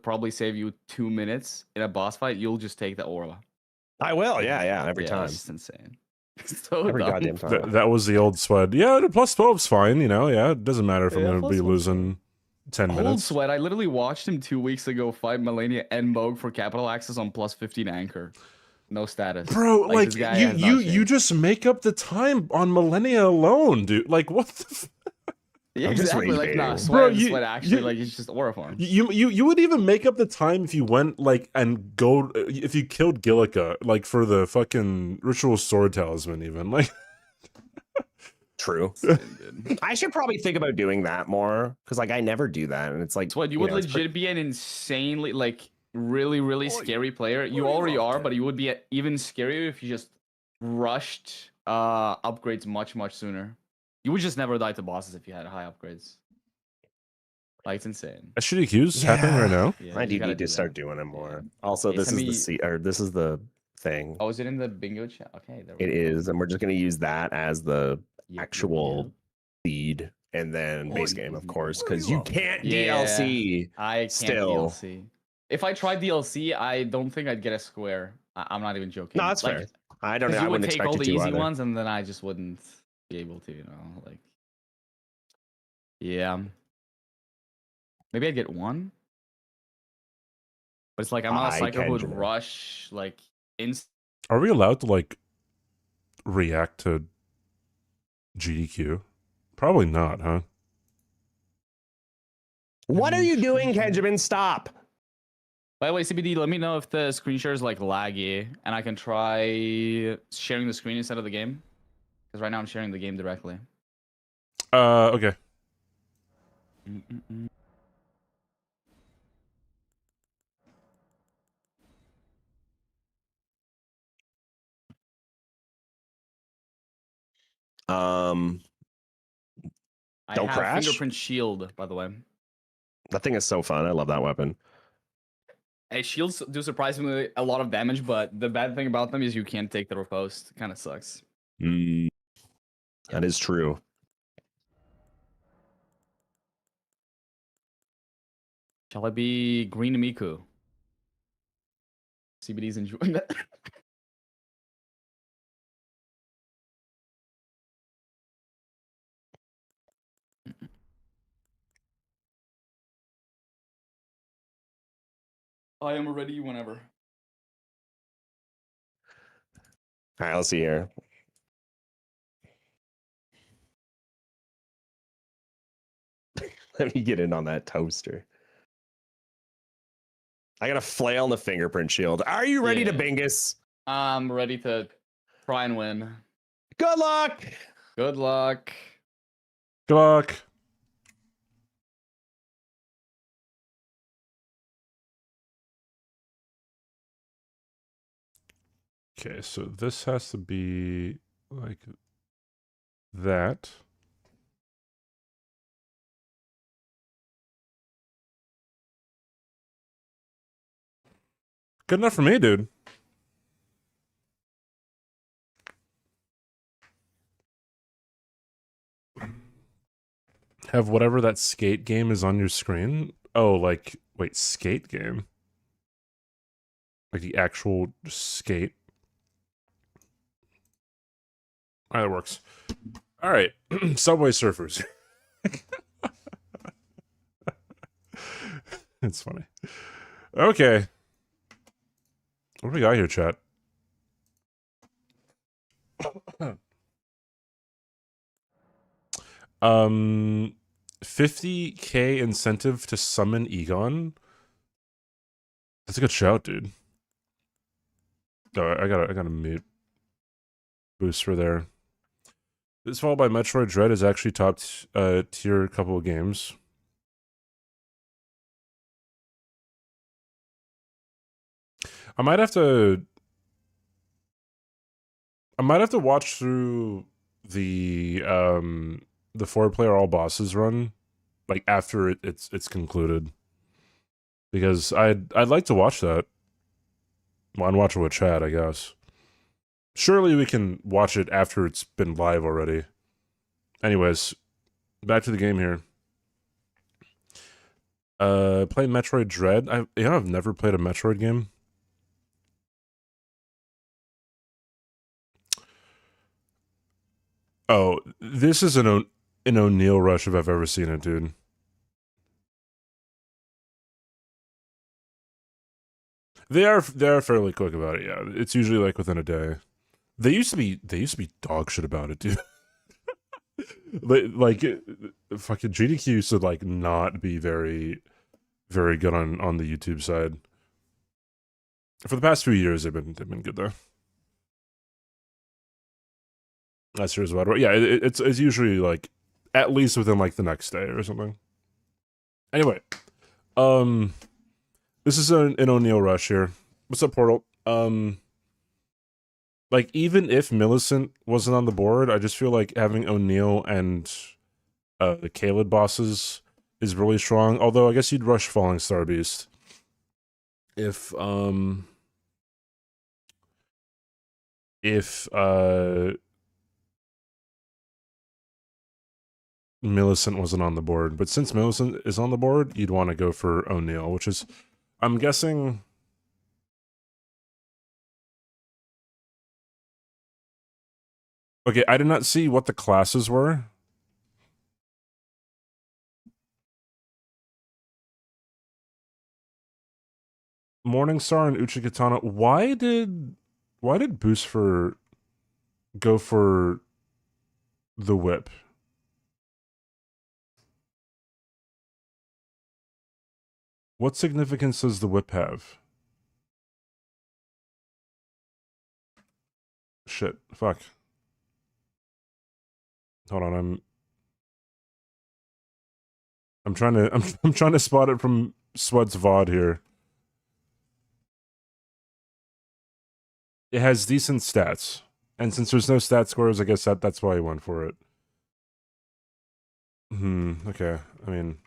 probably save you 2 minutes in a boss fight, you'll just take the aura. I will, yeah, every time. It's just insane. It's so Every dumb. goddamn time. That was the old sweat. Yeah, the plus 12's fine, you know. Yeah, it doesn't matter if I'm Yeah, going to be plus 12's losing 10 Old minutes. Sweat, I literally watched him 2 weeks ago fight Melania and Moog for capital access on plus 15 anchor. No status. Bro, like this guy has not you changed. just make up the time on Millennia alone, dude. Like what the Yeah, I'm just exactly. Like, rage nah, baiting. Sweat, Bro, Sweat actually, like, it's just aura farm. You would even make up the time if you went like and go if you killed Gillica like for the fucking ritual sword talisman even like. True. I should probably think about doing that more because like I never do that, and it's like Sweat, you would legit be an insanely like really scary player. You already are, but you would be even scarier if you just rushed upgrades much sooner. You would just never die to bosses if you had high upgrades. Like, it's insane. A shitty queue's happening right now. Yeah, I do gotta need to start doing it more. Also, Okay, this send is me- this is the thing. Oh, is it in the bingo chat? Okay, there we It go. is, and we're just gonna use that as the Yep, actual yep. feed, and then base game, of course, What are because you you on? can't Yeah. DLC. I can't Still. DLC. If I tried DLC, I don't think I'd get a square. I'm not even joking. No, that's fair. I don't know. Because I you would wouldn't take expect all you the to easy either. ones, and then I just wouldn't be able to, you know, like. Yeah. Maybe I'd get one. But it's like I'm not a I psycho who would can. rush like Are we allowed to like react to GDQ? Probably not, huh? What are you doing, Kenjamin? Stop. By the way, CBD, let me know if the screen share is like laggy and I can try sharing the screen instead of the game. Because right now I'm sharing the game directly. Okay. I Don't have crash? fingerprint shield, by the way. That thing is so fun. I love that weapon. Hey, shields do surprisingly a lot of damage, but the bad thing about them is you can't take the riposte. Kind of sucks. That is true. Shall I be Green Miku? CBD's enjoying that. I am ready whenever. All right, let's see here. Let me get in on that toaster. I got a flail and the fingerprint shield. Are you ready to Yeah. Bingus? I'm ready to try and win. Good luck. Good luck. Good luck. Okay, so this has to be like that. Good enough for me, dude. Have whatever that skate game is on your screen. Oh, like, wait, skate game? Like the actual skate? All right, that works. All right, Subway Surfers. It's funny. Okay. What do we got here, chat? 50K incentive to summon Egon. That's a good shout, dude. Oh, I gotta mute. Booster there. This followed by Metroid Dread is actually top tier couple of games. I might have to watch through the 4-player all bosses run, like after it's concluded, because I'd like to watch that. Well, and watch it with chat, I guess. Surely we can watch it after it's been live already. Anyways, back to the game here. Play Metroid Dread. I've never played a Metroid game. Oh, this is an O'Neill rush if I've ever seen it, dude. They are fairly quick about it. Yeah, it's usually like within a day. They used to be dog shit about it, dude. like fucking GDQ used to like not be very good on the YouTube side. For the past few years, they've been good though. That's yours, what? Yeah, it's usually like at least within like the next day or something. Anyway, this is an O'Neill rush here. What's up, Portal? Like even if Millicent wasn't on the board, I just feel like having O'Neill and the Caelid bosses is really strong. Although I guess you'd rush Falling Star Beast if Millicent wasn't on the board. But since Millicent is on the board, you'd want to go for O'Neill, which is, I'm guessing. Okay, I did not see what the classes were. Morningstar and Uchikatana. Why did Boostfur go for the whip? What significance does the whip have? Shit. Fuck. Hold on, I'm trying to I'm trying to spot it from Swed's VOD here. It has decent stats. And since there's no stat scores, I guess that's why he went for it. Okay. I mean,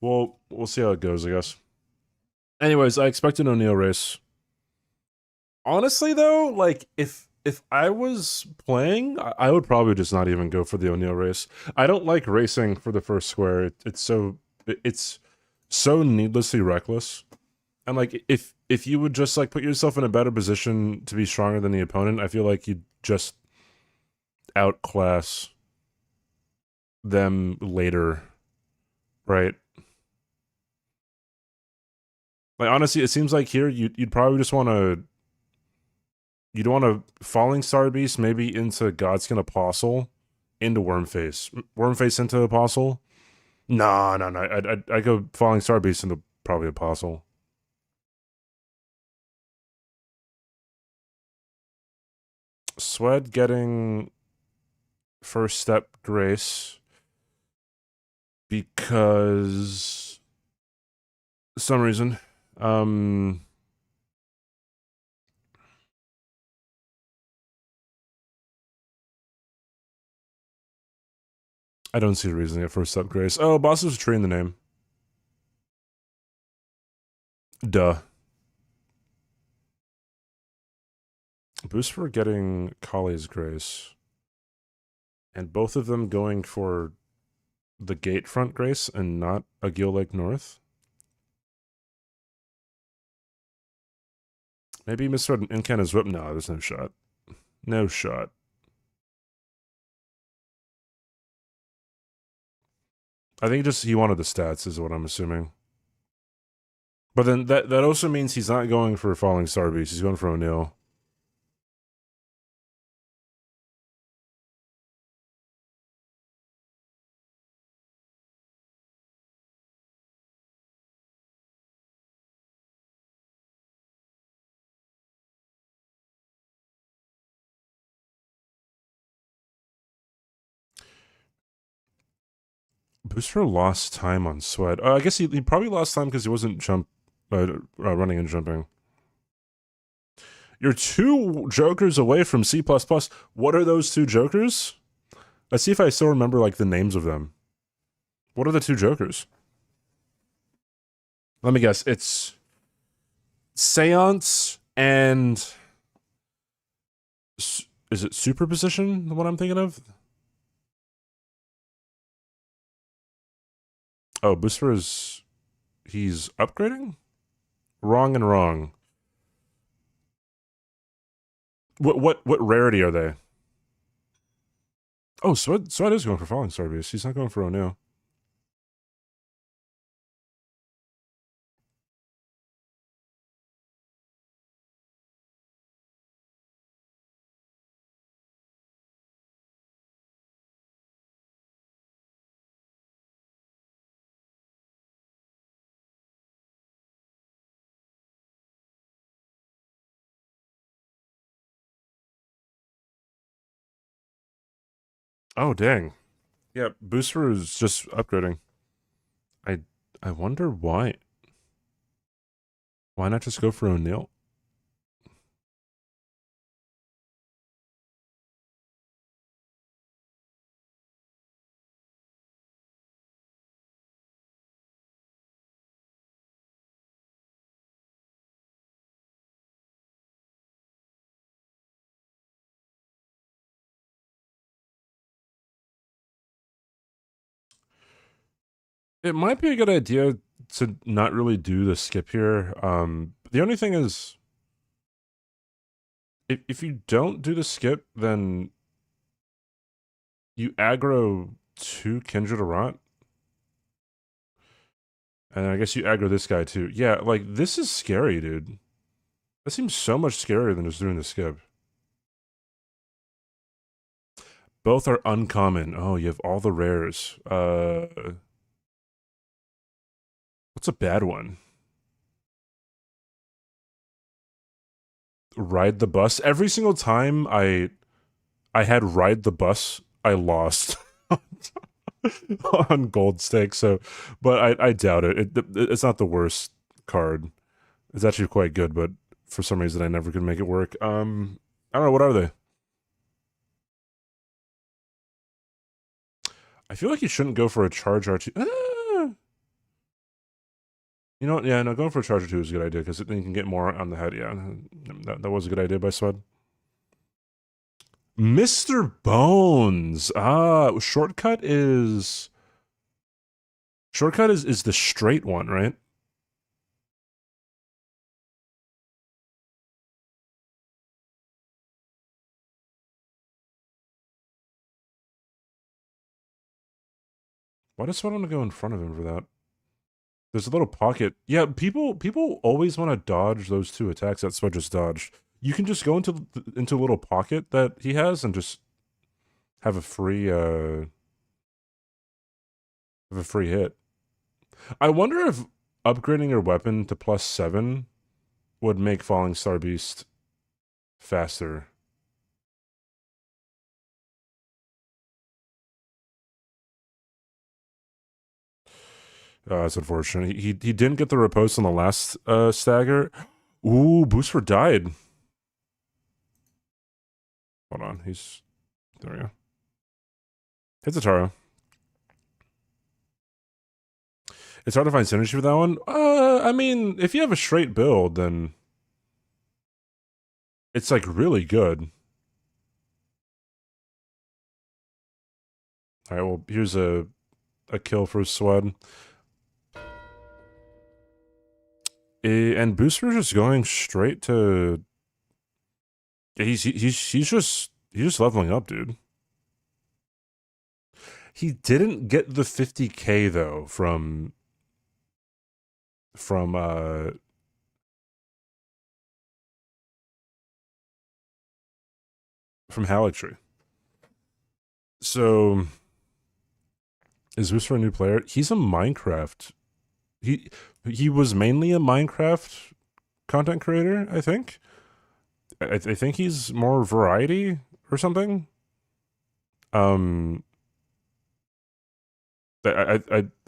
well, we'll see how it goes, I guess. Anyways, I expect an O'Neill race. Honestly, though, like, if I was playing, I would probably just not even go for the O'Neill race. I don't like racing for the first square. It's so needlessly reckless. And, like, if you would just, like, put yourself in a better position to be stronger than the opponent, I feel like you'd just outclass them later, right? Like, honestly, it seems like here you'd probably just want to... You'd want a Falling Star Beast, maybe into Godskin Apostle, into Wormface. Wormface into Apostle? No. I'd go Falling Star Beast into probably Apostle. Swed getting first step Grace because some reason. I don't see a reason to get first step Grace. Oh, boss was a tree in the name. Duh. Boost for getting Kali's Grace. And both of them going for the gate front Grace and not a Gill Lake North. Maybe misread an Incanta's Whip. No, there's no shot. No shot. I think just he wanted the stats is what I'm assuming. But then that also means he's not going for Falling Star Beast. He's going for O'Neill. Booster lost time on Sweat. I guess he probably lost time because he wasn't running and jumping. You're 2 jokers away from C++. What are those 2 jokers? Let's see if I still remember like the names of them. What are the 2 jokers? Let me guess. It's Seance and... Is it Superposition, the one I'm thinking of? Oh, Booster is... He's upgrading? Wrong and wrong. What rarity are they? Oh, Sweat is going for Falling Star Beast. He's not going for O'Neill. Oh, dang. Yeah, Booster is just upgrading. I wonder why. Why not just go for O'Neill? It might be a good idea to not really do the skip here. The only thing is, if you don't do the skip, then you aggro 2 Kindred of Rot. And I guess you aggro this guy too. Yeah, like, this is scary, dude. That seems so much scarier than just doing the skip. Both are uncommon. Oh, you have all the rares. What's a bad one? Ride the bus. Every single time I had ride the bus, I lost on gold stake. So, but I doubt it. It's not the worst card. It's actually quite good, but for some reason I never could make it work. I don't know, what are they? I feel like you shouldn't go for a charge R2. You know what? Yeah, no, going for a charge R2 is a good idea, because then you can get more on the head. Yeah, that was a good idea by Swed. Mr. Bones. Shortcut is the straight one, right? Why does Swed want to go in front of him for that? There's a little pocket. Yeah, people always want to dodge those 2 attacks that Swed just dodged. You can just go into a little pocket that he has and just have a free hit. I wonder if upgrading your weapon to +7 would make Falling Star Beast faster. That's unfortunate. He didn't get the riposte on the last stagger. Ooh, Booster died. Hold on, there we go. Hits a Taro. It's hard to find synergy for that one. I mean, if you have a straight build, then it's like really good. All right, well, here's a kill for Swed. And Booster just going straight to. He's just leveling up, dude. He didn't get the 50k though from Halictree. So is Booster a new player? He's a Minecraft. He was mainly a Minecraft content creator, I think. I think he's more variety or something.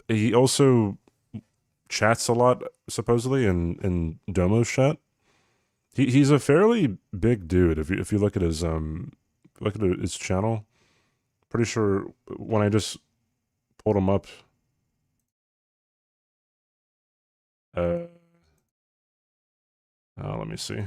He also chats a lot, supposedly, in Domo's chat. He's a fairly big dude. If you look at his channel, pretty sure when I just pulled him up, let me see.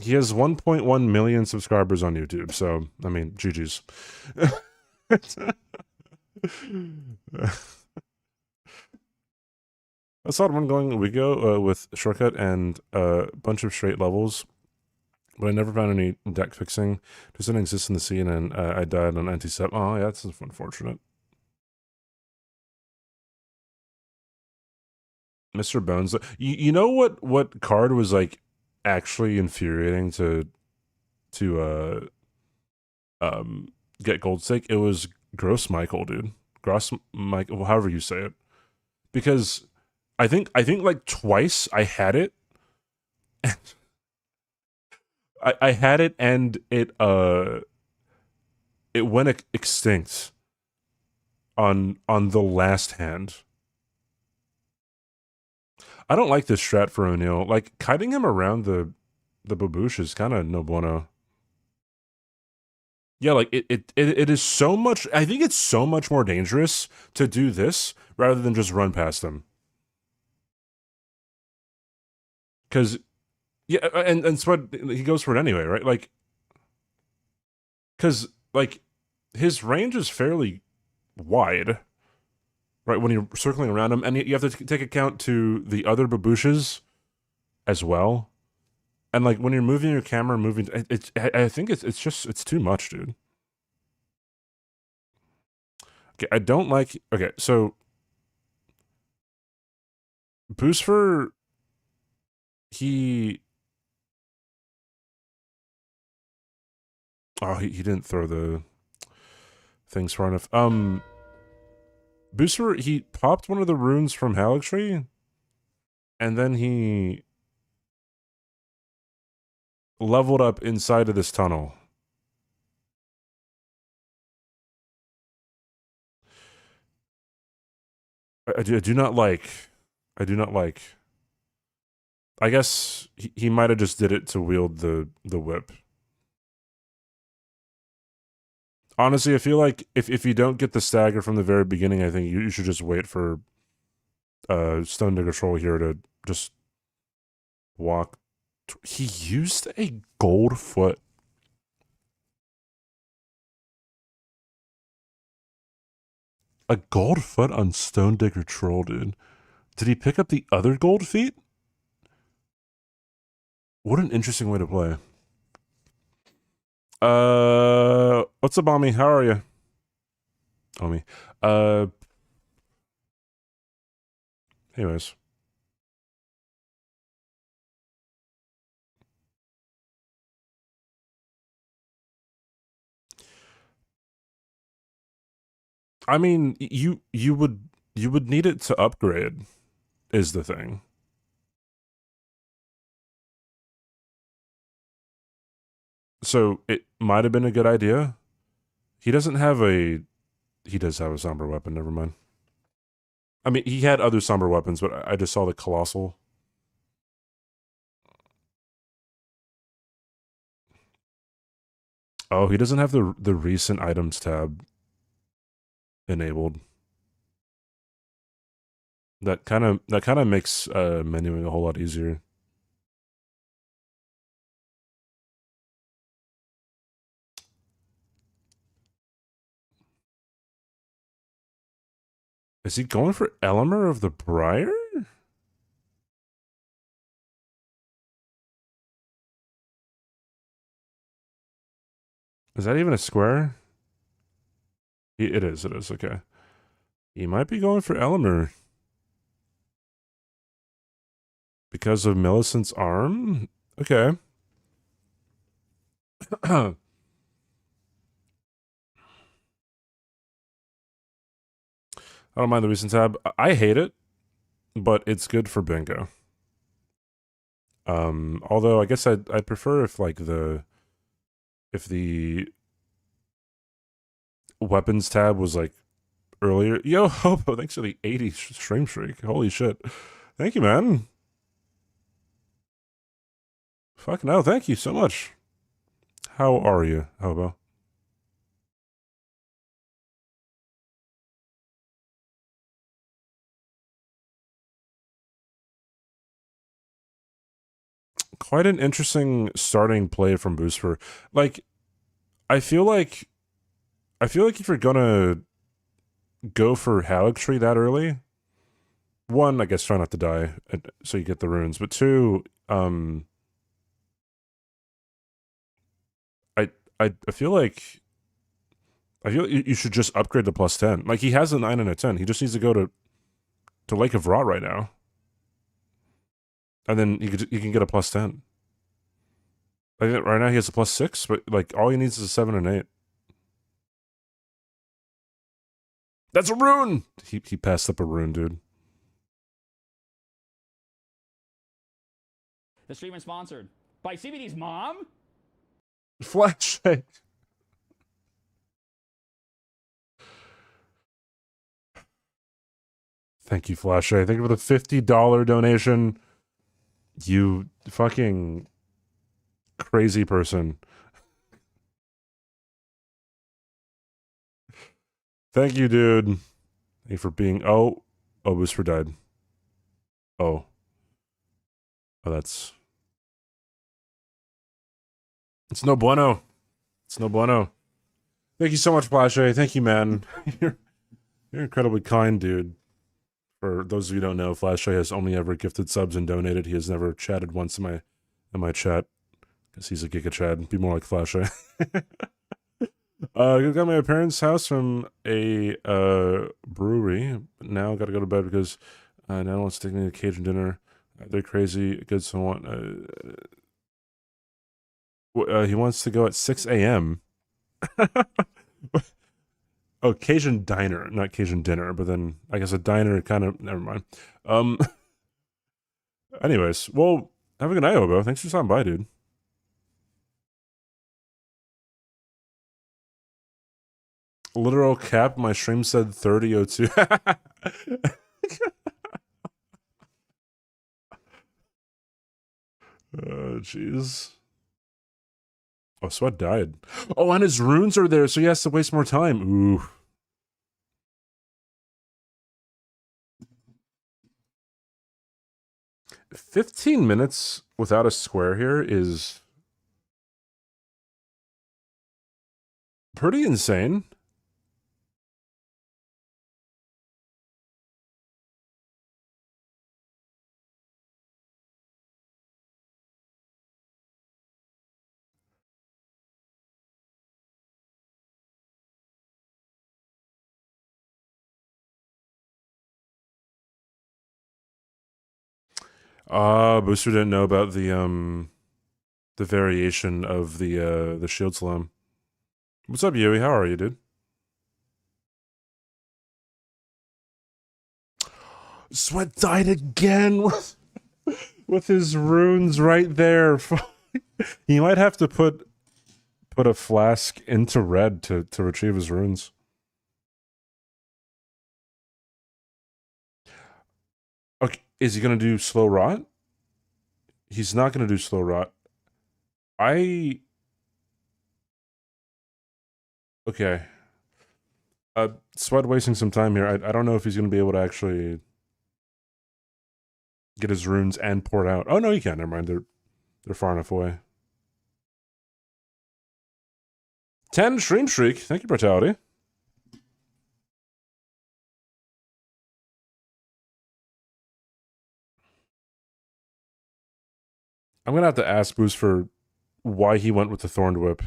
He has 1.1 million subscribers on YouTube, so I mean, GG's. I saw one going a week ago with shortcut and a bunch of straight levels, but I never found any deck fixing. Just didn't exist in the scene, and I died on anti-sep. Oh yeah, that's unfortunate. Mr. Bones. You know what card was like actually infuriating to get gold stake? It was Gross Michael, dude. Gross Michael, however you say it. Because I think like twice I had it. I had it and it went extinct on the last hand. I don't like this strat for O'Neal. Like, kiting him around the baboosh is kind of no bueno. Yeah, like, it is so much... I think it's so much more dangerous to do this rather than just run past him. Because, yeah, and Spud, he goes for it anyway, right? Like, because, like, his range is fairly wide, right, when you're circling around him, and you have to take account to the other babooshes as well. And like when you're moving your camera, I think it's too much, dude. Okay, I don't like. Okay, so Boostfer, he didn't throw the things far enough. Booster, he popped one of the runes from Halixtree, and then he leveled up inside of this tunnel. I do not like. I do not like. I guess he might have just did it to wield the whip. Honestly, I feel like if you don't get the stagger from the very beginning, I think you should just wait for Stone Digger Troll here to just walk. He used a gold foot. A gold foot on Stone Digger Troll, dude. Did he pick up the other gold feet? What an interesting way to play. What's up, Omi? How are you? Omi. Anyways. I mean, you would need it to upgrade, is the thing. So it might have been a good idea. He doesn't have a... He does have a somber weapon, never mind. I mean, he had other somber weapons, but I just saw the Colossal. Oh, he doesn't have the recent items tab enabled. That kind of makes menuing a whole lot easier. Is he going for Elemer of the Briar? Is that even a square? It is, okay. He might be going for Elemer. Because of Millicent's arm? Okay. I don't mind the recent tab. I hate it, but it's good for bingo. Although I guess I'd prefer if like the weapons tab was like earlier. Yo, Hobo, thanks for the 80 stream streak. Holy shit. Thank you, man. Fuck no, thank you so much. How are you, Hobo? quite an interesting starting play from Booster. Like, I feel like if you're gonna go for Haligtree that early, one, I guess try not to die so you get the runes, but two, I feel like you should just upgrade to +10. Like, he has a 9 and a 10. He just needs to go to Lake of Rot right now, and then he can get a +10. I think right now he has a +6, but like all he needs is a 7 and 8. That's a rune. He passed up a rune, dude. The stream is sponsored by CBD's mom. Flashlight. Thank you, Flashlight. Thank you for the $50 donation. You fucking crazy person. Thank you, dude. Thank you for being... Oh, Booster died. Oh, that's... It's no bueno. It's no bueno. Thank you so much, Flashlight. Thank you, man. You're incredibly kind, dude. For those of you who don't know, Flashlight has only ever gifted subs and donated. He has never chatted once in my chat. Because he's a Giga Chad. Be more like Flashlight. I got my parents' house from a brewery. Now gotta go to bed because Nana wants to take me to Cajun dinner. They're crazy. Good someone. He wants to go at 6 a.m. Oh, Cajun diner, not Cajun dinner, but then I guess a diner kind of, never mind. Anyways, well, have a good night, Obo. Thanks for stopping by, dude. Literal cap, my stream said 30:02. Oh, jeez. Oh, Sweat died. Oh, and his runes are there, so he has to waste more time. Ooh. $15 minutes without a square here is pretty insane. Booster didn't know about the variation of the shield slam. What's up, Yui? How are you, dude? Sweat died again with his runes right there. He might have to put a flask into red to retrieve his runes. Okay, is he gonna do slow rot? He's not gonna do slow rot. Okay. Sweat wasting some time here. I don't know if he's gonna be able to actually get his runes and pour it out. Oh no, he can't. Never mind. They're far enough away. 10 stream streak. Thank you, Brutality. I'm gonna have to ask Boost for why he went with the Thorned Whip.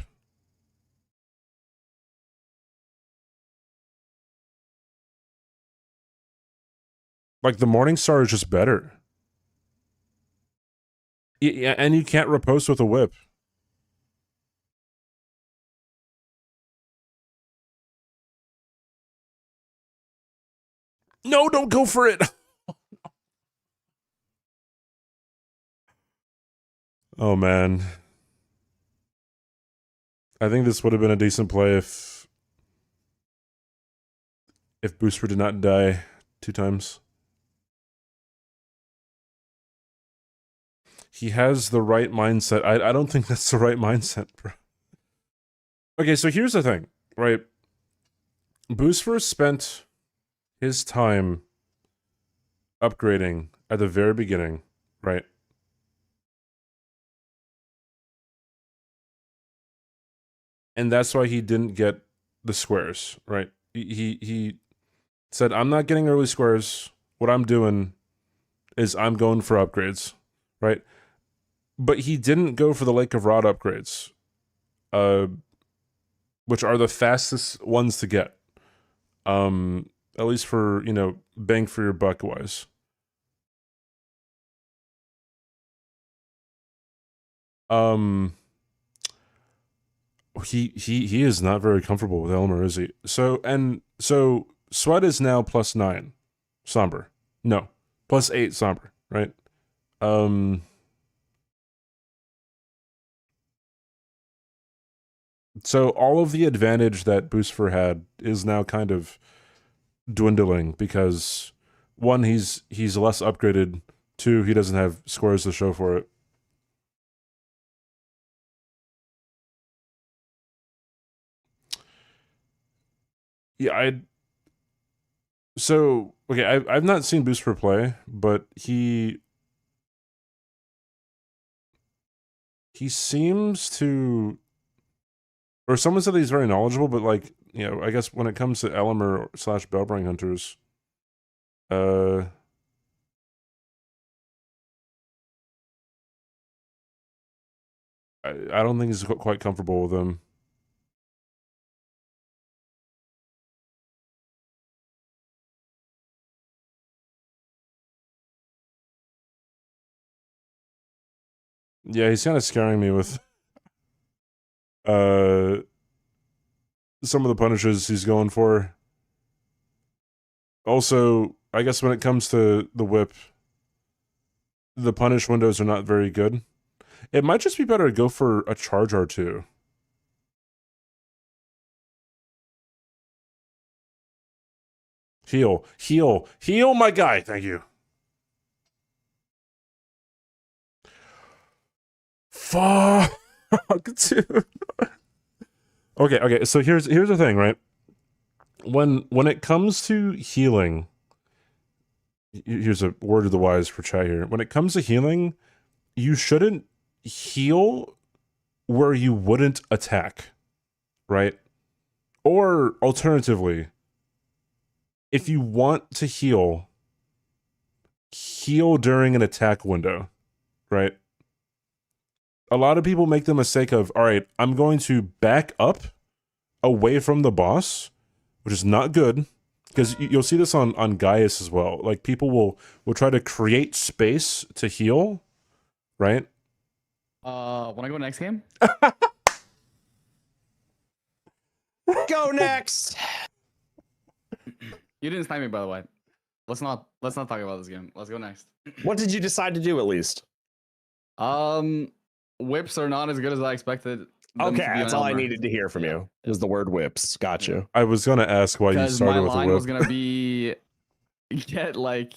Like, the Morning Star is just better. Yeah, and you can't riposte with a whip. No, don't go for it! Oh, man. I think this would have been a decent play if Booster did not die 2 times. He has the right mindset. I don't think that's the right mindset, bro. Okay, so here's the thing, right? Booster spent his time upgrading at the very beginning, right? and that's why he didn't get the squares, right? He said, I'm not getting early squares. What I'm doing is I'm going for upgrades, right? But he didn't go for the Lake of Rod upgrades, which are the fastest ones to get. At least for, you know, bang for your buck wise. He is not very comfortable with Elmer, is he? So Sweat is now +9 somber. No, +8 somber, right? So all of the advantage that Boostfur had is now kind of dwindling because one, he's less upgraded. Two, he doesn't have squares to show for it. Yeah, I've not seen Boostfur play, but he seems to, or someone said that he's very knowledgeable, but like, you know, I guess when it comes to Elmer / Bellbring hunters, I don't think he's quite comfortable with them. Yeah, he's kind of scaring me with some of the punishes he's going for. Also, I guess when it comes to the whip, the punish windows are not very good. It might just be better to go for a charge R2. Heal, heal, heal, my guy. Thank you. Fuck, dude. Okay. So here's the thing, right? When it comes to healing, here's a word of the wise for chat here. When it comes to healing, you shouldn't heal where you wouldn't attack, right? Or alternatively, if you want to heal during an attack window, right? A lot of people make the mistake of, all right, I'm going to back up away from the boss, which is not good, because you'll see this on Gaius as well. Like, people will try to create space to heal, right? Want to go next game? Go next. You didn't snipe me, by the way. Let's not talk about this game. Let's go next. What did you decide to do at least? Whips are not as good as I expected. Okay, that's all I needed to hear from you. Was the word whips. Gotcha. I was gonna ask why you started with the whip. My line was gonna be get like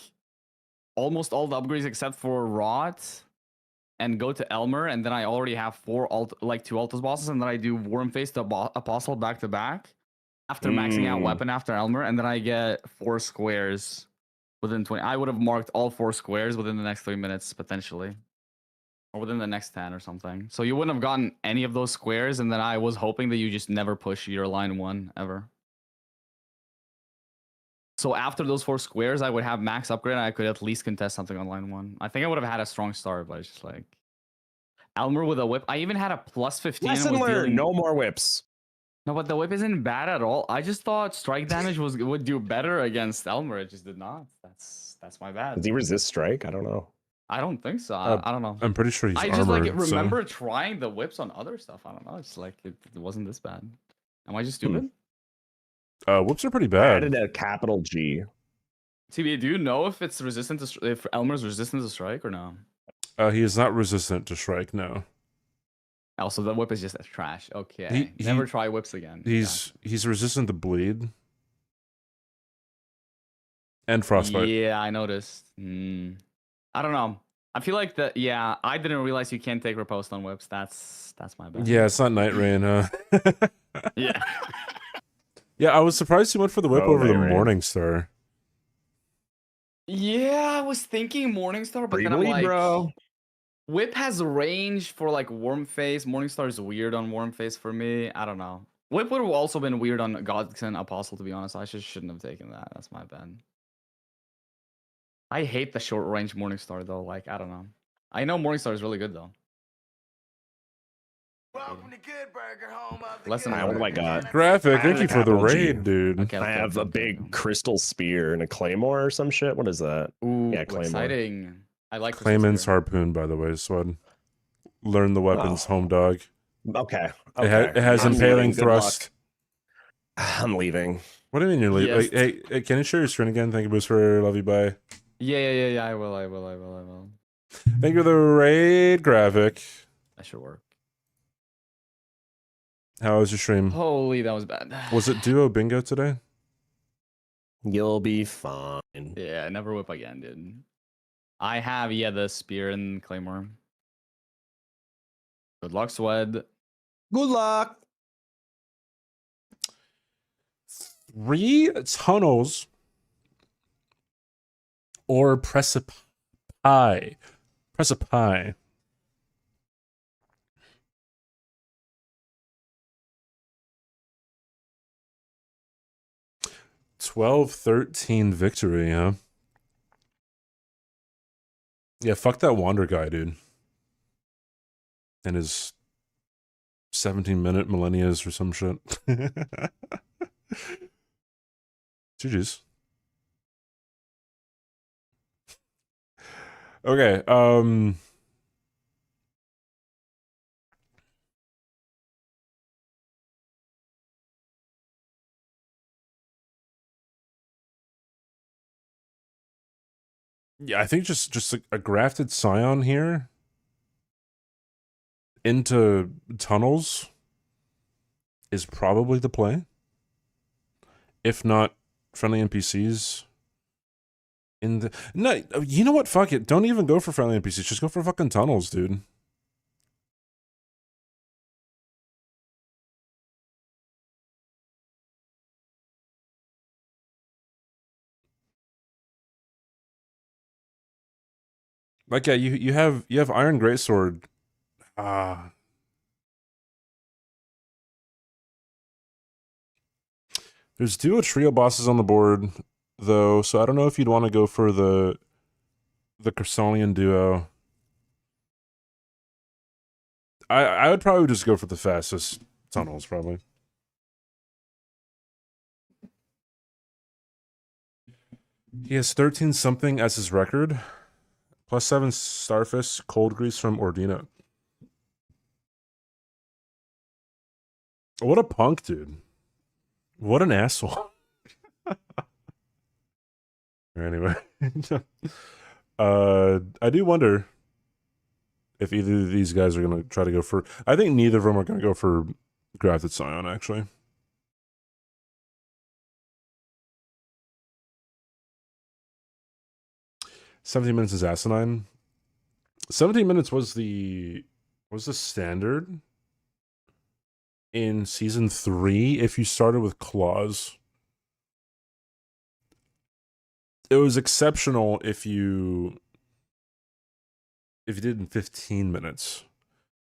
almost all the upgrades except for Rot and go to Elmer, and then I already have 2 Altus bosses, and then I do Wormface to Apostle back to back after maxing out weapon after Elmer, and then I get 4 squares within 20. I would have marked all 4 squares within the next 3 minutes potentially. Or within the next 10 or something. So you wouldn't have gotten any of those squares, and then I was hoping that you just never push your line 1 ever. So after those 4 squares, I would have max upgrade, and I could at least contest something on line 1. I think I would have had a strong start, but it's just like Elmer with a whip. I even had a +15. Lesson learned. No more whips. No, but the whip isn't bad at all. I just thought strike damage would do better against Elmer. It just did not. That's my bad. Does he resist strike? I don't know. I don't think so. I don't know. I'm pretty sure he's I armored, just like remember trying the whips on other stuff. I don't know. It's like it wasn't this bad. Am I just stupid? Whips are pretty I bad. added a capital G. TB, do you know if it's resistant to if Elmer's resistant to strike or no? He is not resistant to strike. No. Also, the whip is just trash. Okay, never try whips again. He's resistant to bleed and frostbite. Yeah, I noticed. I don't know. I feel like that. Yeah, I didn't realize you can't take riposte on whips. That's my bad. Yeah, it's not Night Rain, huh? Yeah. Yeah, I was surprised he went for the whip over the Rain. Morningstar. Yeah, I was thinking Morningstar, but then I'm like, bro. Whip has range for like Warm Face. Morningstar is weird on Warm Face for me. I don't know. Whip would have also been weird on Godsend Apostle, to be honest. I shouldn't have taken that. That's my bad. I hate the short range Morningstar though. Like, I don't know. I know Morningstar is really good though. Welcome to Good Burger, home of the Less than Good what do I Burger. got? Graphic, I thank have you for the capital G. raid, dude. Okay, I have a big crystal spear and a claymore or some shit. What is that? Ooh, Yeah, claymore. exciting. I like Clayman's Spear. harpoon, by the way, Swed. Learn the weapons, home dog. Okay. It has I'm impaling leaving. Good thrust. luck. I'm leaving. What do you mean you're leaving? Yes. Hey, can you share your screen again? Thank you, Boost, for love you, bye. Yeah. I will. Thank you for the raid, Graphic. That should work. How was your stream? Holy, that was bad. Was it duo bingo today? You'll be fine. Yeah, never whip again, dude. I have, the spear and claymore. Good luck, Swed. Good luck. 3 tunnels or precipice. Precipice. 12-13 victory, huh? Yeah, fuck that Wander guy, dude. And his 17-minute millennias or some shit. GG's. Okay, yeah, I think just a grafted Scion here into tunnels is probably the play. If not, friendly NPCs in the... No, you know what? Fuck it. Don't even go for friendly NPCs. Just go for fucking tunnels, dude. Like, yeah, you have Iron Greatsword. There's duo trio bosses on the board, though, so I don't know if you'd want to go for the Chrysalian duo. I would probably just go for the fastest tunnels, probably. He has 13 something as his record. +7 Starfish, Cold Grease from Ordina. What a punk, dude. What an asshole. Anyway. I do wonder if either of these guys are going to try to go for... I think neither of them are going to go for Grafted Scion, actually. "17 minutes is asinine." 17 minutes was the standard in season 3 if you started with claws. It was exceptional if you did in 15 minutes.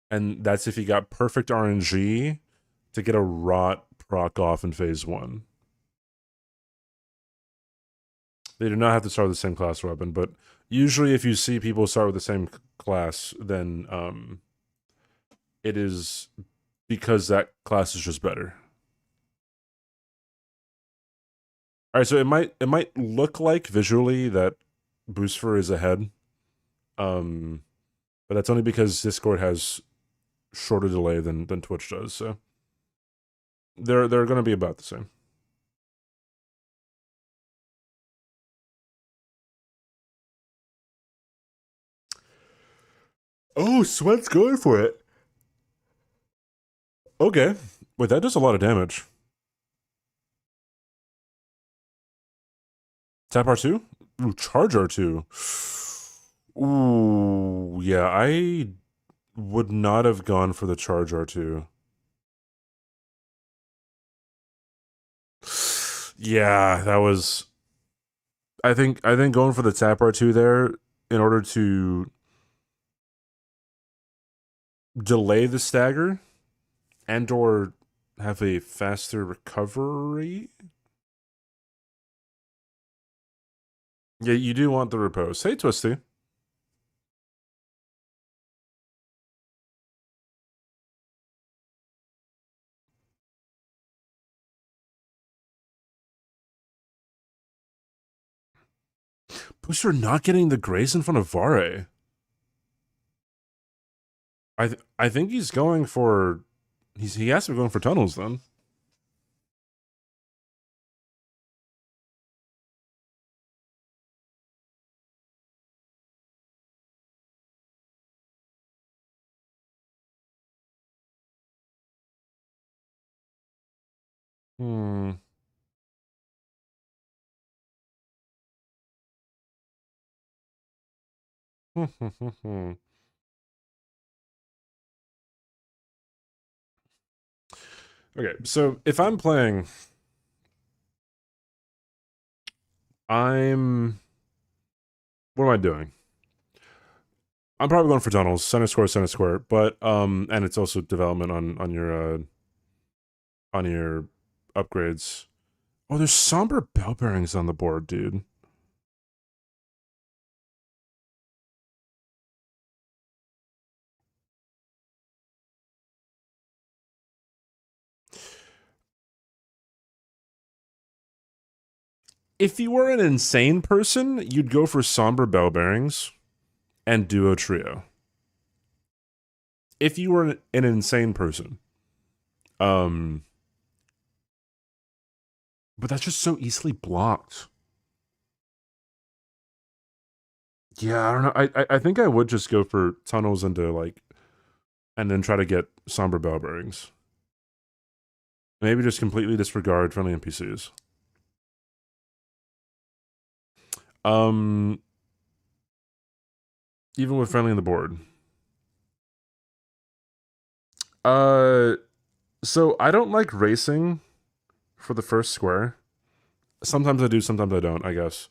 And that's if you got perfect RNG to get a rot proc off in phase 1. They do not have to start with the same class weapon, but usually if you see people start with the same class, then it is because that class is just better. All right, so it might look like visually that Boostfur is ahead, but that's only because Discord has shorter delay than Twitch does. So they're going to be about the same. Oh, Sweat's going for it. Okay. Wait, that does a lot of damage. Tap R2? Ooh, charge R2. Ooh, yeah, I would not have gone for the charge R2. Yeah, that was... I think going for the tap R2 there in order to delay the stagger and or have a faster recovery. Yeah, you do want the repose. Hey, Twisty. Booster not getting the grace in front of Vare. I think he's going for he has to be going for tunnels then. Hmm. Okay, so if I'm playing, what am I doing? I'm probably going for tunnels, center square, but and it's also development on your upgrades. Oh, there's somber bell bearings on the board, dude. If you were an insane person, you'd go for somber bell bearings and duo trio. If you were an insane person. But that's just so easily blocked. Yeah, I don't know. I think I would just go for tunnels into like, and then try to get somber bell bearings. Maybe just completely disregard friendly NPCs. Even with friendly on the board. So I don't like racing for the first square. Sometimes I do, sometimes I don't, I guess.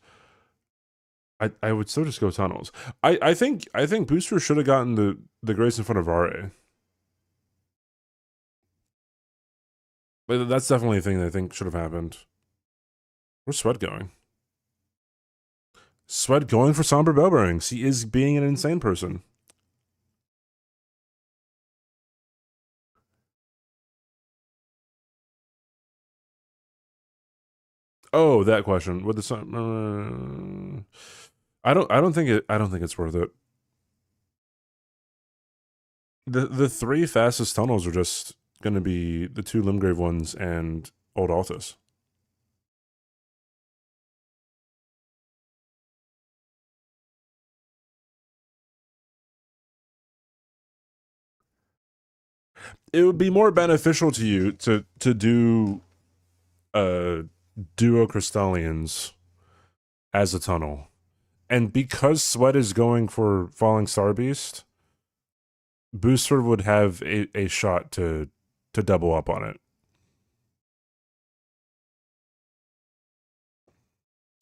I would still just go tunnels. I think Booster should have gotten the grace in front of RA. But that's definitely a thing that I think should have happened. Where's Sweat going? Sweat going for somber bell bearings. He is being an insane person. Oh, that question. With the I don't think it's worth it. The three fastest tunnels are just gonna be the two Limgrave ones and Old Altus. It would be more beneficial to you to do duo Crystallians as a tunnel. And because Sweat is going for Falling Star Beast, Booster would have a shot to double up on it.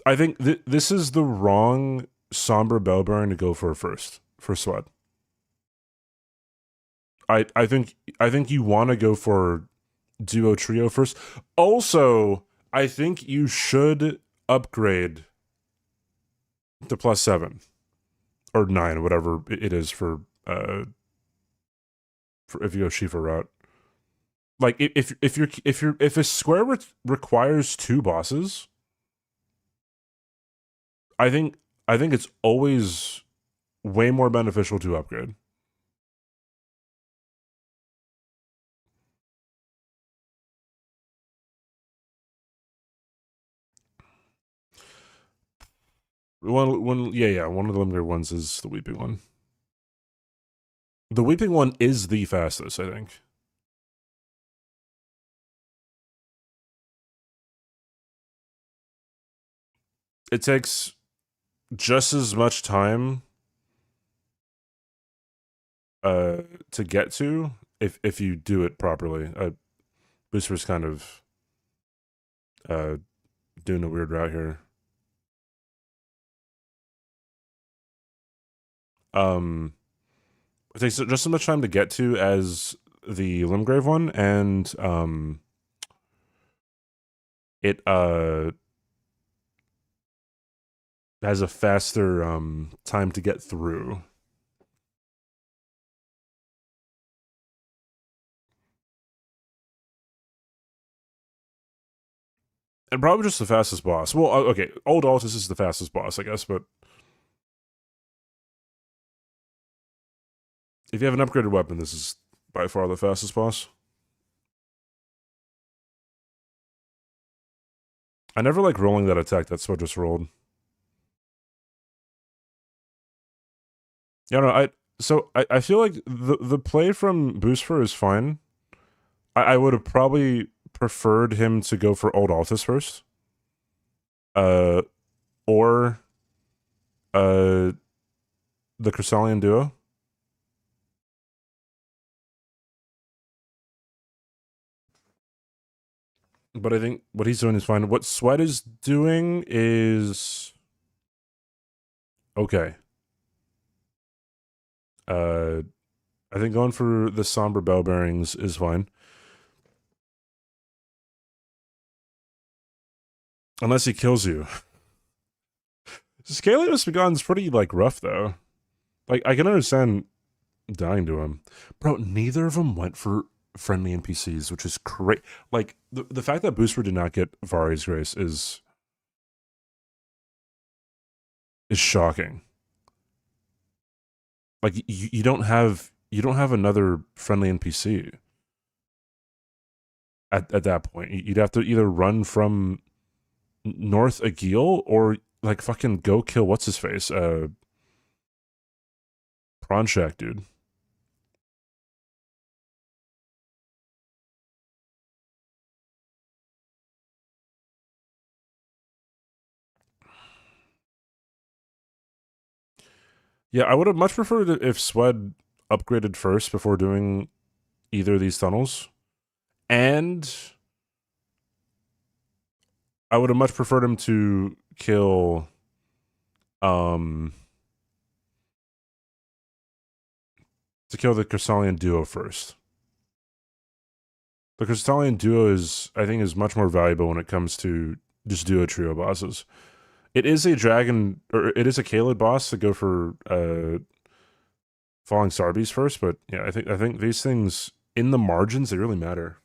I think this is the wrong Somber Bellburn to go for first for Sweat. I think you want to go for duo trio first. Also, I think you should upgrade to +7 or 9, whatever it is for if you go Shifa route. Like if a square requires 2 bosses, I think it's always way more beneficial to upgrade. One of the limited ones is the Weeping one. The Weeping one is the fastest, I think. It takes just as much time to get to if you do it properly. Booster's kind of doing a weird route here. It takes just as much time to get to as the Limgrave one, and it has a faster time to get through. And probably just the fastest boss. Well, okay, Old Altus is the fastest boss, I guess, but if you have an upgraded weapon, this is by far the fastest boss. I never like rolling that attack that Sword just rolled. Yeah, no, I feel like the play from Boostfur is fine. I would have probably preferred him to go for Old Altus first. Or the Chrysalian duo. But I think what he's doing is fine. What Sweat is doing is okay. I think going for the Somber Bell Bearings is fine. Unless he kills you. Scalius Begon's pretty, like, rough, though. Like, I can understand dying to him. Bro, neither of them went for friendly NPCs, which is great. Like, the fact that Booster did not get Vari's Grace is shocking. Like, you don't have another friendly NPC at that point. You'd have to either run from North Agil or like fucking go kill what's his face, Pronshak, dude. Yeah, I would have much preferred it if Swed upgraded first before doing either of these tunnels. And I would have much preferred him to kill the Chrysalian duo first. The Chrysalian duo I think is much more valuable when it comes to just duo trio bosses. It is a dragon, or it is a Kaled boss to go for Falling Star Beast first, but yeah, I think these things in the margins, they really matter.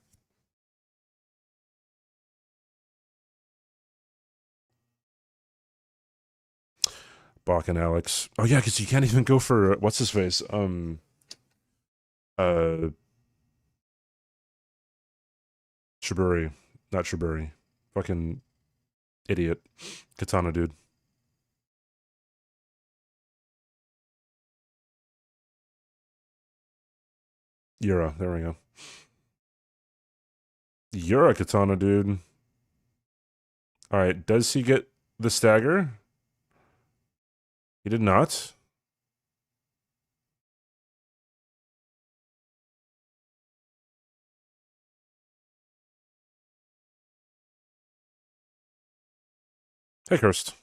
Bach and Alex. Oh yeah, because you can't even go for what's his face? Shiburi. Not Shiburi. Fucking idiot. Katana dude. Yura, there we go. Yura Katana dude. Alright, does he get the stagger? He did not. Hey, Cursed.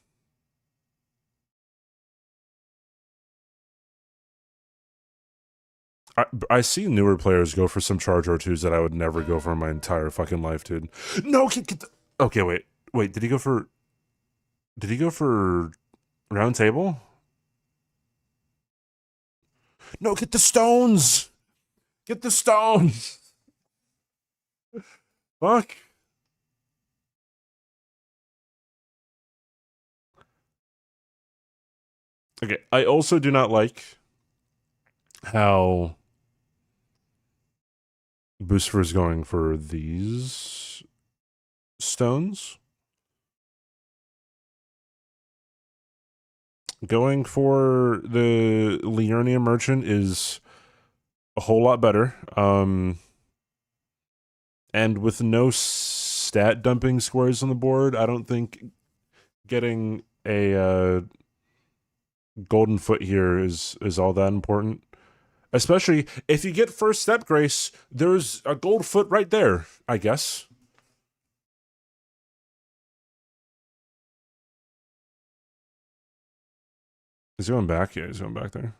I see newer players go for some charge R2s that I would never go for in my entire fucking life, dude. No, okay, wait. Did he go for round table? No, get the stones. Get the stones. Fuck. Okay, I also do not like how Booster is going for these stones. Going for the Liurnia Merchant is a whole lot better. And with no stat dumping squares on the board, I don't think getting a golden foot here is all that important. Especially if you get first step grace, there's a gold foot right there, I guess. Is he going back? Yeah, he's going back there.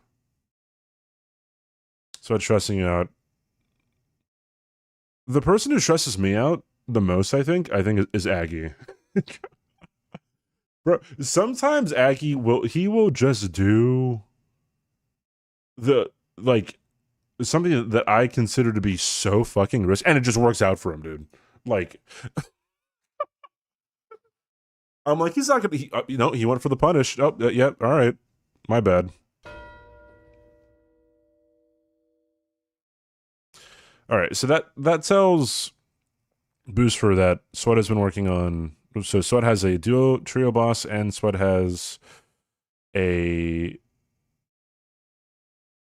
Sweat stressing you out. The person who stresses me out the most, I think is Aggie. Bro, sometimes Aggie will just do the, like, something that I consider to be so fucking risky, and it just works out for him, dude. Like, I'm like, he's not gonna be, you know, he went for the punish. Oh, yeah, all right. My bad. All right, so that tells Booster that Sweat has been working on. So Sweat has a duo trio boss, and Sweat has a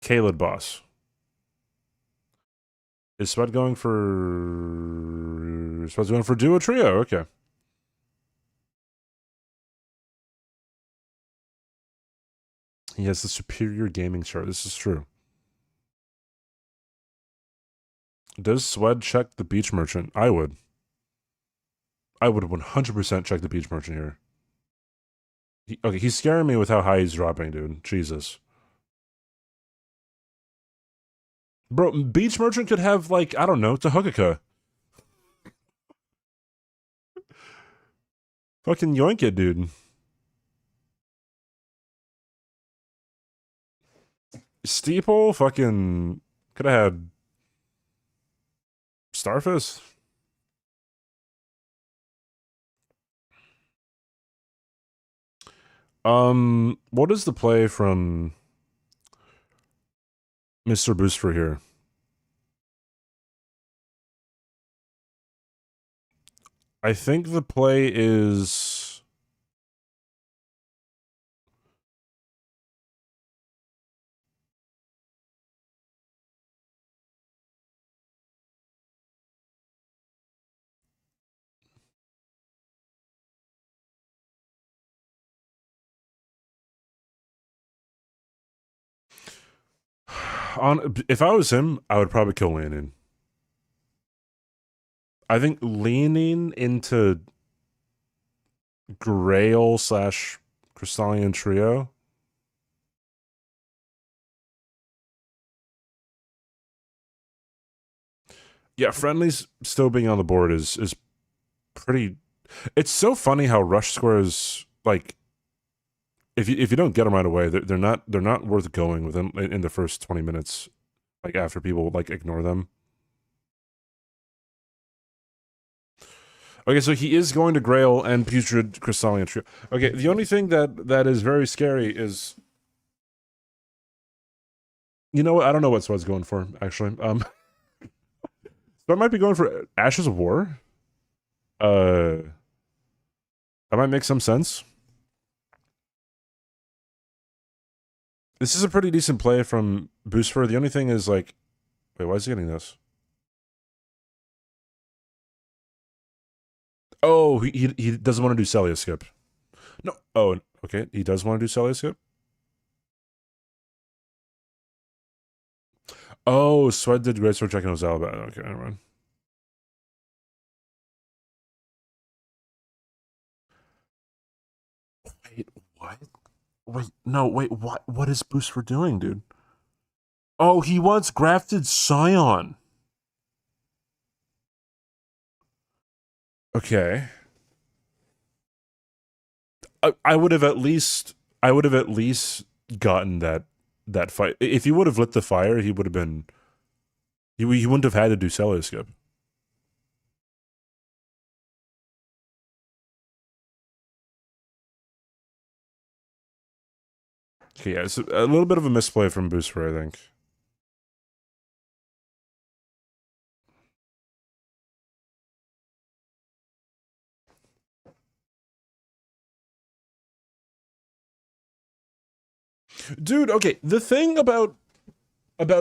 Kaled boss. Is Sweat going for? Sweat's going for duo trio. Okay. He has the superior gaming chart. This is true. Does Swed check the beach merchant? I would. I would 100% check the beach merchant here. Okay, he's scaring me with how high he's dropping, dude. Jesus. Bro, beach merchant could have, like, I don't know, Tahukaka. Fucking yoink it, dude. Steeple fucking could have had Starfist. What is the play from Mr. Booster here? I think the play is if I was him, I would probably kill Leaning. I think leaning into Grail / Crystallian Trio. Yeah, friendlies still being on the board is pretty. It's so funny how rush squares, like, if you don't get them right away, they're not worth going within in the first 20 minutes, like after people like ignore them. Okay, so he is going to Grail and Putrid Crystallian Trio. Okay, the only thing that is very scary is, you know what? I don't know what Sweat's going for, actually. Sweat might be going for Ashes of War. That might make some sense. This is a pretty decent play from Booster. The only thing is, like, wait, why is he getting this? Oh, he doesn't want to do Celia skip. No. Oh, okay. He does want to do Celia skip. Oh, Sweat did great for checking Ozalba. Okay, never mind. Wait, what? Wait, no, wait, what is Booster doing, dude? Oh, he wants grafted Scion. Okay. I would have at least gotten that fight. If he would have lit the fire, he would have been. He wouldn't have had to do Celia skip. Okay, yeah, it's a little bit of a misplay from Booster, I think. Dude, okay, the thing about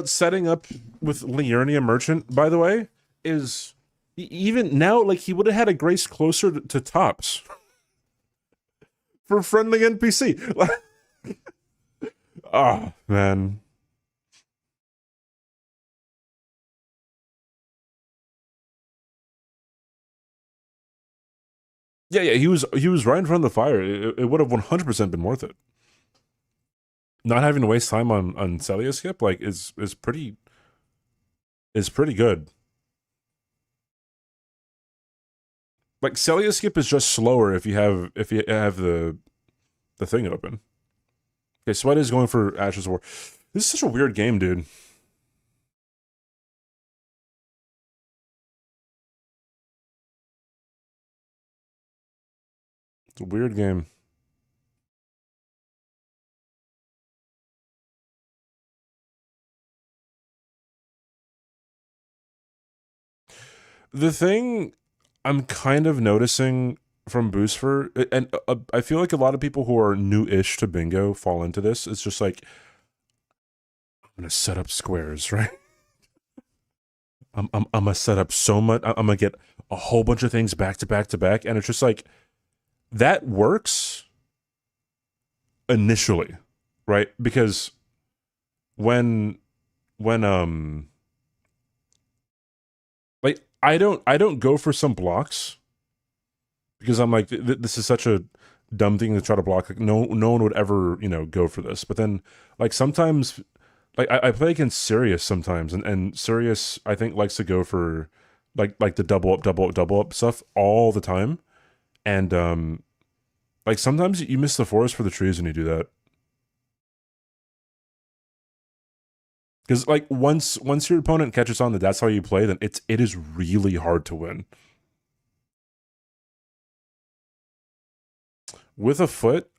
setting up with Liurnia Merchant, by the way, is even now, like, he would have had a Grace closer to tops for friendly NPC. Oh, man. Yeah, he was right in front of the fire. It would have 100% been worth it. Not having to waste time on Celia skip, like, is pretty is pretty good. Like Celia skip is just slower if you have the thing open. Okay, Sweat is going for Ashes of War. This is such a weird game, dude. It's a weird game. The thing I'm kind of noticing from Boostfer, and I feel like a lot of people who are new-ish to bingo fall into this. It's just like, I'm gonna set up squares, right? I'm gonna set up so much. I'm gonna get a whole bunch of things back to back to back, and it's just like that works initially, right? Because when like I don't go for some blocks because I'm like this is such a dumb thing to try to block. Like, no one would ever go for this. But then like sometimes like I play against Sirius sometimes, and Sirius I think likes to go for like the double up stuff all the time, and like sometimes you miss the forest for the trees when you do that. Because like once your opponent catches on that that's how you play, then it is really hard to win. With a foot,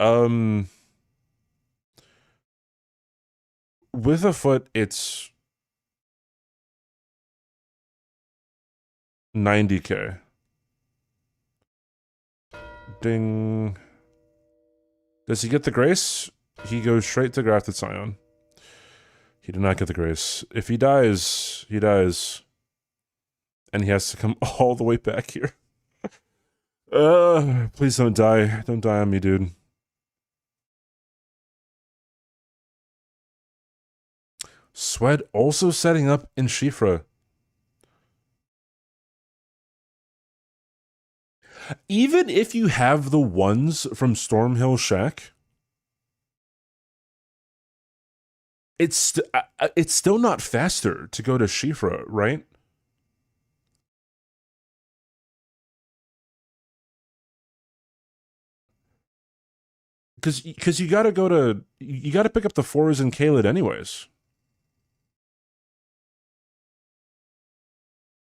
it's 90K. Ding. Does he get the grace? He goes straight to Grafted Scion. He did not get the grace. If he dies, he dies. And he has to come all the way back here. Please don't die. Don't die on me, dude. Swed also setting up in Shifra. Even if you have the ones from Stormhill Shack, it's still not faster to go to Shifra, right? Because you gotta pick up the 4s in Kaled anyways.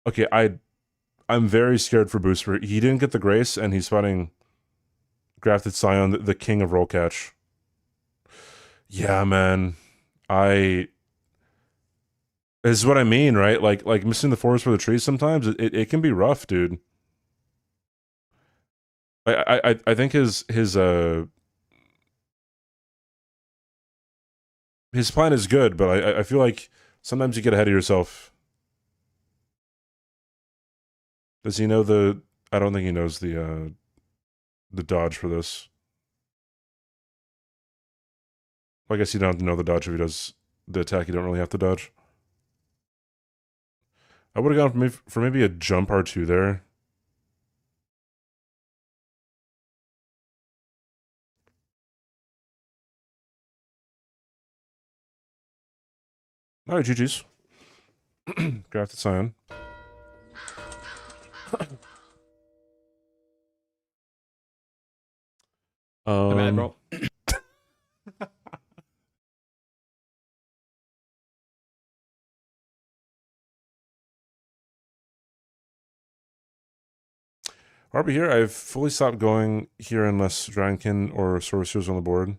Okay, I'm very scared for Booster. He didn't get the grace, and he's fighting Grafted Scion, the king of roll catch. Yeah, man. This is what I mean, right? Like missing the forest for the trees sometimes, it can be rough, dude. I think his plan is good, but I feel like sometimes you get ahead of yourself. Does he know the... I don't think he knows the dodge for this. Well, I guess you don't have to know the dodge if he does the attack. You don't really have to dodge. I would have gone for maybe a jump R2 there. All right, GG's. Grafted Scion. I'm mad, bro. Harvey here. I've fully stopped going here unless Dragonkin or Sorcerer's on the board.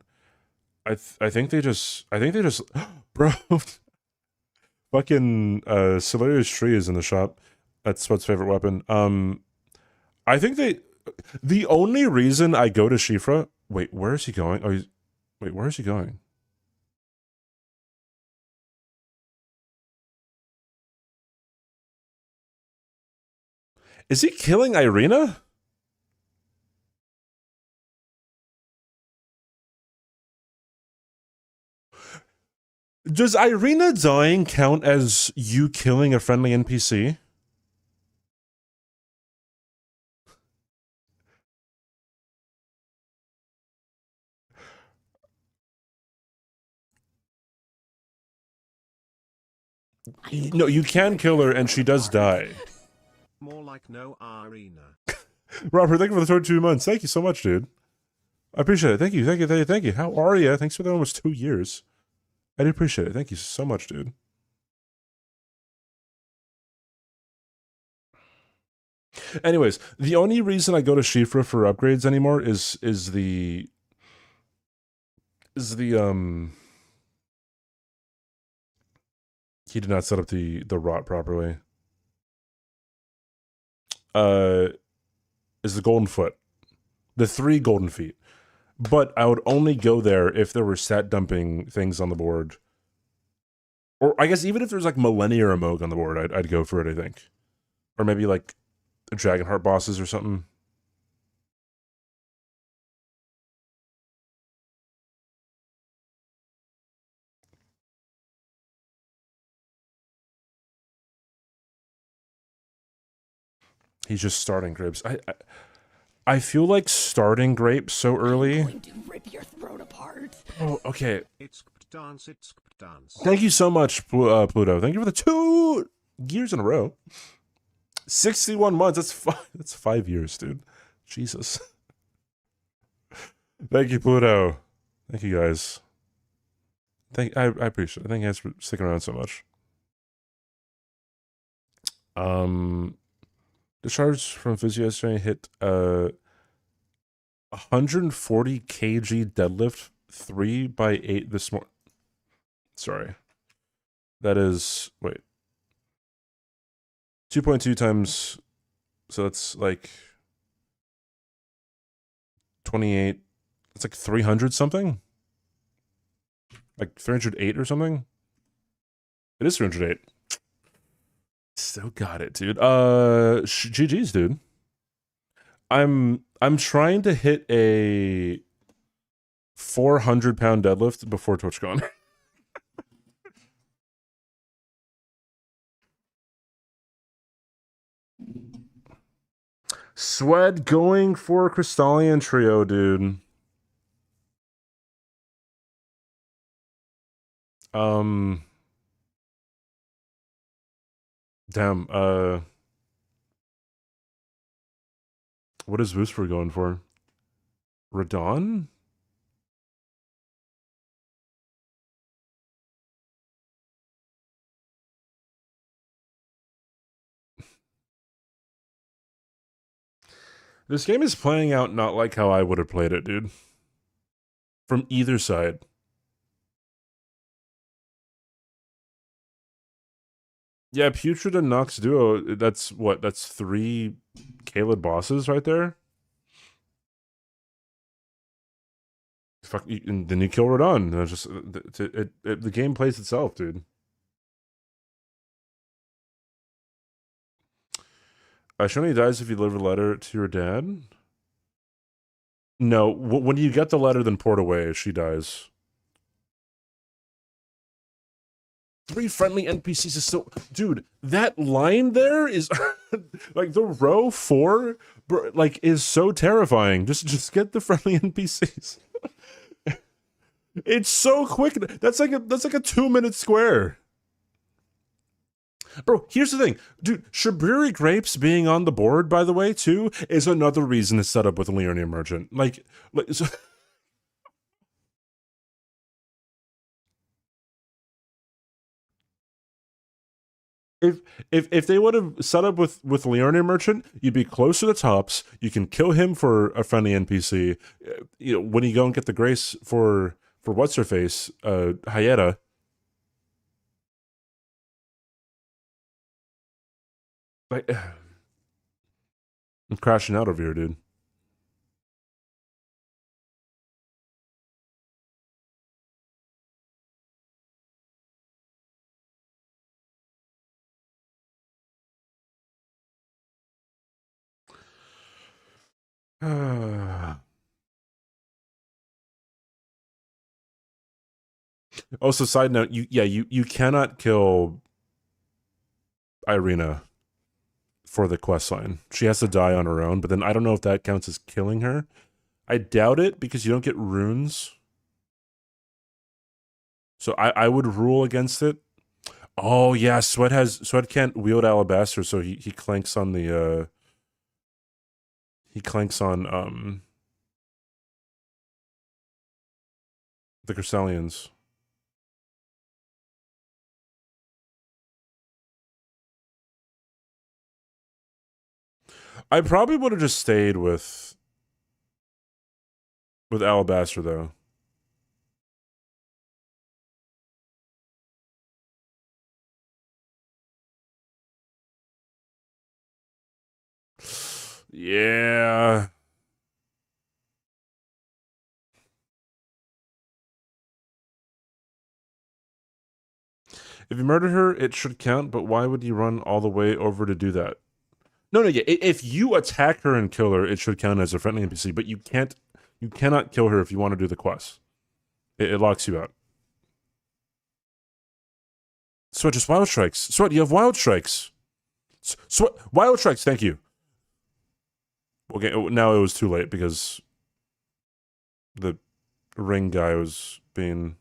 I think they just bro. Fucking Celeria's Tree is in the shop. That's Spud's favorite weapon. I think the only reason I go to Shifra... Wait, where is he going? Oh, wait, where is he going? Is he killing Irina? Does Irina dying count as you killing a friendly NPC? No, you can kill her, and she does die. More like no arena. Robert, thank you for the 22 months. Thank you so much, dude. I appreciate it. Thank you, thank you, thank you, thank you. How are you? Thanks for the almost 2 years. I do appreciate it. Thank you so much, dude. Anyways, the only reason I go to Shifra for upgrades anymore is the he did not set up the rot properly. Is the golden foot. The 3 golden feet. But I would only go there if there were stat dumping things on the board. Or I guess even if there's like Millennia or a Moog on the board, I'd go for it, I think. Or maybe like Dragonheart bosses or something. He's just starting grapes. I feel like starting grapes so early. I'm going to rip your throat apart. Oh, okay. It's dance. Thank you so much, Pluto. Thank you for the 2 years in a row. 61 months. That's 5 years, dude. Jesus. Thank you, Pluto. Thank you, guys. I appreciate it. Thank you guys for sticking around so much. Discharge from physio yesterday hit 140 kg deadlift 3x8 this morning. Sorry. That is, wait. 2.2 times, so that's like 28. It's like 300 something? Like 308 or something? It is 308. Still got it, dude. GG's, dude. I'm trying to hit a 400-pound deadlift before TwitchCon. Sweat going for Crystallian Trio, dude. Damn, what is Whisper going for? Radon? This game is playing out not like how I would have played it, dude. From either side. Yeah, Putrid and Nox Duo, that's what? That's 3 Kaled bosses right there? Fuck, and then you kill Radon. The game plays itself, dude. Shoni dies if you deliver a letter to your dad? No, when you get the letter, then port away, she dies. 3 friendly NPCs is so... Dude, that line there is... like, the row 4, bro, like, is so terrifying. Just get the friendly NPCs. It's so quick. That's like a 2-minute square. Bro, here's the thing. Dude, Shabriri Grapes being on the board, by the way, too, is another reason to set up with Leonia Merchant. Like so If they would have set up with Leonia Merchant, you'd be close to the tops. You can kill him for a friendly NPC. You know, when you go and get the grace for what's her face, Hayeta. Like, I'm crashing out over here, dude. Also, side note, you cannot kill Irina for the quest line. She has to die on her own, but then I don't know if that counts as killing her. I doubt it because you don't get runes. So I would rule against it. Oh yeah, Sweat can't wield Alabaster, so he clanks on the he clanks on the Crescelians. I probably would have just stayed with Alabaster though. Yeah. If you murder her, it should count, but why would you run all the way over to do that? No, yeah. If you attack her and kill her, it should count as a friendly NPC, but you cannot kill her if you want to do the quest. It locks you out. Sweat, just wild strikes. Sweat, you have wild strikes. Sweat, wild strikes, thank you. Okay, now it was too late because the ring guy was being...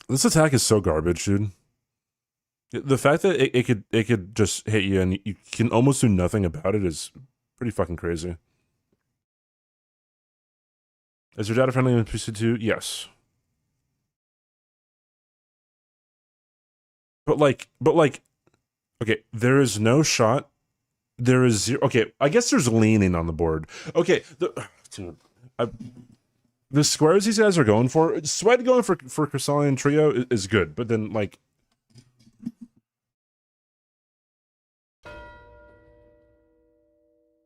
This attack is so garbage, dude. The fact that it could just hit you and you can almost do nothing about it is pretty fucking crazy. Is your data friendly in PC2? Yes. But like, okay, there is no shot. There is zero. Okay, I guess there's leaning on the board. Okay, the squares these guys are going for, Sweat going for Crescelian Trio is good, but then like, I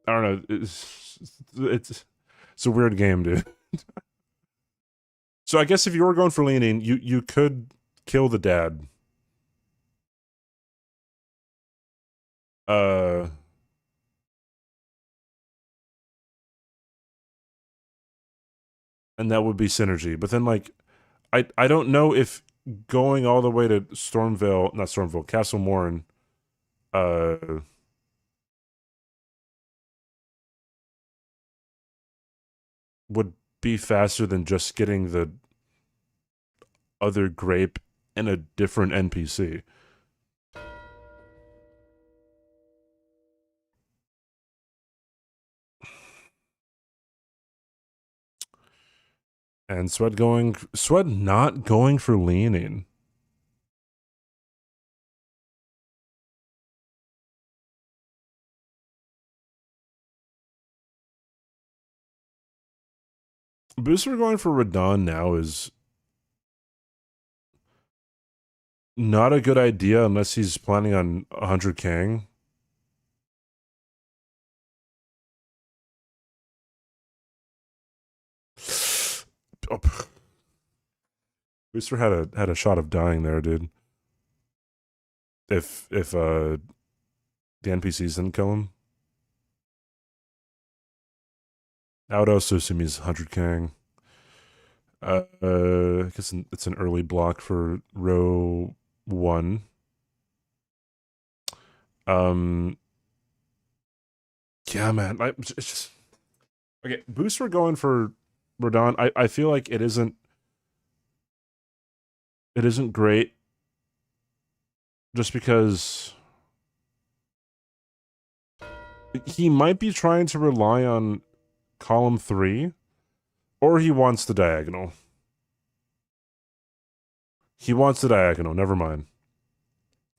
don't know. It's a weird game, dude. So I guess if you were going for leaning, you could kill the dad. And that would be synergy. But then like, I don't know if going all the way to Stormvale, not Stormvale, Castle Morn, would be faster than just getting the other grape and a different NPC. And Sweat not going for leaning. Booster going for Radon now is not a good idea unless he's planning on 100 Kang. Oh. Booster had a shot of dying there, dude. If the NPCs didn't kill him. I would also assume he's 100 Kang. I guess it's an early block for row 1. Yeah, man. It's just okay. Booster going for Radon. I feel like it isn't great. Just because he might be trying to rely on column 3, or he wants the diagonal. He wants the diagonal. Never mind.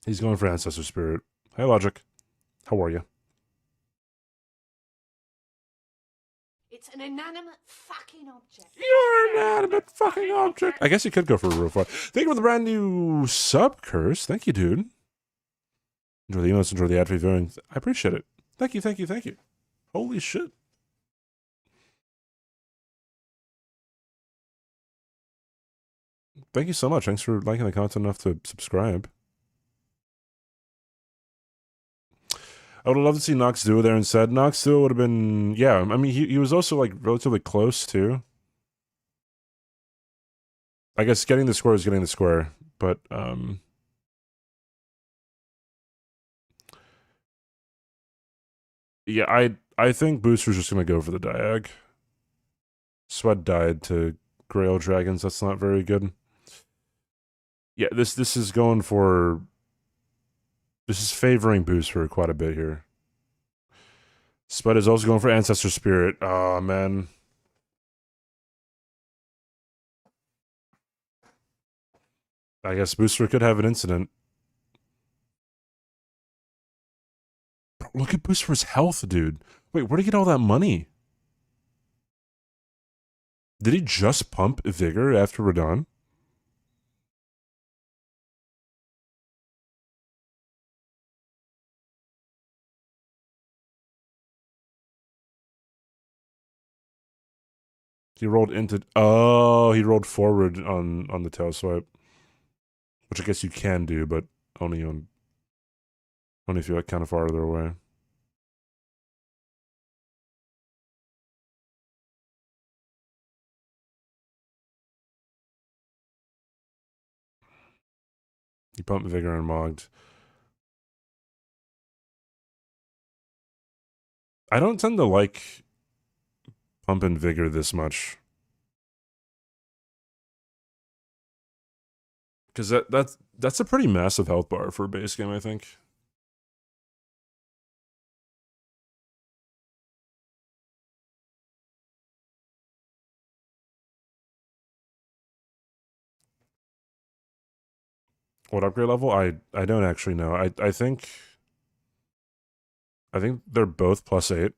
He's going for Ancestor Spirit. Hey, Logic. How are you? It's an inanimate fucking object. You're an inanimate fucking object. I guess you could go for a real fight. Thank you for the brand new sub, Curse. Thank you, dude. Enjoy the emails, enjoy the ad free viewing. I appreciate it. Thank you, thank you, thank you. Holy shit. Thank you so much. Thanks for liking the content enough to subscribe. I would have loved to see Nox Duo there instead. Nox Duo would have been, yeah. I mean, he was also like relatively close too. I guess getting the square is getting the square, but Yeah, I think Booster's just gonna go for the Diag. Sweat died to Grail Dragons. That's not very good. Yeah, this is going for. This is favoring Booster quite a bit here. Sweat is also going for Ancestor Spirit. Oh man. I guess Booster could have an incident. Bro, look at Booster's health, dude. Wait, where'd he get all that money? Did he just pump Vigor after we're done? He rolled into... Oh, he rolled forward on the tail swipe. Which I guess you can do, but only if you're like kind of farther away. He pumped Vigor and Mogged. I don't tend to like pumping Vigor this much. Because that's a pretty massive health bar for a base game, I think. What upgrade level? I don't actually know. I think they're both +8.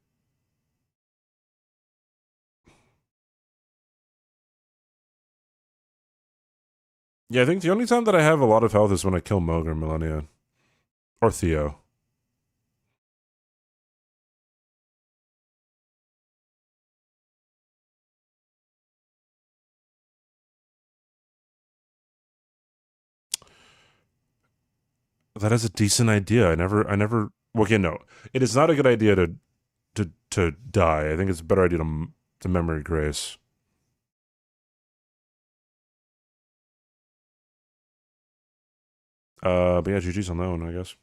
Yeah, I think the only time that I have a lot of health is when I kill Moog or Millennia. Or Theo. That is a decent idea. I never okay, no. It is not a good idea to die. I think it's a better idea to memory grace. But yeah, GG's on that one, I guess.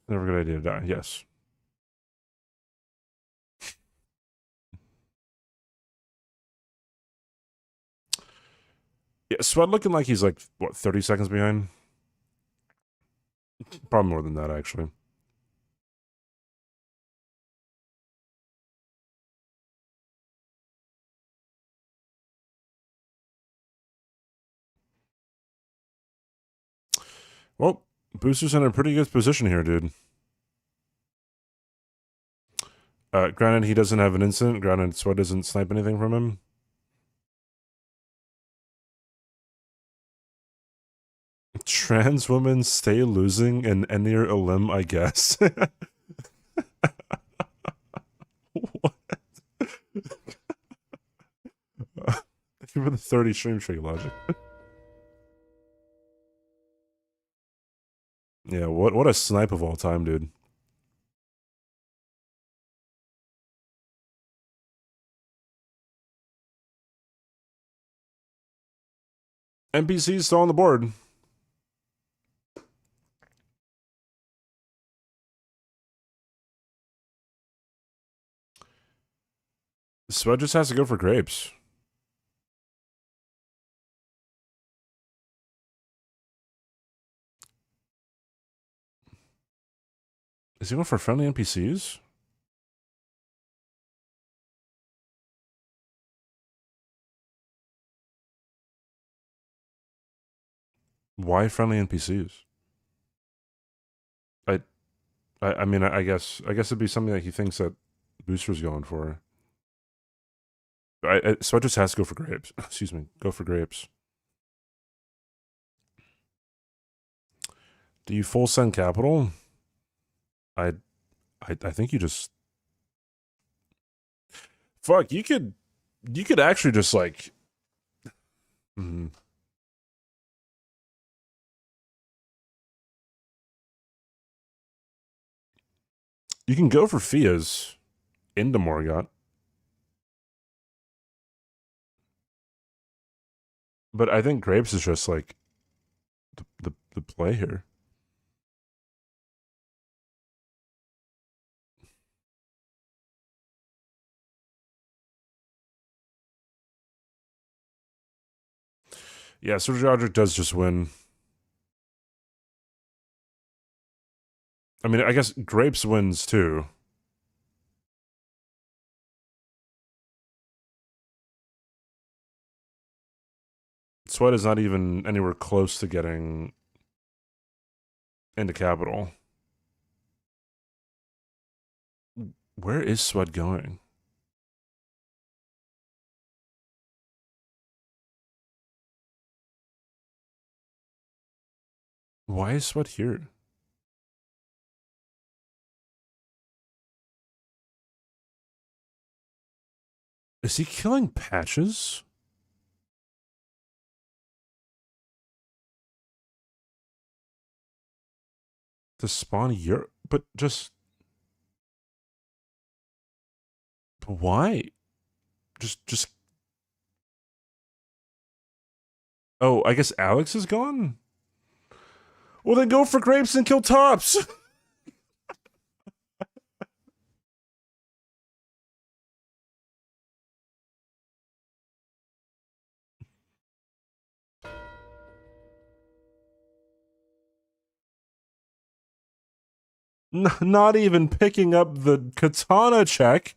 Never a good idea to die, yes. Yeah, Sweat looking like he's like, what, 30 seconds behind? Probably more than that, actually. Well, Booster's in a pretty good position here, dude. Granted, he doesn't have an incident. Granted, Sweat doesn't snipe anything from him. Trans women stay losing and Enir Elim, I guess. What? Thank you for the 30 stream tree logic. Yeah, what a snipe of all time, dude. NPC's still on the board. Sweat just has to go for grapes. Is he going for friendly NPCs? Why friendly NPCs? I mean, I guess it'd be something that he thinks that Booster's going for. Sweat just has to go for grapes. Excuse me, go for grapes. Do you full send capital? I think you just fuck. You could actually just like. You can go for Fias into Morgott. But I think Grapes is just like the play here. Yeah, Surge Object does just win. I mean, I guess Grapes wins too. Sweat is not even anywhere close to getting into Capital. Where is Sweat going? Why is Sweat here? Is he killing Patches? To spawn Europe? But just... But why? Just... Oh, I guess Alex is gone? Well, then go for Grapes and kill Tops! Not even picking up the katana check.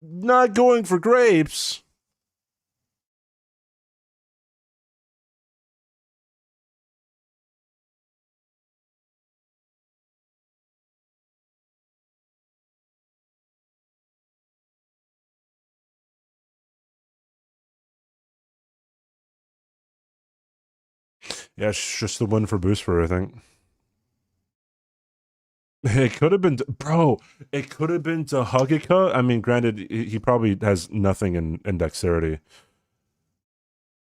Not going for Grapes. Yeah, it's just the win for Booster, I think. It could have been, bro. It could have been to Hugika. I mean, granted, he probably has nothing in dexterity.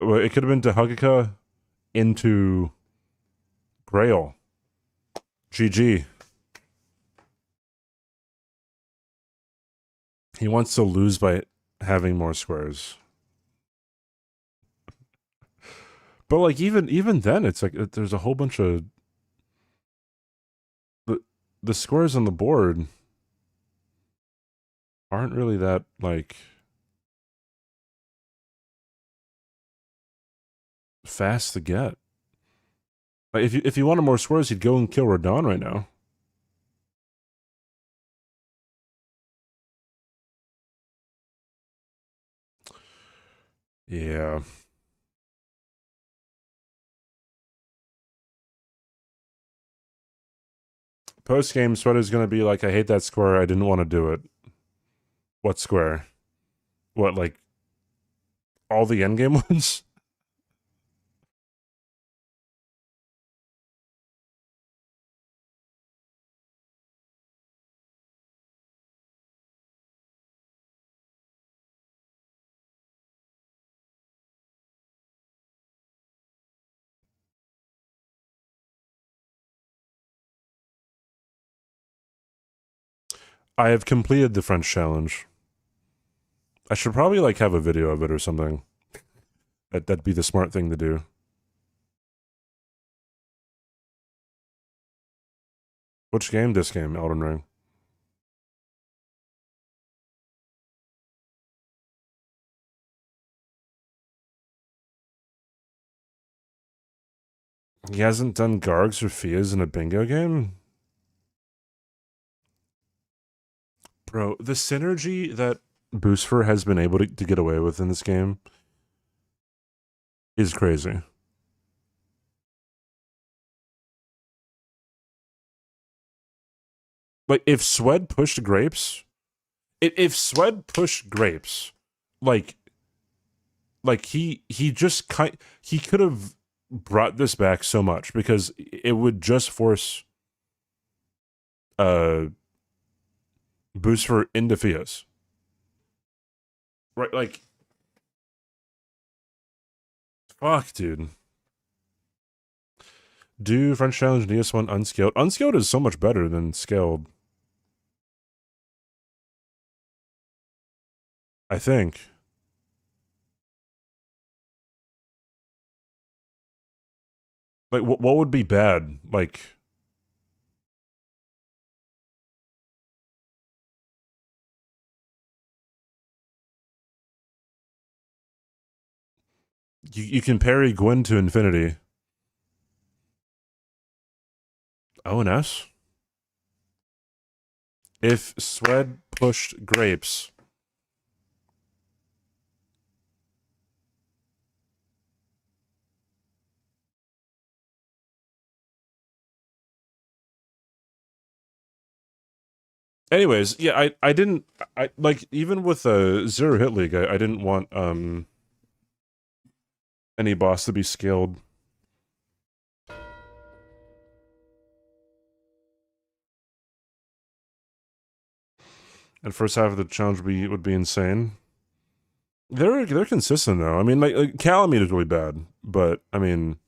Well, it could have been to Hugika into Grail. GG. He wants to lose by having more squares. But like even then, it's like there's a whole bunch of the squares on the board aren't really that like fast to get. Like if you wanted more squares, you'd go and kill Radon right now. Yeah. Post game, Sweater's gonna be like, I hate that square. I didn't want to do it. What square? What, like all the endgame ones? I have completed the French challenge. I should probably like have a video of it or something. That'd be the smart thing to do. Which game? This game, Elden Ring. He hasn't done Gargs or Fias in a bingo game? Bro, the synergy that Boostfer has been able to get away with in this game is crazy. Like, if Swed pushed Grapes... If Swed pushed Grapes, like he just he could have brought this back so much because it would just force Boostfer into Fias. Right, like Fuck, dude. Do French Challenge DS1 unscaled? Unscaled is so much better than scaled. I think. Like, what would be bad? Like, you can parry Gwyn to infinity. O and S? If Swed pushed grapes. Anyways, yeah, I didn't, like, even with Zero Hit League, I didn't want, any boss to be scaled. And first half of the challenge would be insane. They're consistent though. I mean, like Calamine is really bad, but I mean,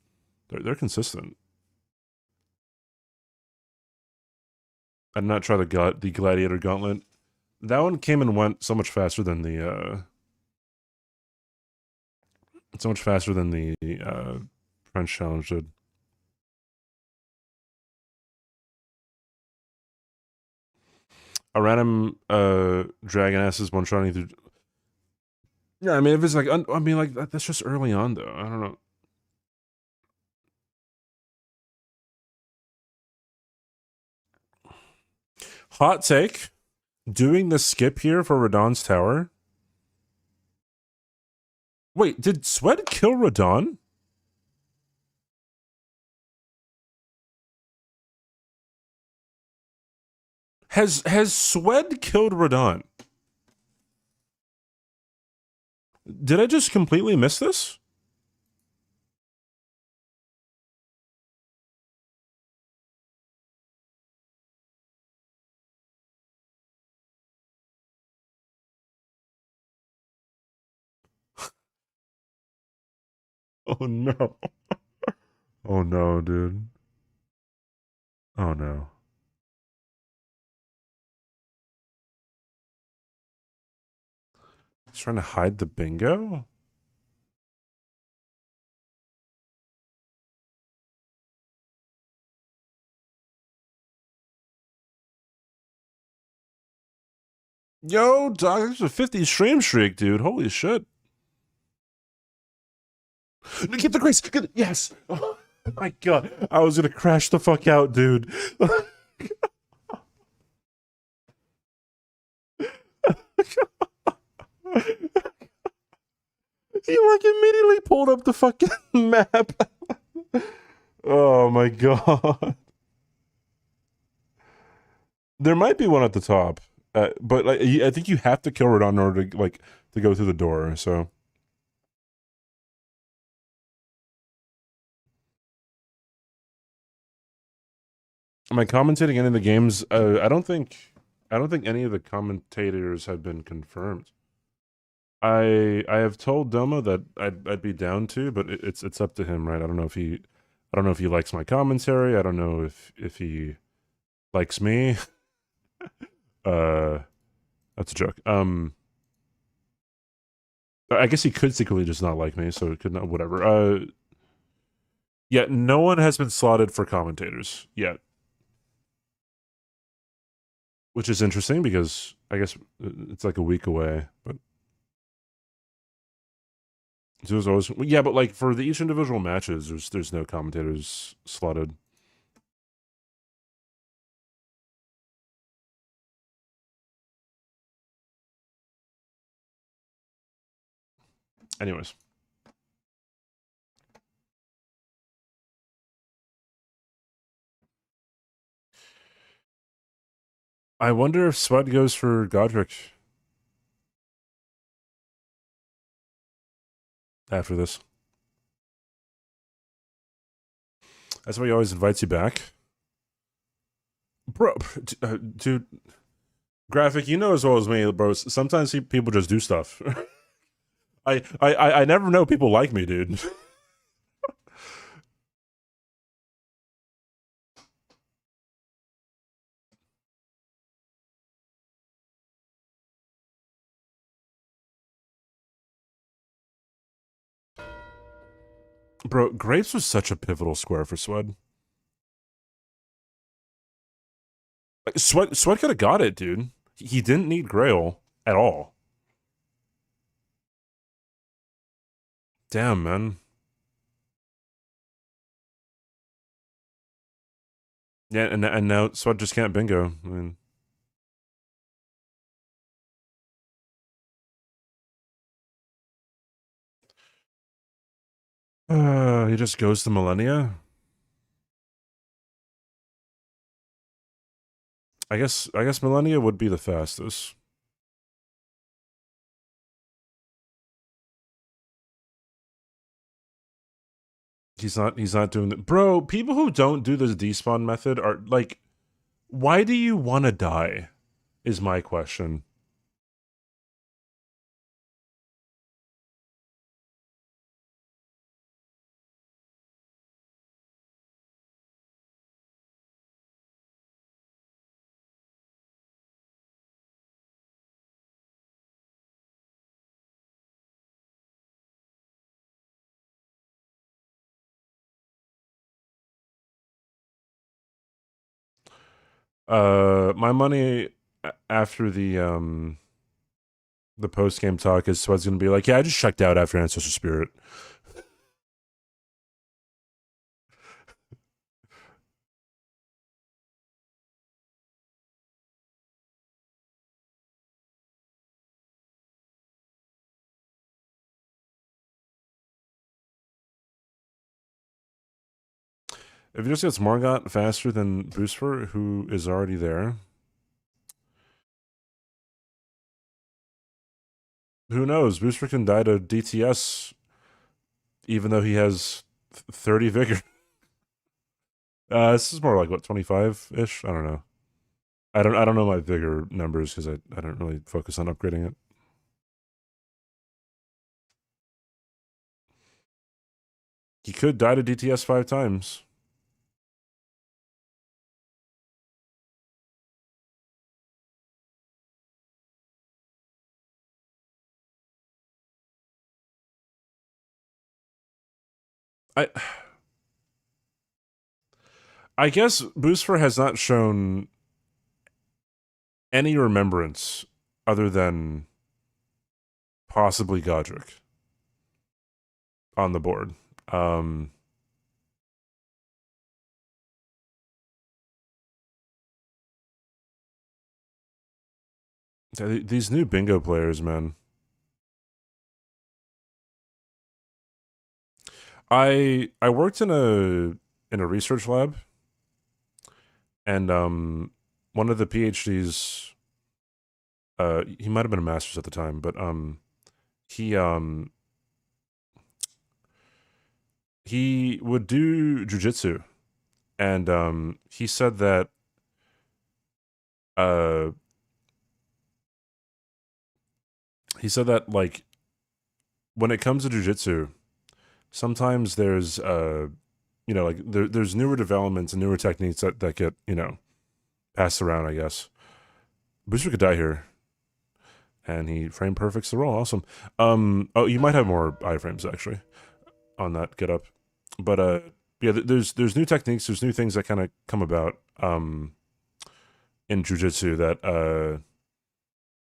they're consistent. I'd not try the Gladiator Gauntlet. That one came and went so much faster than the French challenge did. A random dragon ass is one-shotting through. Yeah, I mean, if it's like, I mean, like that's just early on though. I don't know. Hot take: doing the skip here for Radon's tower. Wait, did Sweat kill Radon? Has Swed killed Radon? Did I just completely miss this? Oh no. Oh no, dude. Oh no. He's trying to hide the bingo? Yo, dog, there's a 50 stream streak, dude. Holy shit. Get the grace. Get the, yes. Oh my god. I was gonna crash the fuck out, dude. He like immediately pulled up the fucking map. Oh my god. There might be one at the top, but like, I think you have to kill it in order to like to go through the door. So. Am I commentating any of the games? I don't think any of the commentators have been confirmed. I have told Doma that I'd be down to, but it's up to him, right? I don't know if he likes my commentary. I don't know if he likes me. That's a joke. I guess he could secretly just not like me, so it could not. Whatever. Yeah, no one has been slotted for commentators yet. Which is interesting because I guess it's like a week away, but so there's always yeah, but like for each individual matches, there's no commentators slotted. Anyways. I wonder if Sweat goes for Godric after this. That's why he always invites you back. Bro, dude, Graphic, you know as well as me, bro, sometimes people just do stuff. I never know people like me, dude. Bro, Grapes was such a pivotal square for Swed. Like, Swed could have got it, dude. He didn't need Grail at all. Damn, man. Yeah, and now Swed just can't bingo. I mean, he just goes to Millennia. I guess Millennia would be the fastest. He's not doing that. Bro, people who don't do this despawn method are like, why do you want to die? Is my question. My money after the post game talk is Swed's gonna be like, yeah, I just checked out after Ancestor Spirit. If he just gets Morgott faster than Booster, who is already there, who knows? Booster can die to DTS, even though he has 30 vigor. This is more like what, 25-ish? I don't know. I don't know my vigor numbers because I don't really focus on upgrading it. He could die to DTS 5 times. I guess Booster has not shown any remembrance other than possibly Godric on the board. These new bingo players, man. I worked in a research lab, and one of the PhDs, he might have been a master's at the time, but he would do jujitsu, and he said that like when it comes to jujitsu, sometimes there's like there's newer developments and newer techniques that get, passed around, I guess. Booster could die here. And he frame perfects the roll. Awesome. Oh, you might have more iframes actually on that get up. But yeah, there's new techniques, there's new things that kind of come about in jiu-jitsu that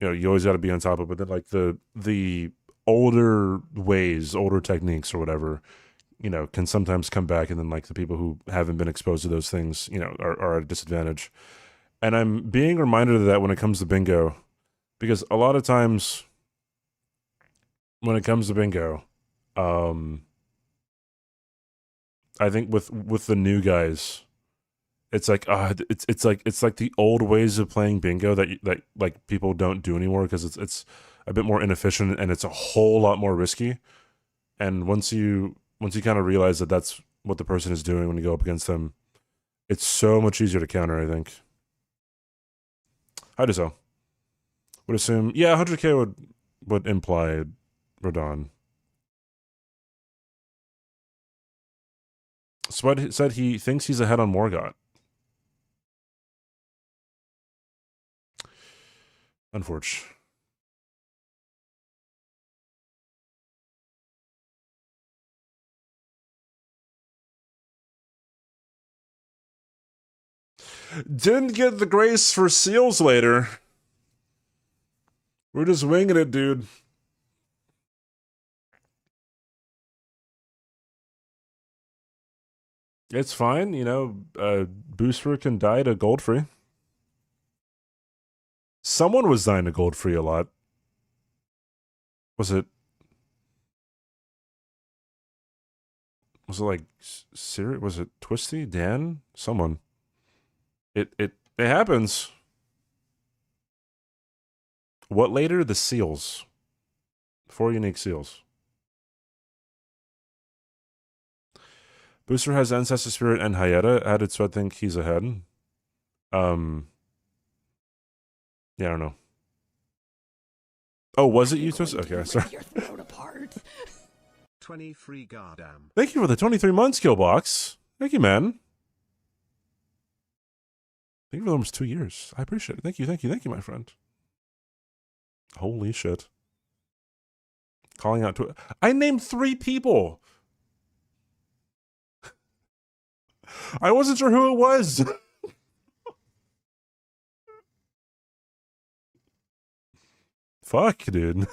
you always got to be on top of. But then like the older ways, older techniques or whatever, can sometimes come back, and then like the people who haven't been exposed to those things, are at a disadvantage. And I'm being reminded of that when it comes to bingo, because a lot of times when it comes to bingo, I think with the new guys, it's like it's like the old ways of playing bingo that like people don't do anymore because it's a bit more inefficient and it's a whole lot more risky. And once you kind of realize that that's what the person is doing when you go up against them, it's so much easier to counter, I think. How do so? Would assume, yeah, 100k would imply Rodon. Spud said he thinks he's ahead on Morgott. Unfortunate. Didn't get the grace for seals later. We're just winging it, dude. It's fine, you know, Booster can die to gold free. Someone was dying to gold free a lot. Was it like Siri? Was it Twisty? Dan? Someone. It happens. What later? The seals. 4 unique seals. Booster has Ancestor Spirit and Hayata added, so I think he's ahead. Yeah, I don't know. Oh, was it you, Twist? Okay, sorry. Your throat apart. 23 goddamn. Thank you for the 23 months, Killbox. Thank you, man. Thank you for almost 2 years. I appreciate it. Thank you, my friend. Holy shit. Calling out to... I named 3 people! I wasn't sure who it was! Fuck, dude.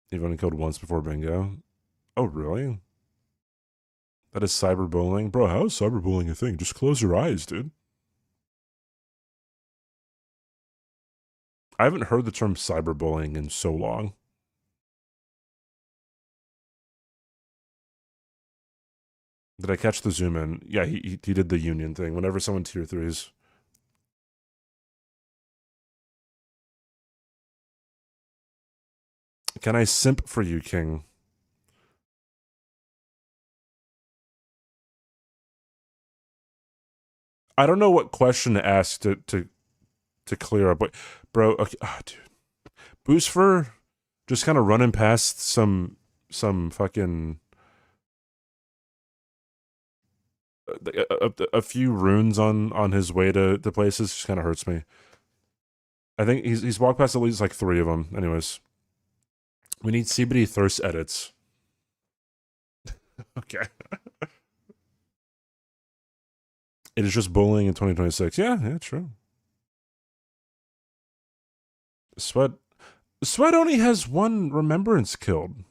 You've only killed once before bingo. Oh, really? That is cyberbullying? Bro, how is cyberbullying a thing? Just close your eyes, dude. I haven't heard the term cyberbullying in so long. Did I catch the zoom in? Yeah, he did the union thing. Whenever someone tier 3s. Can I simp for you, King? I don't know what question to ask to clear up. But, bro, okay, dude. Boostfer just kind of running past some fucking... A few runes on his way to places just kind of hurts me. I think he's walked past at least like 3 of them. Anyways, we need CBD thirst edits. Okay. It is just bullying in 2026. Yeah, true. Sweat only has 1 remembrance killed.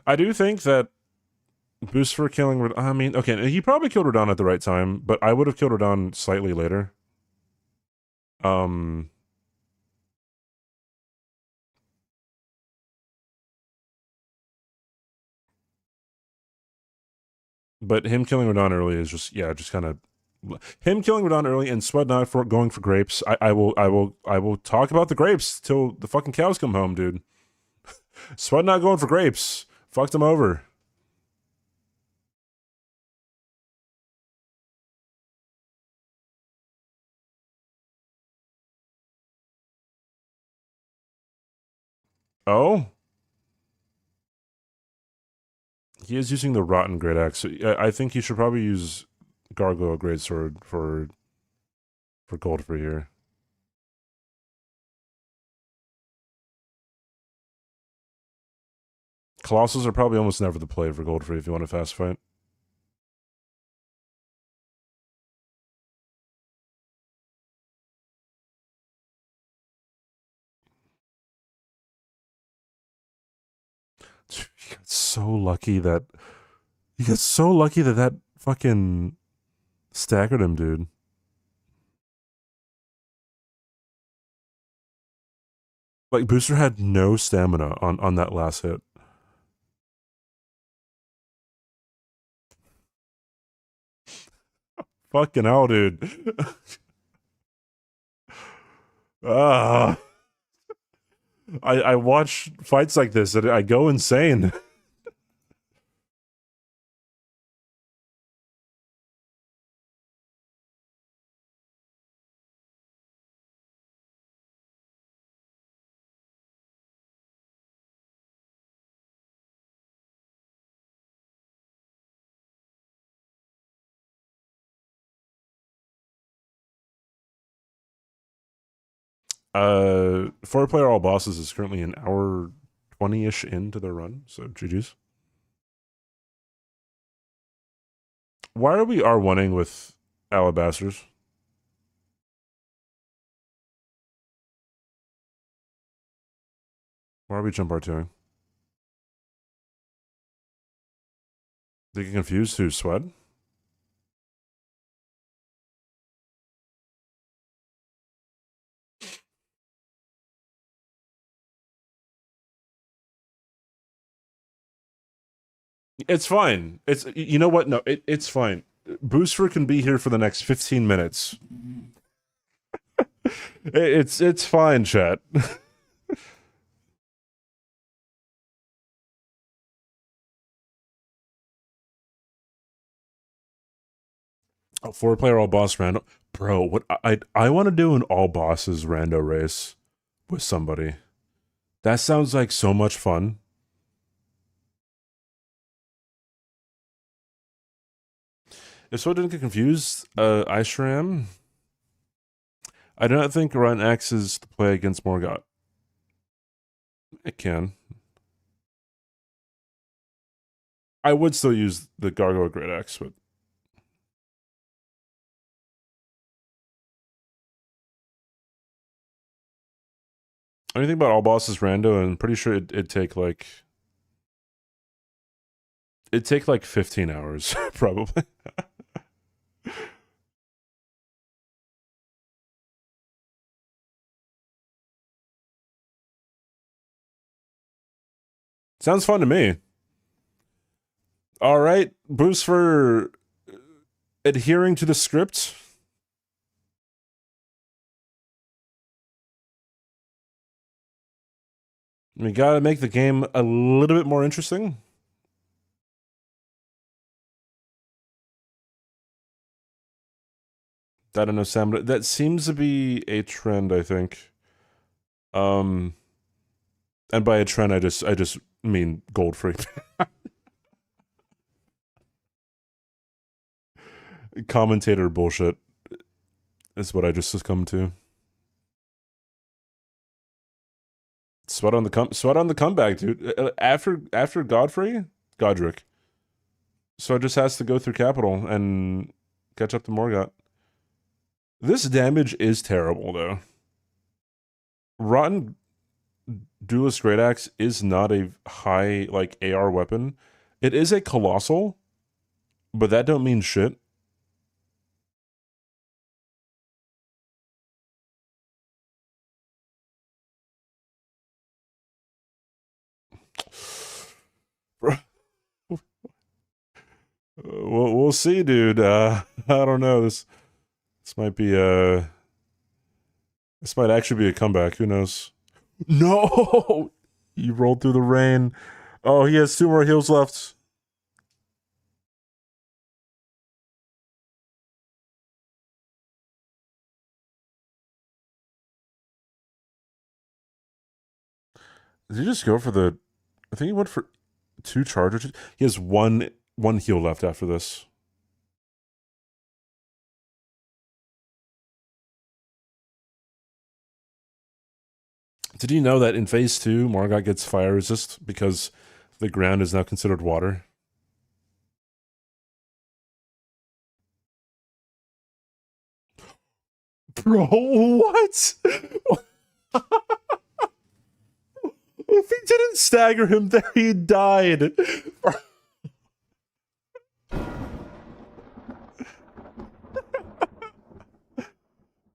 I do think that boost for killing... I mean, okay, he probably killed Radon at the right time, but I would have killed Radon slightly later. But him killing Radon early is just, yeah, just kind of... Him killing Radon early and Sweat not for going for grapes. I will talk about the grapes till the fucking cows come home, dude. Sweat not going for grapes. Fucked him over. Oh? He is using the Rotten Great Axe. So I think he should probably use Gargoyle Greatsword for gold for here. Colossals are probably almost never the play for gold free if you want a fast fight. You got so lucky that that fucking staggered him, dude. Like Booster had no stamina on that last hit. Fucking hell, dude. Ah. I watch fights like this and I go insane. 4-player all bosses is currently an hour 20-ish into the run, so GG's. Why are we R1ing with Alabasters? Why are we jump R2ing? They get confused who sweat? It's fine. It's, you know what? No, it's fine. Booster can be here for the next 15 minutes. It's fine, chat. A 4-player all boss rando. Bro, what I want to do an all bosses rando race with somebody. That sounds like so much fun. If so didn't get confused, I sure am. I do not think Run X is the play against Morgott. It can. I would still use the Gargoyle Great Axe, but anything about all bosses rando, and I'm pretty sure it'd take like 15 hours, probably. Sounds fun to me. All right, boost for adhering to the script. We gotta make the game a little bit more interesting. I don't know, Sam, but that seems to be a trend, I think. And by a trend, I just mean gold free. Commentator bullshit is what I just succumbed to. Sweat on the comeback, dude. After Godric. So it just has to go through capital and catch up to Morgott. This damage is terrible, though. Rotten Duelist Great Axe is not a high, like, AR weapon. It is a colossal, but that don't mean shit. We'll see, dude. I don't know. This might be this might actually be a comeback. Who knows? No, he rolled through the rain. Oh, he has 2 more heals left. Did he just go for the? I think he went for 2 charges. He has one heal left after this. Did you know that in phase 2, Morgott gets fire resist because the ground is now considered water? Bro, what? If he didn't stagger him there, he died.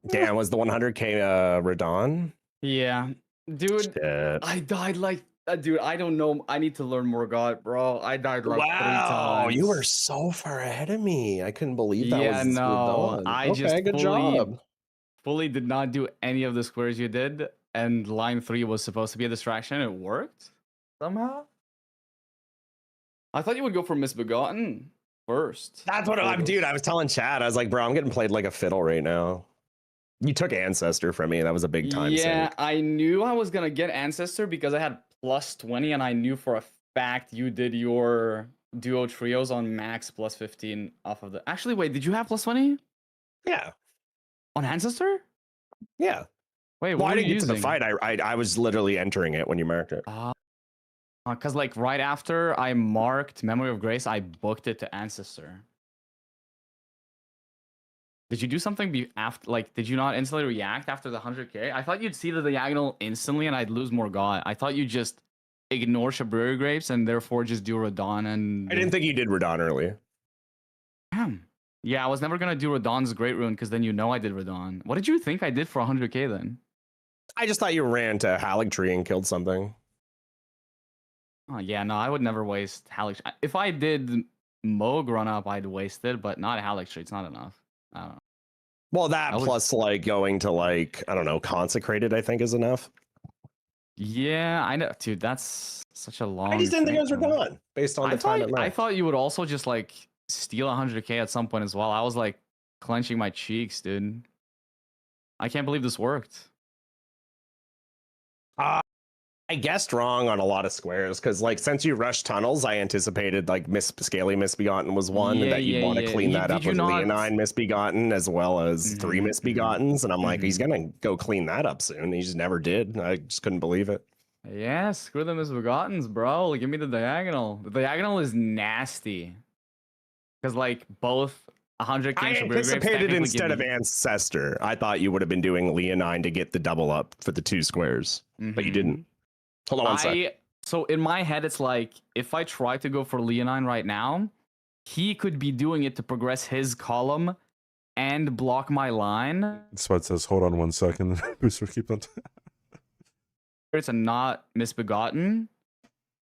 Damn, was the 100k Radon? Yeah, dude. Shit. I died like, dude. I don't know. I need to learn more God, bro. I died like 3 times. You were so far ahead of me. I couldn't believe that Yeah, was no. Radon. I Okay, just good job. fully did not do any of the squares you did, and line 3 was supposed to be a distraction. It worked somehow. I thought you would go for Misbegotten first. That's what I'm, dude. I was telling Chad. I was like, bro, I'm getting played like a fiddle right now. You took Ancestor from me. That was a big time Yeah, sink. I knew I was gonna get Ancestor because I had plus 20, and I knew for a fact you did your duo trios on max plus 15 off of the. Actually, wait, did you have plus 20 Yeah. on Ancestor? Yeah. Wait, Well, what I were didn't you get to the using? fight. I was literally entering it when you marked it. Because like right after I marked Memory of Grace, I booked it to Ancestor. Did you do something after? Like, did you not instantly react after the 100k? I thought you'd see the diagonal instantly and I'd lose more God. I thought you'd just ignore Shabriri Grapes and therefore just do Radon and. I didn't think you did Radon early. Damn. Yeah, I was never gonna do Radon's Great Rune because then you know I did Radon. What did you think I did for 100k then? I just thought you ran to Halig Tree and killed something. Oh yeah, no, I would never waste Halleck. If I did Moog run up, I'd waste it, but not Halleck Street. It's not enough. I don't know. Well, that I would- plus like going to like, I don't know, Consecrated, I think is enough. Yeah, I know, dude. That's such a long. I just didn't think those were thing. gone based on the time at I night. thought you would also just like steal 100k at some point as well. I was like clenching my cheeks, dude. I can't believe this worked. I guessed wrong on a lot of squares because, like, since you rushed tunnels, I anticipated like Scaly Misbegotten was one, and Yeah, that you'd want to clean that Did up you with not- Leonine Misbegotten as well as 3 Mhm, Misbegottens, and I'm like, he's mhm. gonna go clean that up soon. He just never did. I just couldn't believe it. Yeah, screw them as Misbegottens, bro. Give me the diagonal. The diagonal is nasty. Because like both 100k I and Shabriri Grapes anticipated technically instead give of Ancestor, I thought you would have been doing Leonine to get the double up for the 2 squares, but you Mhm. didn't. Hold on one sec. So in my head, it's like if I try to go for Leonine right now, he could be doing it to progress his column and block my line. Spud says, hold on 1 second. Booster, keep on. It's a not misbegotten.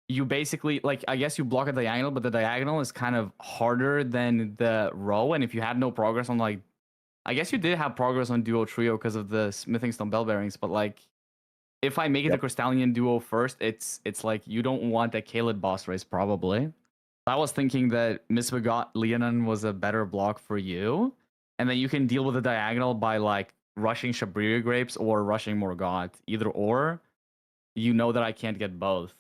You basically like I guess you block a diagonal, but the diagonal is kind of harder than the row. And if you had no progress on like, I guess you did have progress on duo trio because of the smithing stone bell bearings, but like. If I make it the Crystallian duo first, it's like you don't want a Kaled boss race, probably. I was thinking that Misbegot Leonin was a better block for you, and then you can deal with the diagonal by like rushing Shabriri Grapes or rushing Morgott. Either or, you know that I can't get both.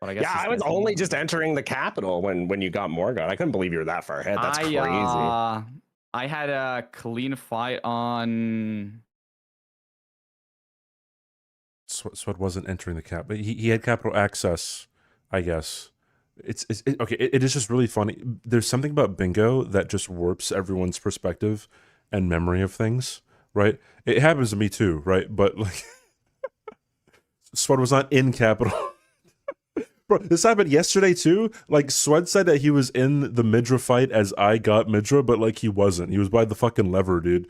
But I guess Yeah, I was only just entering the capital when you got Morgott. I couldn't believe you were that far ahead. That's crazy. I had a clean fight on. Swed wasn't entering the cap, but he had capital access, I guess. Okay. It is just really funny. There's something about bingo that just warps everyone's perspective and memory of things, right? It happens to me too, right? But like, Swed was not in capital. Bro, this happened yesterday too. Like, Swed said that he was in the Midra fight as I got Midra, but like he wasn't. He was by the fucking lever, dude.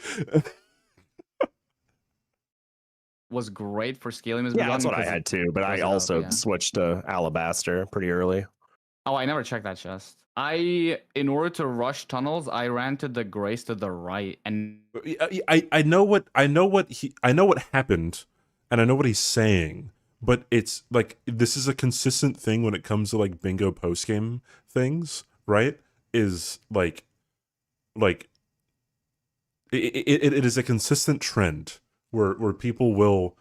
Was great for scaling. Yeah, that's what I had too, but I also switched to Alabaster pretty early. Oh, I never checked that chest. In order to rush tunnels, I ran to the Grace to the right, and I know what happened, and I know what he's saying, but it's like this is a consistent thing when it comes to like bingo post game things, right? Is like it is a consistent trend where people will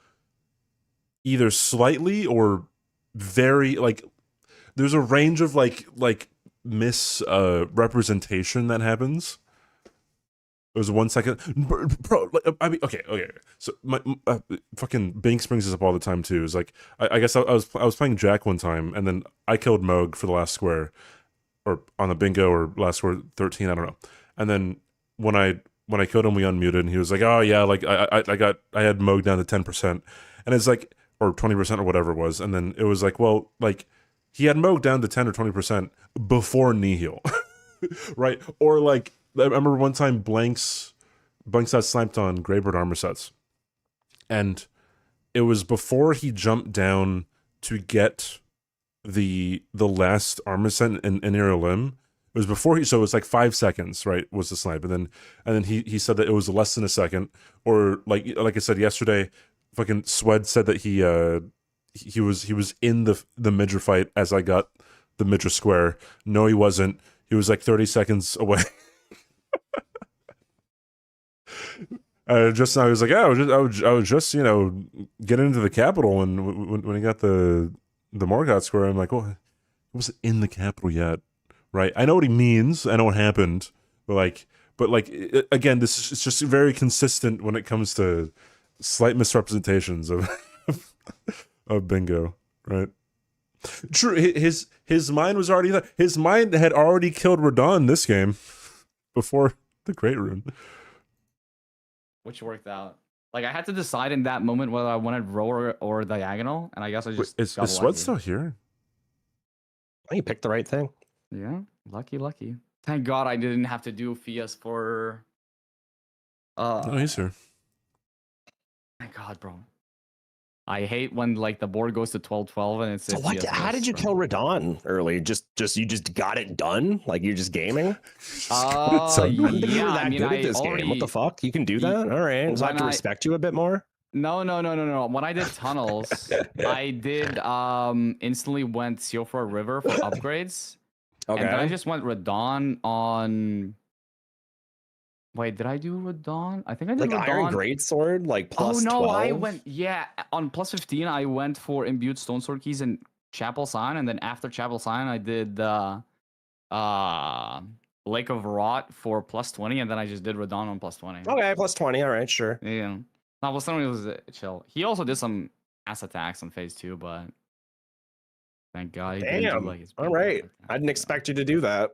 either slightly or very like there's a range of like representation that happens. There's 1 second, bro. I mean, okay. So my fucking Binks brings this up all the time too. Is like I guess I was playing Jack one time, and then I killed Moog for the last square, or on the bingo or last square 13. I don't know. And then when I killed him, we unmuted, and he was like, "Oh yeah, like I had Moog down to 10%," and it's like, or 20% or whatever it was, and then it was like, well, like he had Moog down to 10 or 20% before Nihil, right? Or like I remember one time Blanks got sniped on Greybird armor sets, and it was before he jumped down to get the last armor set in Aerial Limb. It was before so it was like 5 seconds, right? Was the snipe, and then he said that it was less than a second, or like I said yesterday, fucking Swed said that he was in the Midra fight as I got the Midra square. No, he wasn't. He was like 30 seconds away. Just now, he was like, "Oh, I was just getting into the capital," and when he got the Morgott square, I'm like, "Oh, he wasn't in the capital yet." Right, I know what he means. I know what happened, but But like again, this is just very consistent when it comes to slight misrepresentations of of bingo, right? True, his mind was already there. His mind had already killed Radon this game before the Great Rune, which worked out. Like I had to decide in that moment whether I wanted row or diagonal, and I guess I just is got Sweat lucky. still here? Oh, you picked the right thing. Yeah, lucky. Thank God I didn't have to do Fias for. Oh, he's here. Thank God, bro. I hate when like the board goes to 12-12 and it's. So what? How did you kill Radon early? You just got it done? Like you're just gaming? So you were Yeah, that I mean, good I at this already. game. What the fuck? You can do that? All right. So I have to respect you a bit more. No. When I did tunnels, I did instantly went Seal for a River for upgrades. Okay. And then I just went Radon on. Wait, did I do Radon? I think I did like Radon. Iron Greatsword, like plus Oh no, 12? I went on plus 15. I went for imbued stone sword keys and Chapel Sign, and then after Chapel Sign, I did Lake of Rot for plus 20, and then I just did Radon on plus 20. Okay, plus 20. All right, sure. Yeah, no, plus 20 was chill. He also did some ass attacks on phase 2, but thank God he didn't do Damn. like his. All right. I didn't expect you to do that.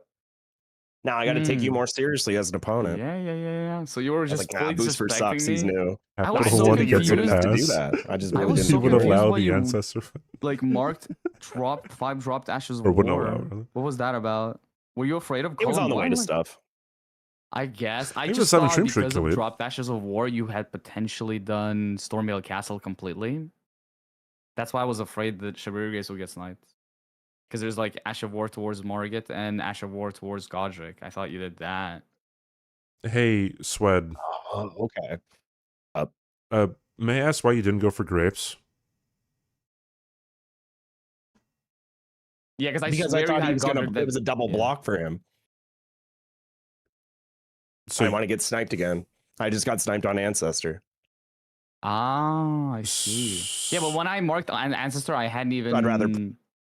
Now I got to take you more seriously as an opponent. Yeah. So you were I was just like, nah, Booster sucks. He's new. I was Capital so One confused. gets a to do pass. that. I just I really was didn't. He so would confused allow why the you, ancestor, like marked five dropped Ashes of or War. wouldn't allow. Rather. What was that about? Were you afraid of? It was on the way to Like, stuff. I guess I It was just 7 thought stream streak because to of lead. dropped Ashes of War, you had potentially done Stormveil Castle completely. That's why I was afraid that Shabir Grace would get sniped. Because there's like Ash of War towards Morgat and Ash of War towards Godric. I thought you did that. Hey, Swed. Oh, okay. May I ask why you didn't go for grapes? Yeah, because Because swear I thought you he had was gonna. Godric It was a double yeah. block for him. So I want to get sniped again. I just got sniped on Ancestor. Ah, I see. Yeah, but when I marked an Ancestor, I hadn't even. I'd rather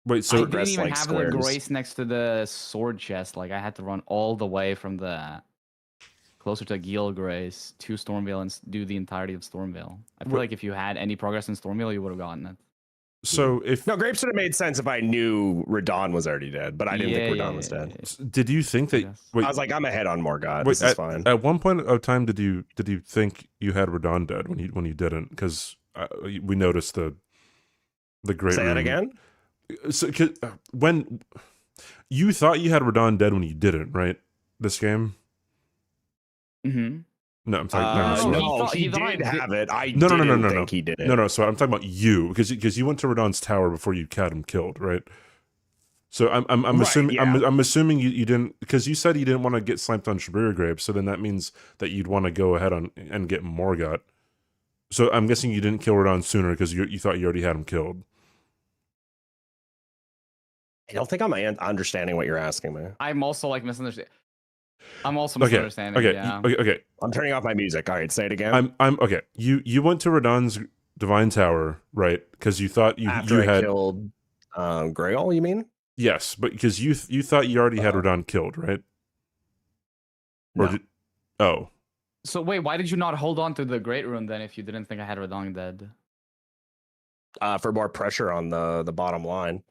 wait. I So didn't progress even like have squares. the grace next to the sword chest. Like I had to run all the way from the closer to Gil Grace to Stormveil and do the entirety of Stormveil. I feel like if you had any progress in Stormveil, you would have gotten it. so if No, Grapes would have made sense if I knew Radon was already dead, but I didn't think Radon was dead. did you think that? Yes. Wait, I was like, I'm ahead on Morgott. wait, This is fine. At one point of time, did you think you had Radon dead when you didn't? Because we noticed the great. Say that rune. again. So when you thought you had Radon dead when you didn't, right? This game. Mm-hmm. No, I'm talking. No, he he thought did have it. I No, didn't no. think he did it. No. So I'm talking about you because you went to Radon's tower before you had him killed, right? So I'm Right, assuming yeah. I'm assuming you didn't, because you said you didn't want to get sniped on Shabir Grapes, so then that means that you'd want to go ahead and get Morgott. So I'm guessing you didn't kill Radon sooner because you thought you already had him killed. I don't think I'm understanding what you're asking me. I'm also like misunderstanding. I'm also Okay, misunderstanding. okay, Yeah. okay. I'm turning off my music. All right, say it again. I'm okay. You went to Radon's Divine Tower, right? Because you thought you After I had killed Grail, you mean? yes, but because you thought you already had Radon killed, right? Or No. oh. So wait, why did you not hold on to the Great Rune then if you didn't think I had Radon dead? For more pressure on the bottom line.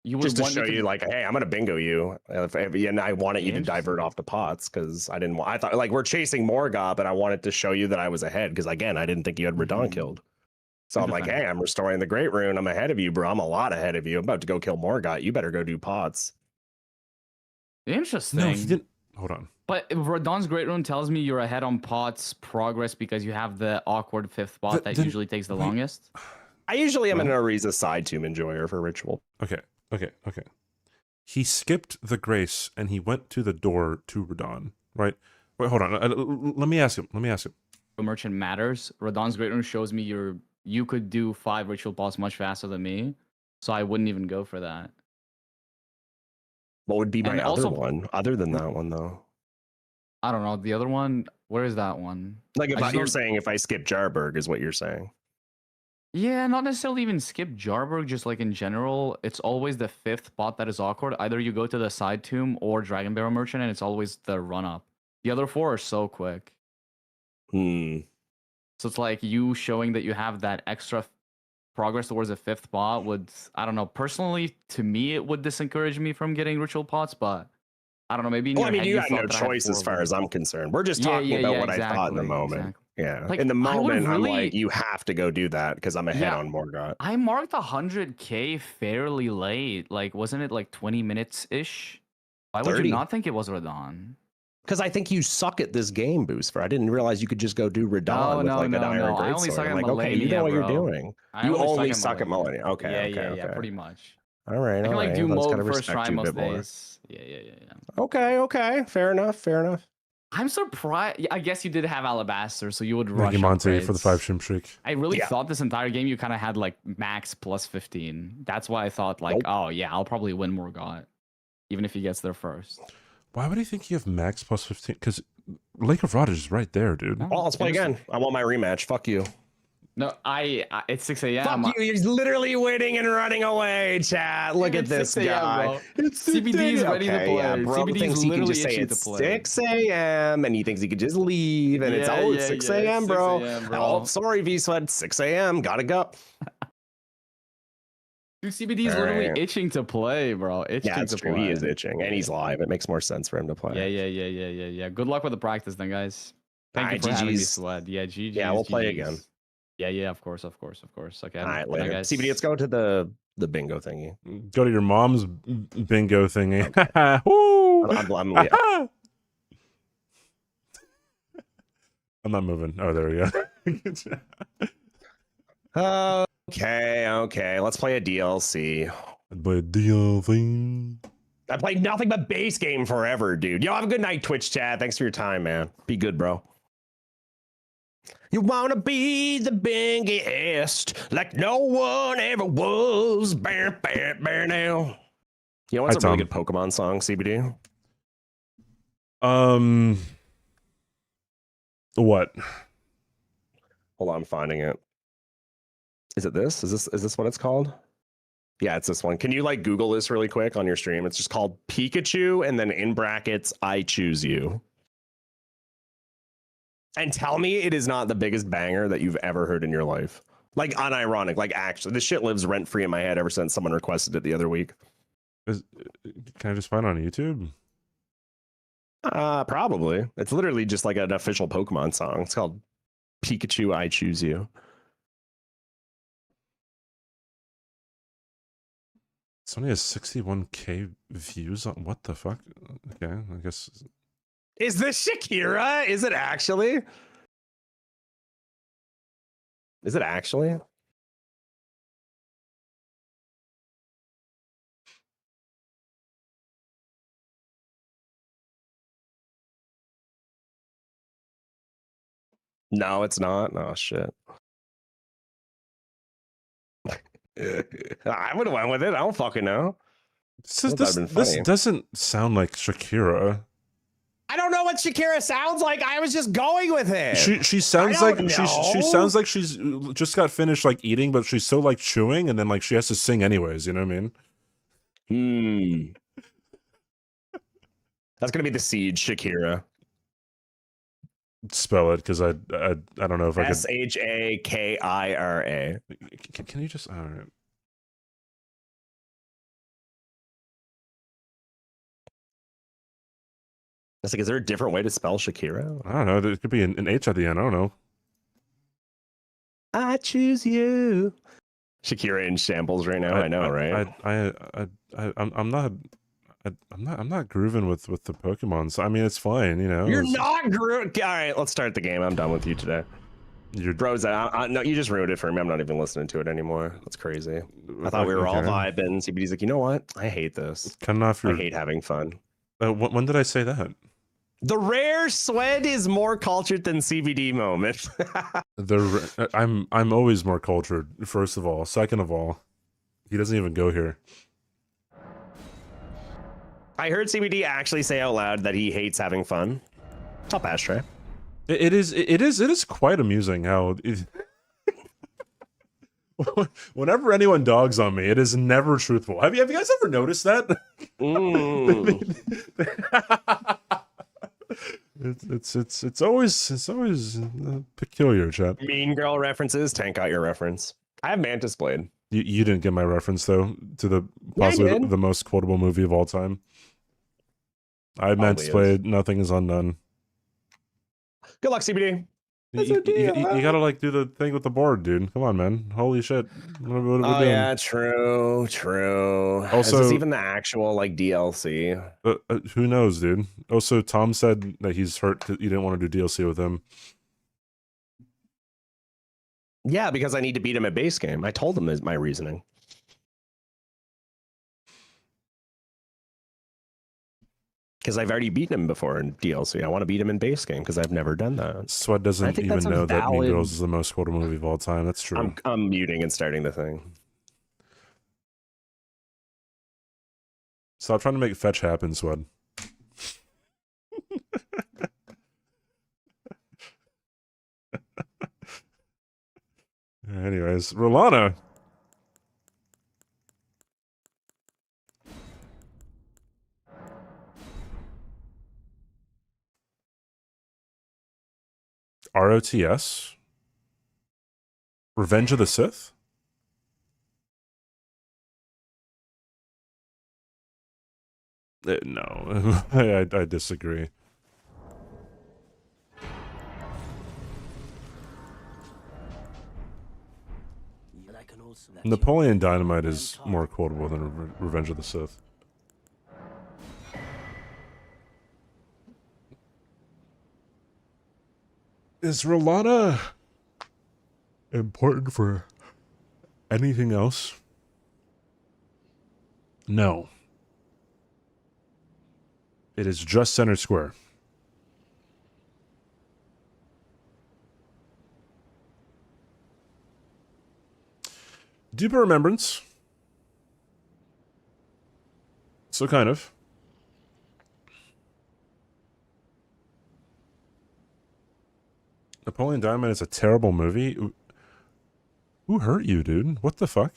You would Just to want show me you, like, hey, I'm gonna bingo you, and I wanted you to divert Interesting. off the pots because I didn't want. I thought like we're chasing Morgott, but I wanted to show you that I was ahead because again, I didn't think you had Radon killed. So I'm like, Interesting. hey, I'm restoring the Great Rune. I'm ahead of you, bro. I'm a lot ahead of you. I'm about to go kill Morgott. You better go do pots. Interesting. No, he didn't. Hold on. But Radon's Great Rune tells me you're ahead on pots progress because you have the awkward fifth spot that Then- usually takes the wait. longest. I usually am an Well- Ariza side tomb enjoyer for ritual. Okay. He skipped the grace and he went to the door to Radon, right? Wait, hold on. Let me ask him. The merchant matters. Radon's Great Rune shows me you could do 5 ritual boss much faster than me, so I wouldn't even go for that. What would be my And other also- one, other than that one though? I don't know. The other one, where is that one? Like if I just you're don't- saying if I skip Jarberg is what you're saying. Yeah, not necessarily even skip Jarberg, just like in general, it's always the 5th bot that is awkward. Either you go to the side tomb or Dragon Barrel Merchant, and it's always the run up. The other 4 are so quick. Hmm. So it's like you showing that you have that extra progress towards the 5th bot would, I don't know, personally, to me, it would disencourage me from getting ritual pots, but I don't know, maybe in Well, your I mean, head you had no thought that I had choice as 4 far as I'm concerned. We're just talking about what I thought in the moment. exactly. Yeah. Like, in the I would moment, I'm really- like, you have to go do that because I'm ahead Yeah. on Morgott. I marked 100k fairly late. Like, wasn't it like 20 minutes-ish? Why would 30. you not think it was Radon? Because I think you suck at this game, Booster. I didn't realize you could just go do Radon with like an Iron I only Greatsword. suck I'm at like, okay, you know Millennia, what you're bro. doing. I You only suck suck at Millennia. Okay, yeah, pretty much. All right, I can all like right. do Let's mode gotta first respect try you a most bit more. days. Yeah. Okay. Fair enough. I'm surprised. I guess you did have Alabaster, so you would Thank rush you, Monte, for the upgrades. 5 shrimp shriek. I really Yeah. thought this entire game you kind of had like max plus 15. That's why I thought like, Nope. oh yeah, I'll probably win Morgott, even if he gets there first. Why would he think you have max plus 15? Because Lake of Rod is right there, dude. No, Well, let's play it was- again. I want my rematch. Fuck you. No, it's 6 a.m. Fuck you. He's literally winning and running away, chat. Look at It's this 6 a.m., guy. bro. It's CBD is ready to okay, play. Yeah, bro CBD is thinks he can literally just say itching to it's play. 6 a.m. and he thinks he could just leave and it's 6 a.m., it's bro. 6 a.m., bro. Oh, sorry, V-Sweat. 6 a.m. Gotta go. Dude, CBD is All literally right. itching to play, bro. Itching Yeah, that's to true. play. He is itching and he's live. It makes more sense for him to play. Yeah. Good luck with the practice then, guys. Thank you Alright, for having me, GGs. Sweat. Yeah, GG's. Yeah, we'll play GG's. again. Yeah, of course. Okay. All right, bye, later. guys. CBD, let's go to the bingo thingy. Go to your mom's bingo thingy. Woo! I'm I'm not moving. Oh, there we go. Okay. Let's play a DLC. But deal thing. I played nothing but base game forever, dude. Yo, have a good night, Twitch chat. Thanks for your time, man. Be good, bro. You wanna be the biggest, like no one ever was. Bear now. You know what's Hi, a really Tom. good Pokemon song, CBD? What? Hold on, I'm finding it. Is it this? Is this what it's called? Yeah, it's this one. Can you like Google this really quick on your stream? It's just called Pikachu and then in brackets, I choose you. And tell me it is not the biggest banger that you've ever heard in your life. Like unironic, like actually, this shit lives rent free in my head ever since someone requested it the other week. Can I just find it on YouTube? Probably. It's literally just like an official Pokemon song. It's called Pikachu, I choose you. It's only has 61k views on what the fuck? Okay, I guess. Is this Shakira? Is it actually? Is it actually? No, it's not. Oh shit. I would have went with it. I don't fucking know. This doesn't sound like Shakira. I don't know what Shakira sounds like. I was just going with it. She sounds I like don't she know. sounds like she's just got finished like eating, but she's still like chewing, and then like she has to sing anyways. You know what I mean? That's gonna be the Siege Shakira. Spell it, because I don't know if I could. Shakira. Can you just? All right. It's like, is there a different way to spell Shakira? I don't know. There could be an H at the end. I don't know. I choose you. Shakira in shambles right now. I know, right? I'm not grooving with the Pokemon. So I mean, it's fine, you know. You're not Groot. All right, let's start the game. I'm done with you today. You're Bros, no, you just ruined it for me. I'm not even listening to it anymore. That's crazy. I thought we were all okay. vibing. CBD's like, you know what? I hate this. Cutting off I your. hate having fun. When did I say that? The rare Swed is more cultured than CBD moment. I'm always more cultured. First of all, second of all, he doesn't even go here. I heard CBD actually say out loud that he hates having fun. Top ashtray. It is quite amusing how Whenever anyone dogs on me, it is never truthful. Have you guys ever noticed that? It's always peculiar, chat. Mean Girl references. Tank out your reference. I have Mantis Blade. You didn't get my reference though to the Yeah, I possibly did. the most quotable movie of all time. I meant to play Nothing Is Undone. Good luck, CBD. You gotta like do the thing with the board, dude. Come on, man. Holy shit. What are we doing? Yeah, true. Also, is this even the actual like DLC? Who knows, dude? Also, Tom said that he's hurt because you didn't want to do DLC with him. Yeah, because I need to beat him at base game. I told him my reasoning. Because I've already beaten him before in DLC. I want to beat him in base game because I've never done that. Sweat doesn't even know that Mean Girls is the most quotable movie of all time. That's true. I'm muting and starting the thing. Stop trying to make fetch happen, Sweat. Anyways, Rolana. ROTS? Revenge of the Sith? No, I disagree. Napoleon Dynamite is more quotable than Revenge of the Sith. Is Rolana important for anything else? No. It is just center square. Deeper Remembrance. So kind of. Napoleon Dynamite is a terrible movie. Who hurt you, dude? What the fuck?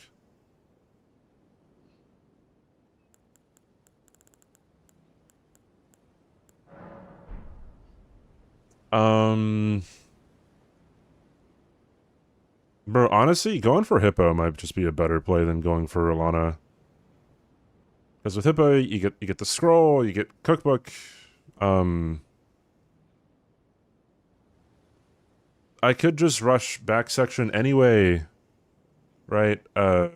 Bro, honestly, going for Hippo might just be a better play than going for Rolana. Because with Hippo, you get the scroll, you get cookbook. I could just rush back section anyway, right? Wait,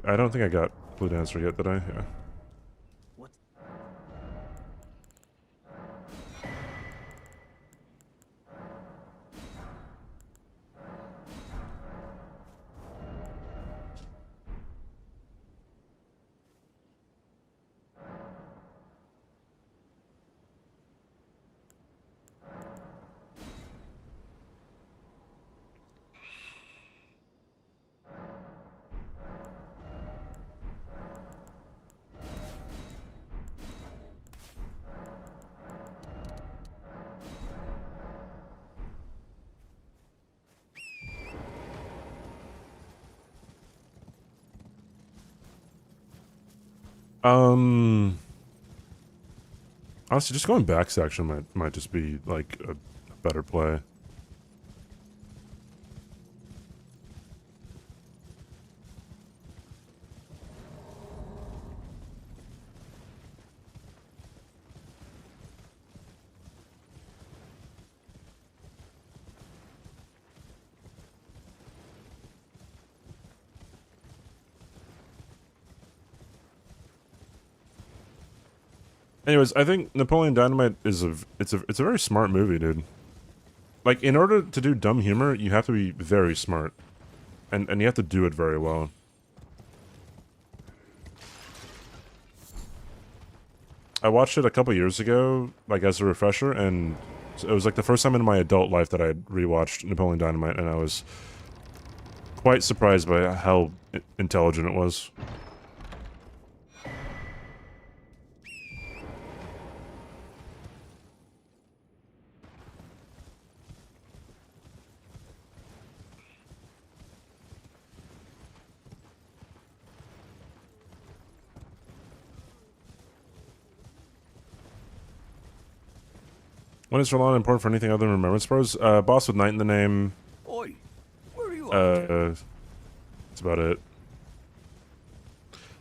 I don't think I got Blue Dancer yet, did I? Yeah. Honestly, just going back section might just be like a better play. Anyways, I think Napoleon Dynamite is it's a very smart movie, dude. Like, in order to do dumb humor, you have to be very smart. And you have to do it very well. I watched it a couple years ago, like as a refresher, and it was like the first time in my adult life that I had rewatched Napoleon Dynamite, and I was quite surprised by how intelligent it was. When is Rolana important for anything other than Remembrance Bros? Boss with Knight in the name. Oi, where are you up to? That's about it.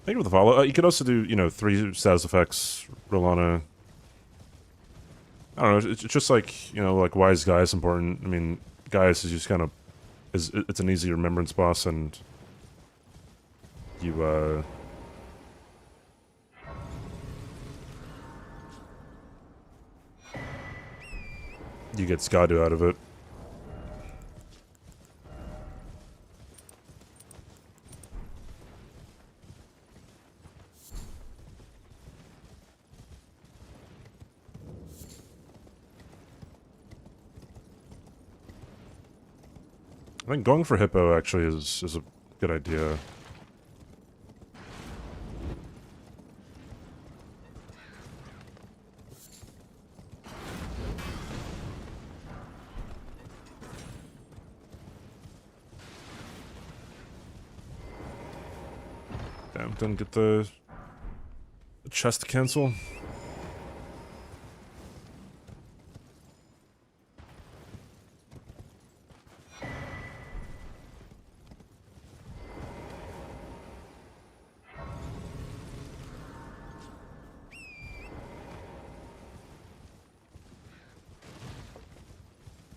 Thank you for the follow. You could also do, you know, 3 status effects, Rolana. I don't know, it's just like, you know, like, why is Gaius important? I mean, Gaius is just kind of, it's an easy remembrance boss, and you, you get Skadu out of it. I think going for Hippo actually is a good idea. Damn, didn't get the chest to cancel.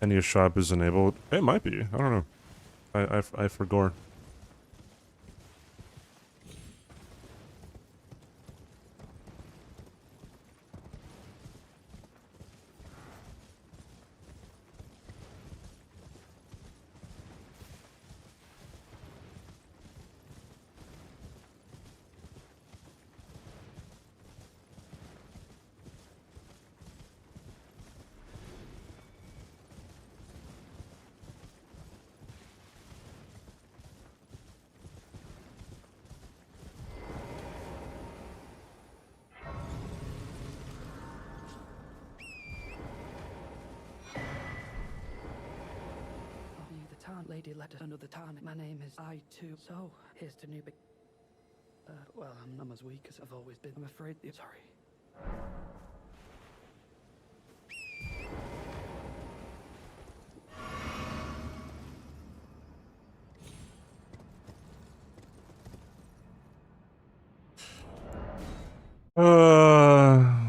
Any shop is enabled. It might be. I don't know. I forgot. The town lady let us know the town. My name is I too. So here's to new big. Well, I'm as weak as I've always been. I'm afraid. Sorry.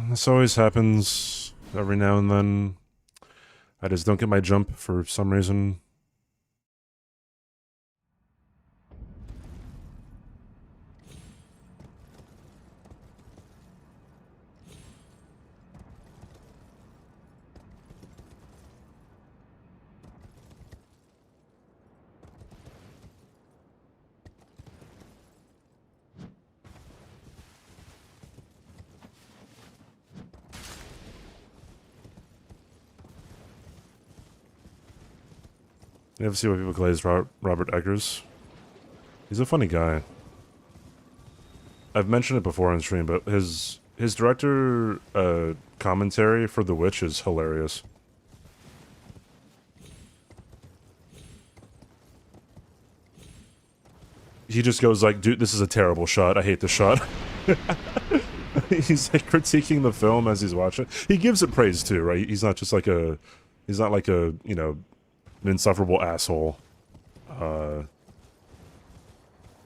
This always happens every now and then. I just don't get my jump for some reason. You ever see what people glaze Robert Eggers? He's a funny guy. I've mentioned it before on stream, but his director commentary for The Witch is hilarious. He just goes like, dude, this is a terrible shot. I hate this shot. He's like critiquing the film as he's watching. He gives it praise too, right? He's not just like a, he's not like a, you know, an insufferable asshole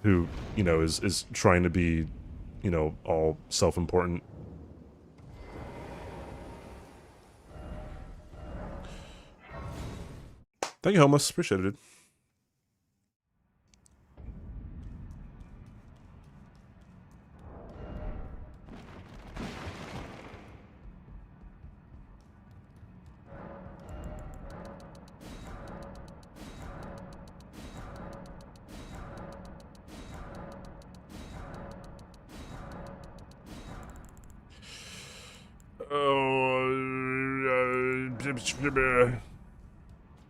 who, you know, is trying to be, you know, all self-important. Thank you, Homeless. Appreciate it.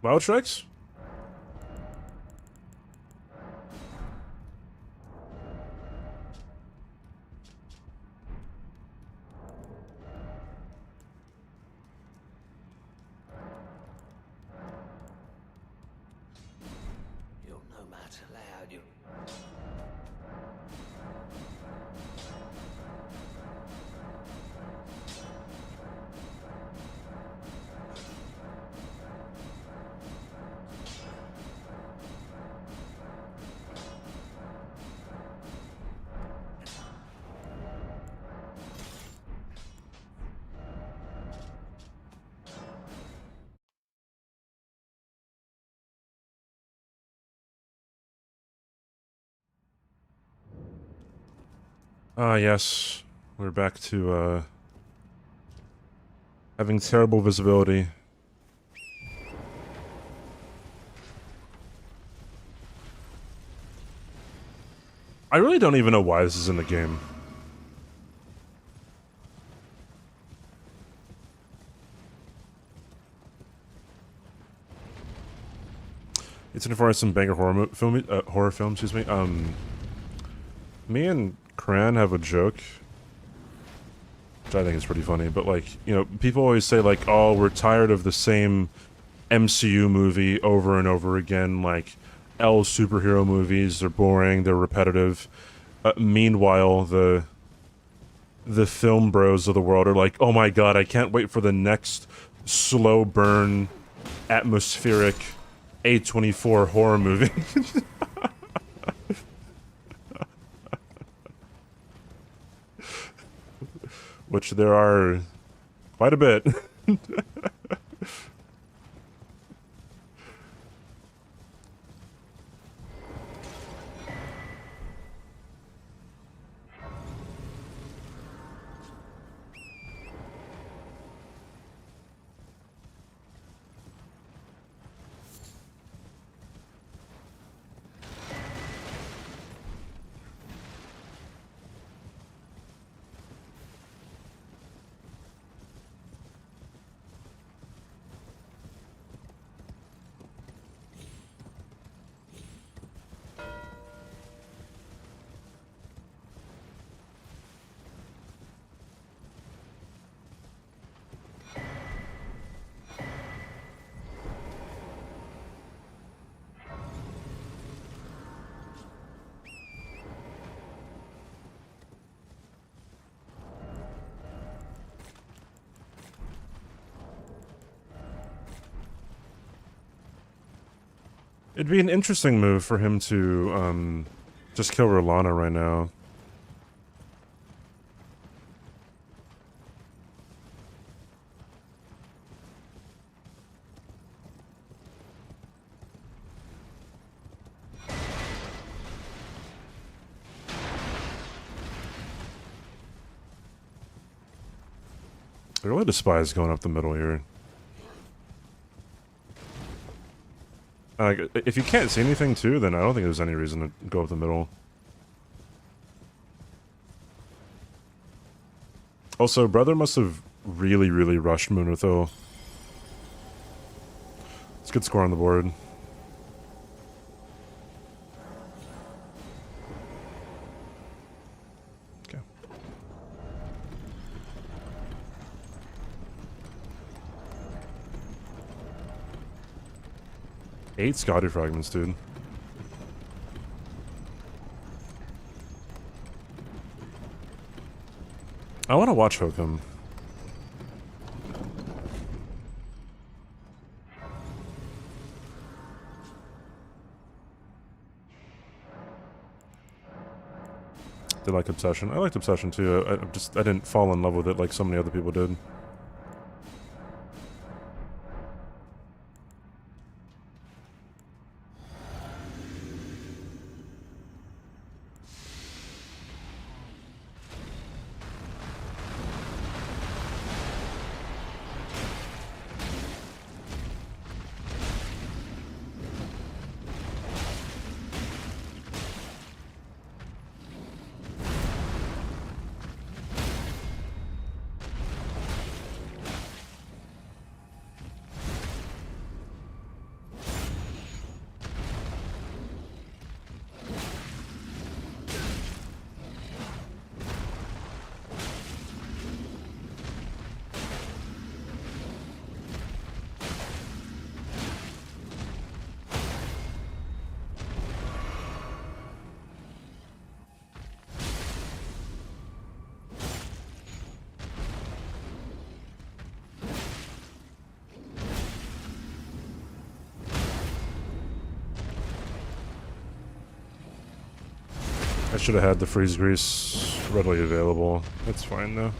Wild Strikes? You'll no matter loud you. Ah, yes. We're back to, having terrible visibility. I really don't even know why this is in the game. It's in for some banger horror film, excuse me. Me and Kran have a joke, which I think is pretty funny, but like, you know, people always say like, oh, we're tired of the same MCU movie over and over again, like, L superhero movies, they're boring, they're repetitive. Meanwhile, the film bros of the world are like, oh my god, I can't wait for the next slow burn, atmospheric A24 horror movie. Which there are quite a bit. It'd be an interesting move for him to, just kill Rolana right now. I really despise going up the middle here. If you can't see anything too, then I don't think there's any reason to go up the middle. Also, brother must have really, really rushed Munotho. It's a good score on the board. Okay. Eight Scotty fragments, dude. I want to watch Hokum. Did like Obsession. I liked Obsession too. I didn't fall in love with it like so many other people did. I should have had the freeze grease readily available. That's fine though.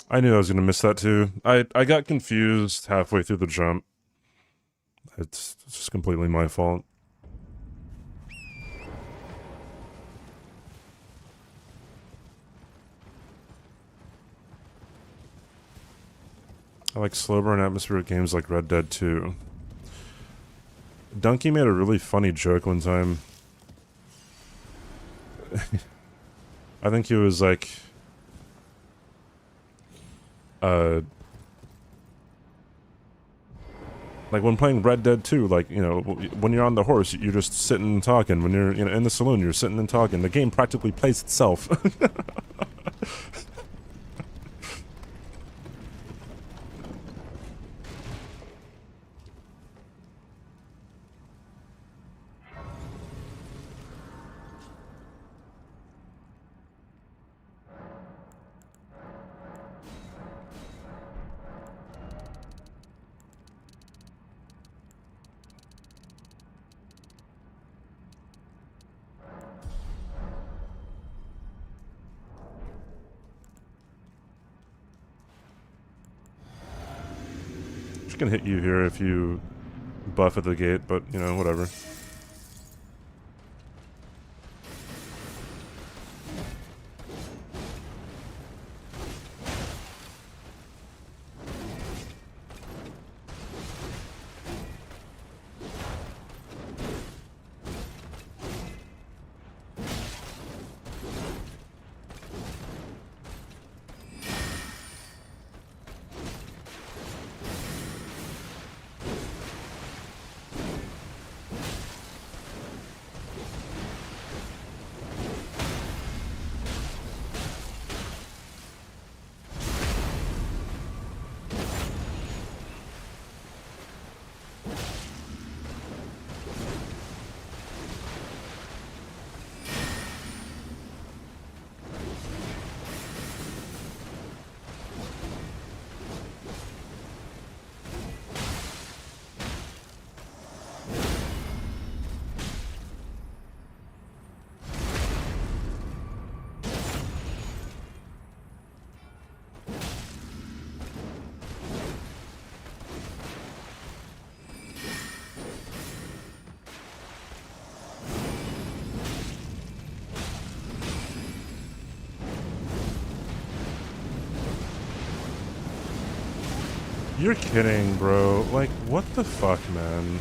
I knew I was gonna miss that too. I got confused halfway through the jump. It's just completely my fault. I like slow burn atmospheric games like Red Dead 2. Donkey made a really funny joke one time. I think he was like, like when playing Red Dead 2, like, you know, when you're on the horse, you're just sitting and talking. When you're, you know, in the saloon, you're sitting and talking. The game practically plays itself. Just gonna hit you here if you buff at the gate, but, you know, whatever. You're kidding, bro. Like, what the fuck, man?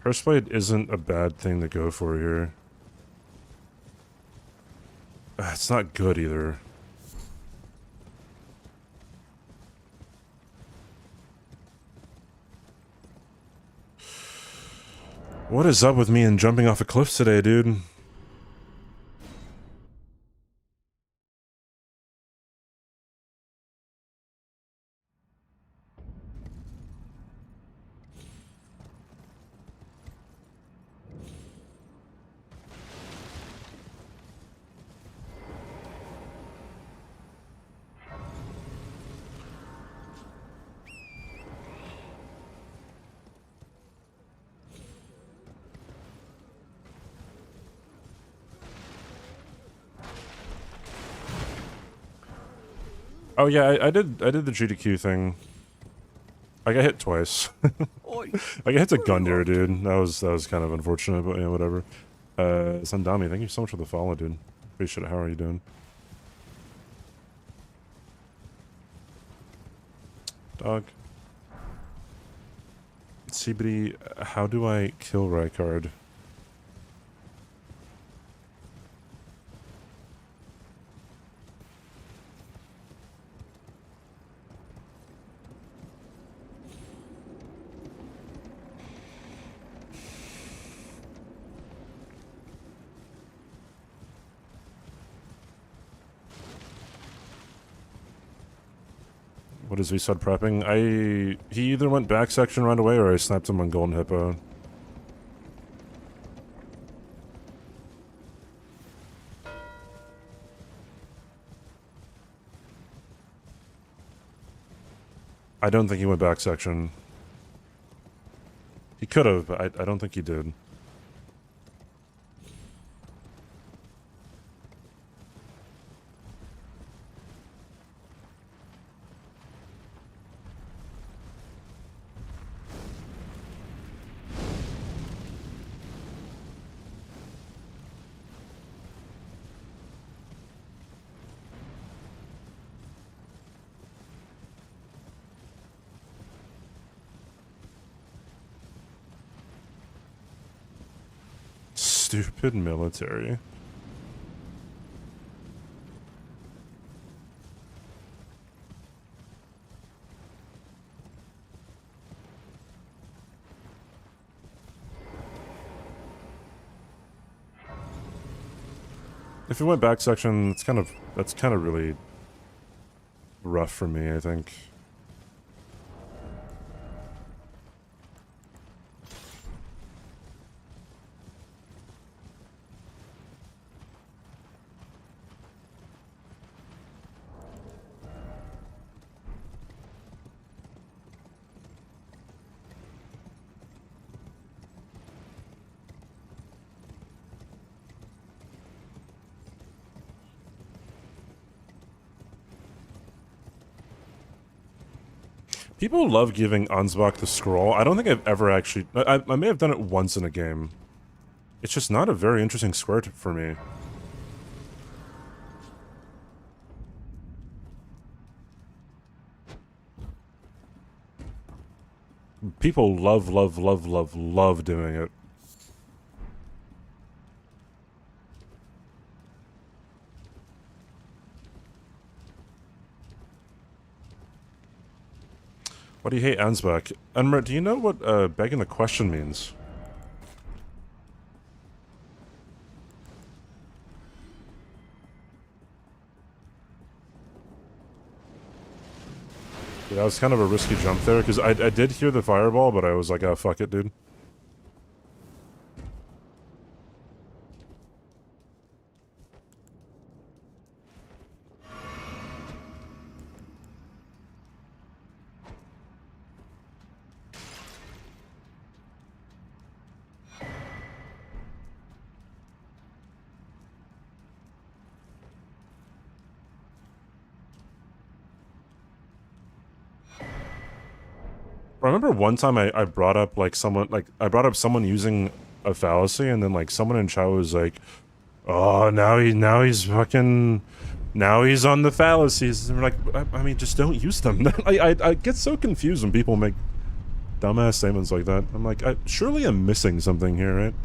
Curseblade isn't a bad thing to go for here. It's not good either. What is up with me and jumping off a cliff today, dude? Oh yeah, I did the GDQ thing. I got hit twice. Oi! I hit a Gundyr, dude. That was kind of unfortunate, but yeah, whatever. Sandami, thank you so much for the follow, dude. Appreciate it. How are you doing? Dog. itzCBD, how do I kill Rykard? What is he said prepping? He either went back section right away or I snapped him on Golden Hippo. I don't think he went back section. He could have, but I don't think he did. Stupid military. If it went back section, that's kind of really rough for me, I think. People love giving Ansbach the scroll. I don't think I've ever actually... I may have done it once in a game. It's just not a very interesting square for me. People love doing it. Why do you hate Ansbach? Unmer, do you know what begging the question means? Yeah, that was kind of a risky jump there, because I did hear the fireball, but I was like, oh, fuck it, dude. I remember one time I brought up like someone someone using a fallacy, and then like someone in chat was like, "Oh, now he's fucking now he's on the fallacies." And we're like, I mean, just don't use them. I get so confused when people make dumbass statements like that. I'm like, surely I'm missing something here, right?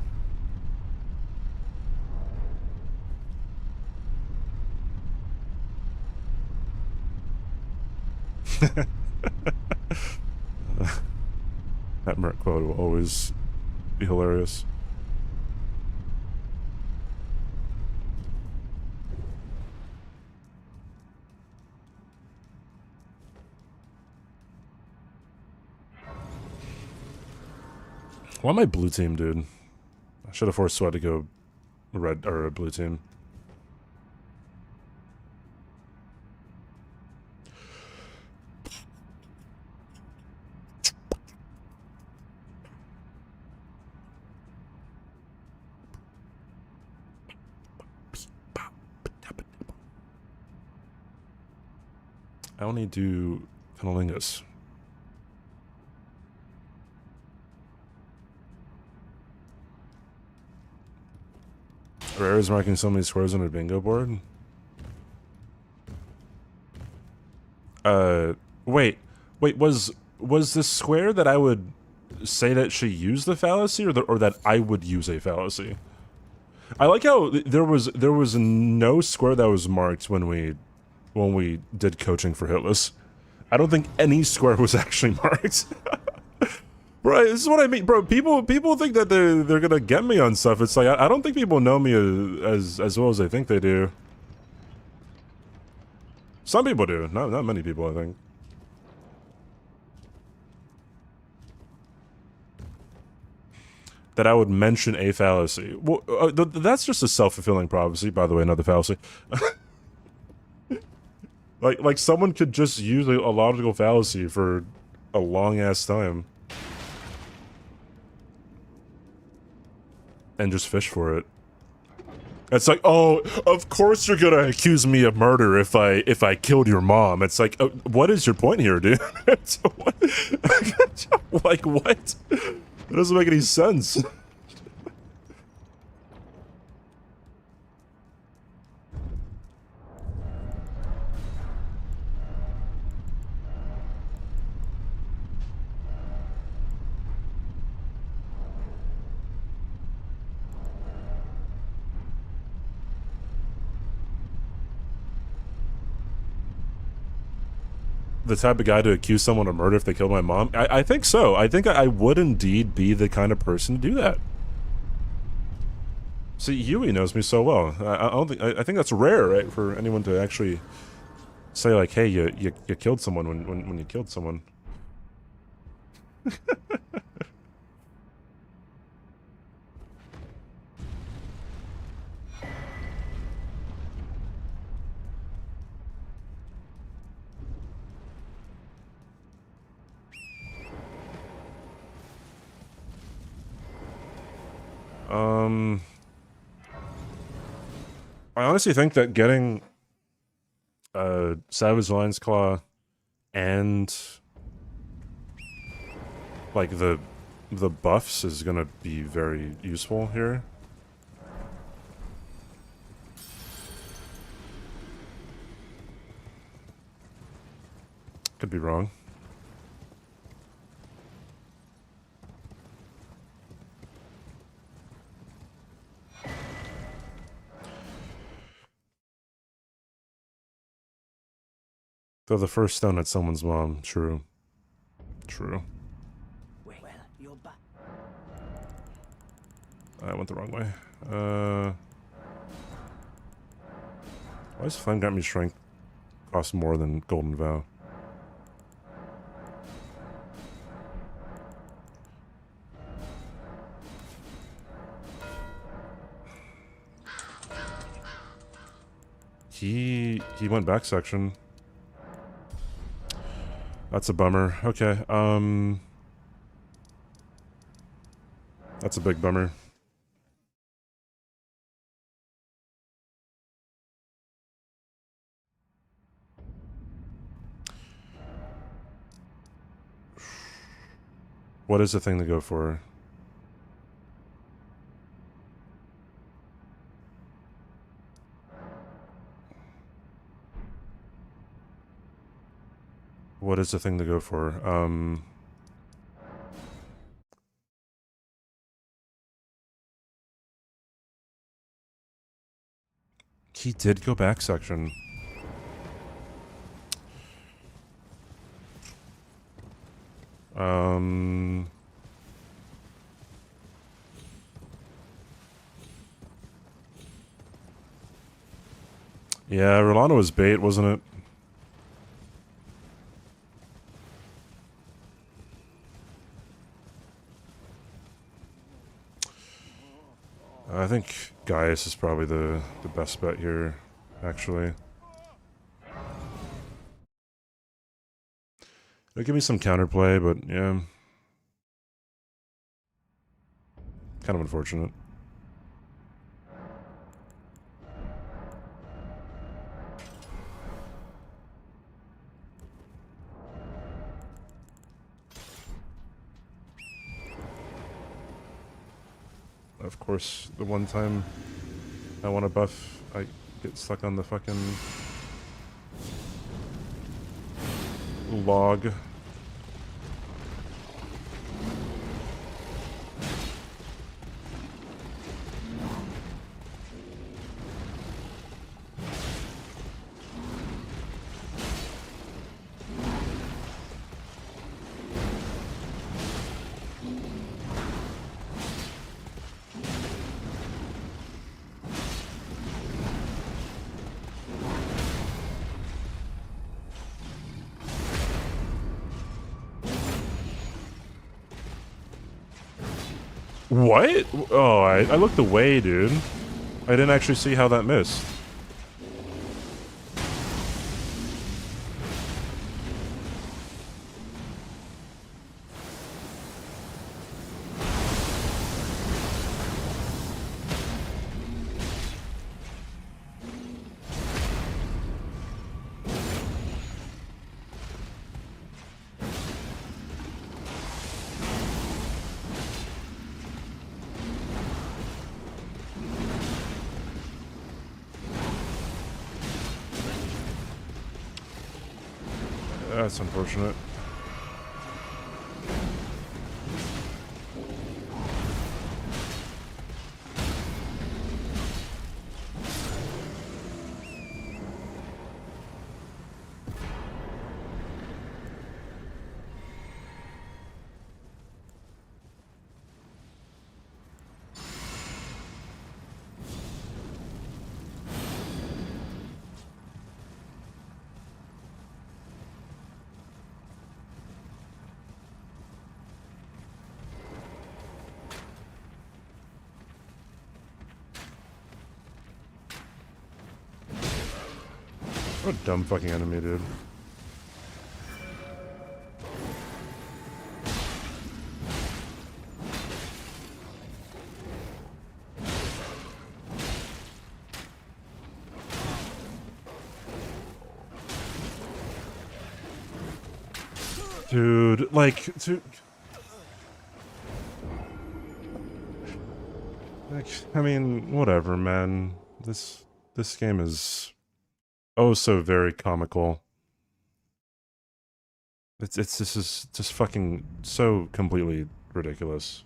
That Merc quote will always be hilarious. Why am I blue team, dude? I should have forced Sweat to go red or blue team. I only do cunnilingus. Rare is marking so many squares on her bingo board. Wait, was this square that I would say that she used the fallacy, or that I would use a fallacy? I like how there was no square that was marked when we did coaching for Hitless. I don't think any square was actually marked. Bro, this is what I mean, bro. People think that they're gonna get me on stuff. It's like I don't think people know me as well as they think they do. Some people do, not many people, I think. That I would mention a fallacy. Well, that's just a self-fulfilling prophecy. By the way, another fallacy. like someone could just use a logical fallacy for a long ass time. And just fish for it. It's like, oh, of course you're gonna accuse me of murder if I killed your mom. It's like, what is your point here, dude? Like, what? It doesn't make any sense. The type of guy to accuse someone of murder if they killed my mom? I think so. I think I would indeed be the kind of person to do that. See, Yui knows me so well. I think that's rare, right, for anyone to actually say like, "Hey, you killed someone when you killed someone." I honestly think that getting Savage Lion's Claw and like the buffs is gonna be very useful here. Could be wrong. Throw the first stone at someone's mom. True. True. Well, you're back. I went the wrong way. Why does Flame Grant Me Strength cost more than Golden Vow? He went back section. That's a bummer. Okay, that's a big bummer. What is the thing to go for? What is the thing to go for? He did go back section. Yeah, Rolando was bait, wasn't it? I think Gaius is probably the best bet here, actually. It'll give me some counterplay, but yeah. Kind of unfortunate. Of course, the one time I want to buff. I get stuck on the fucking log. What? Oh, I looked away, dude. I didn't actually see how that missed. That's unfortunate. What a dumb fucking enemy, dude. Dude, like, like, I mean, whatever, man. This game is oh so very comical. This is just fucking so completely ridiculous.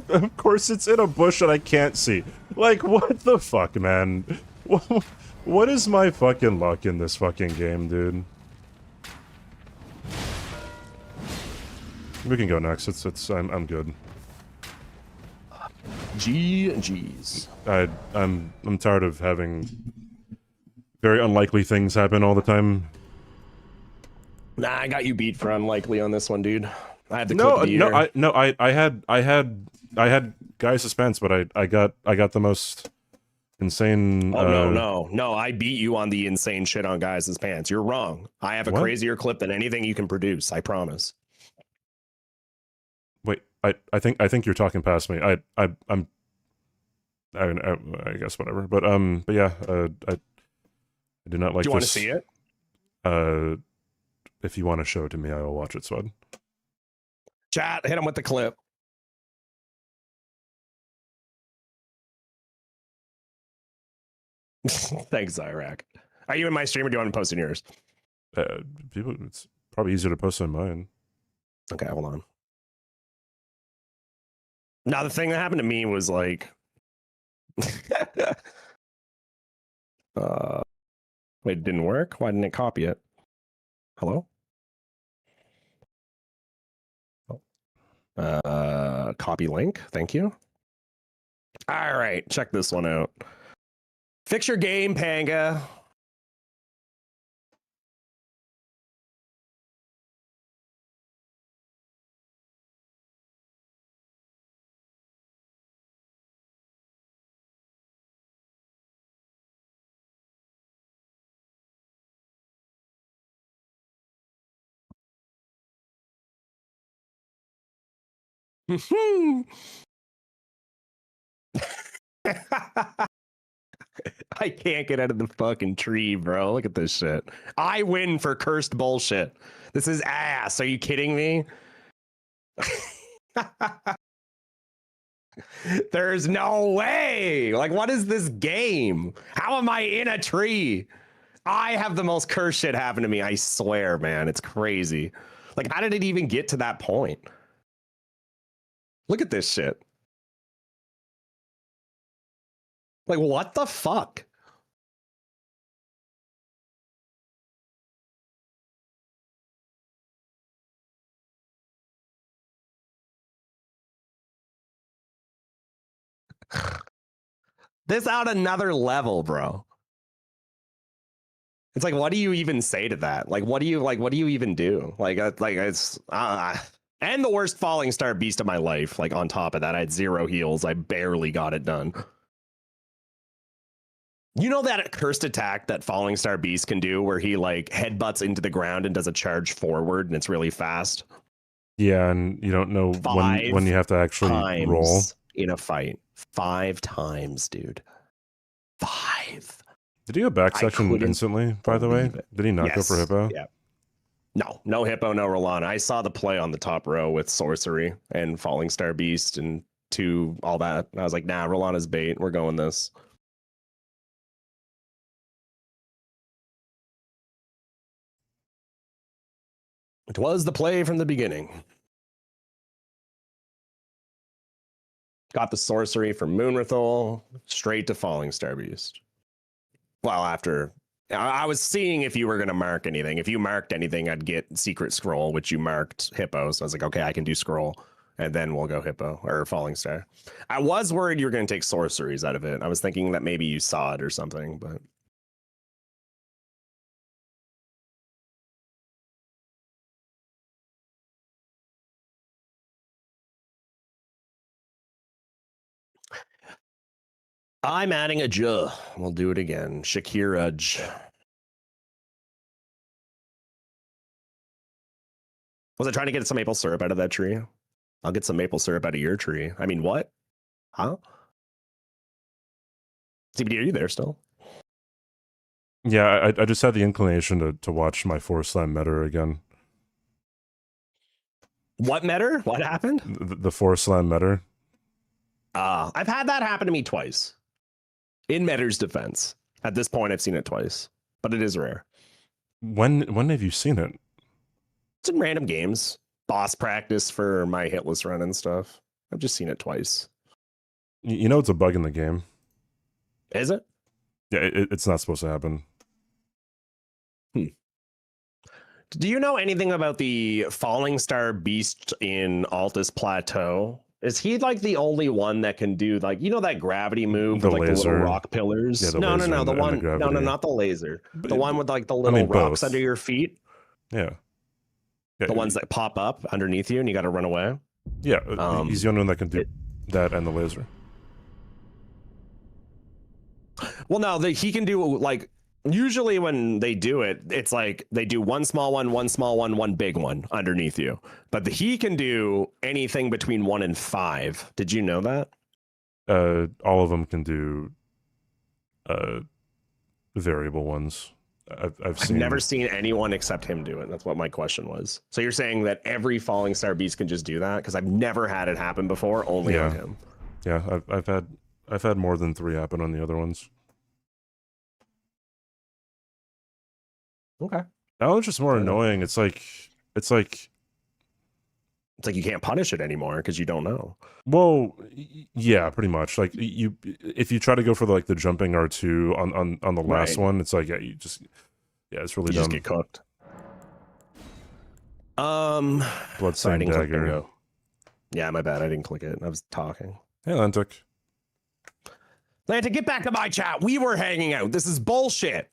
Of course it's in a bush that I can't see. Like, what the fuck, man? What is my fucking luck in this fucking game, dude? We can go next. I'm good. G's. I'm tired of having very unlikely things happen all the time. Nah, I got you beat for unlikely on this one, dude. I had the clip of the year. I had Guy Suspense, but I got the most insane. Oh no! I beat you on the insane shit on Guys' Pants. You're wrong. I have a What? crazier clip than anything you can produce. I promise. Wait, I think you're talking past me. I guess whatever. But yeah, I do not like. Do you want to see it? If you want to show it to me, I will watch it, Swed. Chat, hit him with the clip. Thanks, Iraq. Are you in my stream or do you want to post in yours? People, it's probably easier to post on mine. Okay, hold on. Now, the thing that happened to me was like... wait, it didn't work? Why didn't it copy it? Hello? Copy link. Thank you. All right, check this one out. Fix your game, Panga. I can't get out of the fucking tree, bro. Look at this shit. I win for cursed bullshit. This is ass. Are you kidding me? There's no way. Like, what is this game? How am I in a tree? I have the most cursed shit happen to me. I swear, man. It's crazy. Like, how did it even get to that point? Look at this shit. Like, what the fuck? This out another level, bro. It's like, what do you even say to that? Like, what do you even do? Like it's and the worst falling star beast of my life. Like, on top of that, I had 0 heals. I barely got it done. You know that cursed attack that falling star beast can do, where he like headbutts into the ground and does a charge forward, and it's really fast. Yeah, and you don't know when you have to actually roll in a fight. 5 times, dude. 5. Did he go back section instantly, by the way? Did he not go for Hippo? Yeah. No Hippo, no Rolana. I saw the play on the top row with Sorcery and Falling Star Beast and 2, all that. I was like, nah, Rolana's bait. We're going this. It was the play from the beginning. Got the Sorcery from Moonrathol, straight to Falling Star Beast. Well, after I was seeing if you were going to mark anything. If you marked anything, I'd get Secret Scroll, which you marked Hippo. So I was like, okay, I can do Scroll, and then we'll go Hippo or Falling Star. I was worried you were going to take Sorceries out of it. I was thinking that maybe you saw it or something, but. I'm adding a J. We'll do it again. Shakira J. Was I trying to get some maple syrup out of that tree? I'll get some maple syrup out of your tree. I mean, what? Huh? CBD, are you there still? Yeah, I just had the inclination to watch my Force Slam meta again. What meta? What happened? The Force Slam meta. I've had that happen to me twice. In Metter's defense. At this point, I've seen it twice. But it is rare. When have you seen it? It's in random games. Boss practice for my hitless run and stuff. I've just seen it twice. You know it's a bug in the game. Is it? Yeah, it's not supposed to happen. Do you know anything about the Falling Star Beast in Altus Plateau? Is he like the only one that can do, like, you know, that gravity move with like the little rock pillars? Yeah, no, the one, no, not the laser. The one with like the little rocks under your feet. Yeah. The ones that pop up underneath you and you got to run away. Yeah, he's the only one that can do that and the laser. Well, no, he can do, like, usually when they do it, it's like they do one small one, one big one underneath you. But he can do anything between 1 and 5. Did you know that? All of them can do variable ones. I've never seen anyone except him do it. That's what my question was. So you're saying that every Falling Star Beast can just do that? Because I've never had it happen before, only on him. Yeah, I've had more than 3 happen on the other ones. Okay. Now it's just more annoying. It's like you can't punish it anymore because you don't know. Well, yeah, pretty much. Like if you try to go for the jumping R2 on the last one, it's like it's really dumb. Just get cooked. Bloodstained Dagger. Yeah, my bad. I didn't click it. I was talking. Hey, Lantic. Lantic, get back to my chat. We were hanging out. This is bullshit.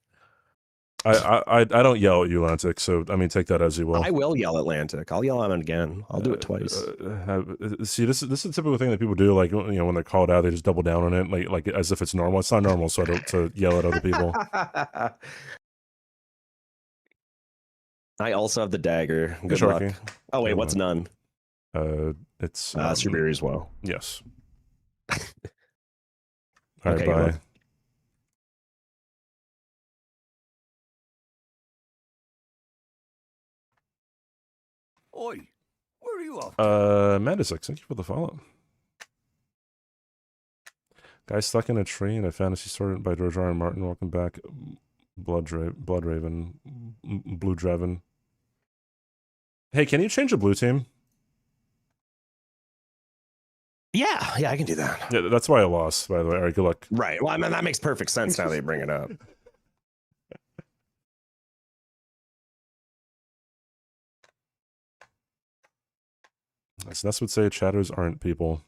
I don't yell at you, Lantic, so I mean take that as you will. I will yell at Lantic. I'll yell at him again. I'll do it twice. See, this is a typical thing that people do, like, you know, when they're called out, they just double down on it, like as if it's normal. It's not normal, so I don't to yell at other people. I also have the dagger. Good Sharky. luck. Oh wait, what's none? It's Subaru as well. yes. All right, Okay, good bye. luck. Oi, where are you off to? Mandisix, thank you for the follow. Guy stuck in a tree in a fantasy story by George R. R. Martin. Welcome back, Blood Raven, Blue Draven. Hey, can you change the blue team? Yeah, I can do that. Yeah, that's why I lost, by the way. All right, good luck. Right. Well, I mean, that makes perfect sense now that you bring it up. So that's what say chatters aren't people.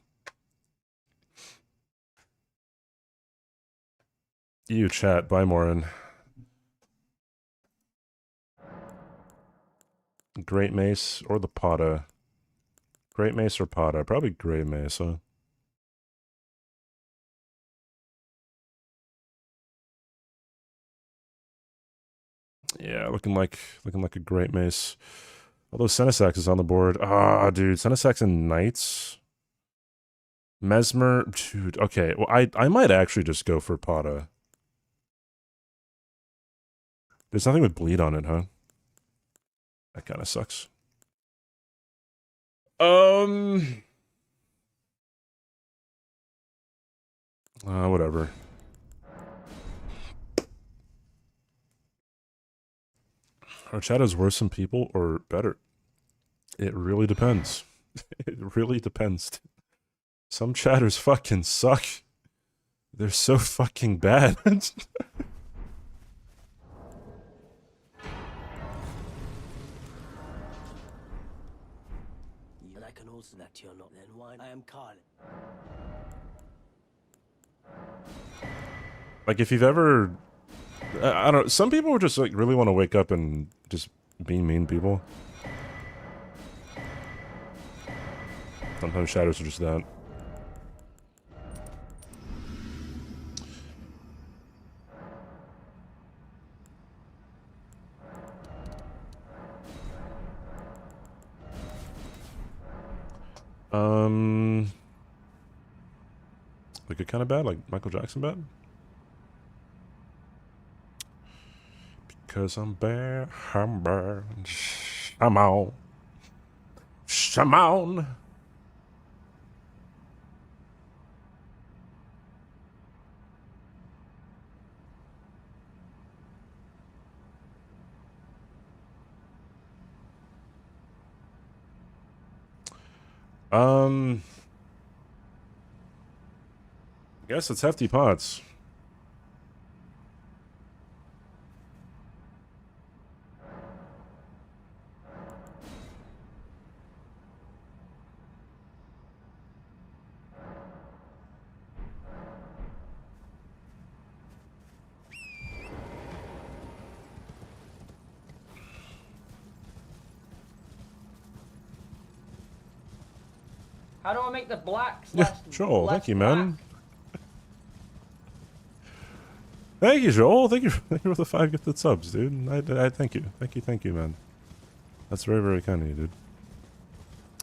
You chat, bye Morin. Great Mace or the Pata? Great Mace or Pata? Probably Great Mace, huh? Yeah, looking like a Great Mace. Although Senesax is on the board. Ah, dude, Senesax and Knights. Mesmer, dude. Okay, well, I might actually just go for Pata. There's nothing with bleed on it, huh? That kind of sucks. Whatever. Are shadows worse than people or better? It really depends. It really depends. Some chatters fucking suck. They're so fucking bad. And I can also that you're not then why I am calling. Like if you've ever, I don't know. Some people just like really want to wake up and just be mean people. Sometimes shadows are just that. Like it kind of bad, like Michael Jackson bad. Because I'm bad, I'm bad. I'm on. I'm on. I guess it's hefty pots. How do I make the black Yeah, Joel, less thank you, black? man. Thank you, Joel. Thank you for the 5 gifted subs, dude. I thank you. Thank you, man. That's very, very kind of you, dude.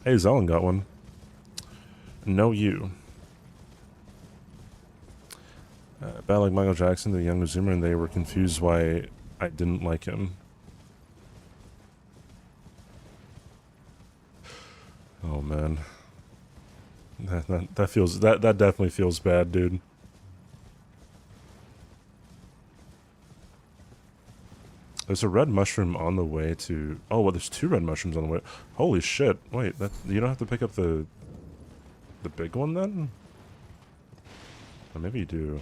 Hey, Zelen got one. No, you. Bad like Michael Jackson, the younger Zoomer, and they were confused why I didn't like him. Oh man, that feels that definitely feels bad, dude. There's a red mushroom on the way to. Oh, well, there's 2 red mushrooms on the way. Holy shit! Wait, that you don't have to pick up the big one then? Or maybe you do.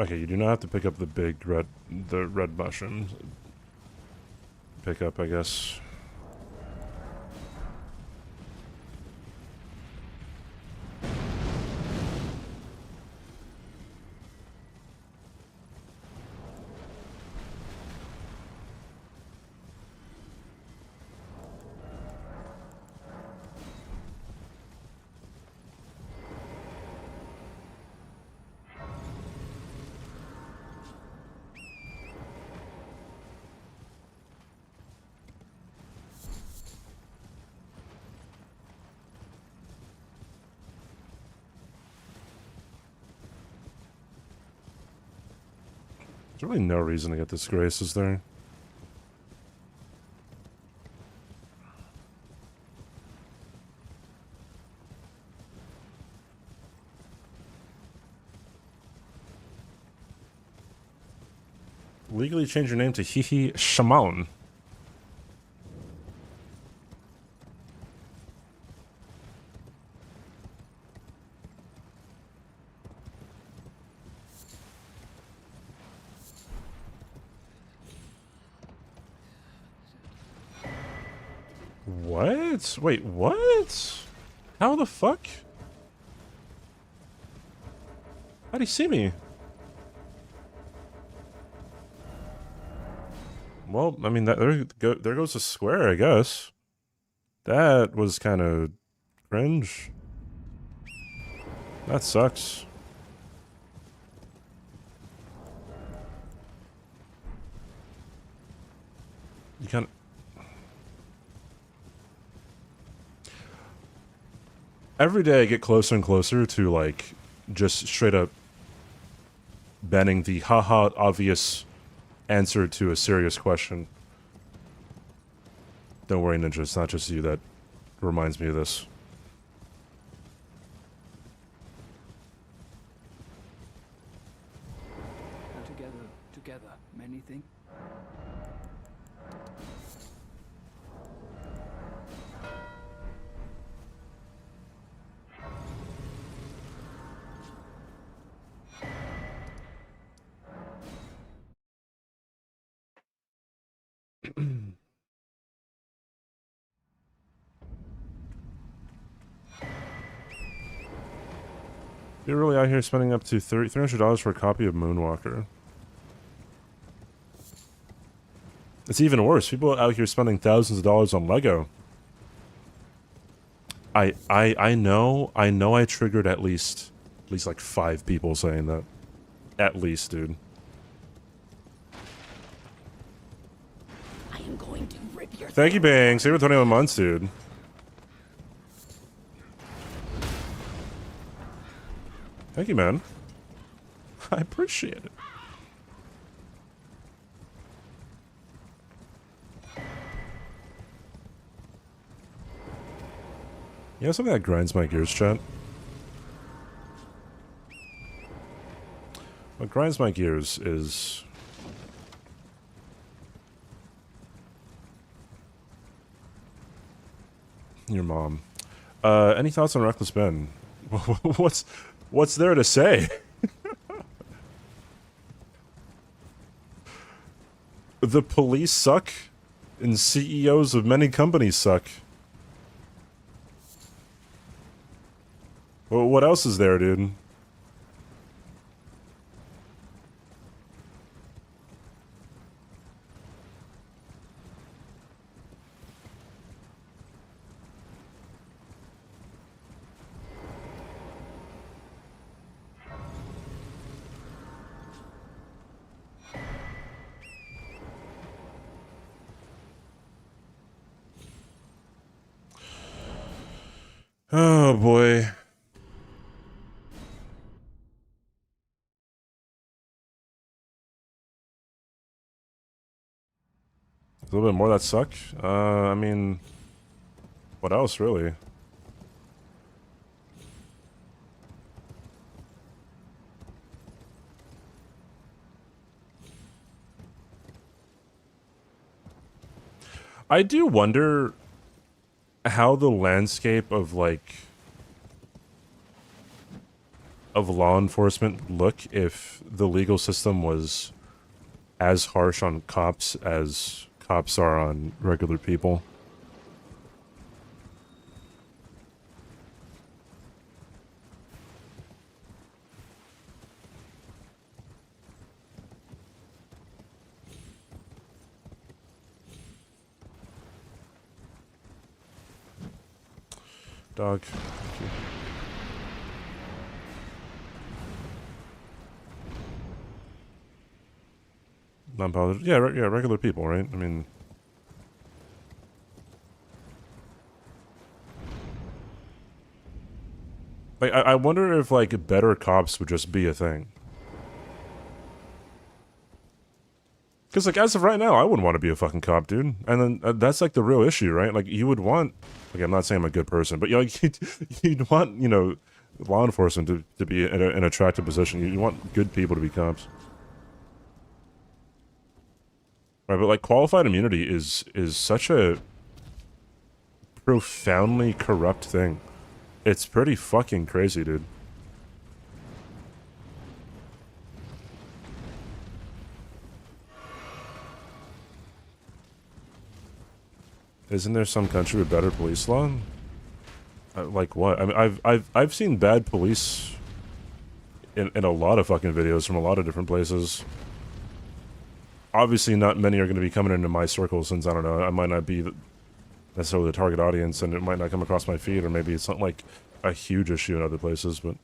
Okay, you do not have to pick up the red mushrooms. Pick up, I guess. There's really no reason to get this grace, is there? Legally change your name to Hihi Shaman. What? Wait, what? How the fuck? How'd he see me? Well, I mean, there goes a square, I guess. That was kind of cringe. That sucks. You can't... Every day I get closer and closer to, like, just straight up banning the haha obvious answer to a serious question. Don't worry, Ninja, it's not just you that reminds me of this. Together, many things. You're really out here spending up to $300 for a copy of Moonwalker. It's even worse. People out here spending thousands of dollars on Lego. I know I triggered at least like 5 people saying that. At least, dude. I am going to rip your Thank you, Bang. Save for 21 months, dude. Thank you, man. I appreciate it. You know something that grinds my gears, chat? What grinds my gears is... your mom. Any thoughts on Reckless Ben? What's there to say? The police suck, and CEOs of many companies suck. Well, what else is there, dude? Oh boy. A little bit more that suck. I mean, what else really? I do wonder how the landscape of, like, of law enforcement look if the legal system was as harsh on cops as cops are on regular people? Dog. Thank you. Non-polished. Yeah, yeah, regular people, right? I mean... Like, I wonder if, like, better cops would just be a thing. Because, like, as of right now, I wouldn't want to be a fucking cop, dude. And then that's, like, the real issue, right? Like, you would want... Like, I'm not saying I'm a good person, but, you know, you'd want, you know, law enforcement to be in an attractive position. You want good people to be cops. Right, but, like, qualified immunity is such a profoundly corrupt thing. It's pretty fucking crazy, dude. Isn't there some country with better police law? Like what? I mean, I've seen bad police in a lot of fucking videos from a lot of different places. Obviously, not many are going to be coming into my circle since, I don't know, I might not be necessarily the target audience, and it might not come across my feed, or maybe it's not like a huge issue in other places, but...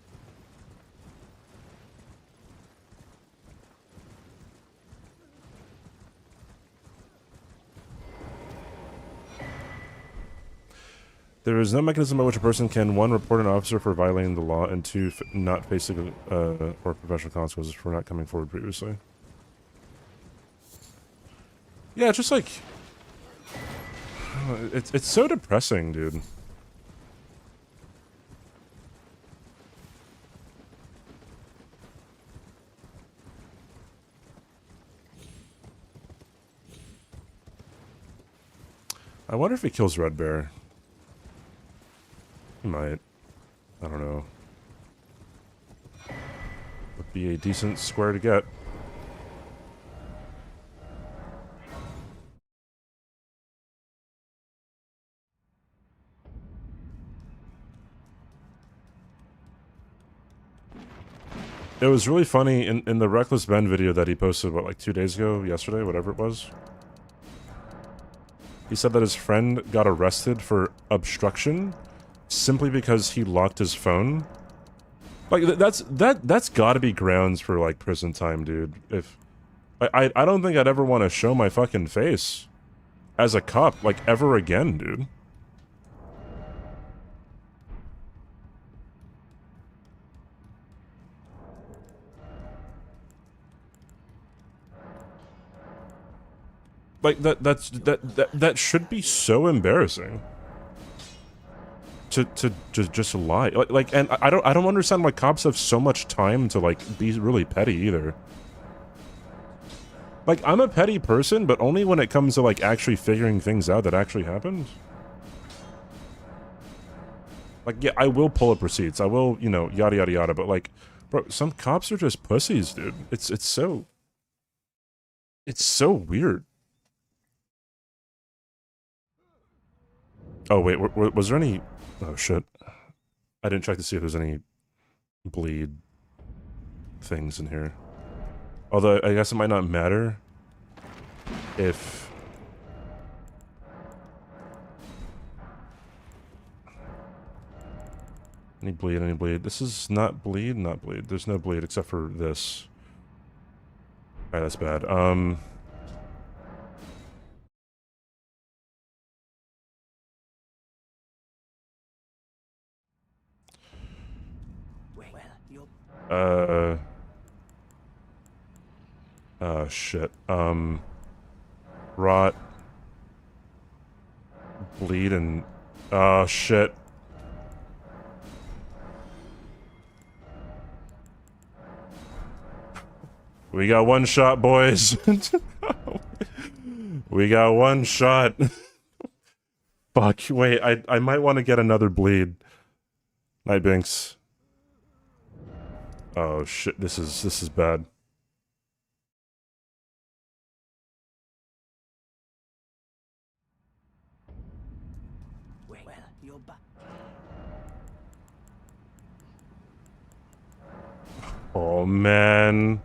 There is no mechanism by which a person can, 1, report an officer for violating the law, and 2, not facing or professional consequences for not coming forward previously. Yeah, just like... It's so depressing, dude. I wonder if he kills Red Bear. He might. I don't know. Would be a decent square to get. It was really funny in the Reckless Ben video that he posted, what, like 2 days ago? Yesterday? Whatever it was. He said that his friend got arrested for obstruction simply because he locked his phone. Like, that's gotta be grounds for, like, prison time, dude. If... I don't think I'd ever want to show my fucking face as a cop, like, ever again, dude. Like, that should be so embarrassing. To just lie. Like, and I don't understand why cops have so much time to, like, be really petty either. Like, I'm a petty person, but only when it comes to, like, actually figuring things out that actually happened. Like, yeah, I will pull up receipts. I will, you know, yada yada yada, but, like, bro, some cops are just pussies, dude. It's so weird. Oh, wait, was there any... Oh, shit. I didn't check to see if there's any bleed things in here. Although, I guess it might not matter if... Any bleed, any bleed. This is not bleed, not bleed. There's no bleed except for this. Alright, that's bad. Shit. Rot. Bleed and... Oh, shit. We got one shot, boys. We got one shot. Fuck, wait, I might want to get another bleed. Night Binks. Oh shit, this is bad. Well, you're back. Oh man.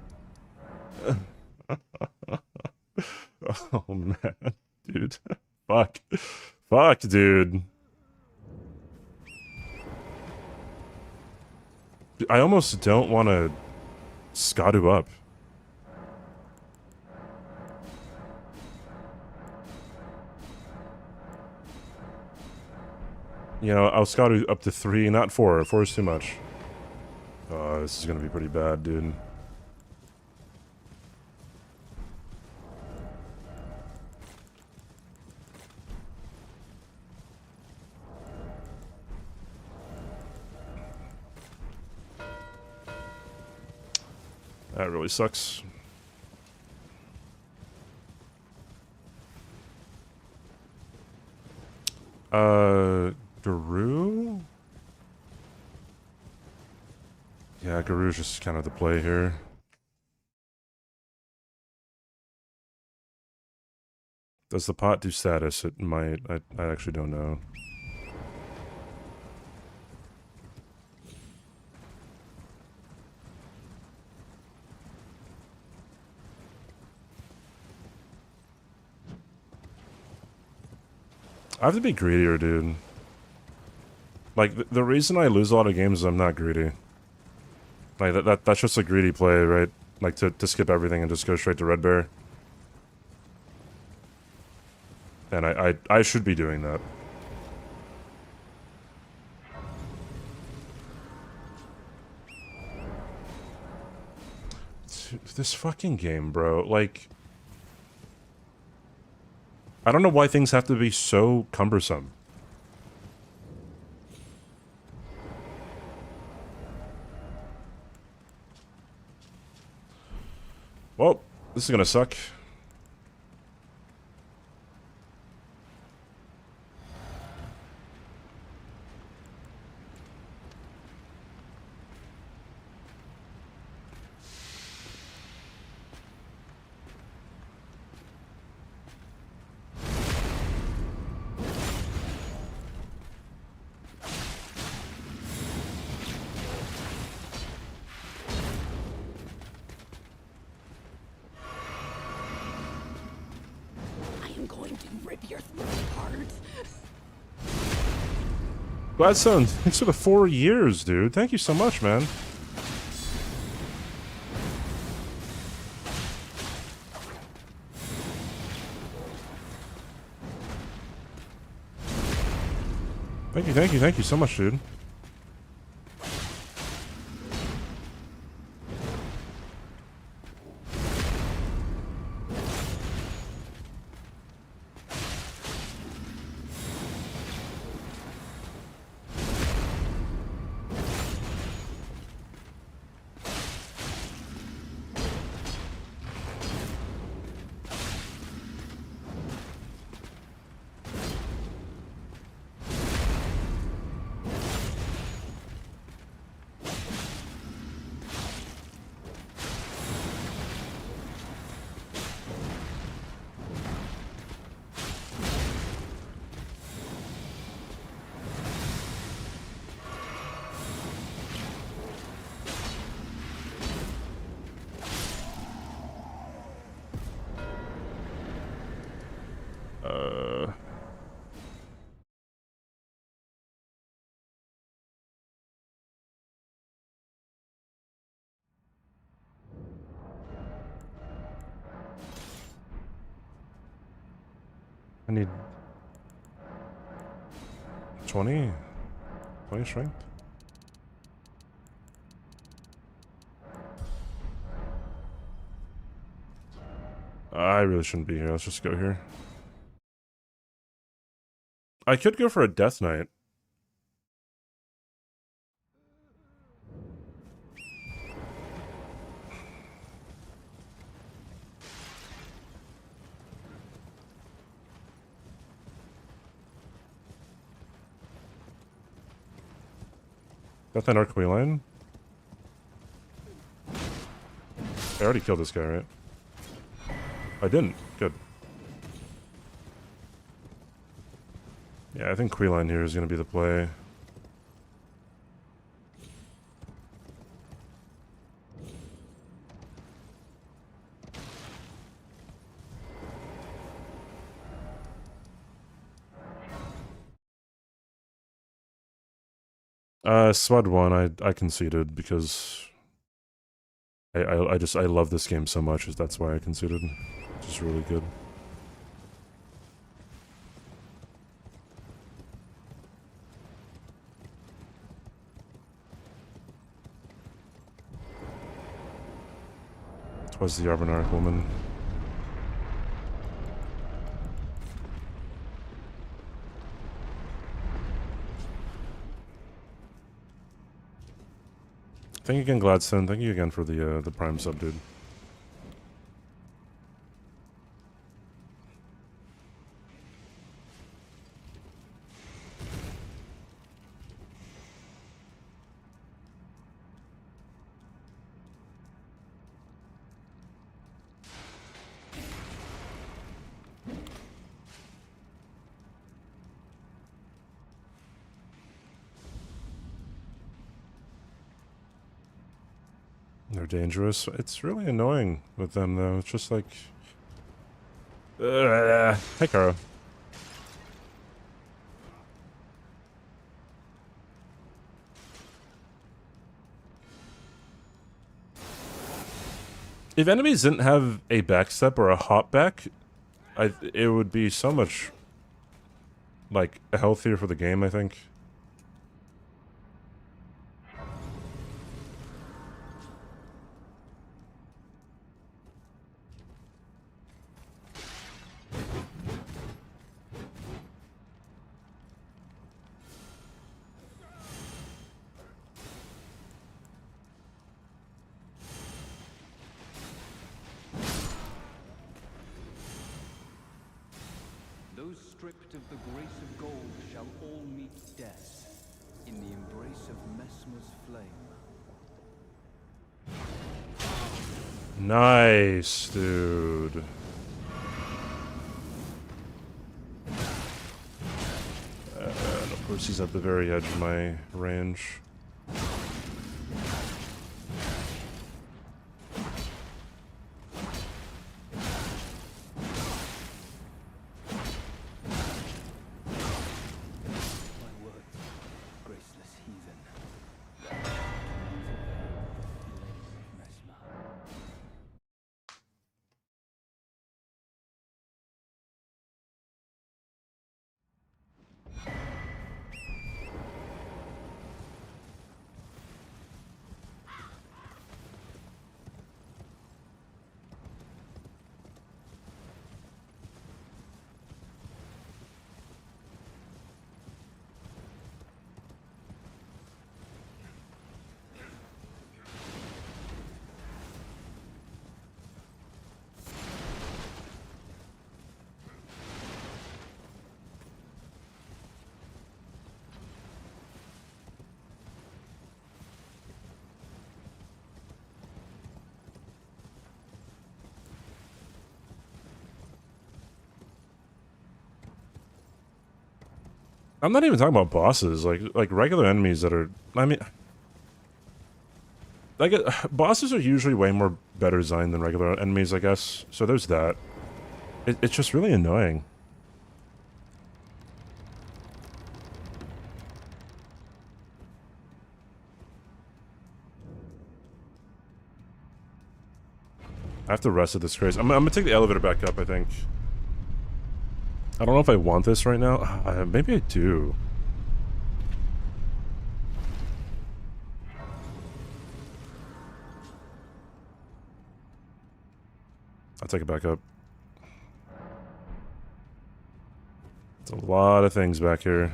Oh man, dude. Fuck. Fuck, dude. I almost don't want to Skadu up. You know, I'll Skadu up to 3, not 4. 4 is too much. Oh, this is gonna be pretty bad, dude. That really sucks. Guru? Yeah, Guru's just kind of the play here. Does the pot do status? It might. I actually don't know. I have to be greedier, dude. Like, the reason I lose a lot of games is I'm not greedy. Like, that's just a greedy play, right? Like, to skip everything and just go straight to Red Bear. And I should be doing that. This fucking game, bro. Like... I don't know why things have to be so cumbersome. Well, this is gonna suck. Going to rip your throat apart. Gladstone, thanks for the 4 years, dude. Thank you so much, man. Thank you so much, dude. I need 20 strength. I really shouldn't be here. Let's just go here. I could go for a Death Knight. Death Knight Arc Line. I already killed this guy, right? I didn't. Good. Yeah, I think Queeline here is going to be the play. Swud 1, I conceded because I love this game so much, that's why I conceded. It's just really good. Twas the Arbanaric woman. Thank you again, Gladstone. Thank you again for the Prime sub, dude. They're dangerous. It's really annoying with them, though. It's just like... Hey, Kara. If enemies didn't have a backstep or a hop back, it would be so much, like, healthier for the game, I think. Those stripped of the grace of gold shall all meet death in the embrace of Mesmer's flame. Nice, dude. And of course he's at the very edge of my range. I'm not even talking about bosses, like regular enemies that are, I mean, like, bosses are usually way more better designed than regular enemies, I guess, so there's that. It's just really annoying. I have to rest at this craze. I'm gonna take the elevator back up, I think. I don't know if I want this right now. Maybe I do. I'll take it back up. There's a lot of things back here.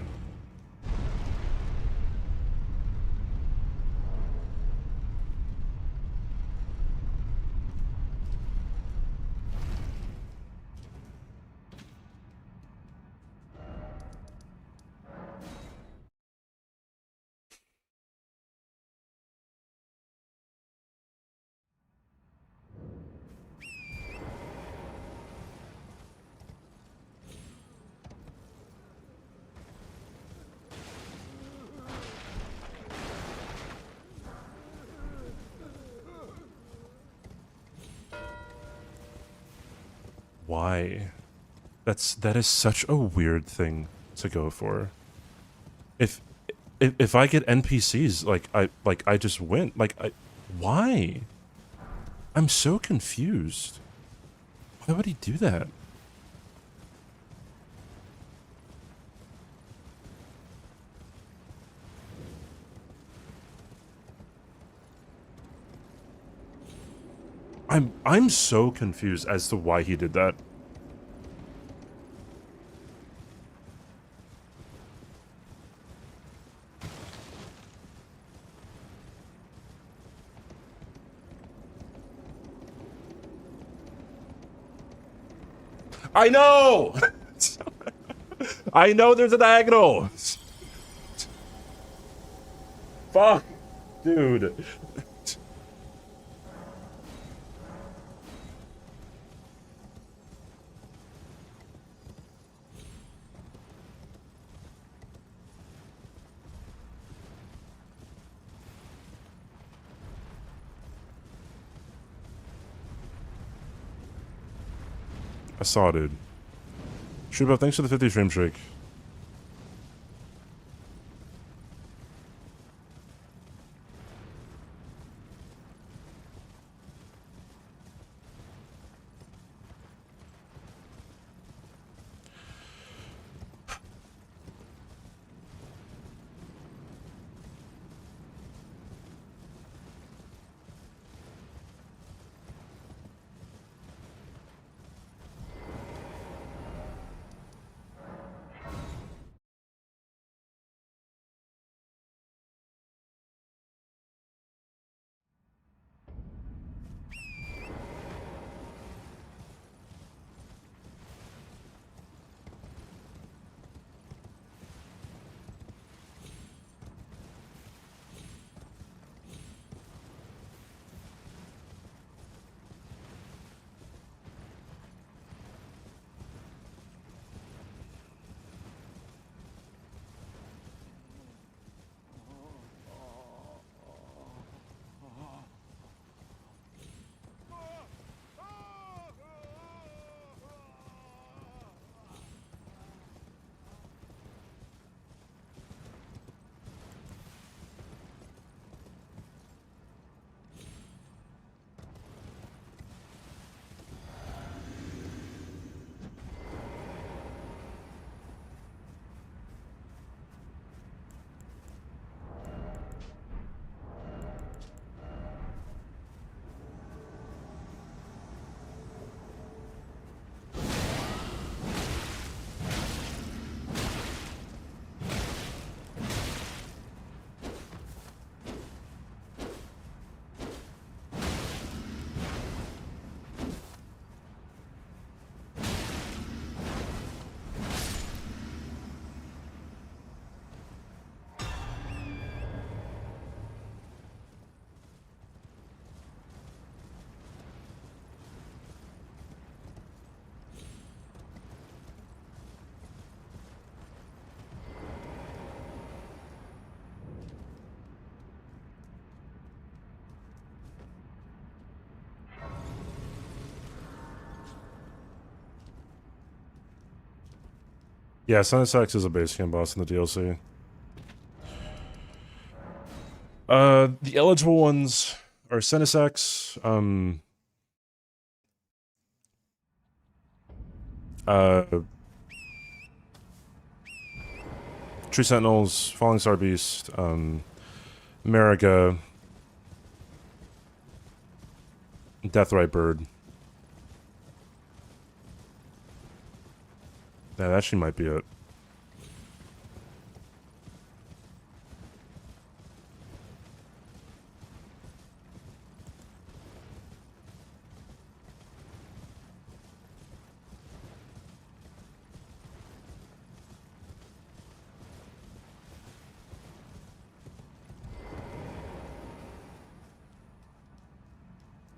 why? That is such a weird thing to go for. If I get NPCs, I just win. Why? I'm so confused. Why would he do that? I'm so confused as to why he did that. I know! I know there's a diagonal! Fuck! Dude. I saw, dude. Shubo, thanks for the 50 stream streak. Yeah, Senesax is a base game boss in the DLC. The eligible ones are Senesax, True Sentinels, Falling Star Beast, America, Deathrite Bird. Yeah, that actually might be it.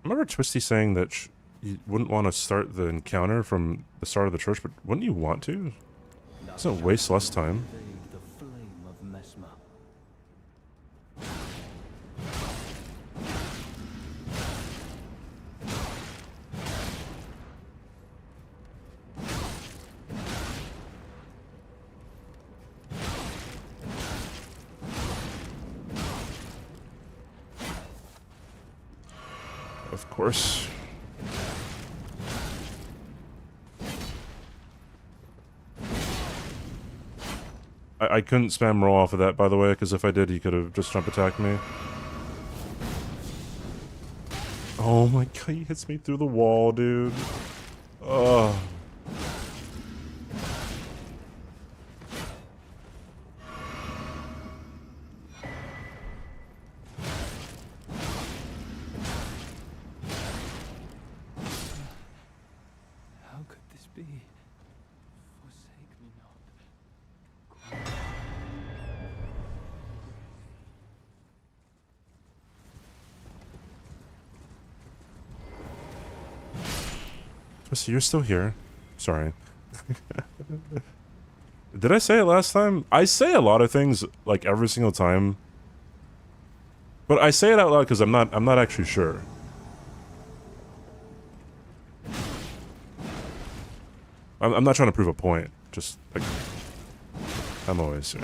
I remember Twisty saying that you wouldn't want to start the encounter from the start of the church, but wouldn't you want to? Doesn't waste less time. The flame of Mesmer. Of course. I couldn't spam roll off of that, by the way, because if I did, he could have just jump attacked me. Oh my god, he hits me through the wall, dude. Ugh. How could this be? Forsake me not. So you're still here. Sorry. Did I say it last time? I say a lot of things like every single time. But I say it out loud because I'm not actually sure. I'm not trying to prove a point. Just like I'm always here.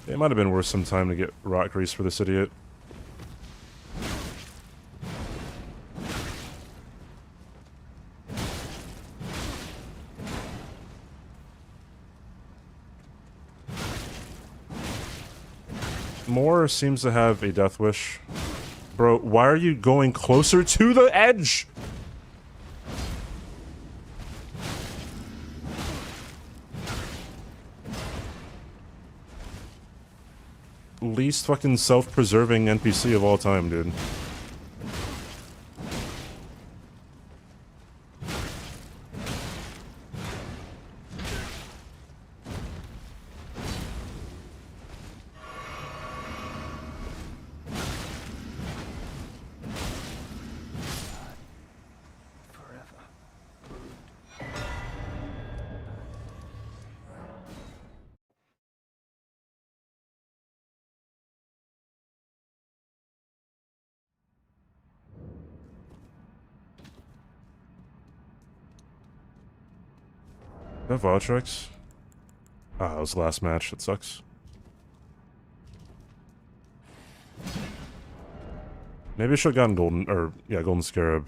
It might have been worth some time to get rock grease for this idiot. Moore seems to have a death wish. Bro, why are you going closer to the edge? Least fucking self-preserving NPC of all time, dude. That Votrix? Ah, that was the last match. That sucks. Maybe I should have gotten golden, or yeah, golden scarab.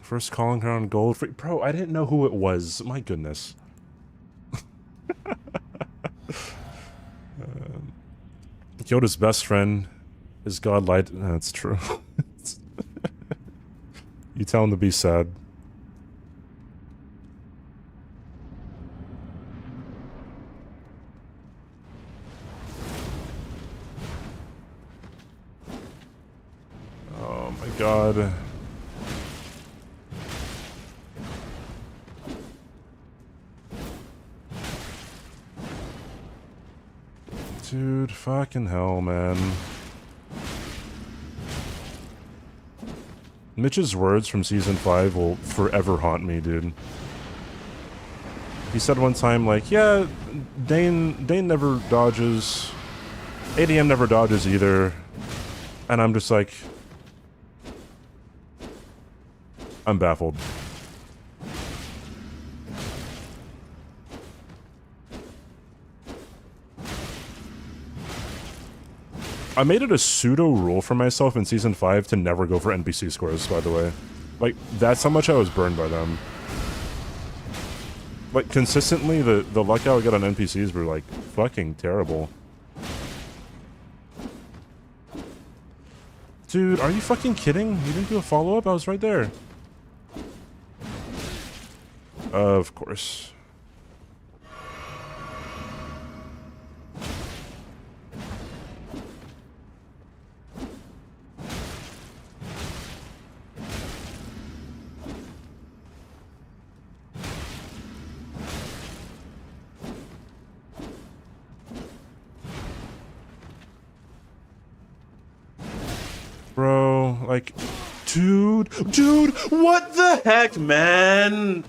First calling ground gold free. Bro, I didn't know who it was. My goodness. Yoda's best friend is godlike. That's true. You tell him to be sad. Oh my god. Dude, fucking hell, man. Mitch's words from Season 5 will forever haunt me, dude. He said one time, like, yeah, Dane never dodges. ADM never dodges either. And I'm just like... I'm baffled. I made it a pseudo rule for myself in Season 5 to never go for NPC scores, by the way. Like, that's how much I was burned by them. Like, consistently, the luck I would get on NPCs were, like, fucking terrible. Dude, are you fucking kidding? You didn't do a follow-up? I was right there. Of course. Like, dude, what the heck, man?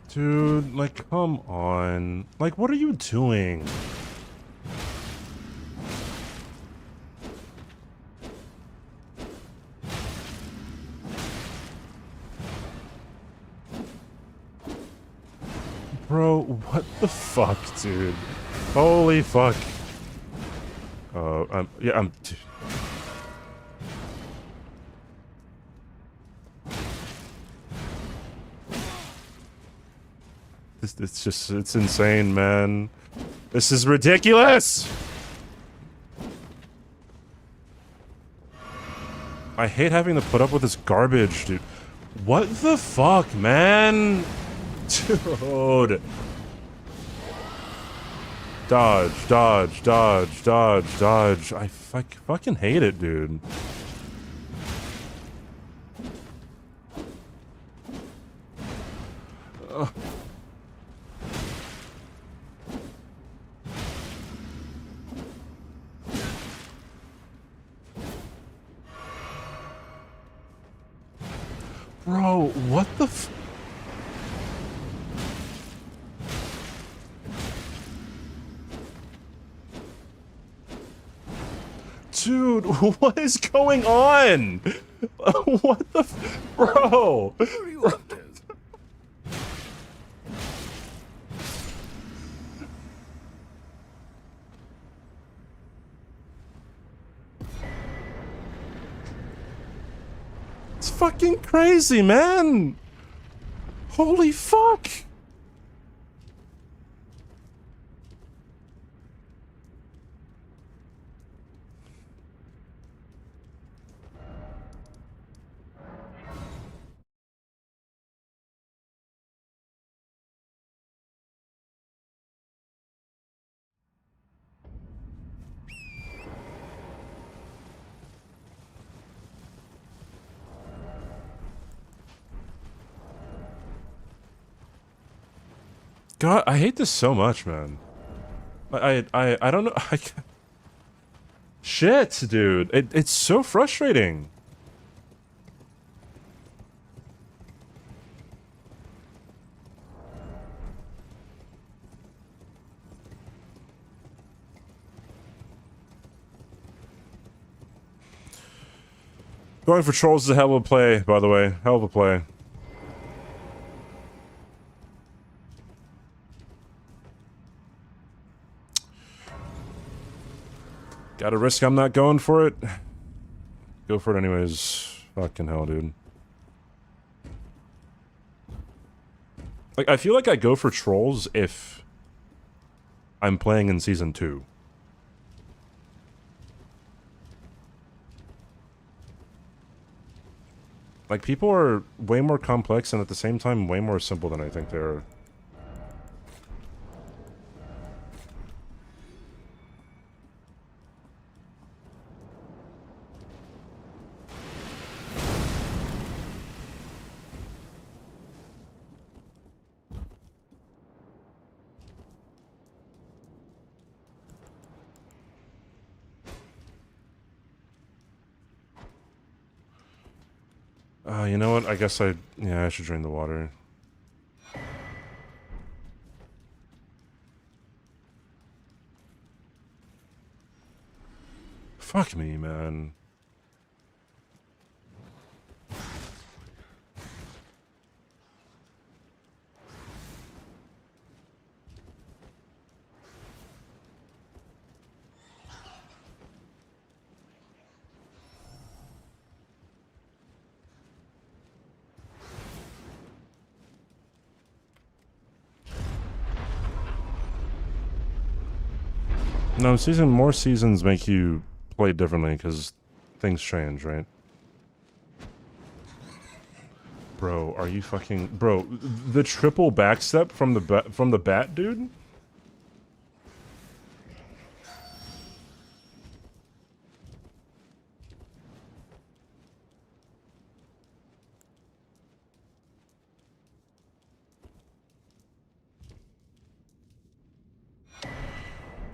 Dude, like, come on. Like, what are you doing? Bro, what the fuck, dude? Holy fuck. I'm... It's just, it's insane, man. This is ridiculous! I hate having to put up with this garbage, dude. What the fuck, man? Dude. Dodge, dodge, dodge, dodge, dodge. I fucking hate it, dude. Ugh. Bro, what the f- Dude, what is going on? What the f- Bro! What are you up to? It's fucking crazy, man! Holy fuck! God, I hate this so much, man. I don't know. Shit, dude. It's so frustrating. Going for trolls is a hell of a play, by the way. Hell of a play. Gotta risk I'm not going for it. Go for it anyways. Fucking hell, dude. Like, I feel like I go for trolls if I'm playing in Season 2. Like, people are way more complex and at the same time way more simple than I think they are. You know what? I guess yeah, I should drain the water. Fuck me, man. No, more seasons make you play differently because things change, right? Bro, are you fucking bro? The triple backstep from the bat, dude.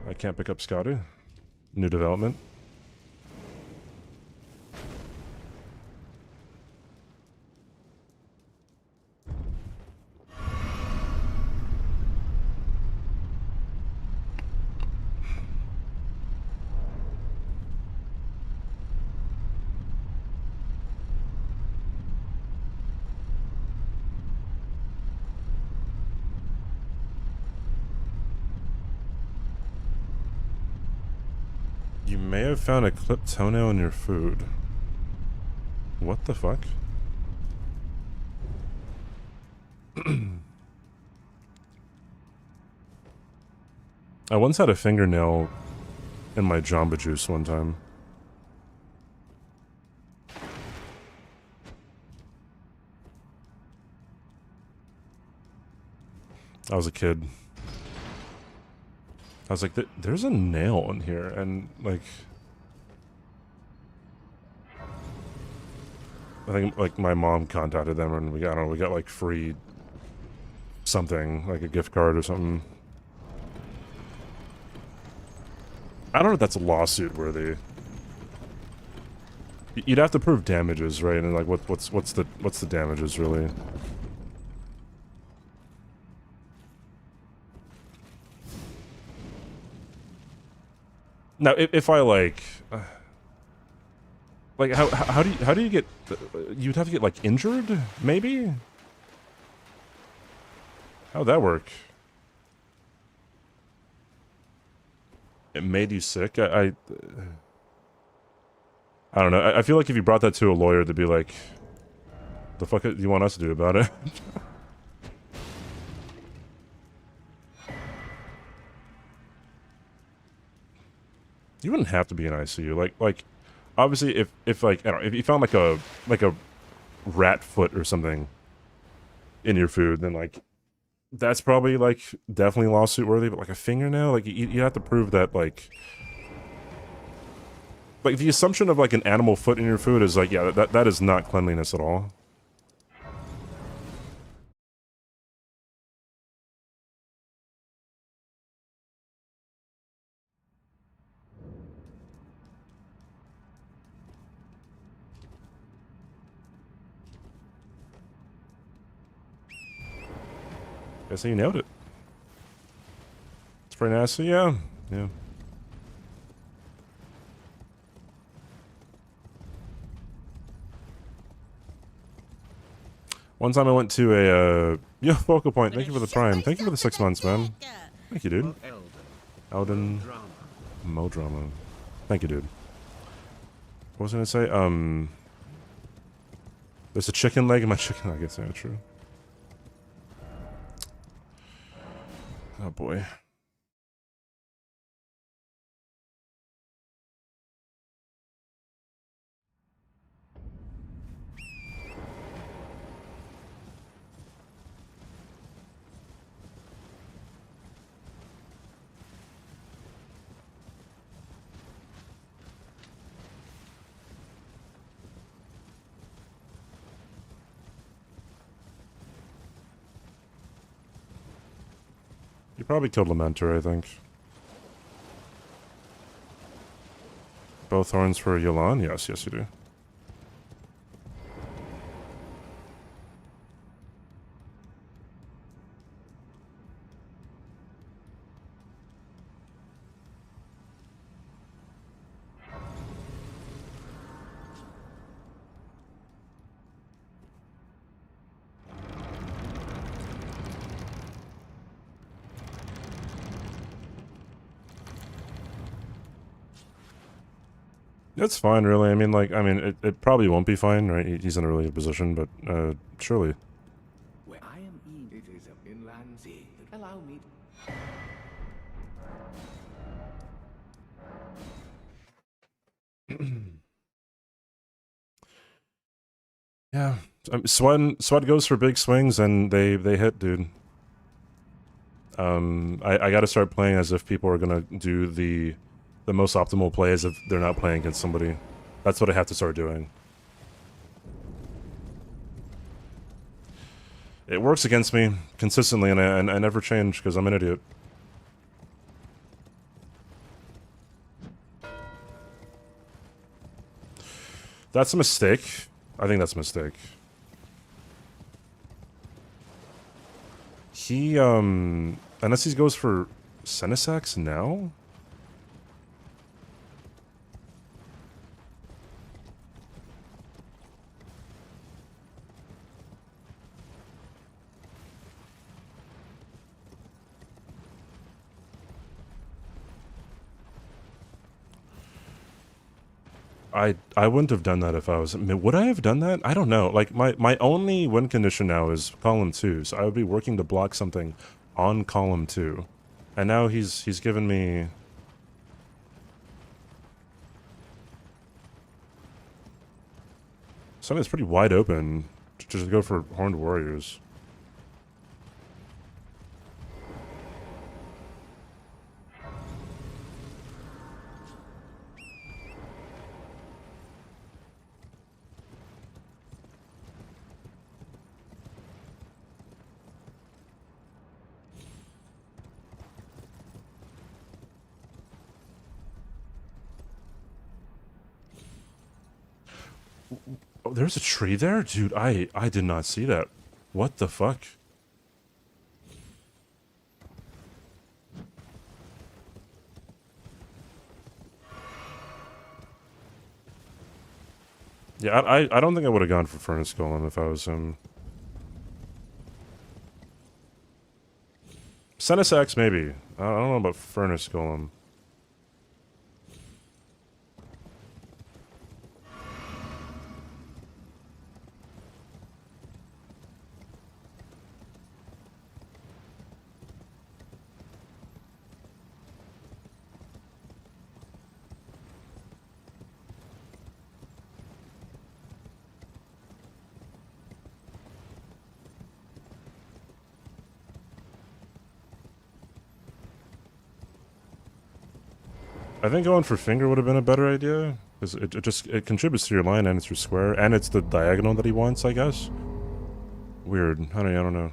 I can't pick up Scotty. New development. You may have found a clipped toenail in your food. What the fuck? I once had a fingernail in my Jamba Juice one time. I was a kid. I was like, there's a nail in here, and like, I think like my mom contacted them, and we got, I don't know, we got like free something, like a gift card or something. I don't know if that's lawsuit worthy. You'd have to prove damages, right? And like, what's the damages really? Now, if I like how do you get? You'd have to get like injured, maybe. How'd that work? It made you sick. I don't know. I feel like if you brought that to a lawyer, they'd be like, "The fuck do you want us to do about it?" You wouldn't have to be in ICU. Like, obviously, if like, I don't know, if you found like a rat foot or something in your food, then like, that's probably like definitely lawsuit worthy. But like a fingernail, like you have to prove that like the assumption of like an animal foot in your food is like, yeah, that is not cleanliness at all. Guess you nailed it. It's pretty nasty, yeah. Yeah. One time I went to a, yo, Focal Point, thank you for the Prime. Thank you for the 6 months, man. Thank you, dude. Elden. Modrama. Thank you, dude. What was I gonna say? There's a chicken leg in my chicken nuggets, yeah, true. Oh boy. You probably killed Lamenter, I think. Both horns for Yolan? Yes, yes you do. That's fine, really. I mean, like, it probably won't be fine, right? He's in a really good position, but surely. Where I am in, it is an inland sea. Allow me. Yeah, Sweat goes for big swings and they hit, dude. I got to start playing as if people are gonna do the most optimal play as if they're not playing against somebody. That's what I have to start doing. It works against me consistently, and I never change because I'm an idiot. That's a mistake. I think that's a mistake. He, unless he goes for Senesax now? I wouldn't have done that if I was... Would I have done that? I don't know. Like, my only win condition now is column 2, so I would be working to block something on column 2. And now he's given me... something that's pretty wide open to just go for Horned Warriors. Oh, there's a tree there? Dude, I did not see that. What the fuck? Yeah, I don't think I would have gone for Furnace Golem if I was him. Senesax, maybe. I don't know about Furnace Golem. I think going for finger would have been a better idea, because it contributes to your line and it's your square, and it's the diagonal that he wants, I guess. Weird. I don't know.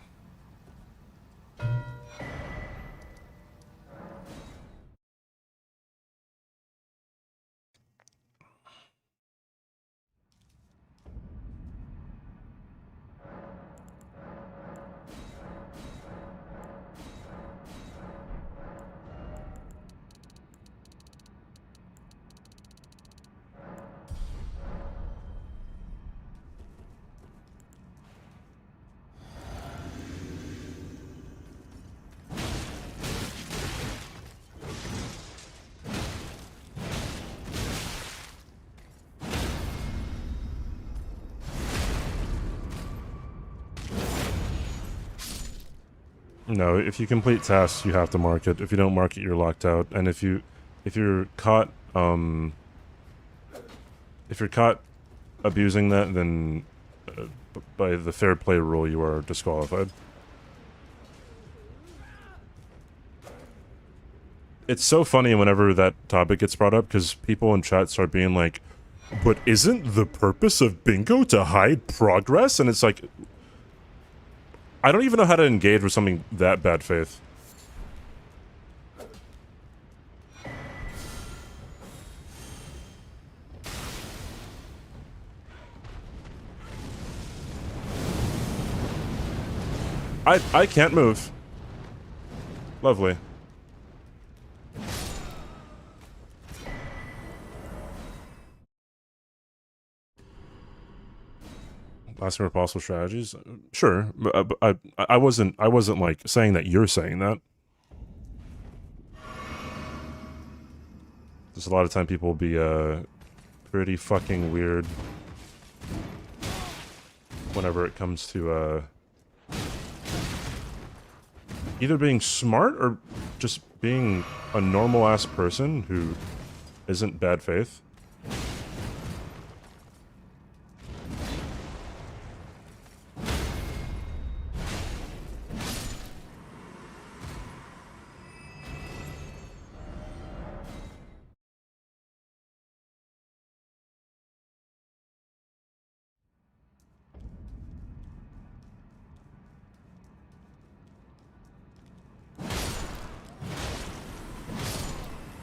No, if you complete tasks, you have to mark it. If you don't mark it, you're locked out. And if you're caught abusing that, then by the fair play rule, you are disqualified. It's so funny whenever that topic gets brought up, because people in chat start being like, but isn't the purpose of bingo to hide progress? And it's like, I don't even know how to engage with something that bad faith. I can't move. Lovely. Asking for possible strategies? Sure, but I wasn't like saying that you're saying that. There's a lot of time people will be pretty fucking weird whenever it comes to either being smart or just being a normal ass person who isn't bad faith.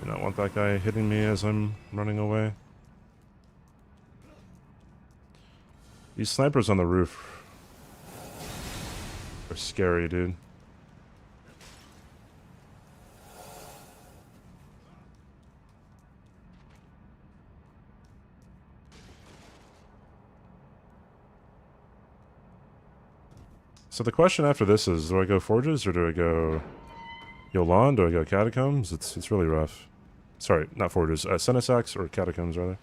Do not want that guy hitting me as I'm running away. These snipers on the roof are scary, dude. So the question after this is, do I go Forges or do I go Yolan? Do I go Catacombs? It's really rough. Sorry, not Forges. Senesax or Catacombs, rather.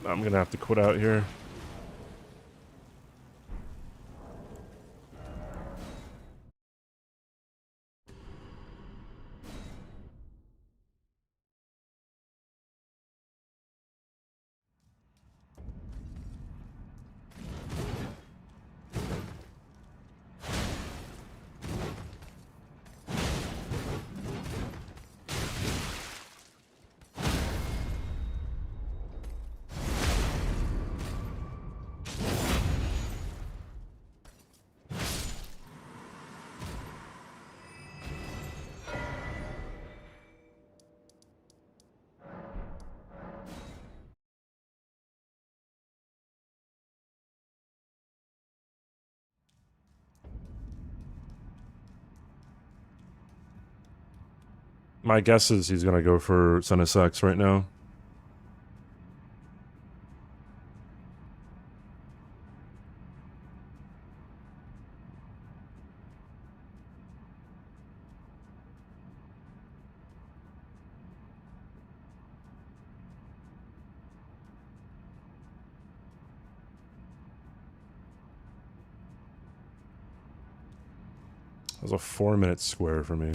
I'm gonna have to quit out here. My guess is he's gonna go for Senesax right now. That was a 4-minute square for me.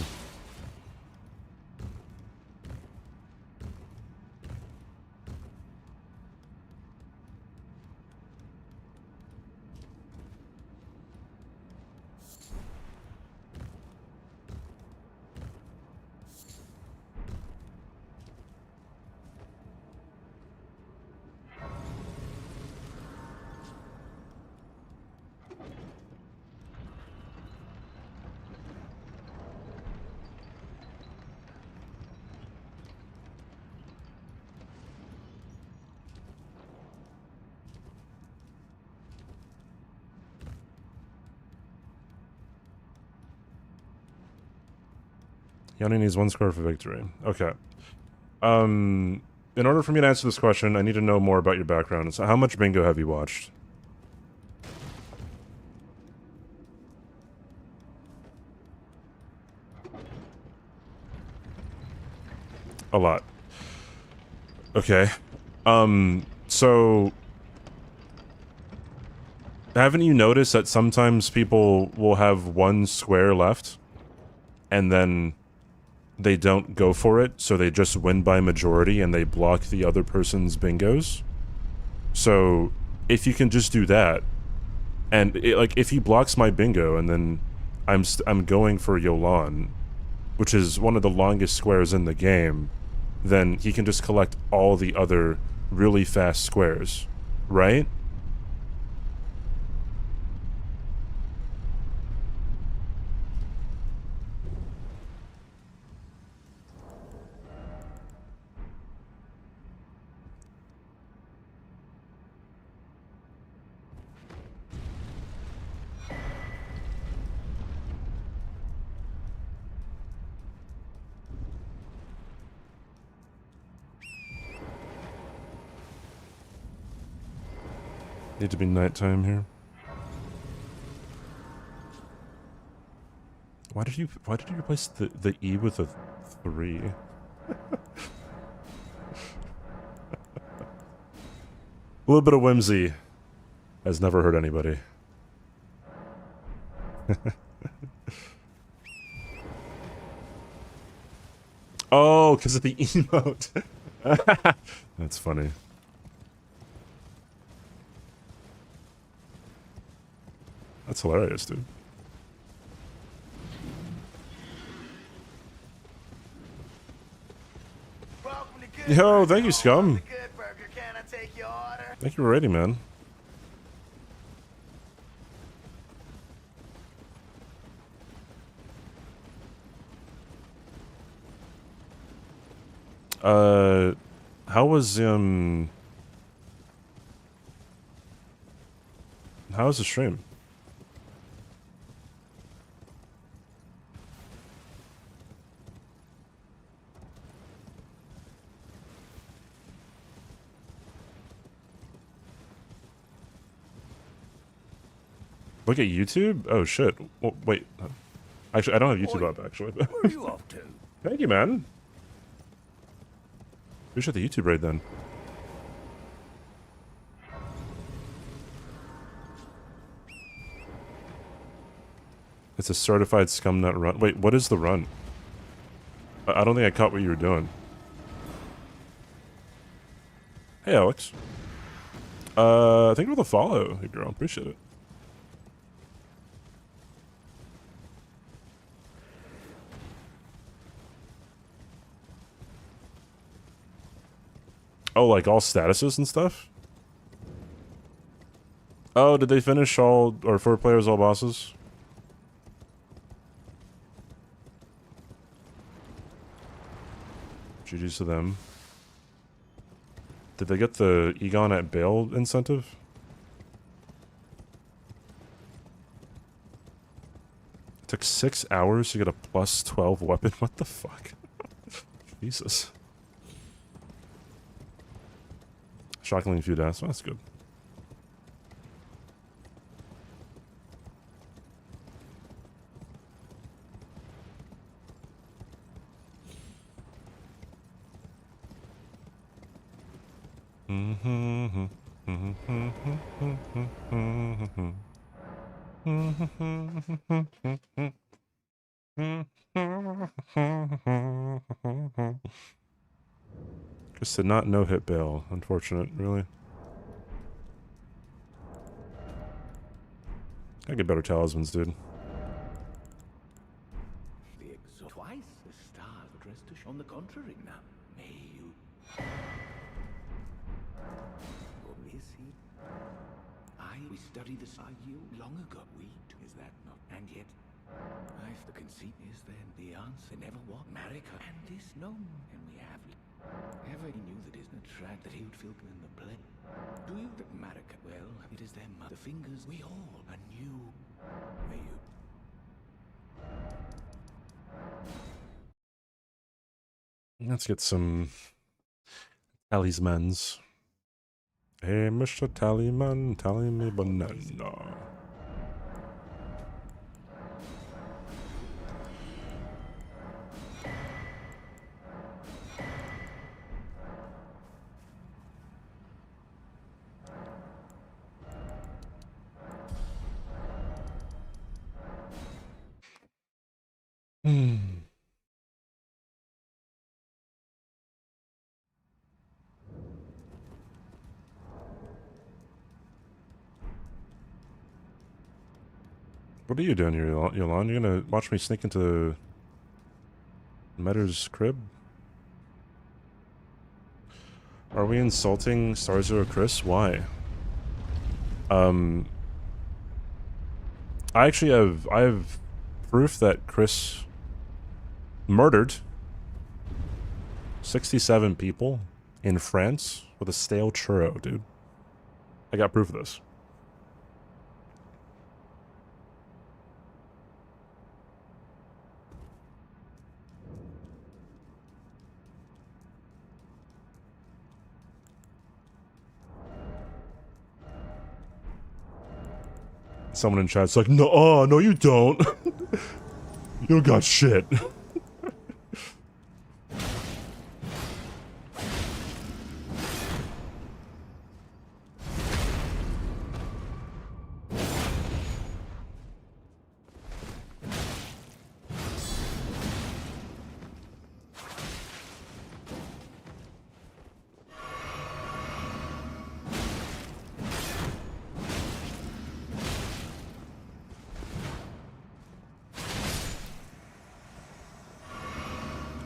He only needs 1 square for victory. Okay. In order for me to answer this question, I need to know more about your background. So how much bingo have you watched? A lot. Okay. So haven't you noticed that sometimes people will have 1 square left and then they don't go for it, so they just win by majority and they block the other person's bingos? So if you can just do that, and like if he blocks my bingo and then I'm going for Yolan, which is one of the longest squares in the game, then he can just collect all the other really fast squares, right? Need to be nighttime here. Why did you replace the E with a 3? A little bit of whimsy has never hurt anybody. Oh, because of the emote. That's funny. That's hilarious, dude. Yo, thank you, Scum. Thank you for rating, man. How was the stream? Look at YouTube? Oh shit. Well, wait. Actually, I don't have YouTube up, actually. Where are you off to? Thank you, man. Appreciate the YouTube raid, then. It's a certified scum nut run. Wait, what is the run? I don't think I caught what you were doing. Hey, Alex. Thank you for the follow, hey girl. Appreciate it. Oh, like all statuses and stuff? Oh, did they finish all, or 4 players, all bosses? GG's to them. Did they get the Egon at Bale incentive? It took 6 hours to get a plus 12 weapon? What the fuck? Jesus. Shockingly few deaths. Well, that's good. Chris did not no-hit Bale. Unfortunate, really. I get better talismans, dude. Twice the stars addressed to on the contrary now. May you. Or is he? We studied this you long ago. We is that not? And yet, the conceit is then the answer never was America and this known, and we have. Ever he knew that isn't a track that he would feel in the play. Do you that America? Well, it is them. The fingers we all anew. May you. Let's get some talismans. Hey, Mr. Tallyman, tally me banana. What are you doing here, Yolan? You're gonna watch me sneak into Metter's crib? Are we insulting Star Zero Chris? Why? I have proof that Chris murdered 67 people in France with a stale churro, dude. I got proof of this. Someone in chat's like, no, oh, no, you don't. You don't got shit.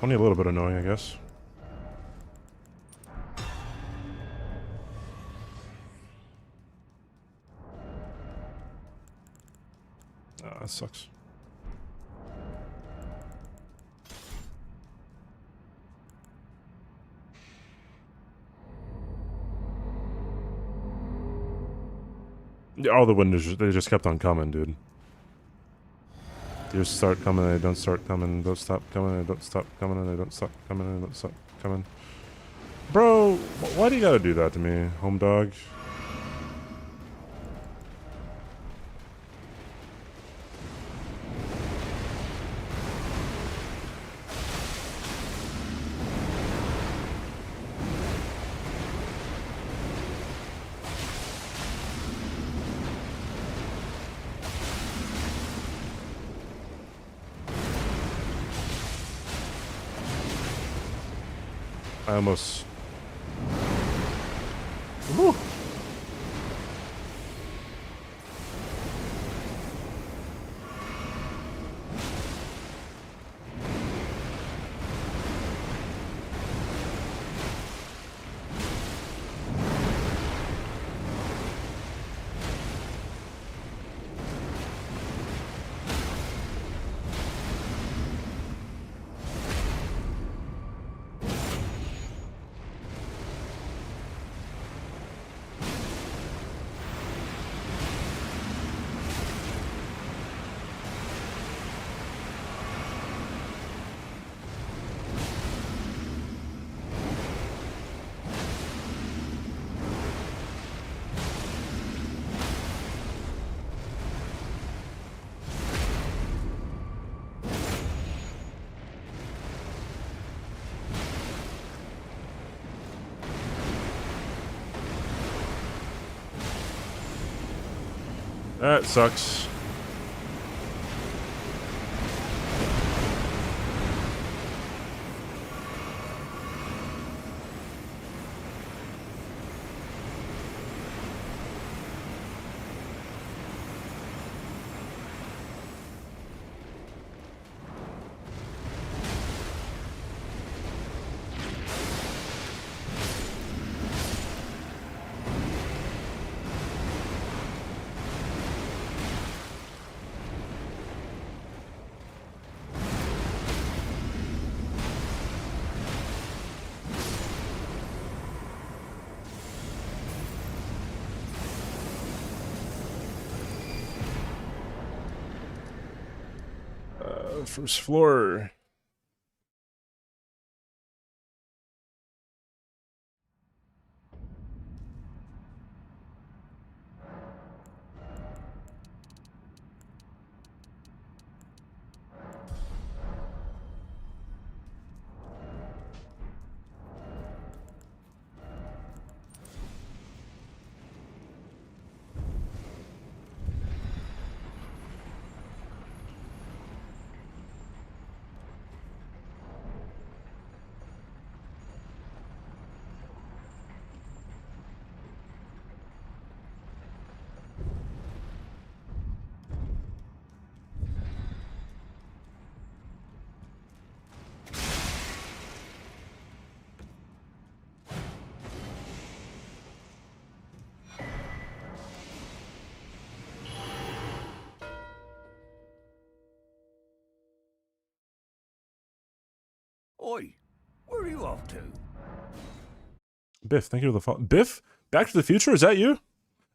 Only a little bit annoying, I guess. Ah, that sucks. Yeah, all the windows, they just kept on coming, dude. They just start coming, they don't start coming, don't stop coming, they don't stop coming, and they don't stop coming, and they don't stop coming. Bro, why do you gotta do that to me, home dog? I almost... Woo. That sucks. First floor. Oi, where are you off to? Biff, thank you for the follow. Biff? Back to the Future? Is that you?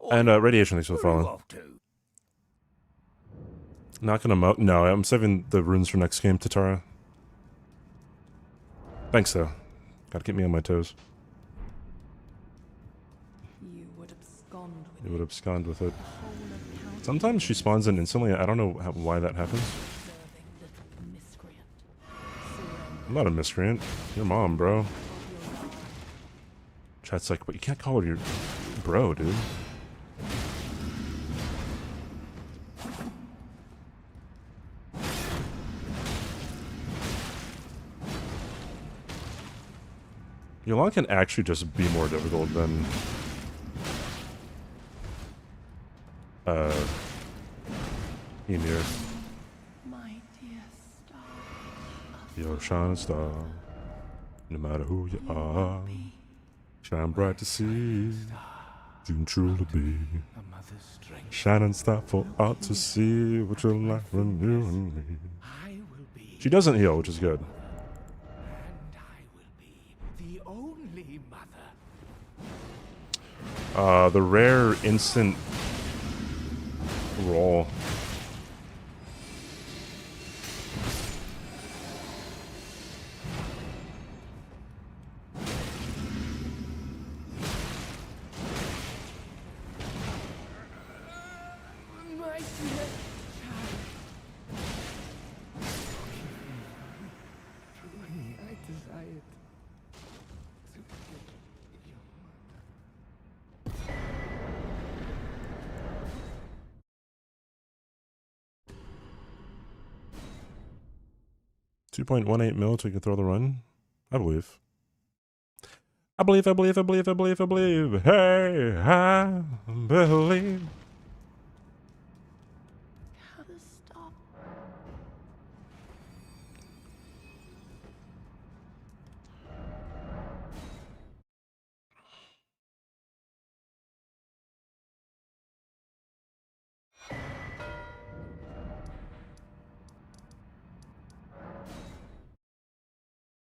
Oi, And Radiation, thanks for the where are you follow. off to? Not gonna mo- No, I'm saving the runes for next game, Tatara. Thanks, though. Gotta keep me on my toes. You would abscond with You would abscond with it. the whole of Sometimes she spawns in instantly. I don't know why that happens. I'm not a miscreant. Your mom, bro. Chat's like, but you can't call her your bro, dude. Yolan can actually just be more difficult than Emir. My dear star. You're a shining star. No matter who you are. Shine bright to see. You can truly be. Shining star for all to see. What you're like when you and me. She doesn't heal, which is good. The only mother. The rare instant roll. My dear child. I desired to forget your mother. 2.18 mil so you can throw the run. I believe. I believe, I believe, I believe, I believe, I believe. Hey, I believe. How to stop.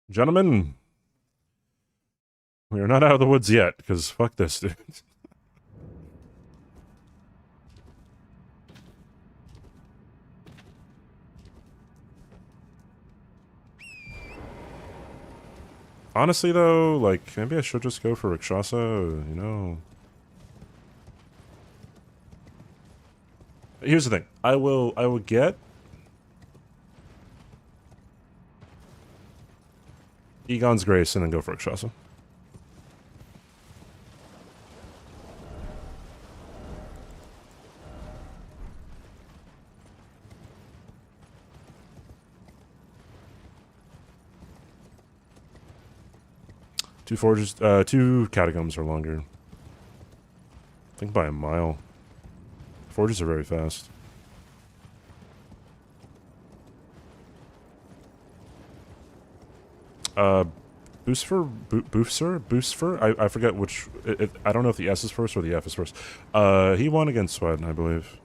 Gentlemen, we are not out of the woods yet, because fuck this, dude. Honestly, though, like, maybe I should just go for Rakshasa, you know? Here's the thing. I will get Egon's Grace and then go for Rakshasa. Two forges, two catacombs are longer. I think by a mile. Forges are very fast. Boostfer? I forget which. I don't know if the S is first or the F is first. He won against Swed, I believe.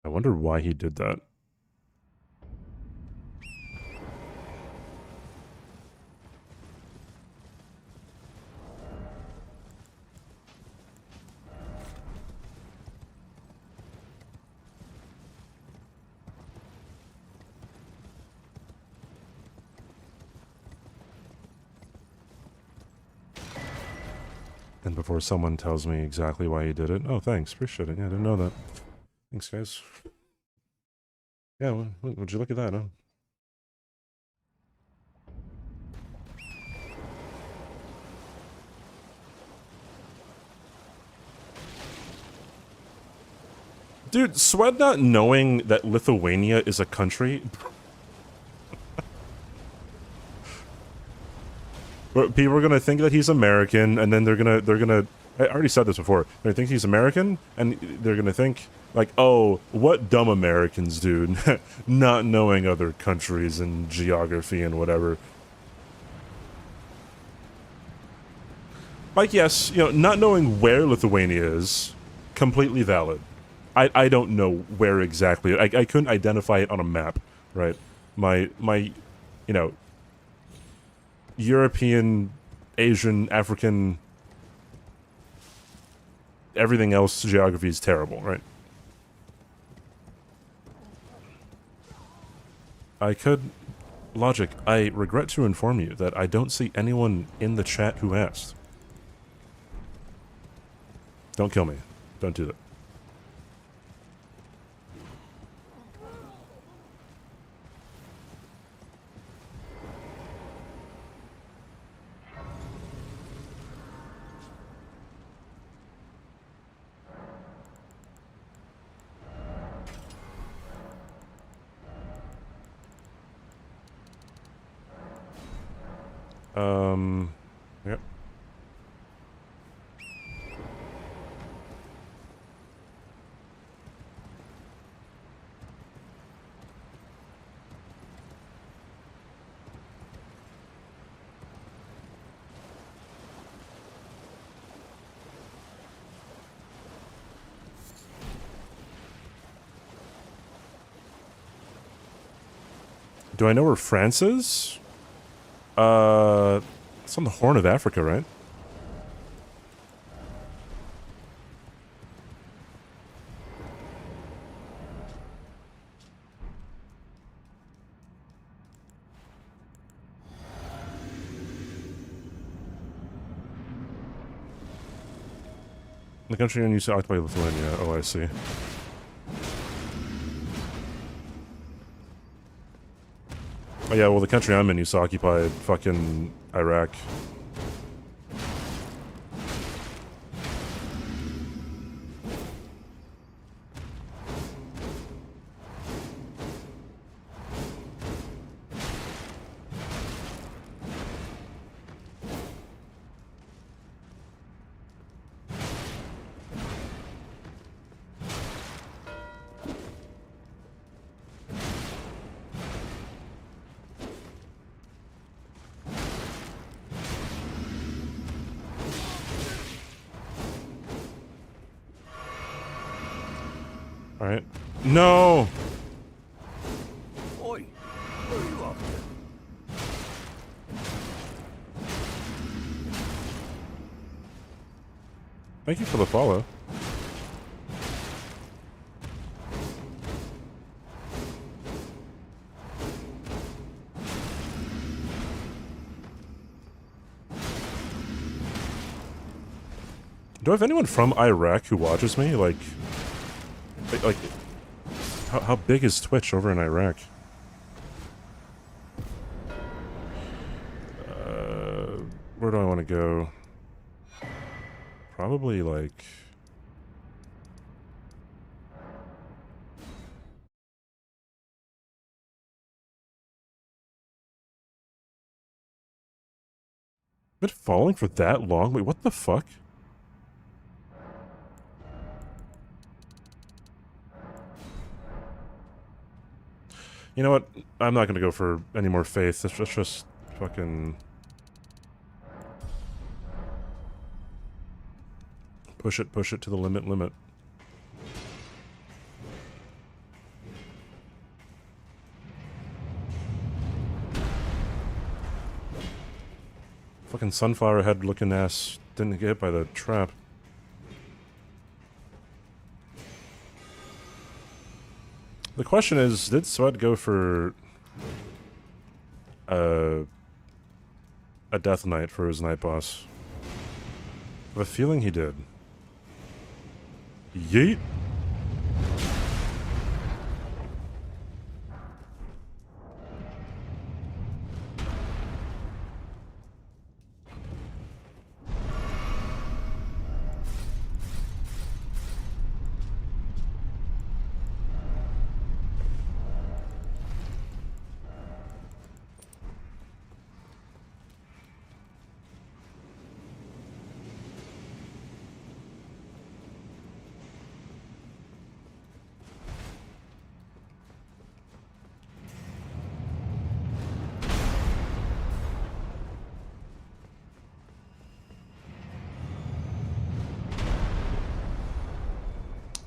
I wonder why he did that. And before someone tells me exactly why he did it, oh, thanks, appreciate it. Yeah, I didn't know that. Thanks, guys. Yeah, well, would you look at that, huh? Dude, Swed not knowing that Lithuania is a country. People are gonna think that he's American, and then they're gonna. I already said this before. They think he's American, and they're gonna think like, "Oh, what dumb Americans, dude, not knowing other countries and geography and whatever." Like, yes, you know, not knowing where Lithuania is, completely valid. I don't know where exactly. I couldn't identify it on a map, right? My you know, European, Asian, African, everything else geography is terrible, right? Logic, I regret to inform you that I don't see anyone in the chat who asked. Don't kill me. Don't do that. Yep. Do I know where France is? It's on the Horn of Africa, right? The country used to occupy Lithuania. Oh, I see. Oh yeah, well the country I'm in used to occupy fucking Iraq. Alright. No! Oi, where are you off to? Thank you for the follow. Do I have anyone from Iraq who watches me? Like how big is Twitch over in Iraq? Where do I want to go? Probably like... Been falling for that long? Wait, what the fuck? You know what? I'm not gonna go for any more faith. Let's just fucking... push it to the limit. Fucking sunflower head looking ass didn't get hit by the trap. The question is, did Sweat go for a Death Knight for his night boss? I have a feeling he did. Yeet.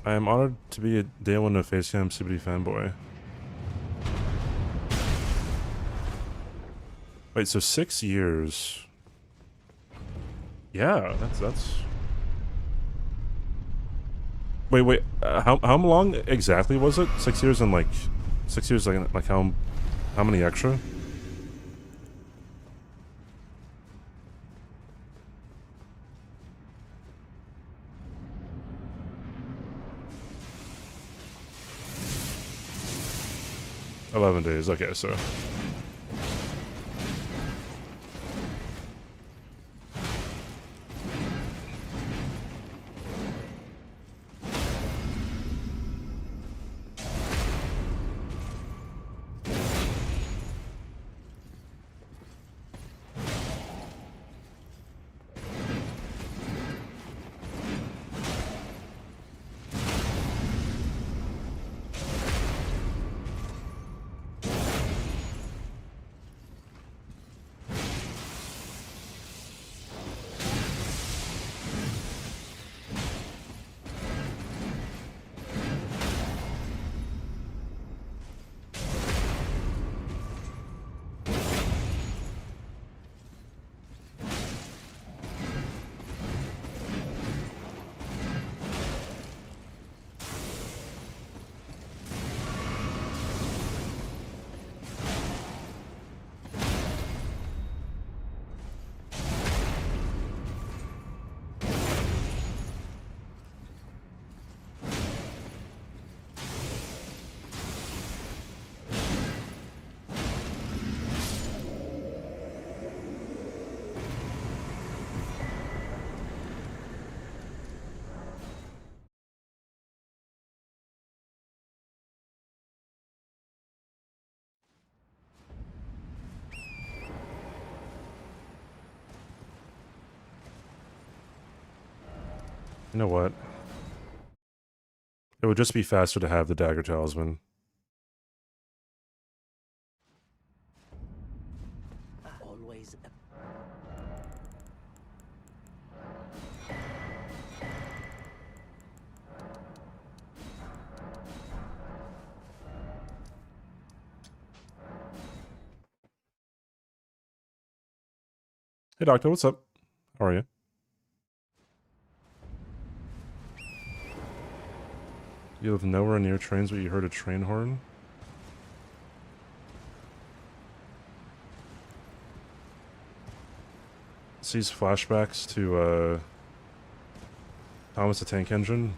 I am honored to be a day one of Facecam CBD fanboy. Wait, so 6 years. Yeah, that's. Wait. How long exactly was it? 6 years and like 6 years like how many extra? $11 days. Okay, so. You know what? It would just be faster to have the Dagger Talisman. Always. Hey doctor, what's up? How are you? You live nowhere near trains, but you heard a train horn? Sees flashbacks to, Thomas the Tank Engine.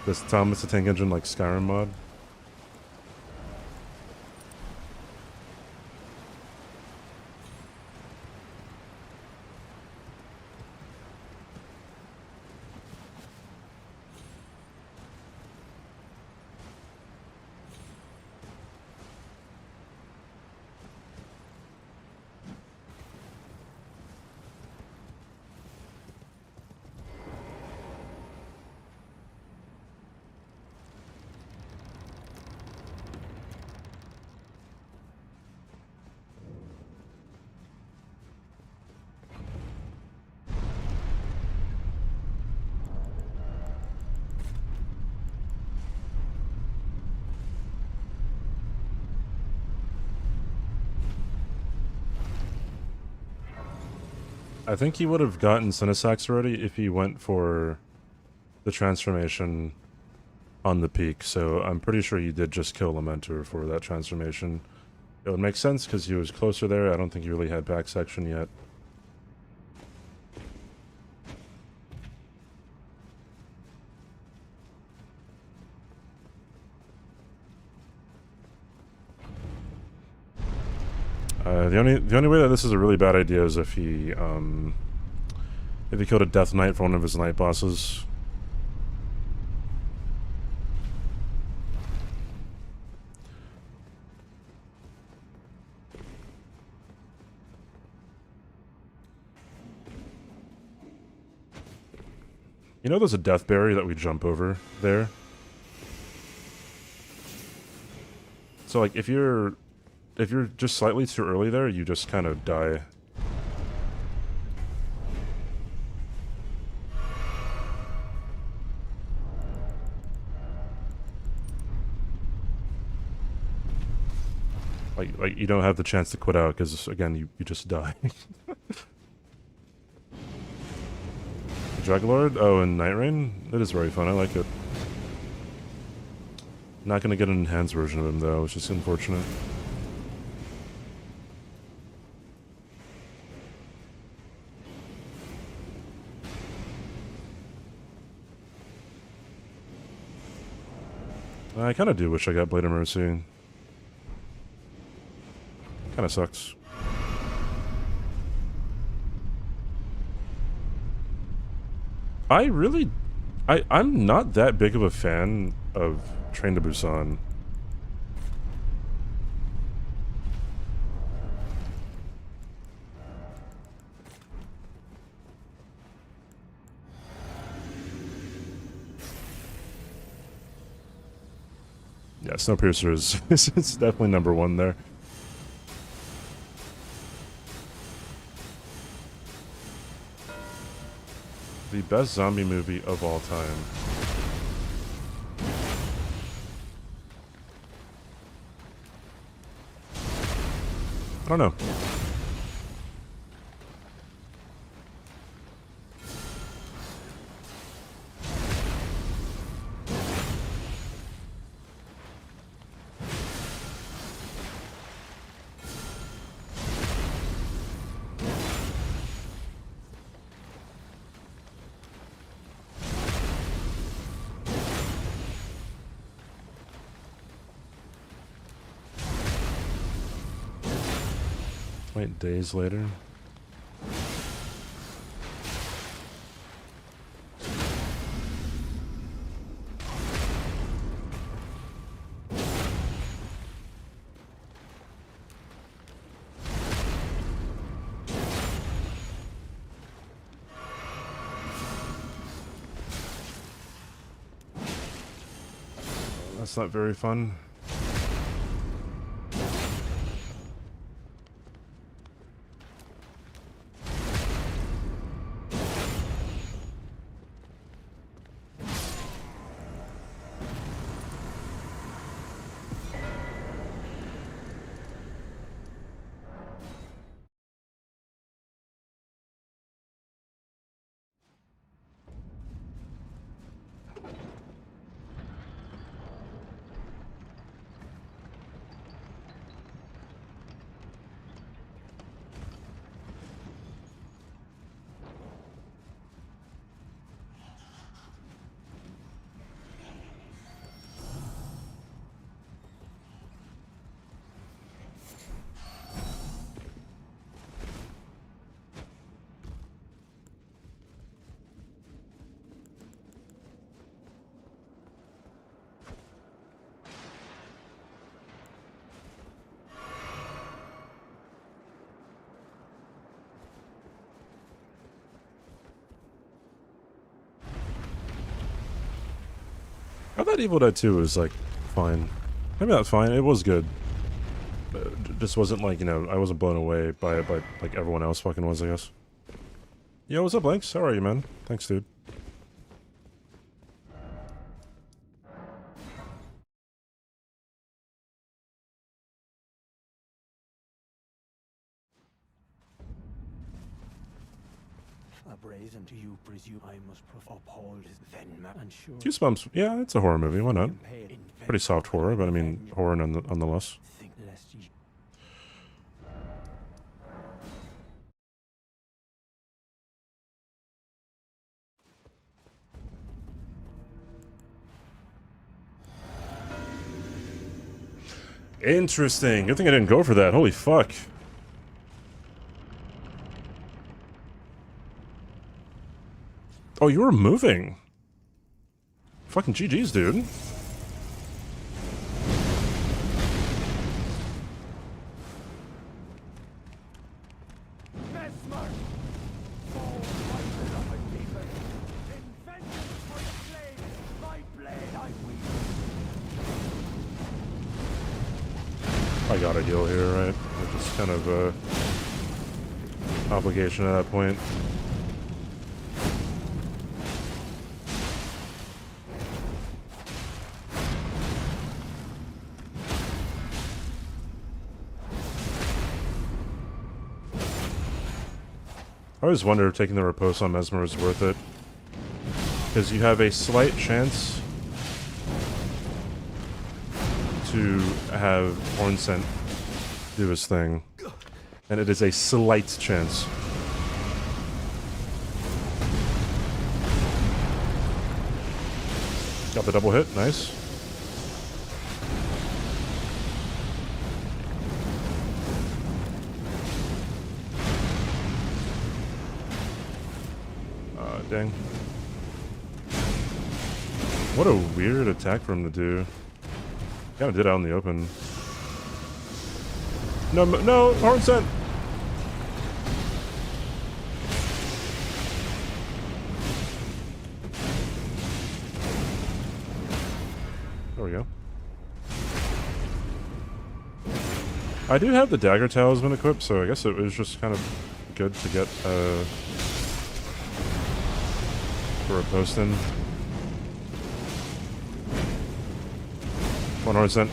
This Thomas the Tank Engine, like, Skyrim mod. I think he would have gotten Cinesax already if he went for the transformation on the peak, so I'm pretty sure he did just kill Lamentor for that transformation. It would make sense because he was closer there. I don't think he really had back section yet. The only way that this is a really bad idea is if he killed a Death Knight for one of his night bosses. You know there's a death berry that we jump over there? So like if you're just slightly too early there, you just kind of die. Like you don't have the chance to quit out because again you just die. Dragonlord? Oh, and Night Rain? That is very fun, I like it. Not gonna get an enhanced version of him though, which is unfortunate. I kinda do wish I got Blade of Mercy. Kinda sucks. I'm not that big of a fan of Train to Busan. Yeah, Snowpiercer is it's definitely number one there. The best zombie movie of all time. I don't know. Wait, days later. That's not very fun. I thought Evil Dead 2 was, like, fine. Maybe not fine, it was good. It just wasn't like, you know, I wasn't blown away by it, like everyone else fucking was, I guess. Yo, what's up, Blanks? How are you, man? Thanks, dude. Brazen, do you presume I must uphold his venom and sure? Goosebumps, yeah, it's a horror movie, why not? Pretty soft horror, but I mean, horror nonetheless. Interesting. Good thing I didn't go for that. Holy fuck. Oh, you were moving. Fucking GG's, dude. I gotta heal here, right? It's just kind of a obligation at that point. I always wonder if taking the riposte on Mesmer is worth it. Because you have a slight chance to have Horn Scent do his thing. And it is a slight chance. Got the double hit, nice. Dang. What a weird attack for him to do. Kinda did out in the open. No, no, Horn Scent! There we go. I do have the dagger talisman equipped, so I guess it was just kind of good to get for a post in. Come on, Horn Scent.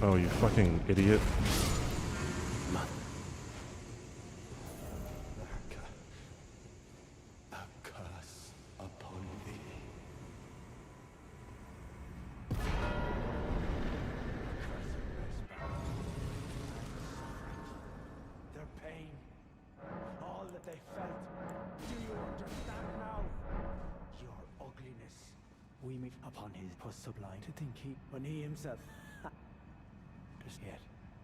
Oh, you fucking idiot. We meet upon his was sublime to think when he himself just yet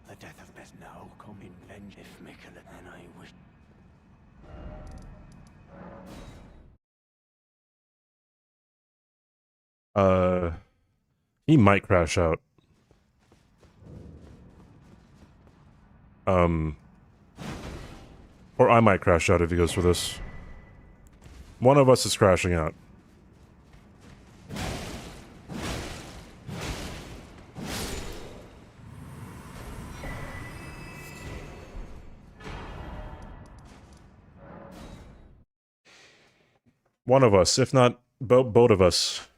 the death of best now come in venge if Mikkel and I wish. He might crash out. Or I might crash out if he goes for this. One of us is crashing out. One of us, if not both of us.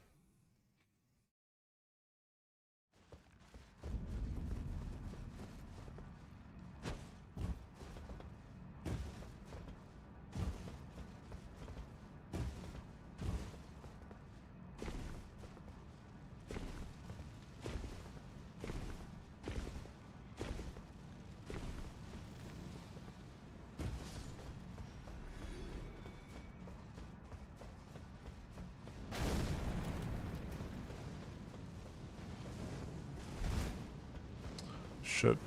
Shit.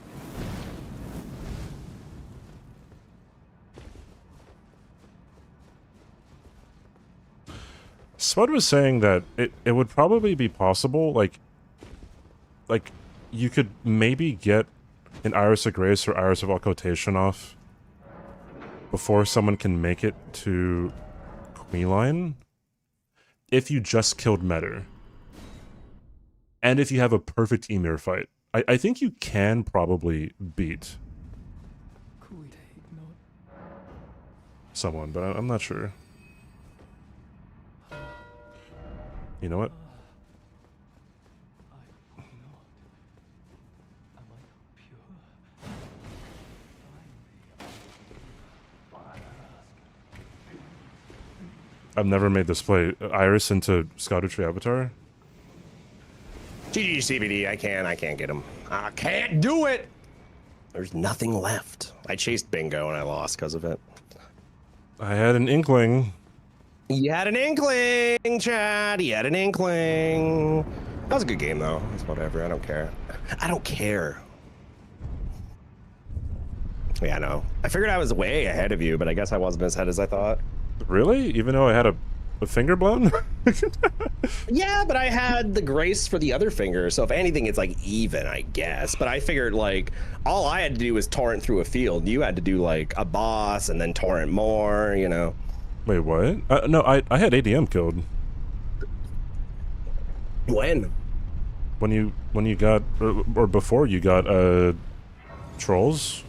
Spud was saying that it would probably be possible, like you could maybe get an Iris of Grace or Iris of Occultation off before someone can make it to Queenline if you just killed Metter. And if you have a perfect Emir fight. I think you can probably beat someone, but I'm not sure. You know what? I've never made this play. Iris into Scoutry Avatar? itzCBD, I can't get him. I can't do it! There's nothing left. I chased bingo and I lost because of it. I had an inkling. You had an inkling, Chad. You had an inkling. That was a good game, though. It's whatever. I don't care. I don't care. Yeah, I know. I figured I was way ahead of you, but I guess I wasn't as ahead as I thought. Really? Even though I had a finger blown? Yeah, but I had the grace for the other finger, so if anything, it's like even, I guess. But I figured, like, all I had to do was torrent through a field. You had to do, like, a boss and then torrent more, you know. Wait, what? No, I had ADM killed. When? When you got, or before you got, trolls?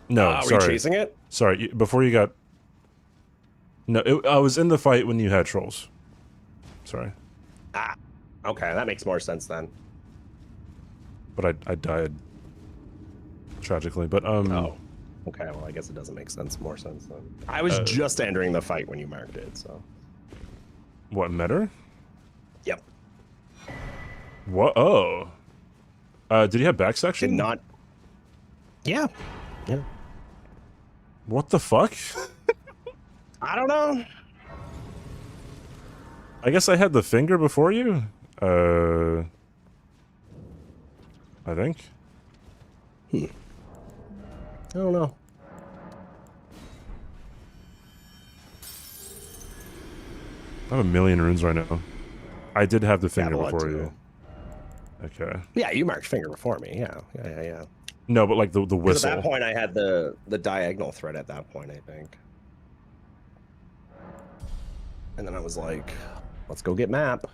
No, Were sorry. you chasing it? Sorry, before you got... No, I was in the fight when you had trolls. Sorry. Ah, okay, that makes more sense then. But I died. Tragically, but, Oh. Okay, well, I guess it doesn't make more sense then. I was just entering the fight when you marked it, so. What, Metter? Yep. What? Oh. Did he have back section? Did not. Yeah. Yeah. What the fuck? I don't know. I guess I had the finger before you? I think. I don't know. I have a million runes right now. I did have the finger blood before too. you. Okay. Yeah, you marked finger before me. Yeah. No, but like the whistle. At that point, I had the diagonal thread at that point, I think. And then I was like, let's go get map.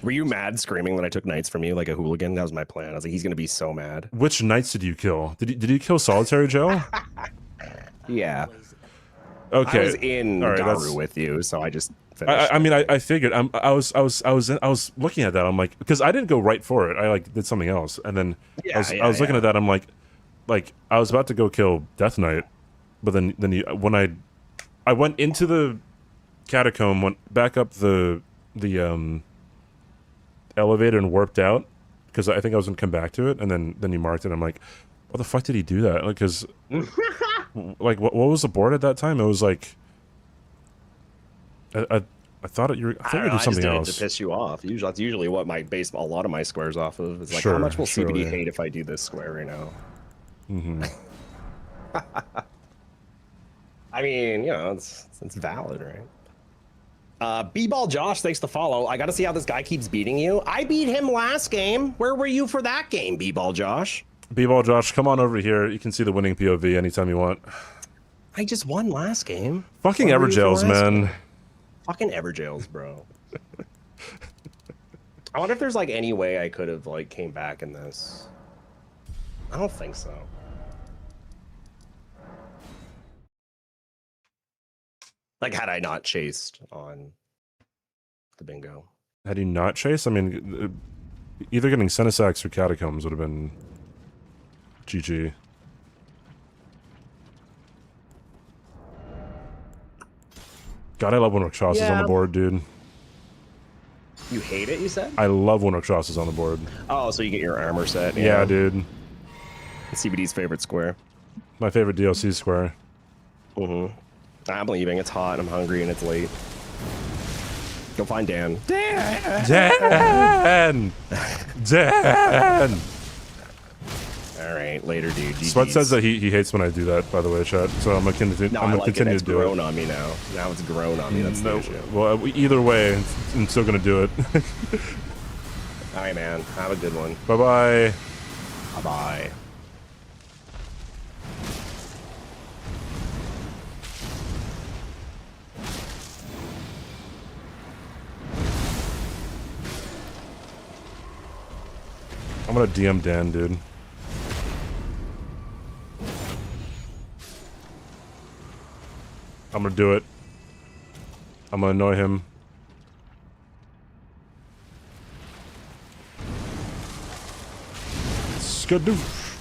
Were you mad screaming that I took knights from you like a hooligan? That was my plan. I was like, he's going to be so mad. Which knights did you kill? Did you kill Solitary Joe? Yeah. Okay. I was in All right, Garu with you, so I just finished. I mean, I figured. I was looking at that. I'm like, because I didn't go right for it. I like did something else, and then I was looking at that. I'm like I was about to go kill Death Knight, but then when I went into the catacomb, went back up the elevator and warped out because I think I was gonna come back to it, and then you marked it. I'm like, what the fuck did he do that? Like, because like what was the board at that time? It was like I thought it. I think you did something else to piss you off. Usually, that's usually what my base a lot of my squares off of. It's like, Sure, how much will CBD surely. hate if I do this square right now? Mm-hmm. I mean, you know, it's valid, right? B-Ball Josh, thanks to follow. I got to see how this guy keeps beating you. I beat him last game. Where were you for that game, B-Ball Josh? B-Ball Josh, come on over here. You can see the winning POV anytime you want. I just won last game. Fucking Where were you for Everjails, last man. game? Fucking Everjails, bro. I wonder if there's like any way I could have like came back in this. I don't think so. Like, had I not chased on the bingo. Had he not chased? I mean, either getting Senesax or Catacombs would have been GG. God, I love when Rakshas is on the board, dude. You hate it, you said? I love when Rakshas is on the board. Oh, so you get your armor set. Yeah, dude. CBD's favorite square. My favorite DLC square. Mm-hmm. I'm leaving. It's hot. I'm hungry, and it's late. Go find Dan. Dan! Dan! All right, later, dude. Sweat says that he hates when I do that, by the way, chat. So I'm gonna continue. No, I'm gonna continue it's to do it. grown on me now. Now it's grown on me. That's the issue. Well, either way, I'm still gonna do it. All right, man. Have a good one. Bye bye. Bye bye. I'm gonna DM Dan, dude. I'm gonna do it. I'm gonna annoy him. Skadoosh.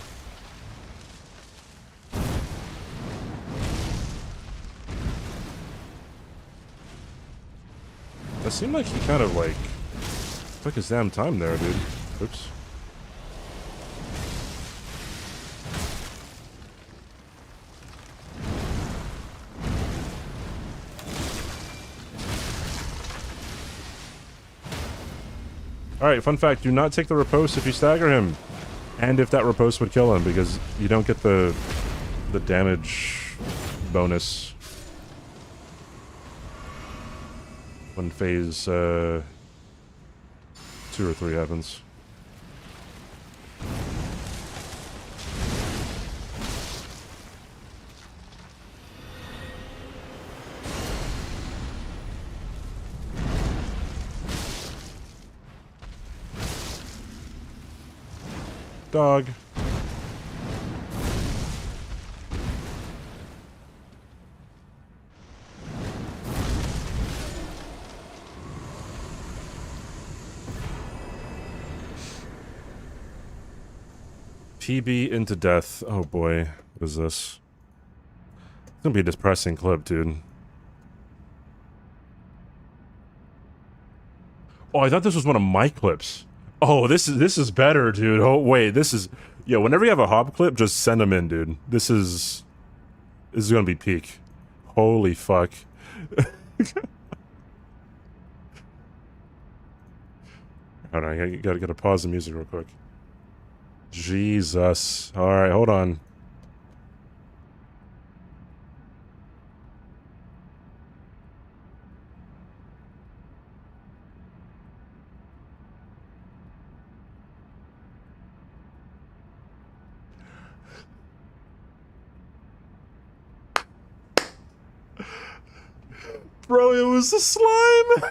That seemed like he kind of like took his damn time there, dude. Oops. Alright, fun fact, do not take the riposte if you stagger him. And if that riposte would kill him, because you don't get the damage bonus when phase 2 or 3 happens. Dog. PB into death. Oh boy, what is this? It's gonna be a depressing clip, dude. Oh, I thought this was one of my clips. Oh, this is better, dude. Oh wait, this is yeah. Whenever you have a hop clip, just send them in, dude. This is gonna be peak. Holy fuck. Hold on, I gotta pause the music real quick. Jesus. All right, hold on. Bro, it was the slime!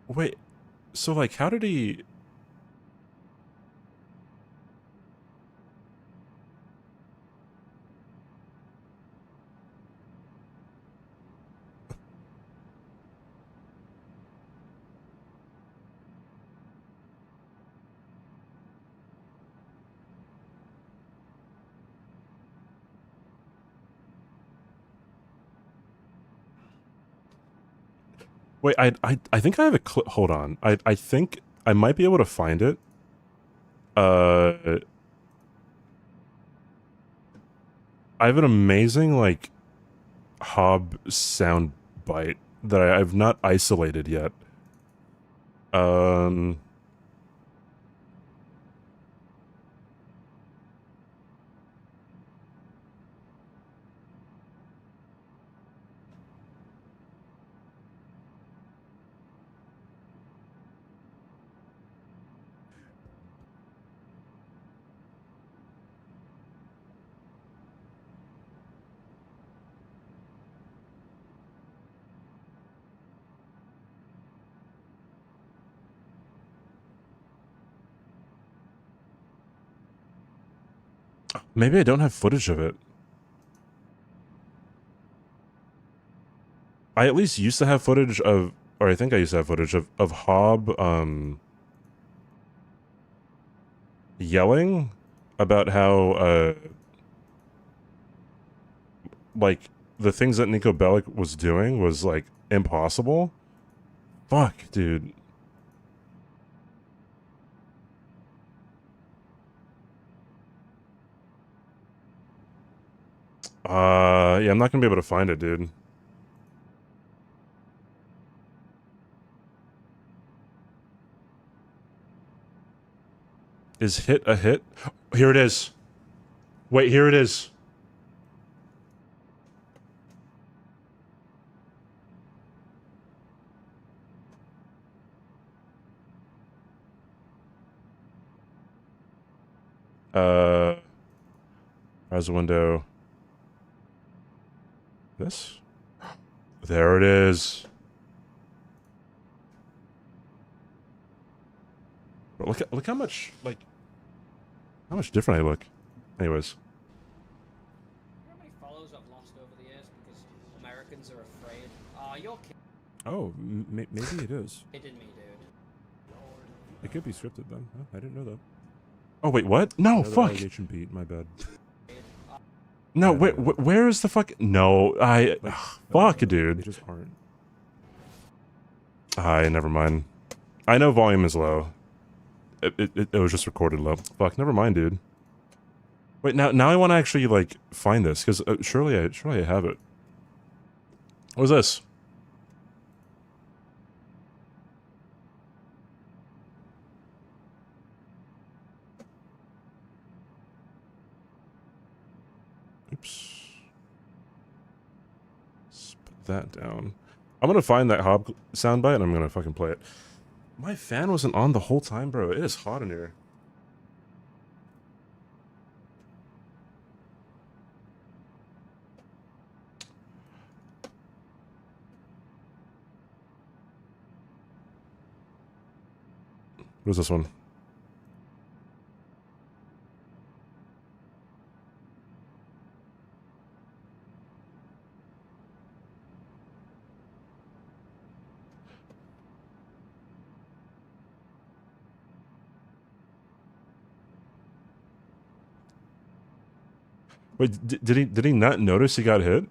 Wait, so like, how did he... Wait, I think I have a clip. Hold on. I think I might be able to find it. I have an amazing, like, Hob sound bite that I've not isolated yet. Maybe I don't have footage of it. I at least used to have footage of, or I think I used to have footage of Hob, yelling about how, like, the things that Nico Bellic was doing was, like, impossible. Fuck, dude. Yeah, I'm not gonna be able to find it, dude. Is hit a hit? Here it is. Wait, here it is. Browser window. This? There it is. But look how much, like, how much different I look. Anyways. You know how many followers I've lost over the years because Americans are afraid? Oh, you're kidding. Oh, maybe it is. Kidding me, dude. It could be scripted then. Oh, I didn't know that. Oh wait, what? No, Another fuck. allegation, Pete. My bad. No, where is the fuck? No, fuck, dude. They just aren't. Never mind. I know volume is low. It was just recorded low. Fuck, never mind, dude. Wait, now I want to actually, like, find this, because surely I have it. What was this? Oops. Let's put that down. I'm gonna find that Hob soundbite and I'm gonna fucking play it. My fan wasn't on the whole time, bro. It is hot in here. What is this one? Wait, did he not notice he got hit?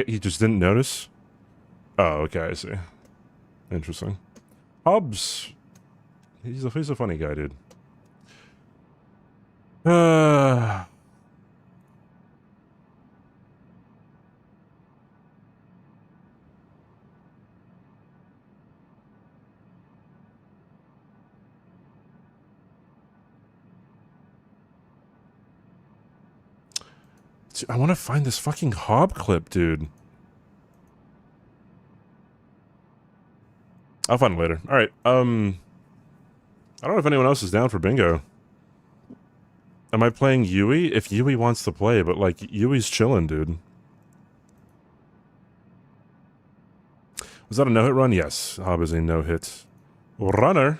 He just didn't notice? Oh, okay, I see. Interesting. Hobbs, he's a funny guy, dude. I want to find this fucking Hob clip, dude. I'll find it later. All right. I don't know if anyone else is down for bingo. Am I playing Yui? If Yui wants to play, but like Yui's chilling, dude. Was that a no-hit run? Yes. Hob is a no-hit runner.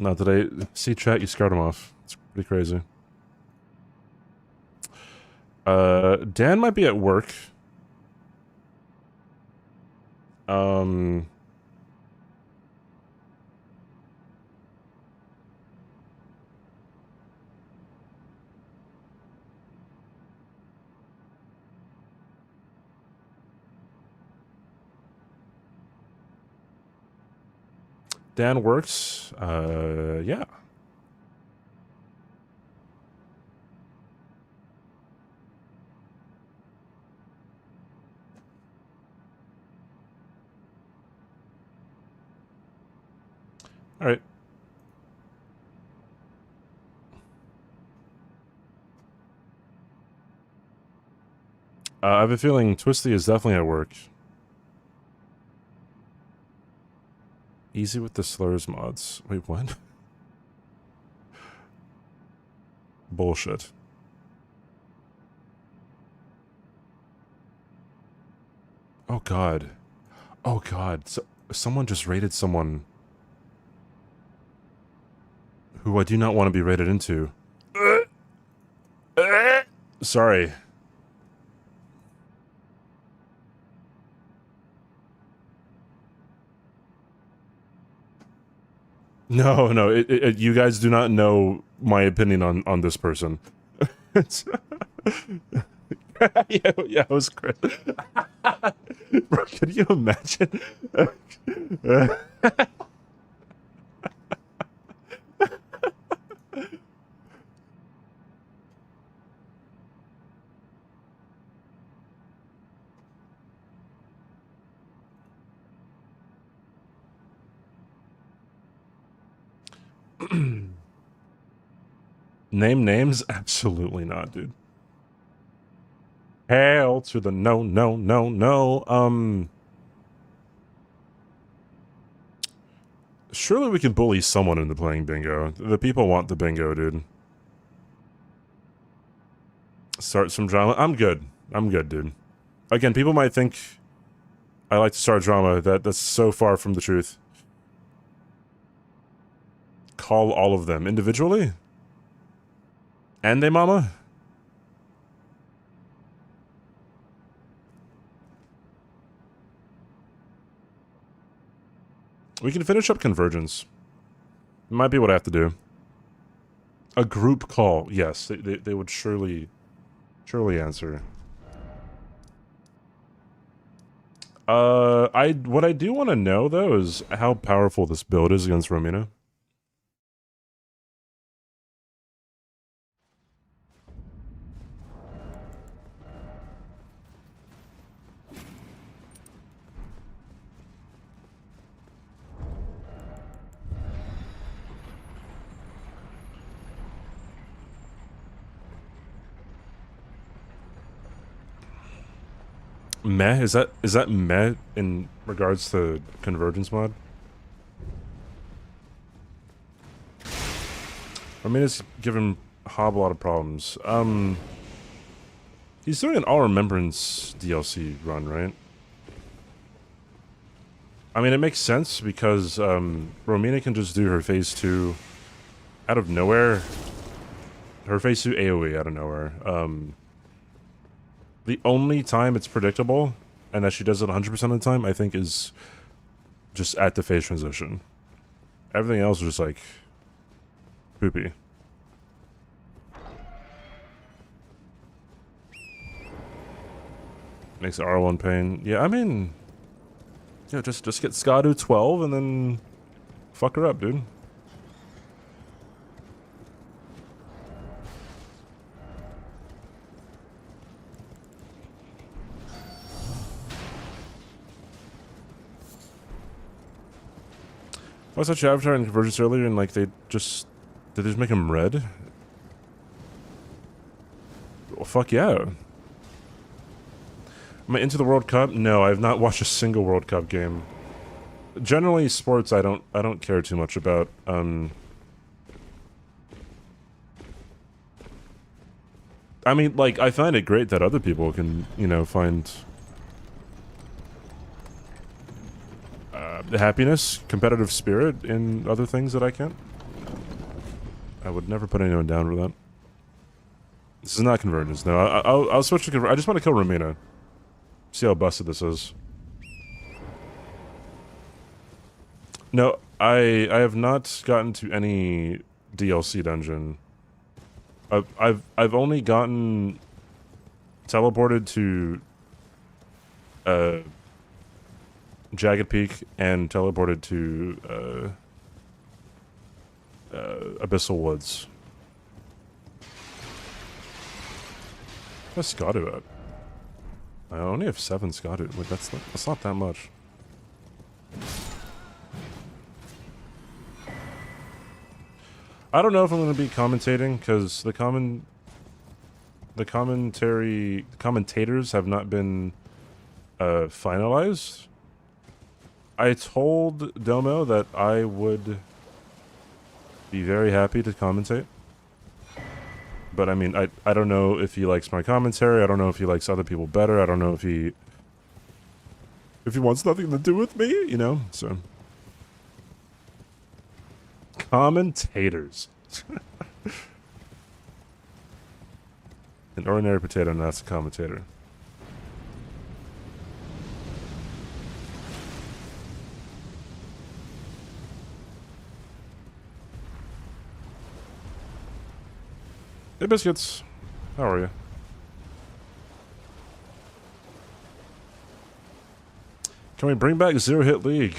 Not today. See, chat, you scared him off. It's pretty crazy. Dan might be at work. Dan works. Yeah. All right. I have a feeling Twisty is definitely at work. Easy with the slurs mods. Wait, what? Bullshit. Oh god. Oh god. So, someone just raided someone who I do not want to be raided into. Sorry. No, you guys do not know my opinion on this person. yeah, it was great. Bro, can you imagine? Name names? Absolutely not, dude. Hail to the no. Surely we can bully someone into playing bingo. The people want the bingo, dude. Start some drama. I'm good, dude. Again, people might think I like to start drama. That's so far from the truth. Call all of them individually? And they mama? We can finish up Convergence. Might be what I have to do. A group call. Yes, they would surely answer. What I do want to know though is how powerful this build is against Romina. Meh? Is that meh in regards to Convergence mod? I mean, it's given Hob a lot of problems. He's doing an All Remembrance DLC run, right? I mean, it makes sense because Romina can just do her phase 2 out of nowhere. Her phase 2 AoE out of nowhere. The only time it's predictable, and that she does it 100% of the time, I think is just at the phase transition. Everything else is just like poopy. Makes R1 pain. Yeah, I mean, yeah, just get Skadu 12 and then fuck her up, dude. I watched Avatar and Convergence earlier, and like did they just make him red? Well, fuck yeah. Am I into the World Cup? No, I have not watched a single World Cup game. Generally, sports I don't care too much about. I mean, like, I find it great that other people can, you know, find the happiness, competitive spirit in other things that I can't. I would never put anyone down for that. This is not Convergence. No, I'll switch to Convergence. I just want to kill Romina. See how busted this is. No, I have not gotten to any DLC dungeon. I've only gotten teleported to Jagged Peak and teleported to Abyssal Woods. What's Skadu at? I only have 7 Skadu. Wait, that's not that much. I don't know if I'm going to be commentating because the commentators have not been finalized. I told Domo that I would be very happy to commentate. But I mean, I don't know if he likes my commentary. I don't know if he likes other people better. I don't know if he wants nothing to do with me, you know? So commentators. An ordinary potato, and that's a commentator. Hey, Biscuits. How are you? Can we bring back Zero Hit League?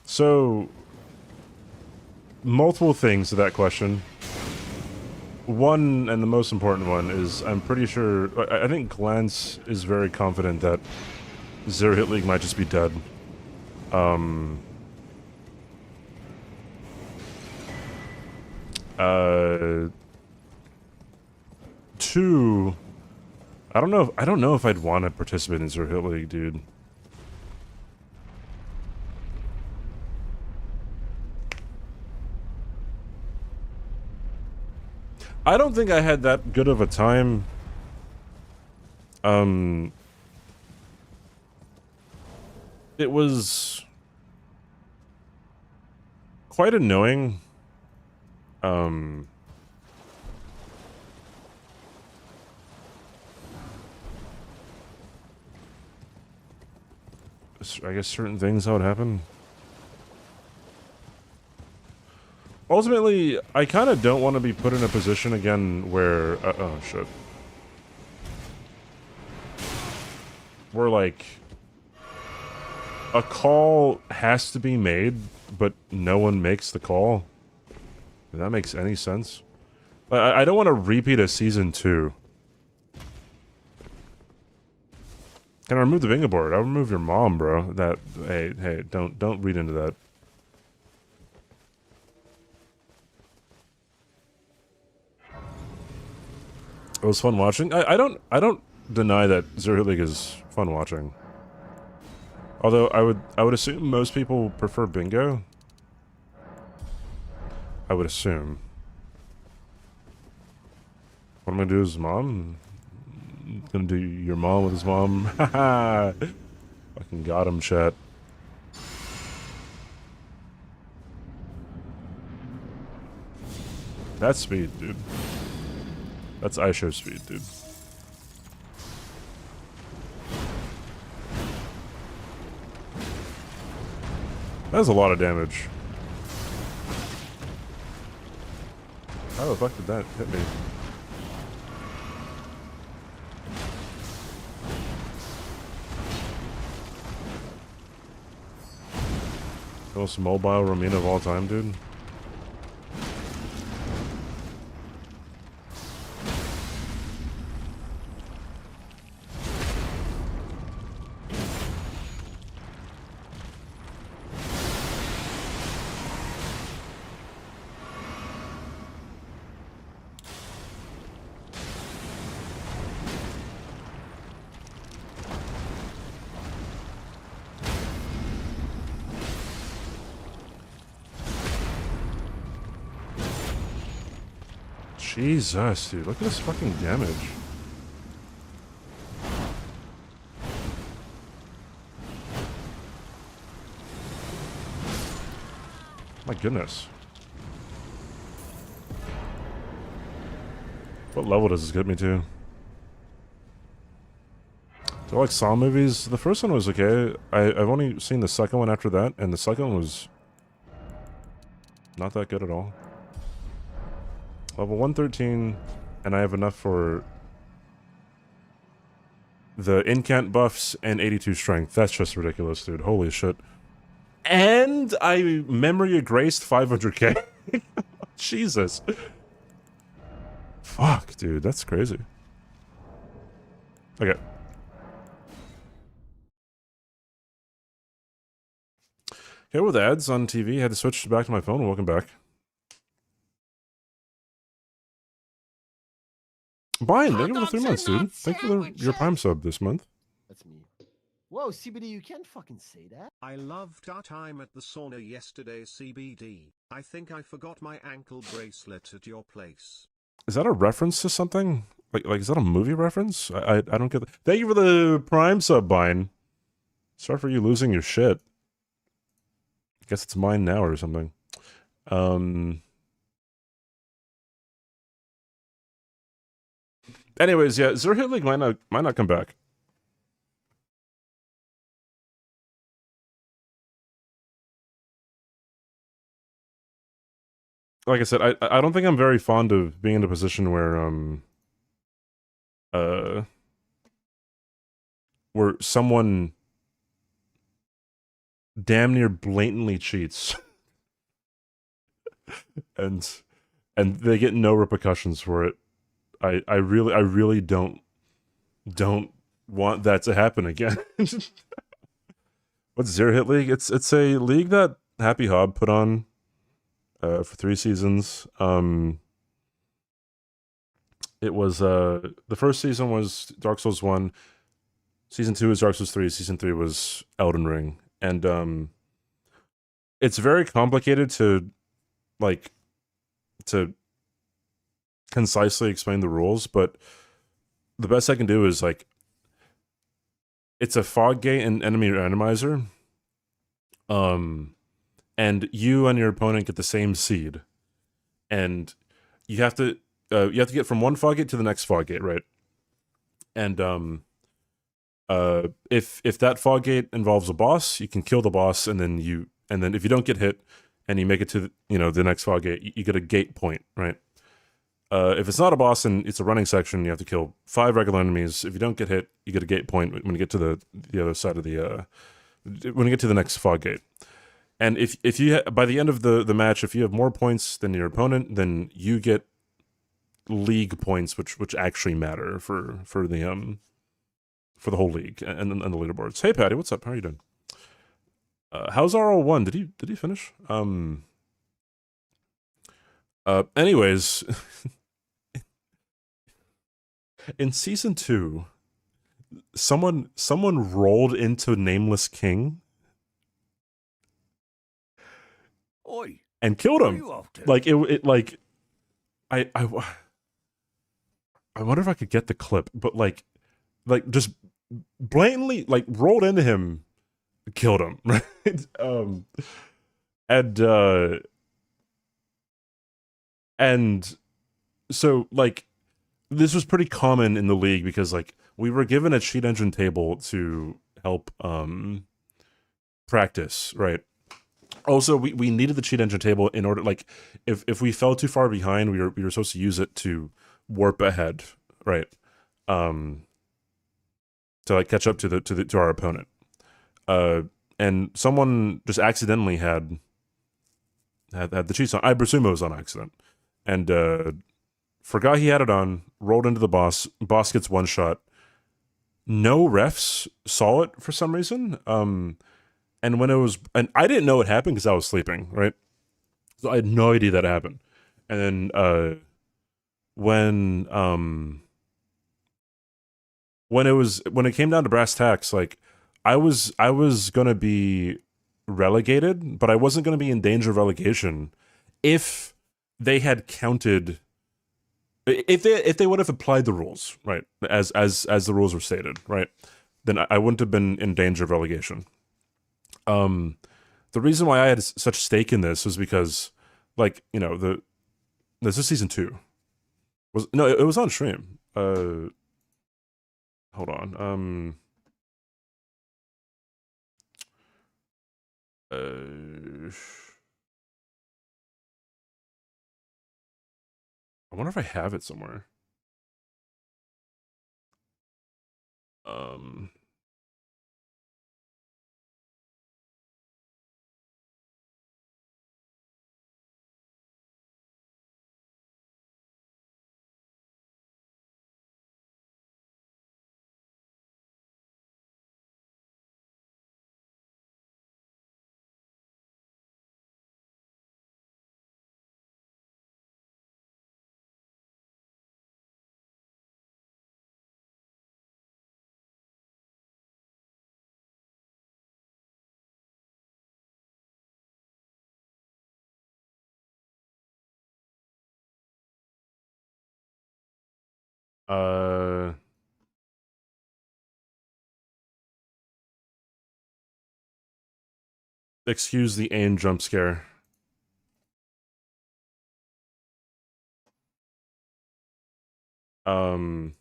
So, multiple things to that question. One, and the most important one, is I'm pretty sure... I think Glance is very confident that Zero Hit League might just be dead. Two, I don't know if I'd want to participate in Zero Hit League, dude. I don't think I had that good of a time. It was quite annoying. I guess certain things how it happened. Ultimately, I kind of don't want to be put in a position again where... oh, shit. Where, like... a call has to be made, but no one makes the call. If that makes any sense. I don't want to repeat a season 2. Can I remove the bingo board? I'll remove your mom, bro. That hey, don't read into that. It was fun watching. I don't deny that Zero Hit League is fun watching. Although I would assume most people prefer bingo. I would assume. What I'm gonna do is his mom? I'm gonna do your mom with his mom. Haha! Fucking got him, chat. That's speed, dude. That's iShow speed, dude. That's a lot of damage. How the fuck did that hit me? The most mobile Romina of all time, dude. Jesus, dude, look at this fucking damage. My goodness. What level does this get me to? Do I like Saw movies? The first one was okay. I've only seen the second one after that, and the second one was not that good at all. Level 113, and I have enough for the incant buffs and 82 strength. That's just ridiculous, dude. Holy shit. And I memory erased 500k. Jesus. Fuck, dude. That's crazy. Okay. Okay, with ads on TV, had to switch back to my phone. Welcome back. Brian, thank you for the 3 months, dude. Thank you for your Prime sub this month. That's me. Whoa, CBD, you can't fucking say that. I loved our time at the sauna yesterday, CBD. I think I forgot my ankle bracelet at your place. Is that a reference to something? Like is that a movie reference? I don't get that. Thank you for the Prime sub, Brian. Sorry for you losing your shit. I guess it's mine now or something. Anyways, yeah, Zur Hit League might not come back. Like I said, I don't think I'm very fond of being in a position where someone damn near blatantly cheats and they get no repercussions for it. I really don't want that to happen again. What's Zero Hit League? It's a league that Happy Hob put on for 3 seasons. It was the first season was Dark Souls 1, season 2 was Dark Souls 3, season 3 was Elden Ring. And it's very complicated to concisely explain the rules, but the best I can do is it's a fog gate and enemy randomizer. And you and your opponent get the same seed, and you have to get from one fog gate to the next fog gate, right? And if that fog gate involves a boss, you can kill the boss, and then if you don't get hit and you make it to the next fog gate, you get a gate point, right? If it's not a boss and it's a running section, you have to kill 5 regular enemies. If you don't get hit, you get a gate point when you get to the other side of when you get to the next fog gate. And if you by the end of the match, if you have more points than your opponent, then you get league points, which actually matter for the whole league and the leaderboards. Hey Patty, what's up? How are you doing? How's RL1? Did he finish? Anyways, in season 2, someone rolled into Nameless King. Oi. and killed him. Like like I wonder if I could get the clip, but like just blatantly like rolled into him, killed him, right? And so like this was pretty common in the league because like we were given a cheat engine table to help practice, right? Also, we needed the cheat engine table in order, like, if we fell too far behind, we were supposed to use it to warp ahead, right? To like catch up to our opponent. And someone just accidentally had the cheats on. I presume it was on accident, and forgot he had it on. Rolled into the boss. Boss gets one shot. No refs saw it for some reason. And when it was, and I didn't know it happened because I was sleeping, right? So I had no idea that happened. And then when it came down to brass tacks, like I was gonna be relegated, but I wasn't gonna be in danger of relegation if they had counted, if they would have applied the rules, right, as the rules were stated, right, then I wouldn't have been in danger of relegation. The reason why I had such stake in this was because, like, you know, this is season 2. It was on stream. Hold on. I wonder if I have it somewhere. Excuse the Ain jump scare. You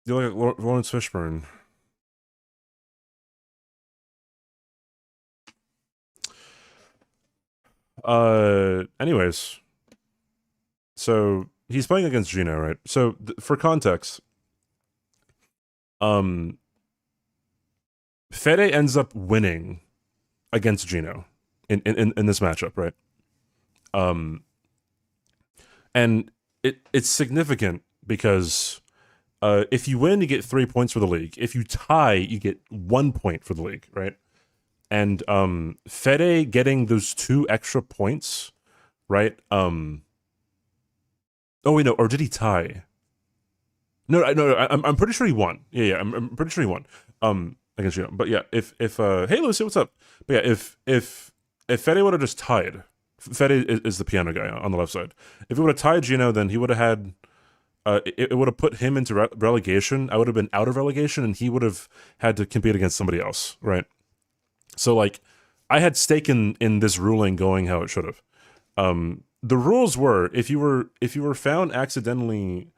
look like Lawrence Fishburne. Anyways. So he's playing against Gino, right? So for context, Fede ends up winning against Gino in this matchup, right? And it's significant because if you win, you get 3 points for the league. If you tie, you get 1 point for the league, right? And Fede getting those 2 extra points, right? Oh wait, no, or did he tie? No, I'm pretty sure he won. Yeah, I'm pretty sure he won. Against you, but yeah, if hey Lucy, what's up? But yeah, if Fede would have just tied, Fede is the piano guy on the left side. If he would have tied Gino, then he would have had, it would have put him into relegation. I would have been out of relegation, and he would have had to compete against somebody else, right? So like, I had stake in this ruling going how it should have. The rules were if you were found accidentally.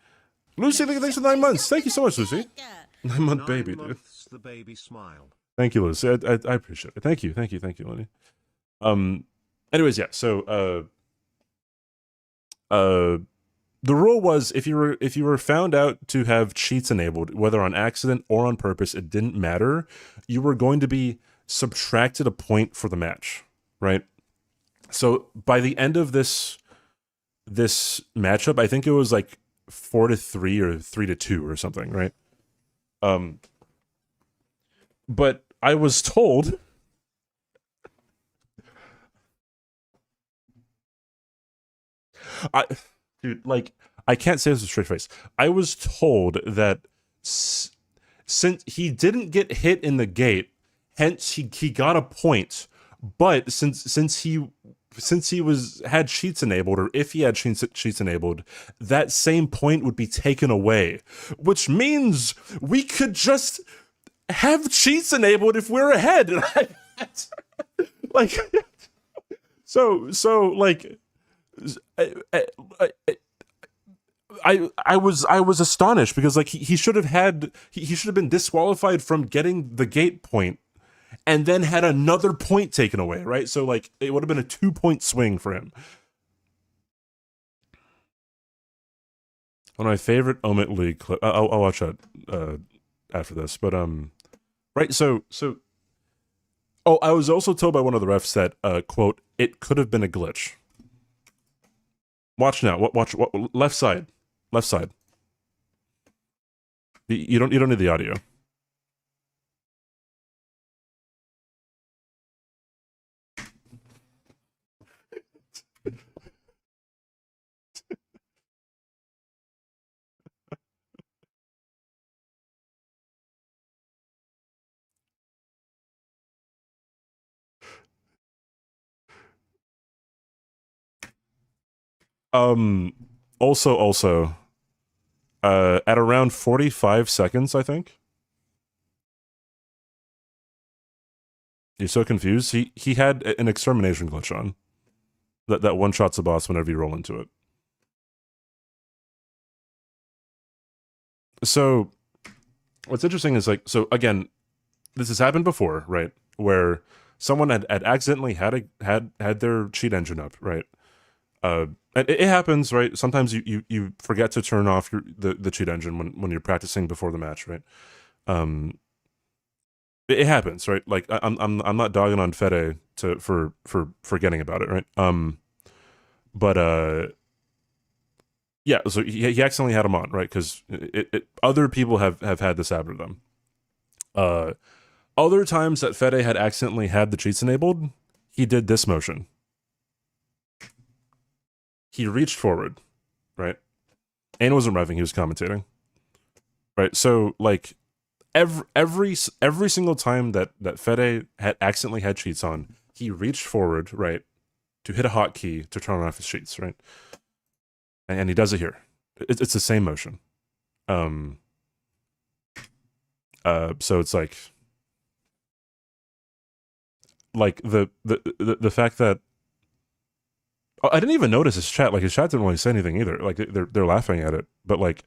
Lucy, thanks for 9 months. Thank you so much, Lucy. 9-month baby, dude. The baby smile. Thank you, Lucy. I appreciate it. Thank you, Lenny. Anyways, yeah. So, the rule was if you were found out to have cheats enabled, whether on accident or on purpose, it didn't matter. You were going to be subtracted a point for the match, right? So by the end of this matchup, I think it was like 4-3 or 3-2 or something, right? But I was told dude, like, I can't say this with a straight face. I was told that since he didn't get hit in the gate, hence he got a point, But since he had cheats enabled, or if he had cheats enabled, that same point would be taken away, which means we could just have cheats enabled if we're ahead. Like, so like, I was astonished because like he should have been disqualified from getting the gate point, and then had another point taken away, right? So like it would have been a 2-point swing for him. One of my favorite Omit League clip. I'll watch that after this, but right. So oh, I was also told by one of the refs that quote, it could have been a glitch. Watch now. Watch left side. Left side. You don't need the audio. Also, at around 45 seconds, I think. You're so confused. He had an extermination glitch on. That one shots a boss whenever you roll into it. So, what's interesting is like, so again, this has happened before, right? Where someone had accidentally had their cheat engine up, right? It happens, right? Sometimes you forget to turn off the cheat engine when you're practicing before the match, right? It happens, right? Like I'm not dogging on Fede for forgetting about it, right? But yeah, so he accidentally had him on, right? Because other people have had this happen to them. Other times that Fede had accidentally had the cheats enabled, he did this motion. He reached forward, right? And wasn't revving, he was commentating. Right? So like every single time that Fede had accidentally had cheats on, he reached forward, right, to hit a hotkey to turn off his cheats, right? And he does it here. It's the same motion. So it's like the fact that I didn't even notice his chat. Like his chat didn't really say anything either. Like they're laughing at it, but like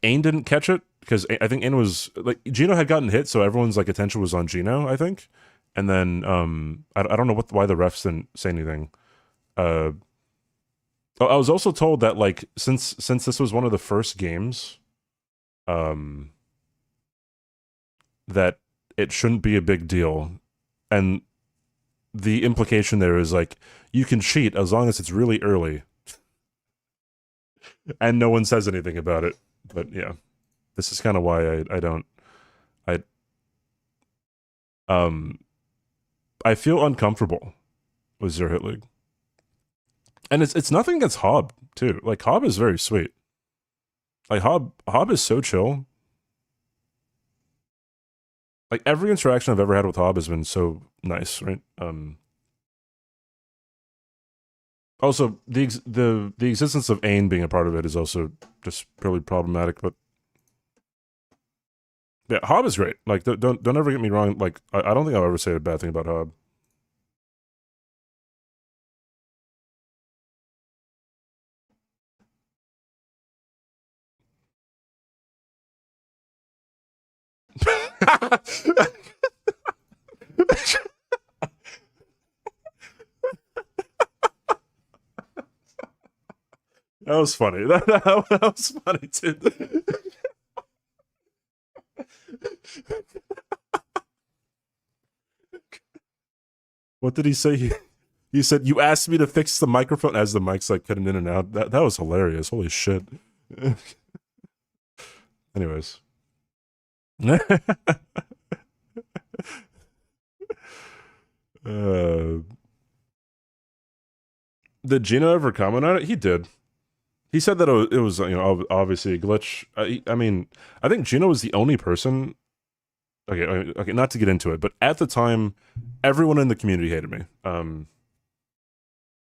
Ain didn't catch it because I think Ain was like Gino had gotten hit, so everyone's like attention was on Gino, I think. And then I don't know why the refs didn't say anything. I was also told that like since this was one of the first games, that it shouldn't be a big deal, and the implication there is like you can cheat as long as it's really early, and no one says anything about it. But yeah, this is kind of why I feel uncomfortable with Zero Hit League. And it's nothing against Hob too. Like Hob is very sweet. Like Hob is so chill. Like every interaction I've ever had with Hob has been so nice, right? Also the existence of Ain being a part of it is also just purely problematic, but yeah, Hob is great. Like don't ever get me wrong. Like I don't think I'll ever say a bad thing about Hob. That was funny. That was funny too. What did he say? He said, "You asked me to fix the microphone," as the mic's like cutting in and out. That was hilarious. Holy shit. Anyways. Did Gino ever comment on it? He did. He said that it was you know, obviously a glitch. I mean, I think Gino was the only person okay, not to get into it, but at the time, everyone in the community hated me.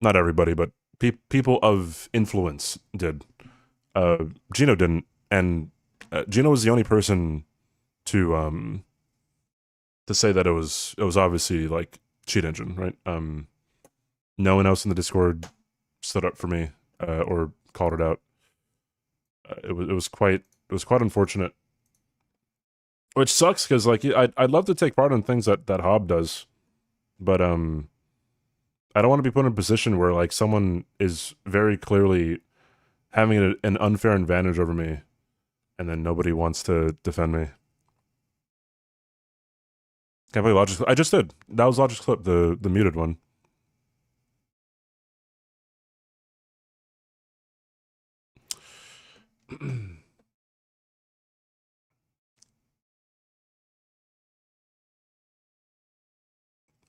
Not everybody, but people of influence did. Gino didn't, and Gino was the only person to say that it was obviously like cheat engine, right? No one else in the Discord stood up for me or called it out. It was quite unfortunate, which sucks because like I'd love to take part in things that Hob does, but I don't want to be put in a position where like someone is very clearly having an unfair advantage over me, and then nobody wants to defend me. Can't play Logic's Clip. I just did. That was Logic's Clip, the muted one.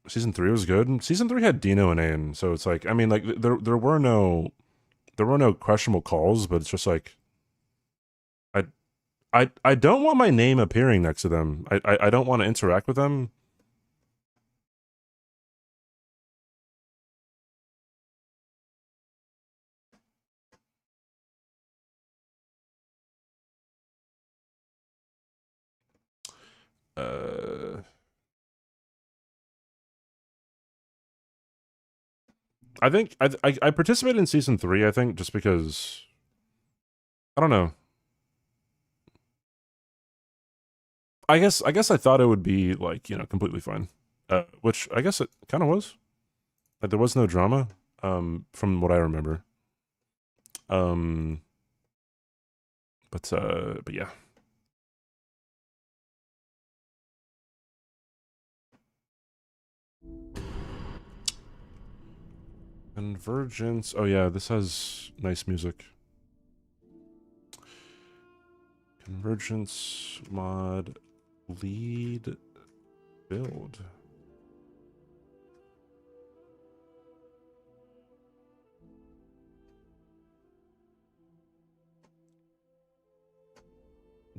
Season 3 was good. Season 3 had Dino and Ain, so it's like, I mean, like there were no questionable calls, but it's just like I don't want my name appearing next to them. I don't want to interact with them. I think I participated in season 3, I think, just because I don't know. I guess I thought it would be like, you know, completely fine. Which I guess it kind of was. Like there was no drama, from what I remember. But yeah. Convergence. Oh yeah, this has nice music. Convergence mod lead build.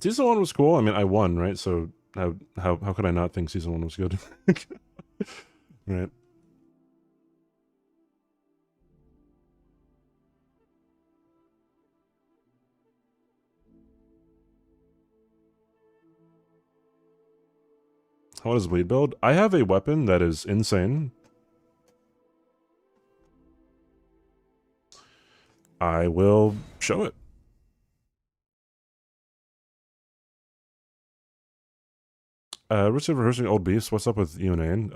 Season 1 was cool. I mean, I won, right? So how could I not think season 1 was good? Right. How does Bleeeed build? I have a weapon that is insane. I will show it. Richard rehearsing old beefs. What's up with you and Ain?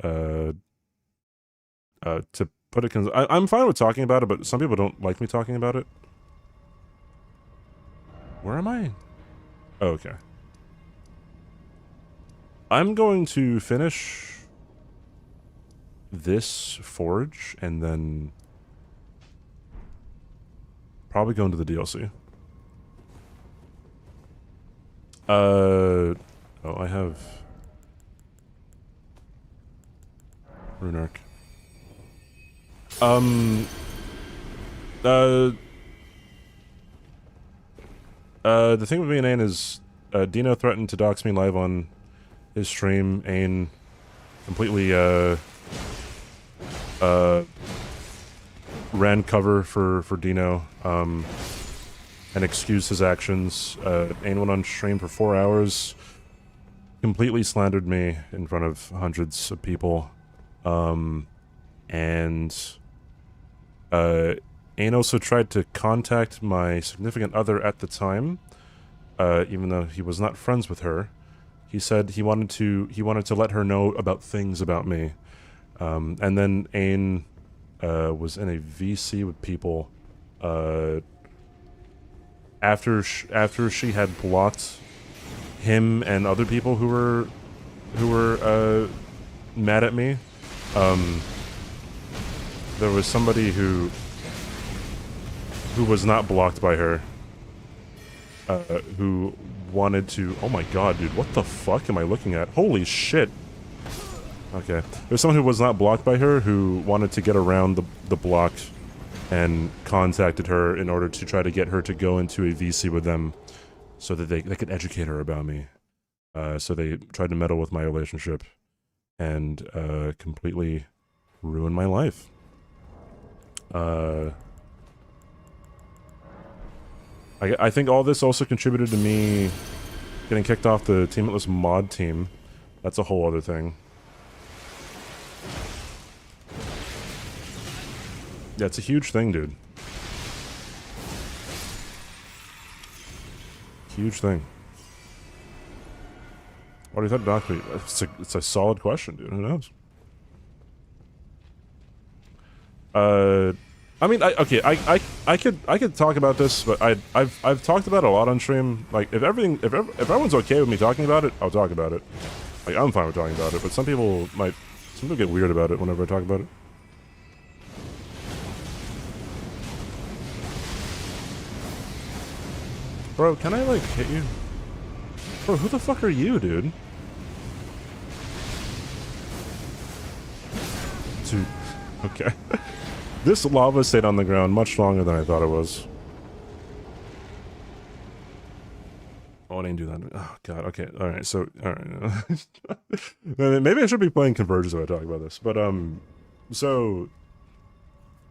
To put it, I'm fine with talking about it, but some people don't like me talking about it. Where am I? Oh, okay. I'm going to finish this forge and then probably go into the DLC. Oh, I have Runark. The thing with me and Ain is Dino threatened to dox me live on his stream. Ain completely ran cover for Dino and excused his actions. Ain went on stream for 4 hours, completely slandered me in front of hundreds of people, and Ain also tried to contact my significant other at the time, even though he was not friends with her. He said he wanted to let her know about things about me, and then Ain was in a VC with people after she had blocked him and other people who were mad at me. There was somebody who was not blocked by her, who wanted to... Oh my god, dude, what the fuck am I looking at? Holy shit! Okay. There's someone who was not blocked by her who wanted to get around the block and contacted her in order to try to get her to go into a VC with them so that they could educate her about me. So they tried to meddle with my relationship and completely ruin my life. I think all this also contributed to me getting kicked off the Teamless mod team. That's a whole other thing. Yeah, it's a huge thing, dude. Huge thing. What do you think, Doctor? It's a solid question, dude. Who knows? I mean, I could talk about this, but I've talked about it a lot on stream. Like, if everyone's okay with me talking about it, I'll talk about it. Like, I'm fine with talking about it, but some people get weird about it whenever I talk about it. Bro, can I like hit you? Bro, who the fuck are you, dude? Dude, okay. This lava stayed on the ground much longer than I thought it was. Oh, I didn't do that. Oh, God. Okay. All right. So, all right. Maybe I should be playing Convergence when I talk about this. But, so...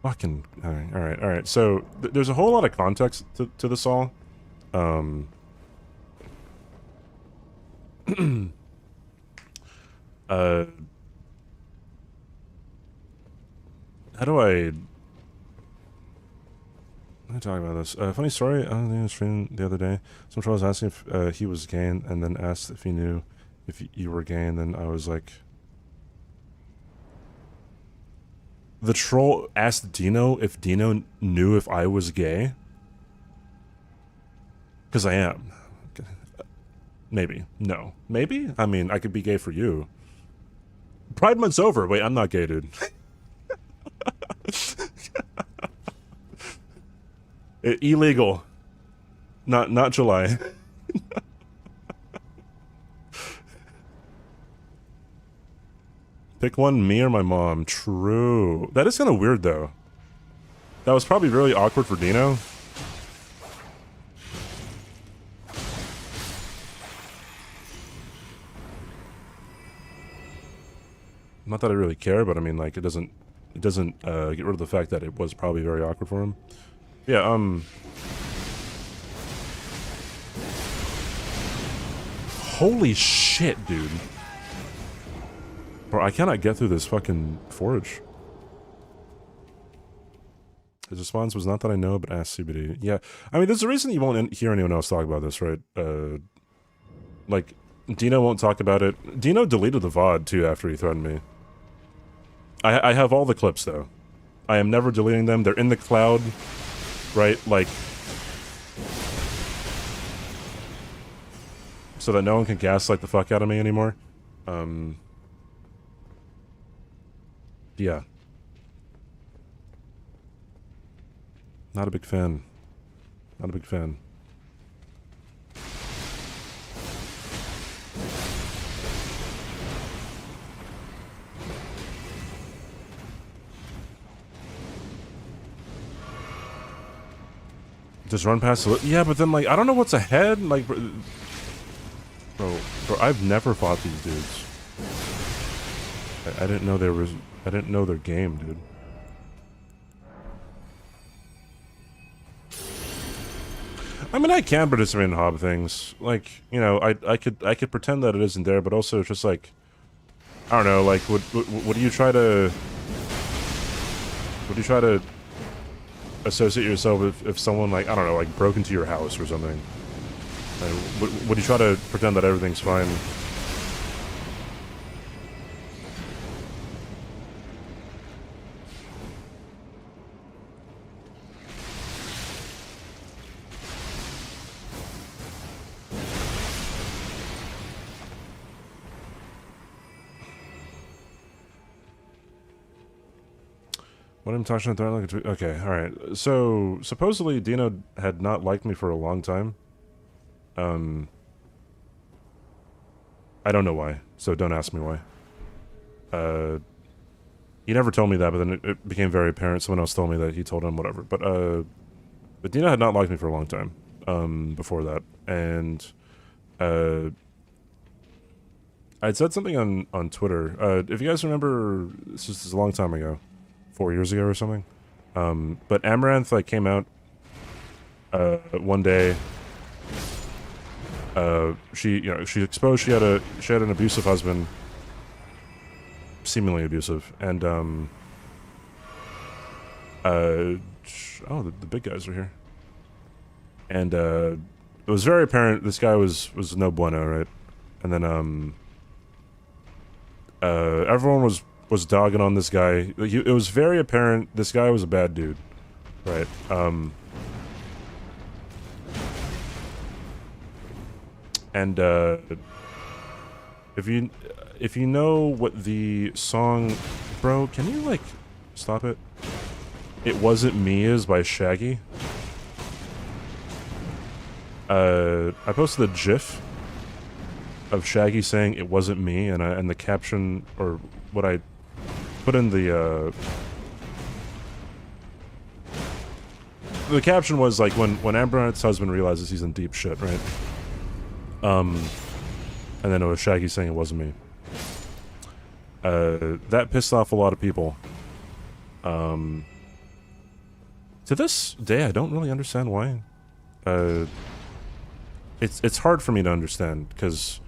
Fucking... All right. All right. So, there's a whole lot of context to this all. How do I talk about this? Funny story. I was on the stream the other day. Some troll was asking if he was gay, and then asked if he knew if you were gay, and then I was like, the troll asked Dino if Dino knew if I was gay, because I am. Maybe. No. Maybe. I mean, I could be gay for you. Pride Month's over. Wait, I'm not gay, dude. Illegal. Not July. Pick one, me or my mom. True. That is kind of weird, though. That was probably really awkward for Dino. Not that I really care, but I mean, like, it doesn't get rid of the fact that it was probably very awkward for him. Yeah, holy shit, dude. Bro, I cannot get through this fucking forage. His response was, not that I know, but ask CBD. Yeah, I mean, there's a reason you won't hear anyone else talk about this, right? Like, Dino won't talk about it. Dino deleted the VOD, too, after he threatened me. I have all the clips, though. I am never deleting them. They're in the cloud, right? Like, so that no one can gaslight the fuck out of me anymore. Yeah. Not a big fan. Not a big fan. Just run past the... Yeah, but then, like, I don't know what's ahead. Like, bro, I've never fought these dudes. I didn't know there was... I didn't know their game, dude. I mean, I can participate in hob things. Like, you know, I could pretend that it isn't there, but also it's just like... I don't know, like, would you try to... Would you try to... associate yourself if someone, like, I don't know, like, broke into your house or something? Would you try to pretend that everything's fine? What I'm talking about? Okay, alright. So, supposedly Dino had not liked me for a long time. I don't know why, so don't ask me why. He never told me that, but then it became very apparent. Someone else told me that he told him, whatever. But Dino had not liked me for a long time, before that. And, I don't know why. So don't ask me why. He never told me that, but then it became very apparent. Someone else told me that he told him, whatever. But Dino had not liked me for a long time, before that. And, Dino had not liked me for a long time, before that. And, Dino had not liked me for a long time, before that. I'd said something on Twitter. If you guys remember, this is a long time ago, 4 years ago or something. But Amaranth like came out one day. She exposed she had an abusive husband, seemingly abusive, and the big guys are here, and it was very apparent this guy was no bueno, right? And then everyone was dogging on this guy. It was very apparent this guy was a bad dude, right? And if you know what the song, bro, can you like stop it? It Wasn't Me is by Shaggy. I posted a GIF of Shaggy saying it wasn't me, and the caption, or what I put in the caption was like when Amaranth's husband realizes he's in deep shit, right? And then it was Shaggy saying it wasn't me. That pissed off a lot of people. To this day, I don't really understand why. It's hard for me to understand, because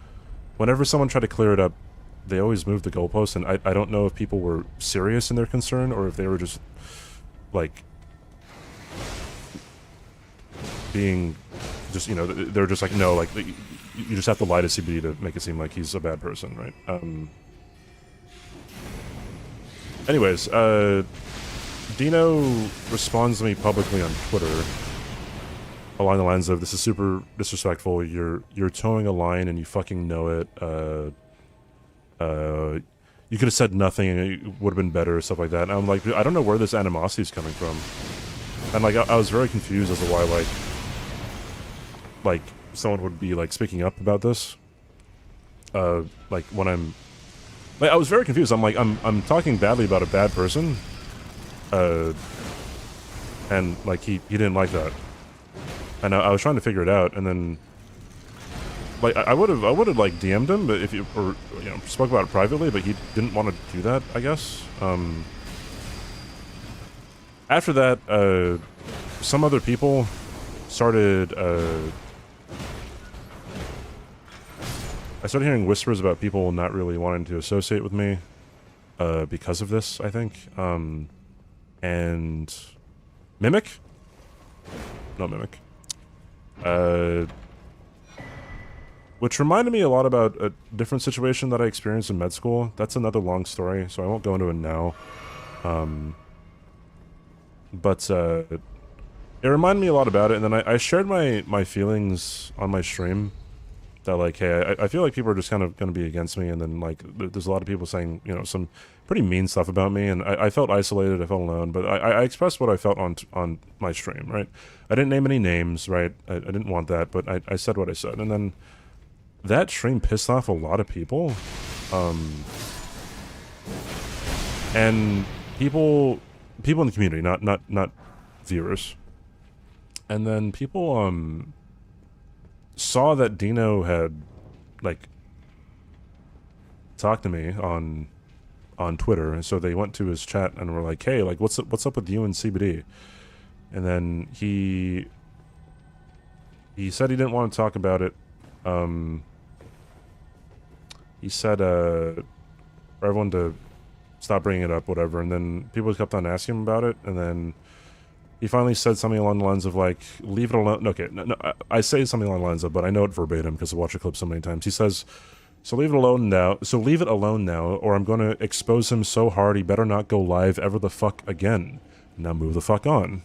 whenever someone tried to clear it up, they always moved the goalpost, and I don't know if people were serious in their concern, or if they were just, like, being, just, you know, they're just like, no, like, you just have to lie to CBD to make it seem like he's a bad person, right? Anyways, Dino responds to me publicly on Twitter along the lines of, "This is super disrespectful. You're towing a line and you fucking know it. You could have said nothing and it would have been better," stuff like that. And I'm like, I don't know where this animosity is coming from. And like, I was very confused as to why like someone would be like speaking up about this. Like when I'm, like, I was very confused. I'm like, I'm talking badly about a bad person. And like he didn't like that, and I was trying to figure it out, and then like I would have like DM'd him, but if you, or you know, spoke about it privately, but he didn't want to do that, I guess. After that, some other people started. I started hearing whispers about people not really wanting to associate with me because of this, I think. And Mimic? No, Mimic. Which reminded me a lot about a different situation that I experienced in med school. That's another long story, so I won't go into it now. But it reminded me a lot about it, and then I shared my feelings on my stream. That like, hey, I feel like people are just kind of going to be against me, and then like there's a lot of people saying, you know, some pretty mean stuff about me, and I felt isolated, I felt alone, but I expressed what I felt on my stream, right? I didn't name any names, right? I didn't want that, but I said what I said, and then that stream pissed off a lot of people, and people in the community, not viewers, and then people saw that Dino had like talked to me on Twitter, and so they went to his chat and were like, "Hey, like, what's up with you and CBD?" And then he said he didn't want to talk about it. He said for everyone to stop bringing it up, whatever. And then people kept on asking him about it, and then he finally said something along the lines of like, "Leave it alone." Okay, no, I say something along the lines of, but I know it verbatim because I watched the clip so many times. He says, "So leave it alone now. So leave it alone now, or I'm going to expose him so hard he better not go live ever the fuck again. Now move the fuck on."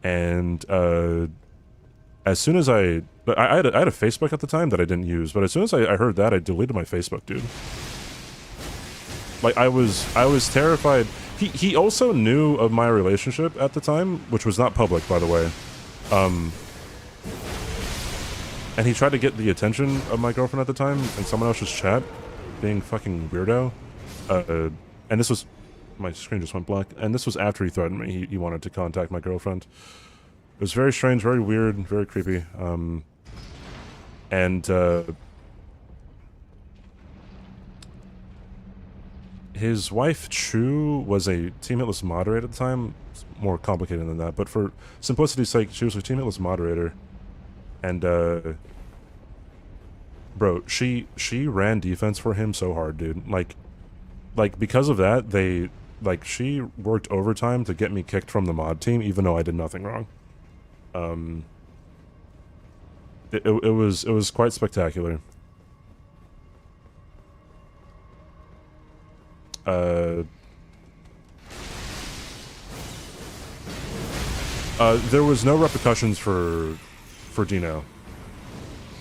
And as soon as I had a Facebook at the time that I didn't use, but as soon as I heard that, I deleted my Facebook, dude. Like I was terrified. He also knew of my relationship at the time, which was not public, by the way. And he tried to get the attention of my girlfriend at the time in someone else's chat, being fucking weirdo. And this was, my screen just went black. And this was after he threatened me. He wanted to contact my girlfriend. It was very strange, very weird, very creepy. And his wife Chu was a teammateless moderator at the time. It's more complicated than that, but for simplicity's sake, she was a teammateless moderator. And bro, she ran defense for him so hard, dude. Like because of that, she worked overtime to get me kicked from the mod team, even though I did nothing wrong. It was quite spectacular. There was no repercussions for Dino.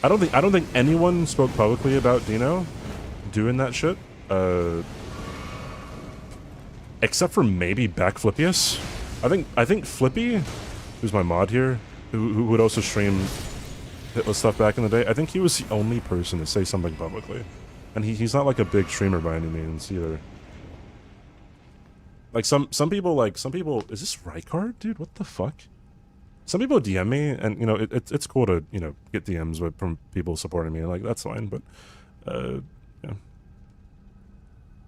I don't think anyone spoke publicly about Dino doing that shit. Except for maybe Backflippius. I think Flippy, who's my mod here, who would also stream Hitless stuff back in the day, I think he was the only person to say something publicly. And he's not like a big streamer by any means either. Like some people, is this Rykard, dude? What the fuck? Some people DM me, and you know it's cool to get DMs from people supporting me. Like that's fine, but yeah.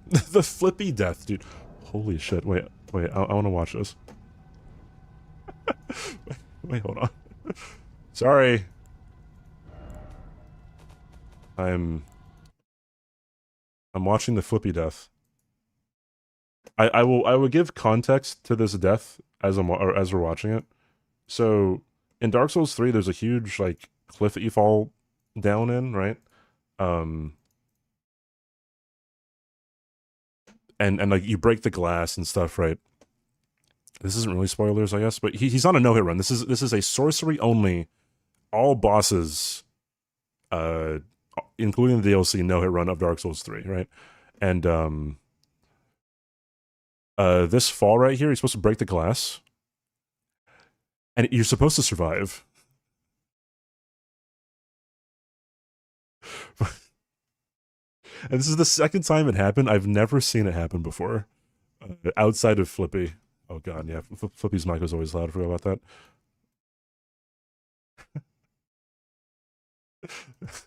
The Flippy death, dude. Holy shit! Wait, I want to watch this. wait, hold on. Sorry. I'm watching the Flippy death. I will give context to this death as we're watching it. So in Dark Souls 3, there's a huge like cliff that you fall down in, right? And like you break the glass and stuff, right? This isn't really spoilers, I guess, but he's on a no-hit run. This is a sorcery only, all bosses, including the DLC no-hit run of Dark Souls 3, right? And this fall right here, you're supposed to break the glass, and you're supposed to survive. And this is the second time it happened. I've never seen it happen before, outside of Flippy. Oh god, yeah, Flippy's mic was always loud. I forgot about that.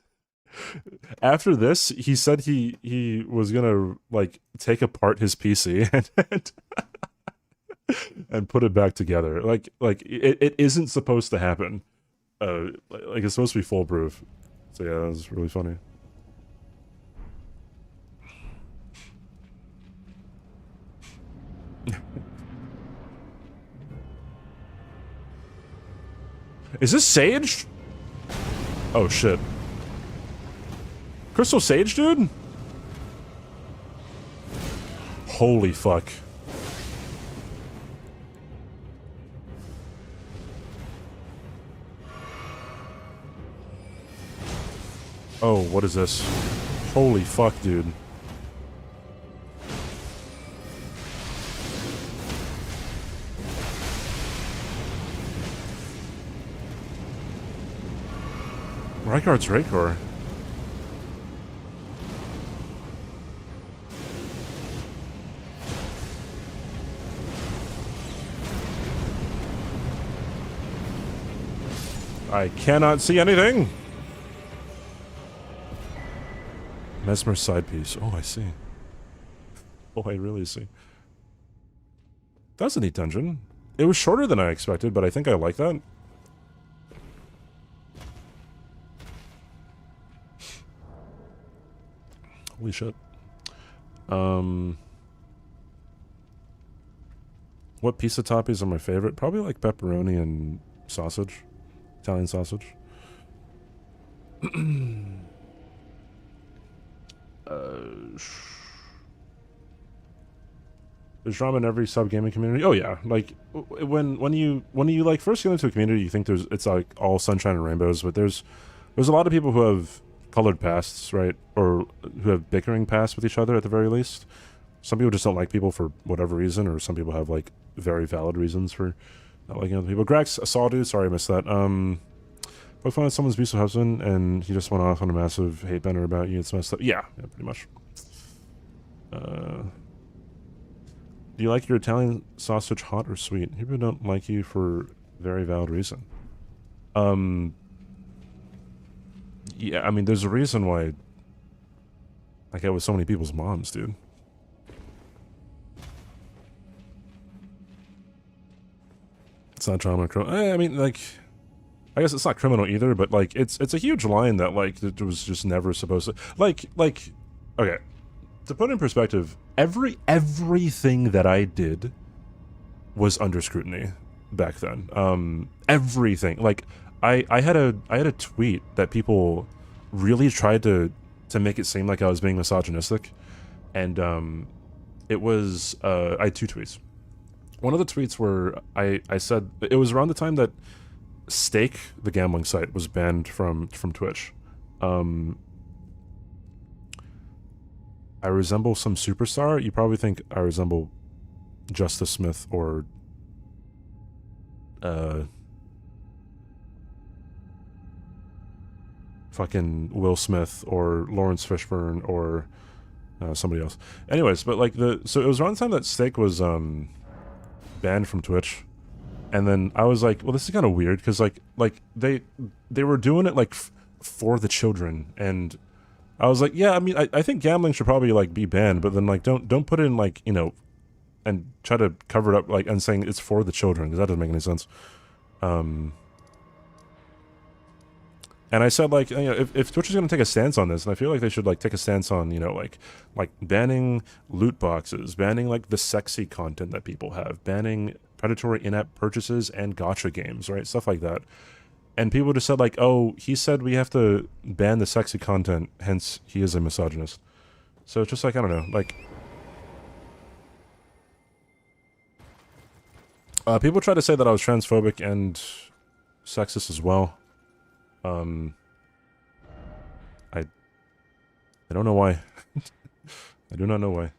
After this, he said he was gonna like take apart his PC and put it back together. Like it isn't supposed to happen. Like it's supposed to be foolproof. So yeah, that was really funny. Is this Sage? Oh shit. Crystal Sage, dude? Holy fuck. Oh, what is this? Holy fuck, dude. Rykard's Raykor. I cannot see anything. Mesmer's side piece. Oh, I see. Oh, I really see. That's a neat dungeon. It was shorter than I expected, but I think I like that. Holy shit. What pizza toppings are my favorite? Probably like pepperoni and sausage. Italian sausage. There's drama in every sub-gaming community. Oh yeah, like when you like first get into a community, you think it's like all sunshine and rainbows, but there's a lot of people who have colored pasts, right? Or who have bickering pasts with each other at the very least. Some people just don't like people for whatever reason, or some people have like very valid reasons for not liking other people. Grax, a saw dude, sorry I missed that. Poke fun at someone's abusive husband and he just went off on a massive hate banner about you. It's messed up. Yeah, pretty much. Do you like your Italian sausage hot or sweet? People don't like you for very valid reason. Yeah, I mean, there's a reason why I get with so many people's moms, dude. It's not drama criminal. I mean, like, I guess it's not criminal either, but like, it's a huge line that like it was just never supposed to. Like, okay, to put it in perspective, everything that I did was under scrutiny back then. Everything. Like, I had a tweet that people really tried to make it seem like I was being misogynistic, and it was I had 2 tweets. One of the tweets where I said it was around the time that Stake, the gambling site, was banned from Twitch. I resemble some superstar. You probably think I resemble Justice Smith or fucking Will Smith or Lawrence Fishburne or somebody else. Anyways, but like so it was around the time that Stake was banned from Twitch, and then I was like, well, this is kind of weird because like they were doing it like for the children, and I was like, yeah, I mean, I think gambling should probably like be banned, but then like don't put it in like, you know, and try to cover it up like and saying it's for the children, because that doesn't make any sense. And I said, like, you know, if Twitch is going to take a stance on this, and I feel like they should, like, take a stance on, you know, like banning loot boxes, banning, like, the sexy content that people have, banning predatory in-app purchases and gacha games, right? Stuff like that. And people just said, like, oh, he said we have to ban the sexy content, hence he is a misogynist. So it's just like, I don't know, like... people try to say that I was transphobic and sexist as well. I don't know why. I do not know why.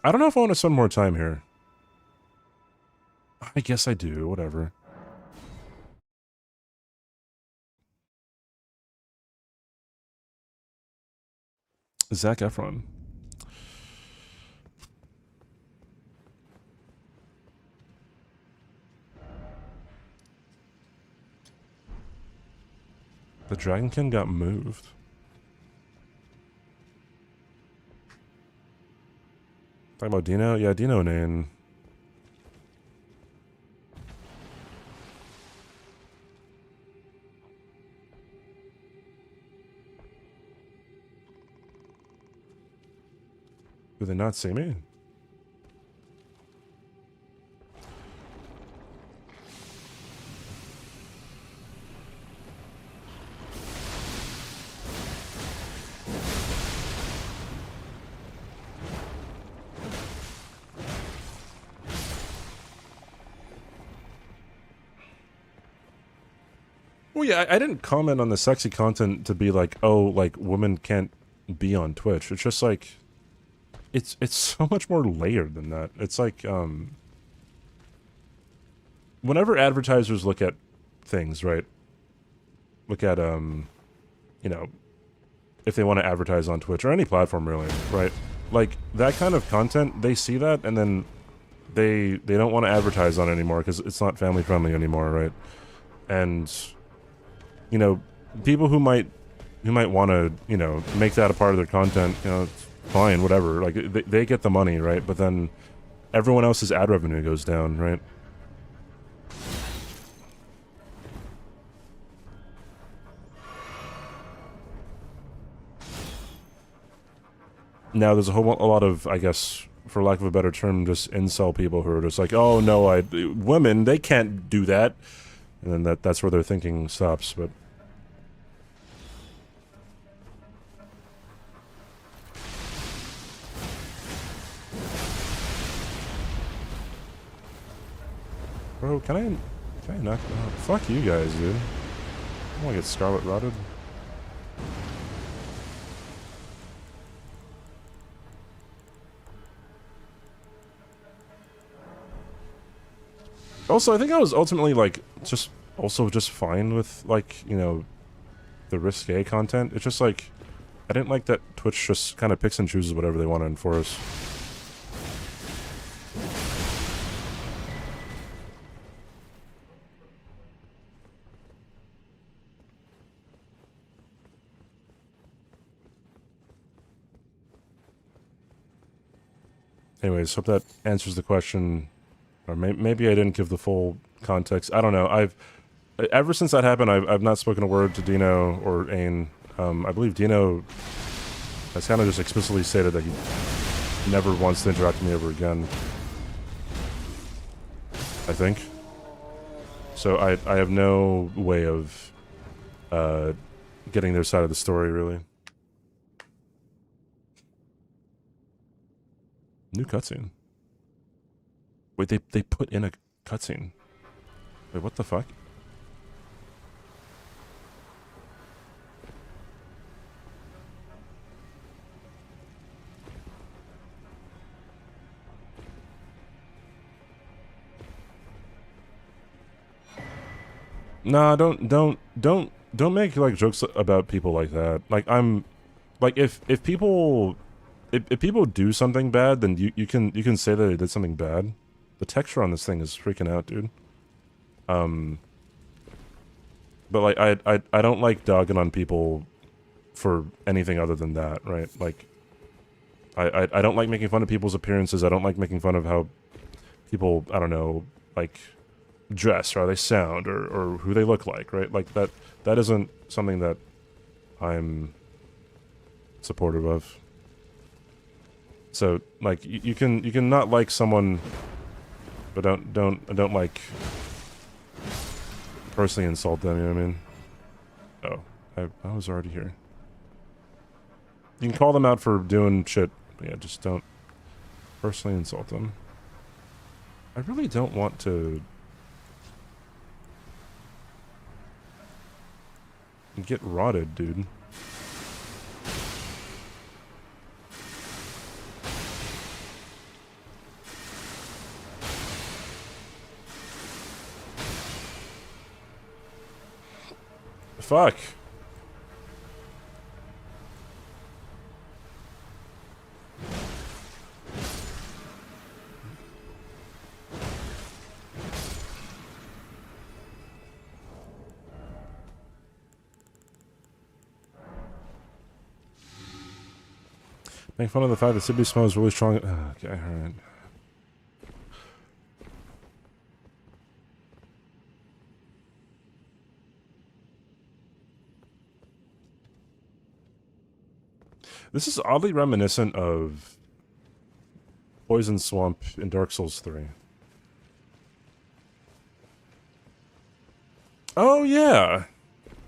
I don't know if I want to spend more time here. I guess I do, whatever. Zac Efron. The Dragonkin got moved. Talking about Dino? Yeah, Dino Nane. Do they not see me? Well, yeah, I didn't comment on the sexy content to be like, oh, like, women can't be on Twitch. It's just like... It's so much more layered than that. It's like, whenever advertisers look at things, right? Look at, you know, if they want to advertise on Twitch or any platform really, right? Like, that kind of content, they see that and then they don't want to advertise on it anymore because it's not family friendly anymore, right? And, you know, people who might want to, you know, make that a part of their content, you know, fine, whatever. Like, they get the money, right? But then everyone else's ad revenue goes down, right? Now, there's a lot of, I guess, for lack of a better term, just incel people who are just like, oh, no, women, they can't do that. And then that's where their thinking stops, but... Bro, can I knock them out? Fuck you guys, dude. I want to get Scarlet Rotted. Also, I think I was ultimately, like, just fine with, like, you know, the risque content. It's just like, I didn't like that Twitch just kind of picks and chooses whatever they want to enforce. Anyways, hope that answers the question. Or maybe I didn't give the full context. I don't know. Ever since that happened, I've not spoken a word to Dino or Ain. I believe Dino has kind of just explicitly stated that he never wants to interact with me ever again. I think. So I have no way of getting their side of the story, really. New cutscene. Wait, they put in a cutscene. Wait, what the fuck? Nah, don't make like jokes about people like that. Like if people do something bad, then you can say that they did something bad. The texture on this thing is freaking out, dude. But like I don't like dogging on people for anything other than that, right? Like I don't like making fun of people's appearances. I don't like making fun of how people, I don't know, like dress or how they sound or who they look like, right? Like that isn't something that I'm supportive of. So like you can not like someone, but don't like personally insult them, you know what I mean? Oh, I was already here. You can call them out for doing shit, but yeah, just don't personally insult them. I really don't want to get rotted, dude. Fuck. Make fun of the fact that CBD smell is really strong. Okay, alright. This is oddly reminiscent of Poison Swamp in Dark Souls 3. Oh yeah!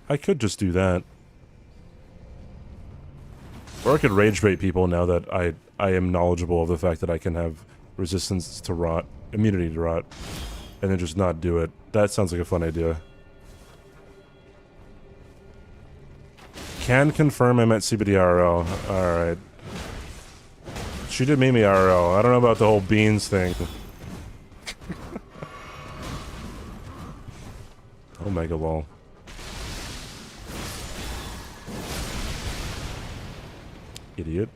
I could just do that. Or I could rage bait people now that I am knowledgeable of the fact that I can have resistance to rot, immunity to rot, and then just not do it. That sounds like a fun idea. Can confirm I meant CBD IRL. Alright. She did mean me IRL. I don't know about the whole beans thing. Omega lol. Idiot.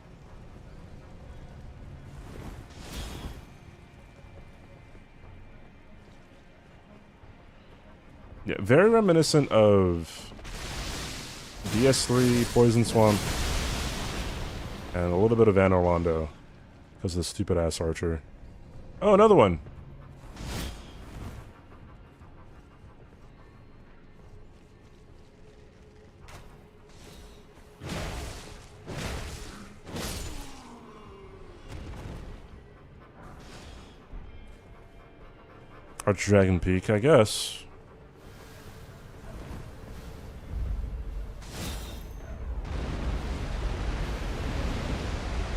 Yeah, very reminiscent of DS3, Poison Swamp, and a little bit of Van Orlando because of the stupid ass archer. Oh, another one. Arch Dragon Peak, I guess.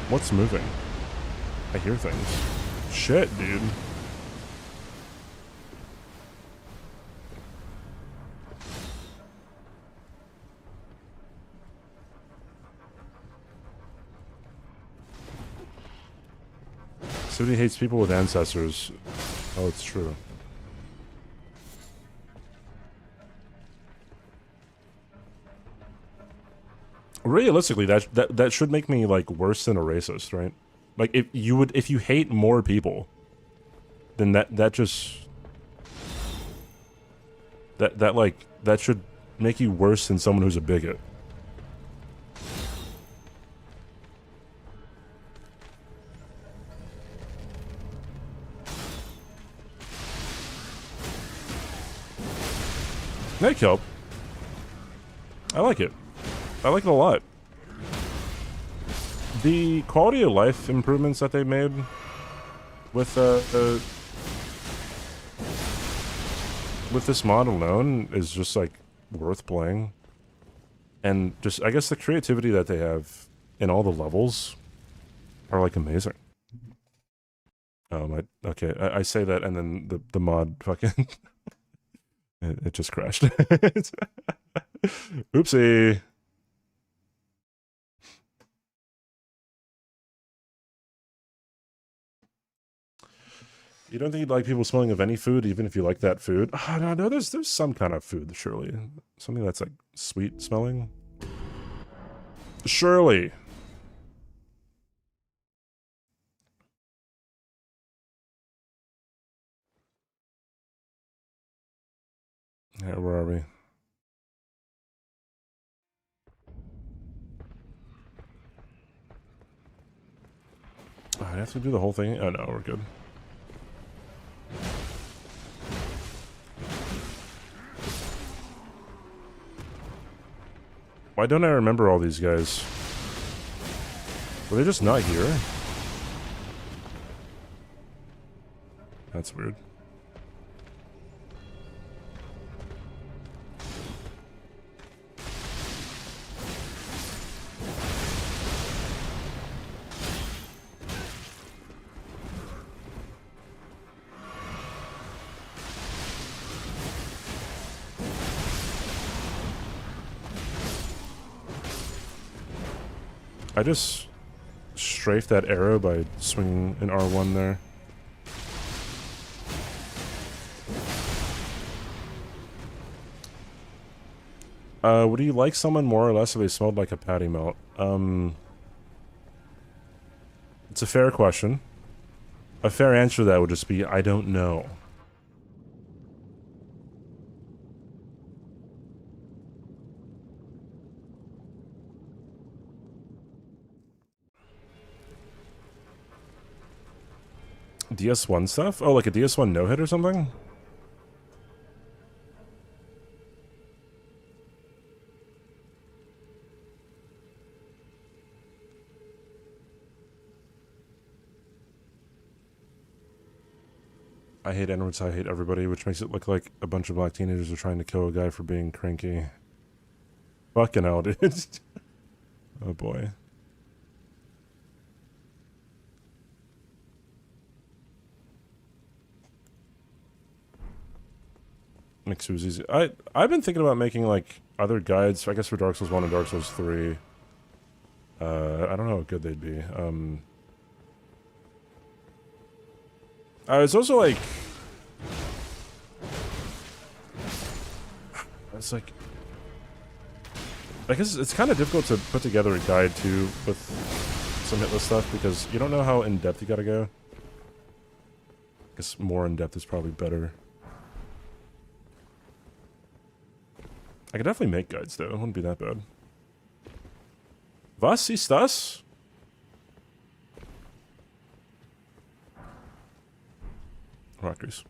What's moving? I hear things. Shit, dude. Somebody hates people with ancestors. Oh, it's true. Realistically, that should make me like worse than a racist, right? Like if you hate more people, then that should make you worse than someone who's a bigot. Hey, Kelp. I like it. I like it a lot. The quality of life improvements that they made with this mod alone is just like worth playing. And just, I guess the creativity that they have in all the levels are like amazing. Okay, I say that and then the mod fucking it just crashed. Oopsie. You don't think you'd like people smelling of any food, even if you like that food? Oh, no, there's some kind of food, surely. Something that's like sweet smelling. Surely. Yeah, where are we? Oh, I have to do the whole thing? Oh no, we're good. Why don't I remember all these guys? Were they just not here? That's weird. I just strafed that arrow by swinging an R1 there. Would you like someone more or less if they smelled like a patty melt? It's a fair question. A fair answer to that would just be, I don't know. DS1 stuff? Oh, like a DS1 no-hit or something? I hate N-words, I hate everybody, which makes it look like a bunch of black teenagers are trying to kill a guy for being cranky. Fucking hell, dude. Oh boy. Mix was easy. I've been thinking about making like other guides, I guess for Dark Souls 1 and Dark Souls 3. I don't know how good they'd be. It's also like it's like I guess it's kind of difficult to put together a guide too with some hitless stuff because you don't know how in depth you gotta go. I guess more in depth is probably better. I could definitely make guides though, it wouldn't be that bad. Was ist das? Rockers.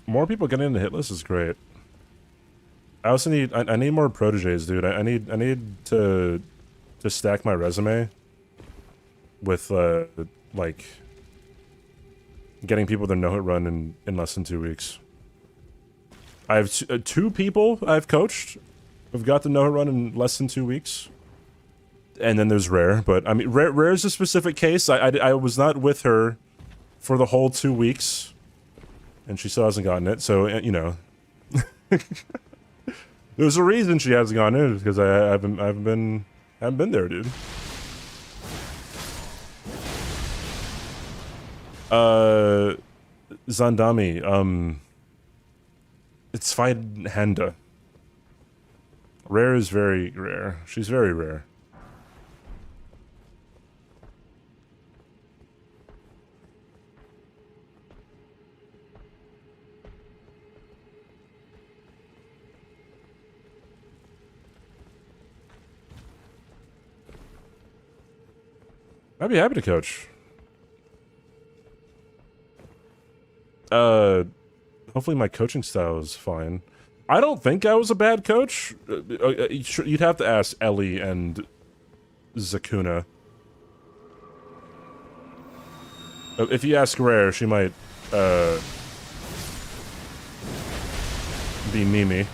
More people getting into hit list is great. I also need I need more proteges, dude. I need to stack my resume with like getting people their no-hit run in less than 2 weeks. I have two people I've coached who've got the no-hit run in less than 2 weeks. And then there's Rare, but I mean Rare is a specific case. I was not with her for the whole 2 weeks. And she still hasn't gotten it, so, you know. There's a reason she hasn't gone in because I haven't been there, dude. Zandami, it's fine Handa. Rare is very rare. She's very rare. I'd be happy to coach. Hopefully my coaching style is fine. I don't think I was a bad coach. You'd have to ask Ellie and Zakuna. If you ask Rare, she might, be Mimi.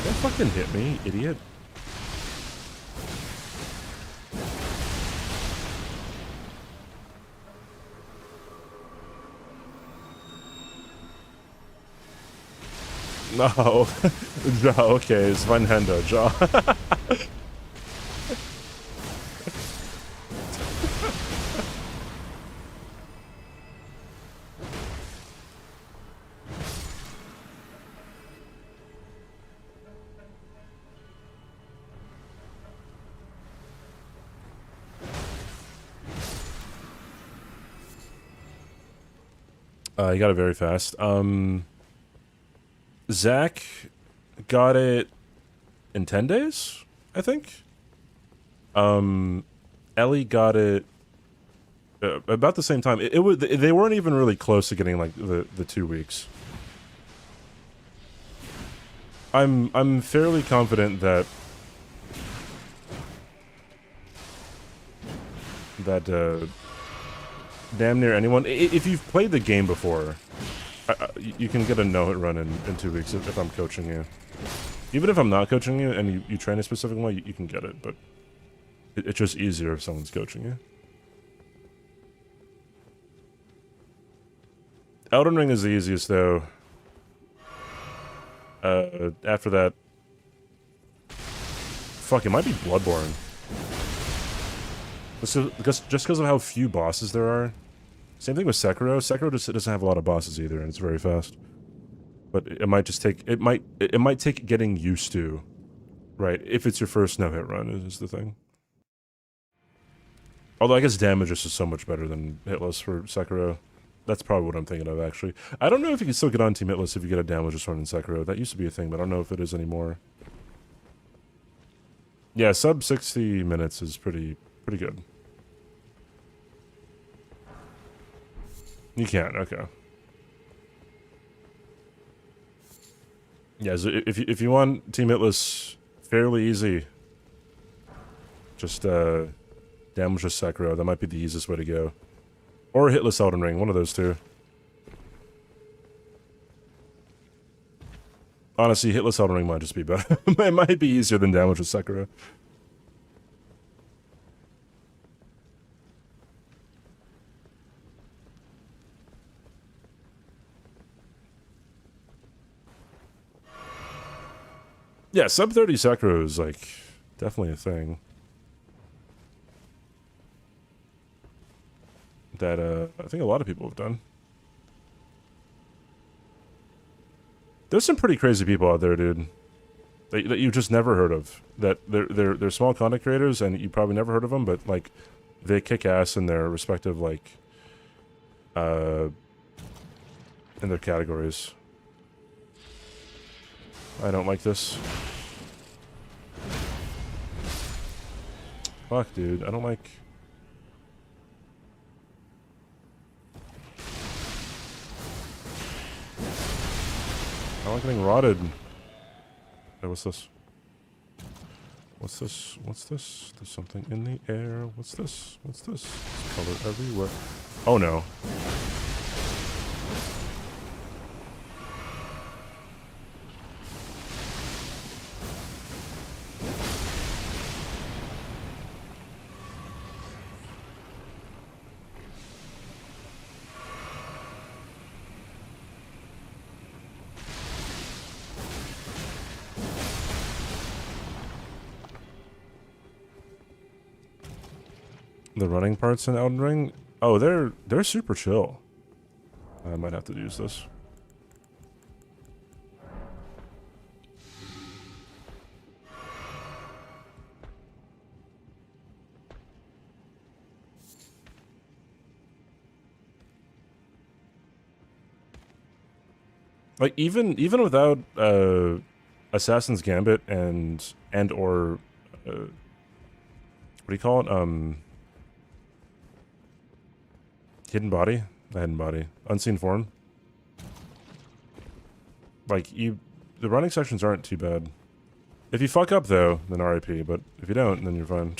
Don't fucking hit me, idiot. No. Ja, okay, it's Van Hendo, Ja. You got it very fast. Zach got it in 10 days, I think. Ellie got it about the same time. They weren't even really close to getting like the 2 weeks. I'm fairly confident that damn near anyone, if you've played the game before, you can get a no-hit run in 2 weeks if I'm coaching you. Even if I'm not coaching you and you train a specific way, you can get it, but it's just easier if someone's coaching you. Elden Ring is the easiest, though. After that... Fuck, it might be Bloodborne. Just because of how few bosses there are. Same thing with Sekiro. Sekiro just doesn't have a lot of bosses either, and it's very fast. But it might just take... It might take getting used to. Right, if it's your first no-hit run, is the thing. Although I guess damage is just so much better than hitless for Sekiro. That's probably what I'm thinking of, actually. I don't know if you can still get on Team Hitless if you get a damageless run in Sekiro. That used to be a thing, but I don't know if it is anymore. Yeah, sub 60 minutes is pretty good. You can, okay. Yeah, so if you want Team Hitless fairly easy, just damageless Sekiro. That might be the easiest way to go. Or hitless Elden Ring, one of those two. Honestly, hitless Elden Ring might just be better. It might be easier than damageless Sekiro. Yeah, sub 30 Sekiro is like definitely a thing. That I think a lot of people have done. There's some pretty crazy people out there, dude. That you've just never heard of. That they're small content creators, and you probably never heard of them, but like they kick ass in their respective like in their categories. I don't like this. Fuck, dude. I don't like... I don't like getting rotted. Hey, what's this? What's this? What's this? There's something in the air. What's this? What's this? There's color everywhere. Oh no. The running parts in Elden Ring? Oh, they're super chill. I might have to use this. Like even without Assassin's Gambit and or what do you call it? Hidden Body? The Hidden Body. Unseen Form. Like the running sections aren't too bad. If you fuck up though, then RIP, but if you don't, then you're fine.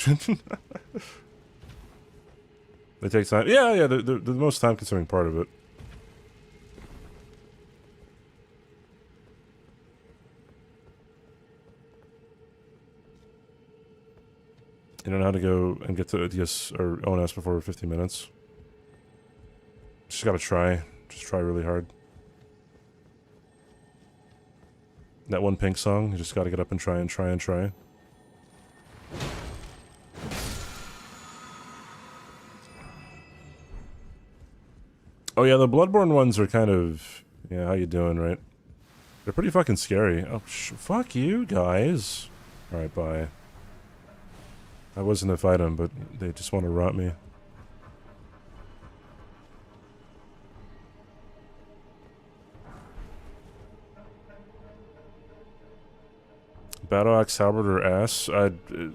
They take time. Yeah, they're the most time consuming part of it. You don't know how to go and get to DS or ONS before 15 minutes. Just gotta try. Just try really hard. That one Pink song, you just gotta get up and try and try and try. Oh yeah, the Bloodborne ones are kind of... Yeah, how you doing, right? They're pretty fucking scary. Oh, fuck you, guys. Alright, bye. I wasn't to fight them, but they just want to rot me. Battle axe, halberd, or ass? The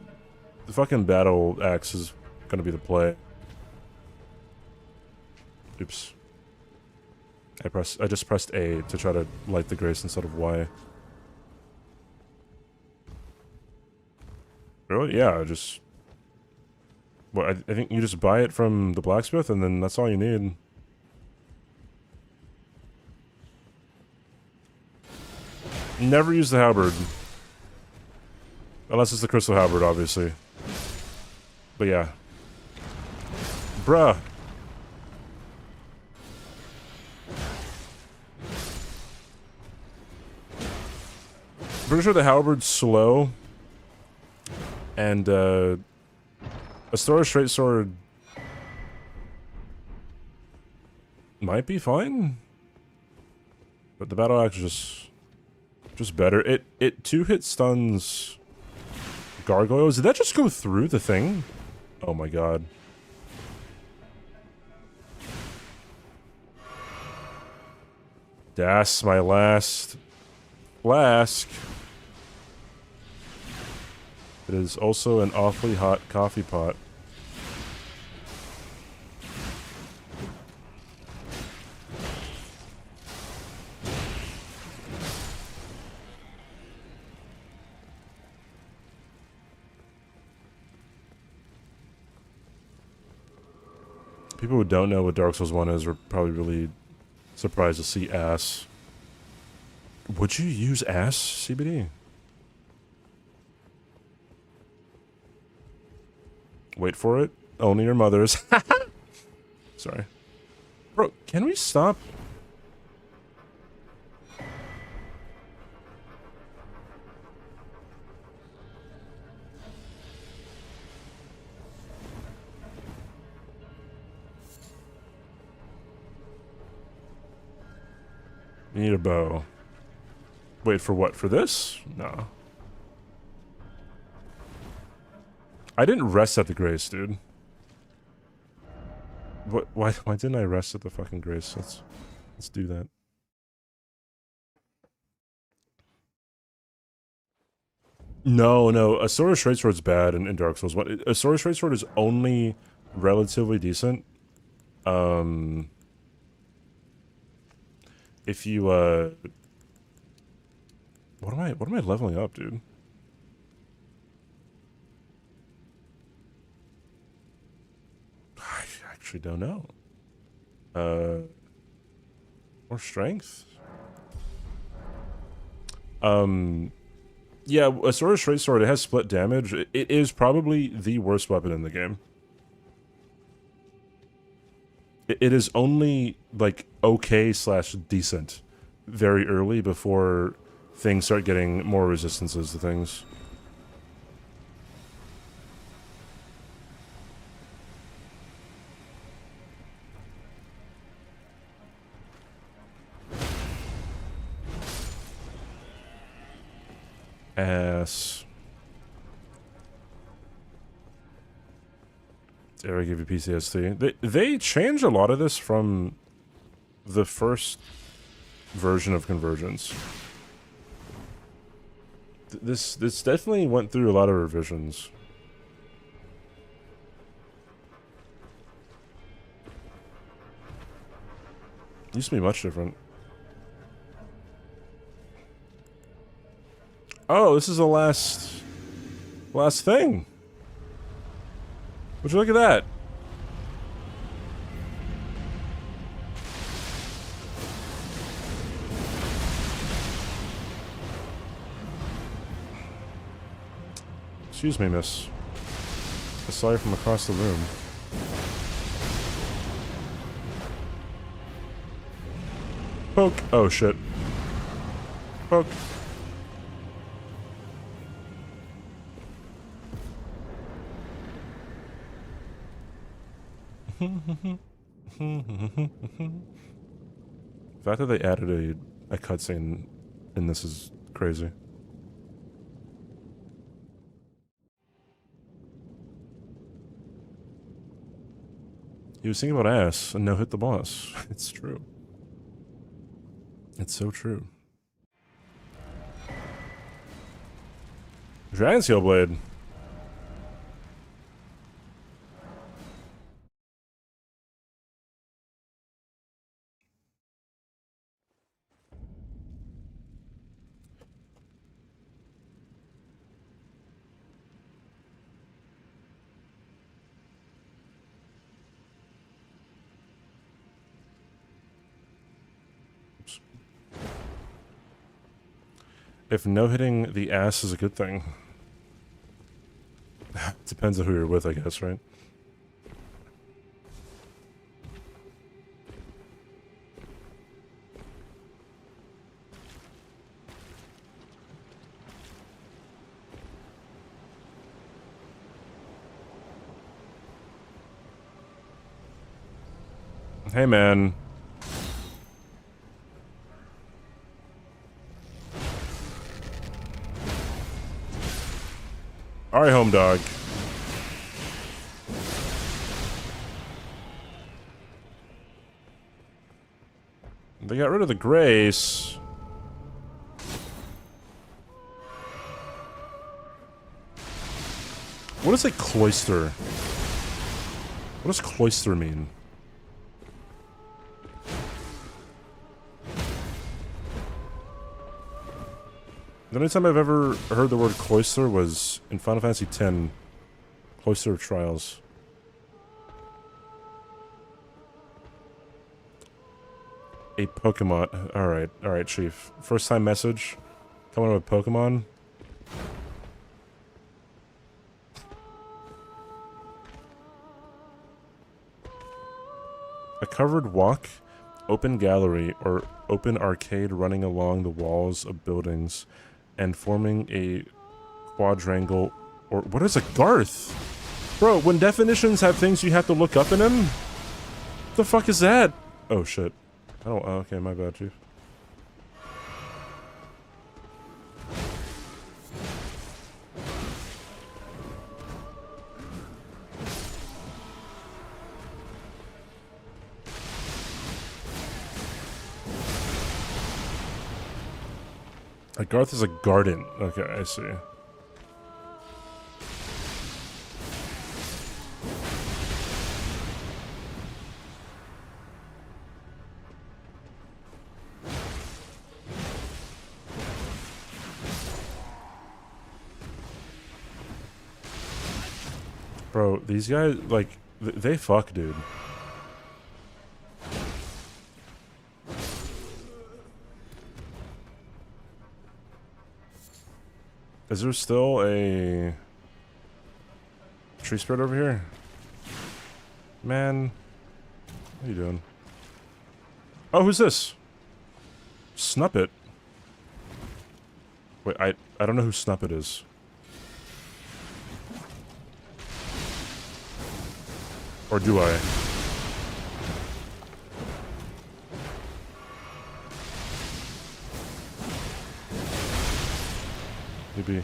fucking battle axe is gonna be the play. Oops. I just pressed A to try to light the grace instead of Y. Really? Yeah, just... Well, I think you just buy it from the blacksmith and then that's all you need. Never use the halberd. Unless it's the crystal halberd, obviously. But yeah. Bruh. Pretty sure the halberd's slow. And, a Stora straight sword might be fine, but the battle axe is just better. It 2-hit stuns gargoyles. Did that just go through the thing? Oh my god. That's my last flask. It is also an awfully hot coffee pot. People who don't know what Dark Souls 1 is are probably really surprised to see ass. Would you use ass, CBD? Wait for it. Only your mother's. Sorry. Bro, can we stop? You need a bow. Wait for what? For this? No. I didn't rest at the grace, dude. What? Why didn't I rest at the fucking grace? Let's do that. No. A Sora straight sword's bad in Dark Souls 1. A Sora straight sword is only relatively decent. If you what am I leveling up, dude? I actually don't know. More strength? Yeah, a Sora straight sword, it has split damage. It is probably the worst weapon in the game. It is only, like, okay/decent very early before things start getting more resistances to things. ass. Dare I give you PTSD? They changed a lot of this from the first version of Convergence. This definitely went through a lot of revisions. Used to be much different. Oh, this is the last thing. Would you look at that? Excuse me, miss. I saw you from across the room. Poke. Oh, shit. Poke. The fact that they added a cutscene in this is crazy. He was thinking about ass and no hit the boss. It's true. It's so true. Dragon Scale Blade. If no hitting the ass is a good thing. Depends on who you're with, I guess, right? Hey, man. Alright, home dog. They got rid of the grace. What is a cloister? What does cloister mean? The only time I've ever heard the word cloister was in Final Fantasy X, Cloister of Trials. A Pokemon. Alright, Chief. First time message. Coming up with Pokemon. A covered walk, open gallery, or open arcade running along the walls of buildings and forming a quadrangle, or what is a Garth? Bro, when definitions have things you have to look up in them? What the fuck is that? Oh shit. I don't, oh, okay, my bad, Chief. A Garth is a garden. Okay, I see. Bro, these guys, like, they fuck, dude. Is there still a tree spread over here? Man, what are you doing? Oh, who's this? Snuppet. Wait, I don't know who Snuppet is. Or do I? Maybe.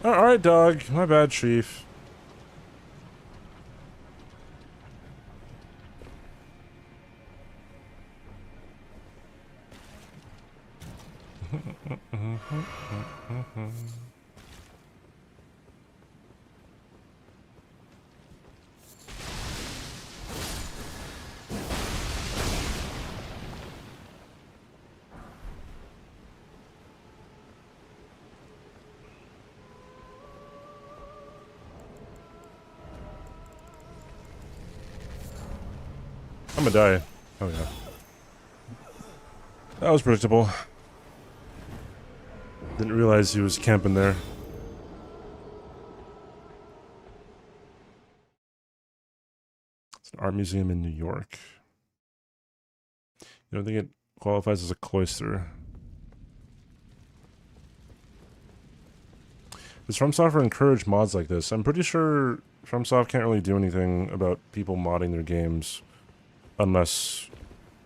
Alright, dog. My bad, chief. I'm gonna die. Oh yeah. That was predictable. Didn't realize he was camping there. It's an art museum in New York. You don't think it qualifies as a cloister? Does FromSoftware encourage mods like this? I'm pretty sure FromSoft can't really do anything about people modding their games unless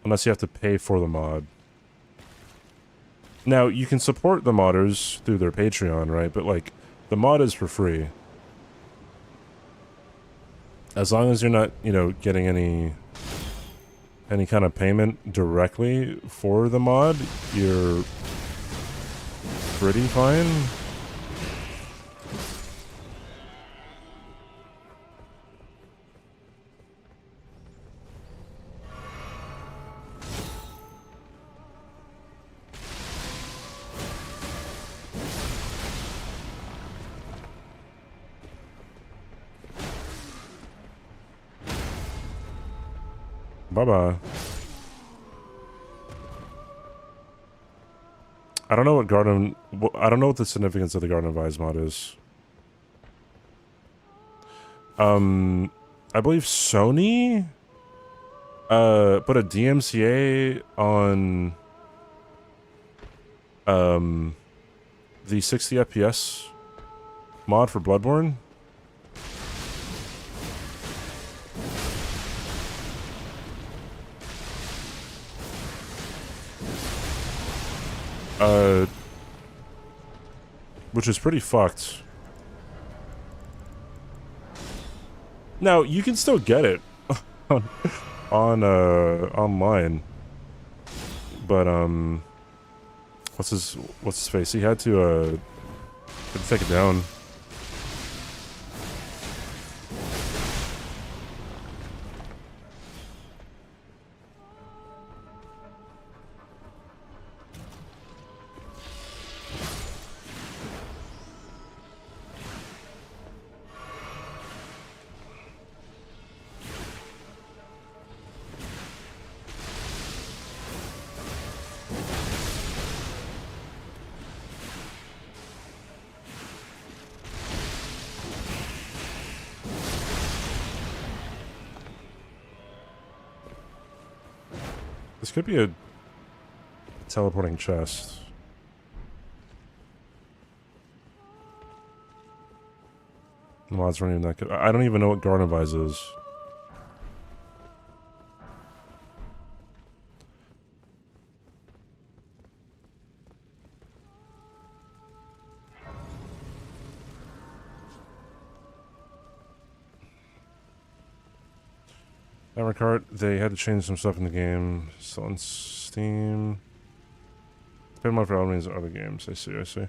you have to pay for the mod. Now, you can support the modders through their Patreon, right? But, like, the mod is for free. As long as you're not, you know, getting any kind of payment directly for the mod, you're pretty fine. Bye-bye. I don't know what I don't know what the significance of the Garden of Eyes mod is. I believe Sony put a DMCA on the 60 FPS mod for Bloodborne. Which is pretty fucked. Now, you can still get it on online. But what's his face? He had to take it down. This could be a teleporting chest. The mods aren't even that good. I don't even know what Garden of Eyes is. Cart, they had to change some stuff in the game. Still on Steam. Pay more for elements and other games. I see, I see.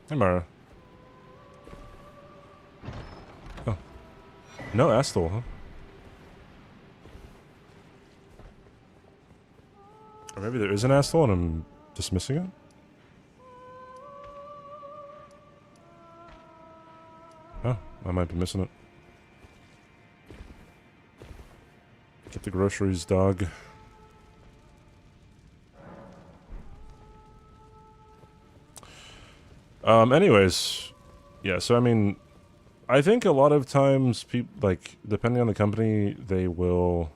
Hey, Mara. Oh. No Astal, huh? Or maybe there is an Astal and I'm dismissing it? Oh, I might be missing it. Get the groceries, dog. Anyways, yeah, so I mean, I think a lot of times people, like, depending on the company, they will,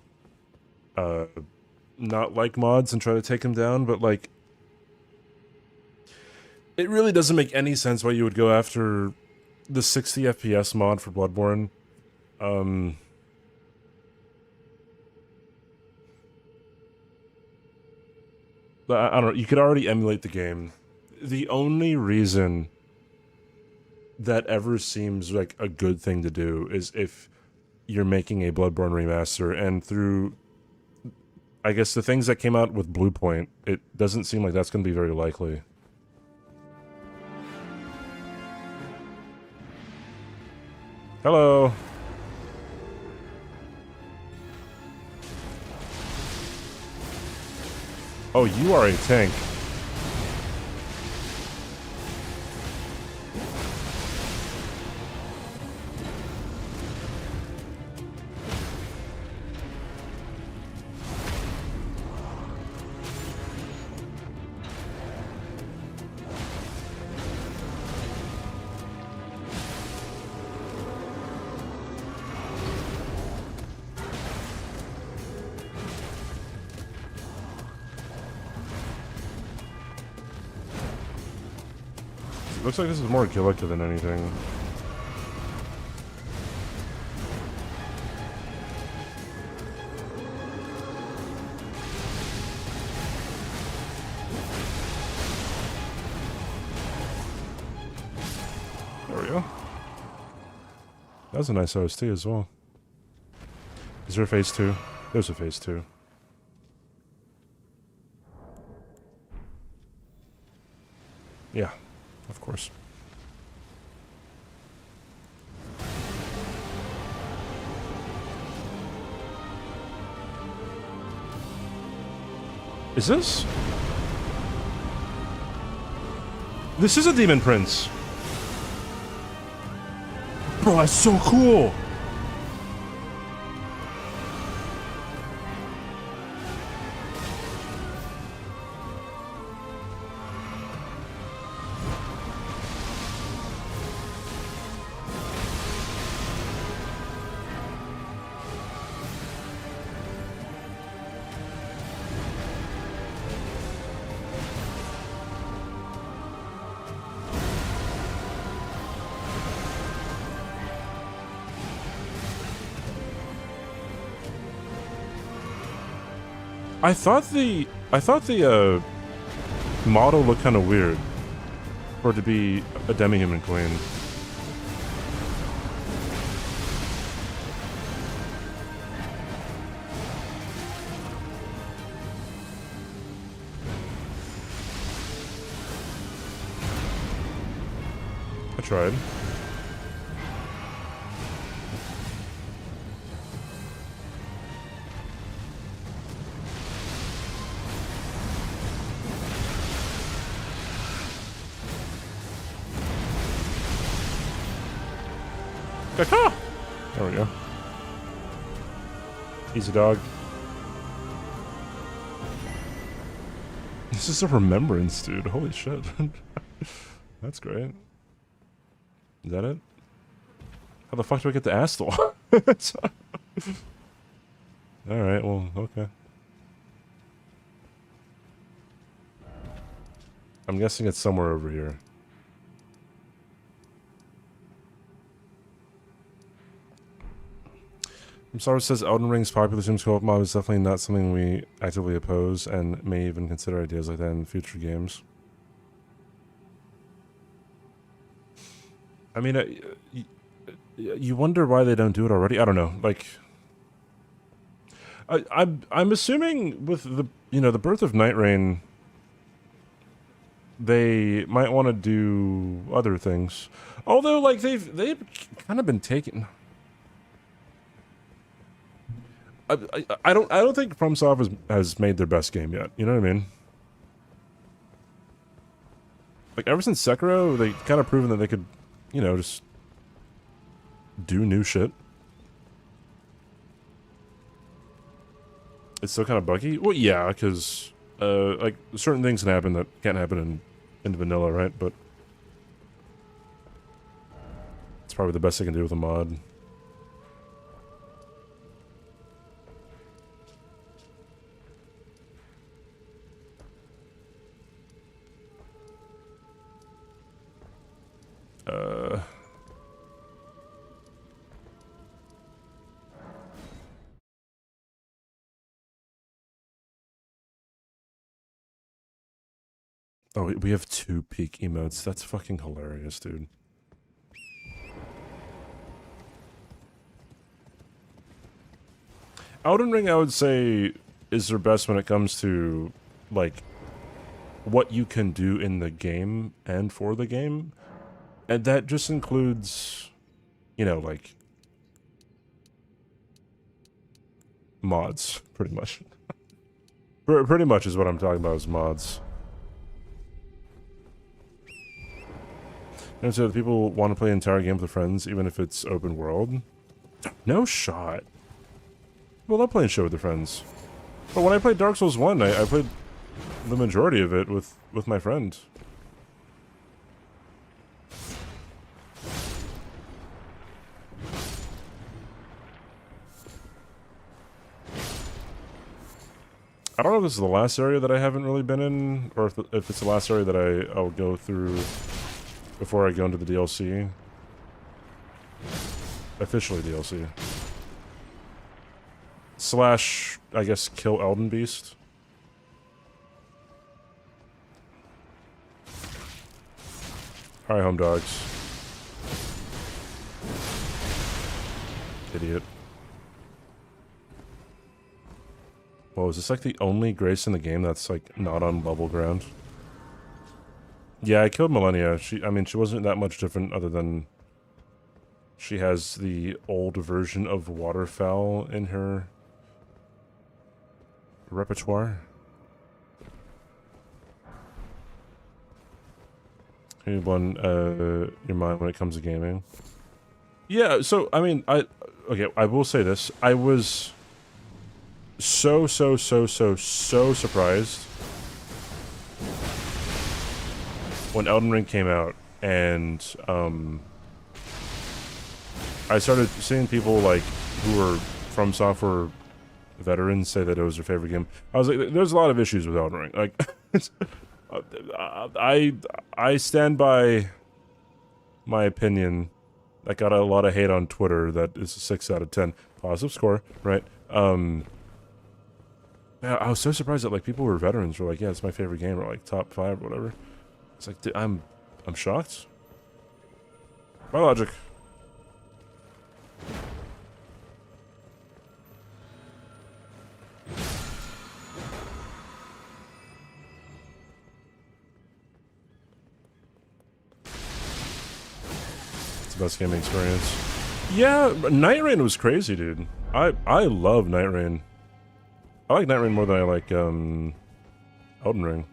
not like mods and try to take them down, but like, it really doesn't make any sense why you would go after the 60 FPS mod for Bloodborne. But I don't know, you could already emulate the game. The only reason that ever seems like a good thing to do is if you're making a Bloodborne remaster, and through, I guess, the things that came out with Bluepoint, it doesn't seem like that's going to be very likely. Hello. Oh, you are a tank. Looks like this is more Gillica than anything. There we go. That was a nice OST as well. Is there a phase 2? There's a phase 2. Yeah. Of course. Is this? This is a Demon Prince! Bro, that's so cool! I thought the model looked kind of weird for it to be a demi-human queen. I tried. Caca! There we go. Easy dog. This is a remembrance, dude. Holy shit. That's great. Is that it? How the fuck do I get the Astal? Alright, well, okay. I'm guessing it's somewhere over here. Sorrow says Elden Ring's popular Sims co-op mod is definitely not something we actively oppose, and may even consider ideas like that in future games. I mean, you wonder why they don't do it already. I don't know. Like, I'm assuming with the the birth of Night Rain, they might want to do other things. Although, like they've kind of been taking. I don't think FromSoft has made their best game yet. You know what I mean? Like ever since Sekiro, they kind of proven that they could, just do new shit. It's still kind of buggy. Well, yeah, because like certain things can happen that can't happen in vanilla, right? But it's probably the best they can do with a mod. Oh, we have 2 peak emotes. That's fucking hilarious, dude. Elden Ring, I would say, is their best when it comes to, like, what you can do in the game and for the game. And that just includes, you know, like, mods, pretty much. Pretty much is what I'm talking about, is mods. And so people want to play an entire game with their friends, even if it's open world. No shot. Well, I'm playing shit with their friends. But when I played Dark Souls 1, I played the majority of it with my friend. I don't know if this is the last area that I haven't really been in, or if it's the last area that I'll go through before I go into the DLC. Officially DLC. Slash, I guess, kill Elden Beast. Alright, home dogs. Idiot. Whoa, is this like the only Grace in the game that's like not on level ground? Yeah, I killed Millennia. I mean, she wasn't that much different other than she has the old version of Waterfowl in her repertoire. Can you blend your mind when it comes to gaming? Yeah, so, I mean, okay, I will say this. I was so surprised when Elden Ring came out, and I started seeing people like who were From Software veterans say that it was their favorite game. I was like, there's a lot of issues with Elden Ring. Like, I stand by my opinion. I got a lot of hate on Twitter that is a 6 out of 10 positive score, right? Yeah, I was so surprised that like people were veterans were like, yeah, it's my favorite game, or like top 5 or whatever. It's like, dude, I'm shocked. My logic. It's the best gaming experience. Yeah, Night Rain was crazy, dude. I love Night Rain. I like Night Rain more than I like Elden Ring.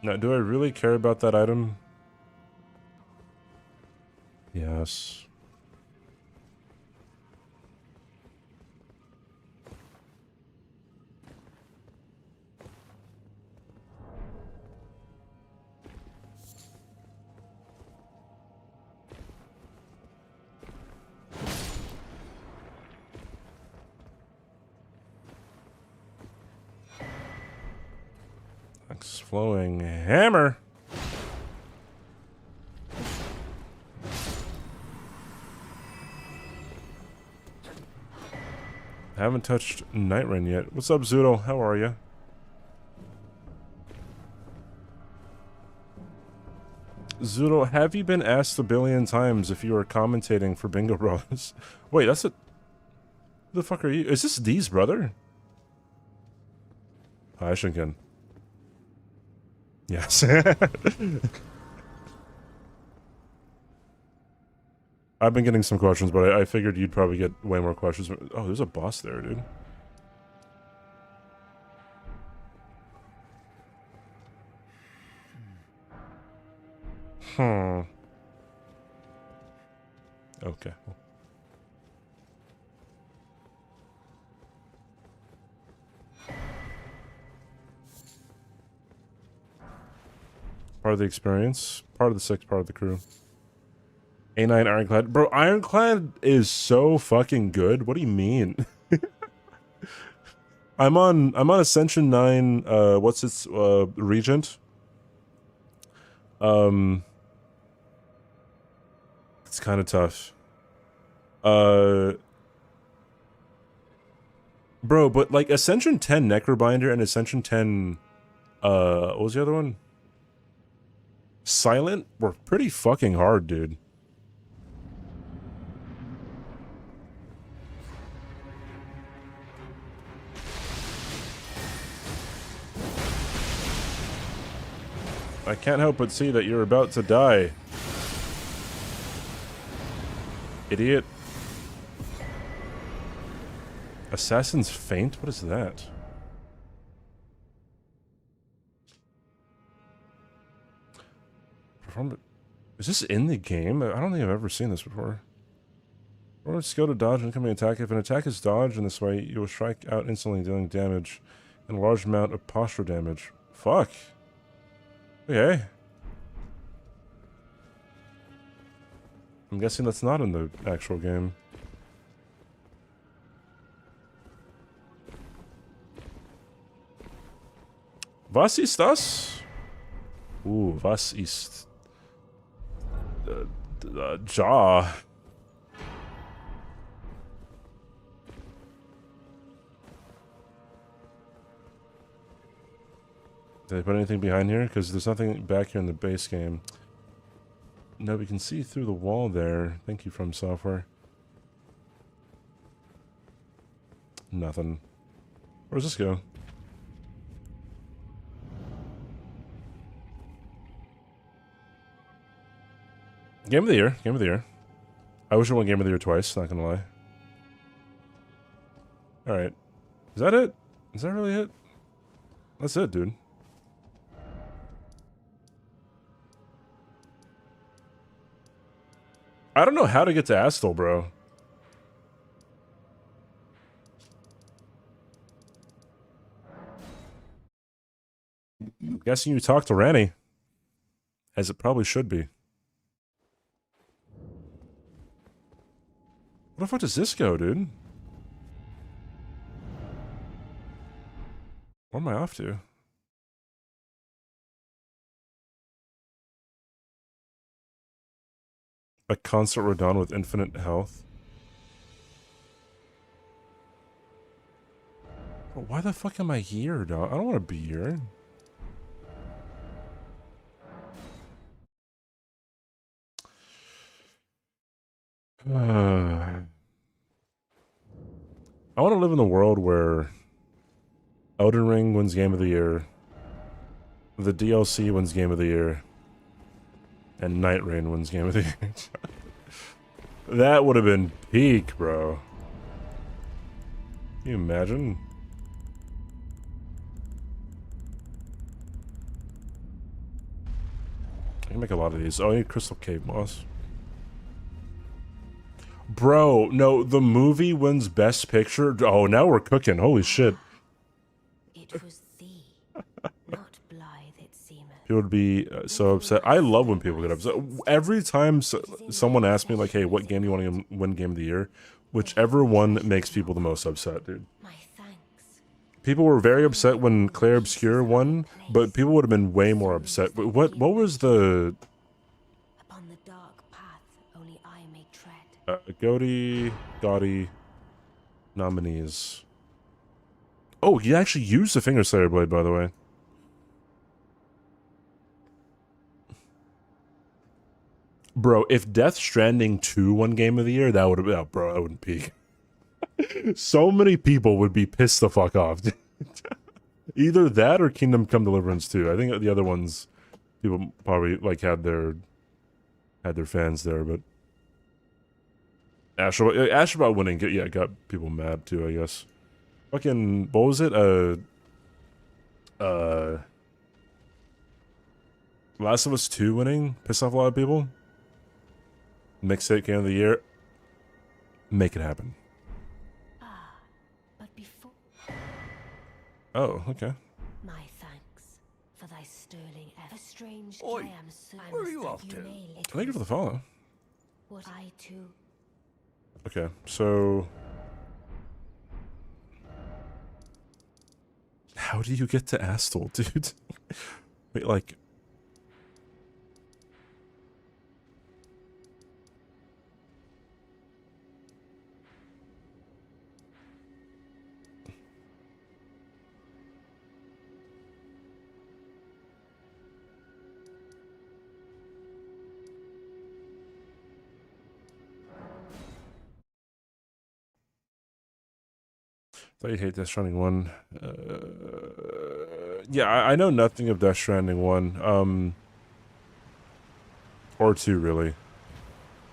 Now, do I really care about that item? Yes. Flowing hammer. Haven't touched Night Rain yet. What's up, Zoodle? How are you? Zoodle, have you been asked a billion times if you are commentating for Bingo Bros? Wait, that's a... Who the fuck are you? Is this D's brother? Hi, Shinken. Yes. I've been getting some questions, but I figured you'd probably get way more questions. Oh, there's a boss there, dude. Hmm. Okay. Part of the experience, part of the 6, part of the crew. A9 Ironclad. Bro, Ironclad is so fucking good. What do you mean? I'm on Ascension 9, what's its Regent? It's kind of tough. Bro, but like Ascension 10 Necrobinder and Ascension 10 what was the other one? Silent were pretty fucking hard, dude. I can't help but see that you're about to die. Idiot. Assassin's Feint? What is that? Is this in the game? I don't think I've ever seen this before. Or skill to dodge an incoming attack. If an attack is dodged in this way, you will strike out instantly, dealing damage and a large amount of posture damage. Fuck. Okay. I'm guessing that's not in the actual game. Was ist das? Was ist... Jaw. Did they put anything behind here? Because there's nothing back here in the base game. No, we can see through the wall there. Thank you, From Software. Nothing. Where does this go? Game of the year. Game of the year. I wish I won Game of the Year twice, not gonna lie. Alright. Is that it? Is that really it? That's it, dude. I don't know how to get to Astel, bro. I'm guessing you talked to Ranny. As it probably should be. Where the fuck does this go, dude? Where am I off to? A concert Rodon with infinite health. But why the fuck am I here, dog? I don't want to be here. I want to live in a world where Elden Ring wins Game of the Year, the DLC wins Game of the Year, and Night Rain wins Game of the Year. That would have been peak, bro. Can you imagine? I can make a lot of these. Oh, I need Crystal Cave Moss. Bro, no, the movie wins Best Picture. Oh, now we're cooking. Holy shit. It was thee, not blithe it seemeth. People would be so upset. I love when people get upset. Every time someone asks me, like, hey, what game do you want to win Game of the Year? Whichever one makes people the most upset, dude. My thanks. People were very upset when Claire Obscure won, but people would have been way more upset. But what was the... Upon the dark path, only I may tread. Gaudy nominees. Oh, he actually used the Finger Slayer Blade, by the way. Bro, if Death Stranding 2 won Game of the Year, that would have been... Oh, bro, that wouldn't peak. So many people would be pissed the fuck off. Either that or Kingdom Come Deliverance 2. I think the other ones, people probably, like, had their fans there, but... Astrobot winning, got people mad too, I guess. Fucking, what was it? Last of Us 2 winning? Pissed off a lot of people? Mixtape Game of the Year. Make it happen. But before... Oh, okay. My thanks for thy sterling effort. Strange Oi, I am so where are you off to? Thank you for the follow. What I too. Okay, so how do you get to Astral, dude? Wait, like, thought you hate Death Stranding 1. Yeah, I know nothing of Death Stranding 1. Or 2, really.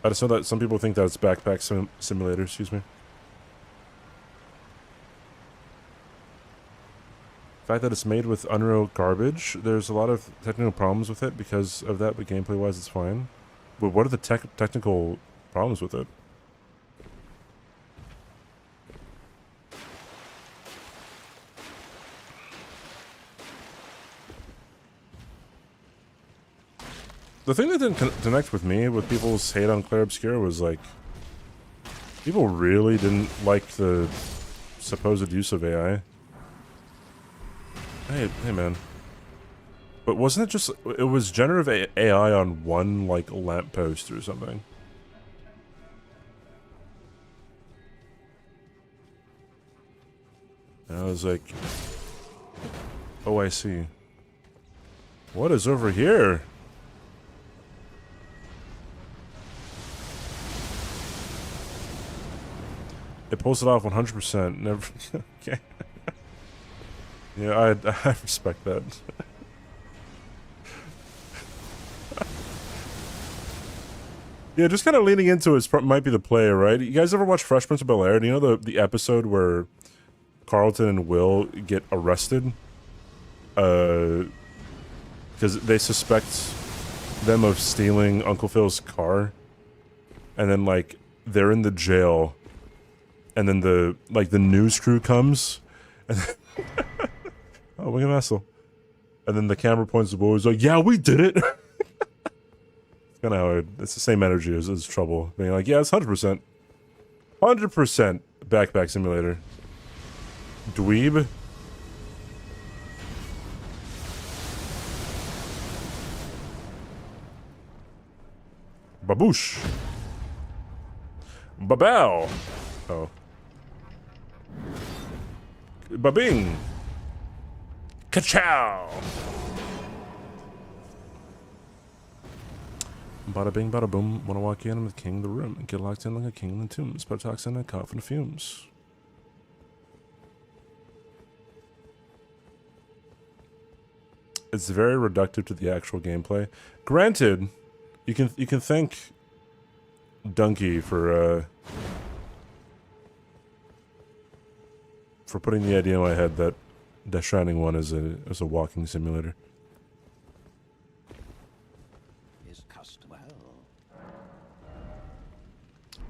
I just know that some people think that it's backpack simulator, excuse me. The fact that it's made with Unreal garbage, there's a lot of technical problems with it because of that, but gameplay-wise it's fine. But what are the technical problems with it? The thing that didn't connect with me, with people's hate on Clair Obscur, was like, people really didn't like the supposed use of AI. Hey man. But wasn't it just, it was generative AI on one, like, lamppost or something? And I was like, oh, I see. What is over here? It pulls it off 100%. Never. Okay. Yeah, I respect that. Yeah, just kind of leaning into it might be the play, right? You guys ever watch Fresh Prince of Bel-Air? Do you know the episode where Carlton and Will get arrested? Because they suspect them of stealing Uncle Phil's car, and then like they're in the jail. And then the news crew comes, and oh, look at Vassal. And then the camera points to the boys like, yeah, we did it. It's kind of how it's the same energy as Trouble. Being like, yeah, it's 100%. 100% backpack simulator. Dweeb. Baboosh. Babel. Oh. Ba-bing! Ka-chow! Bada bing, bada boom. Wanna walk in, I'm the king of the room. And get locked in like a king in the tombs. Botox in a coffin of fumes. It's very reductive to the actual gameplay. Granted, you can thank Donkey for putting the idea in my head that Death Stranding 1 is a walking simulator.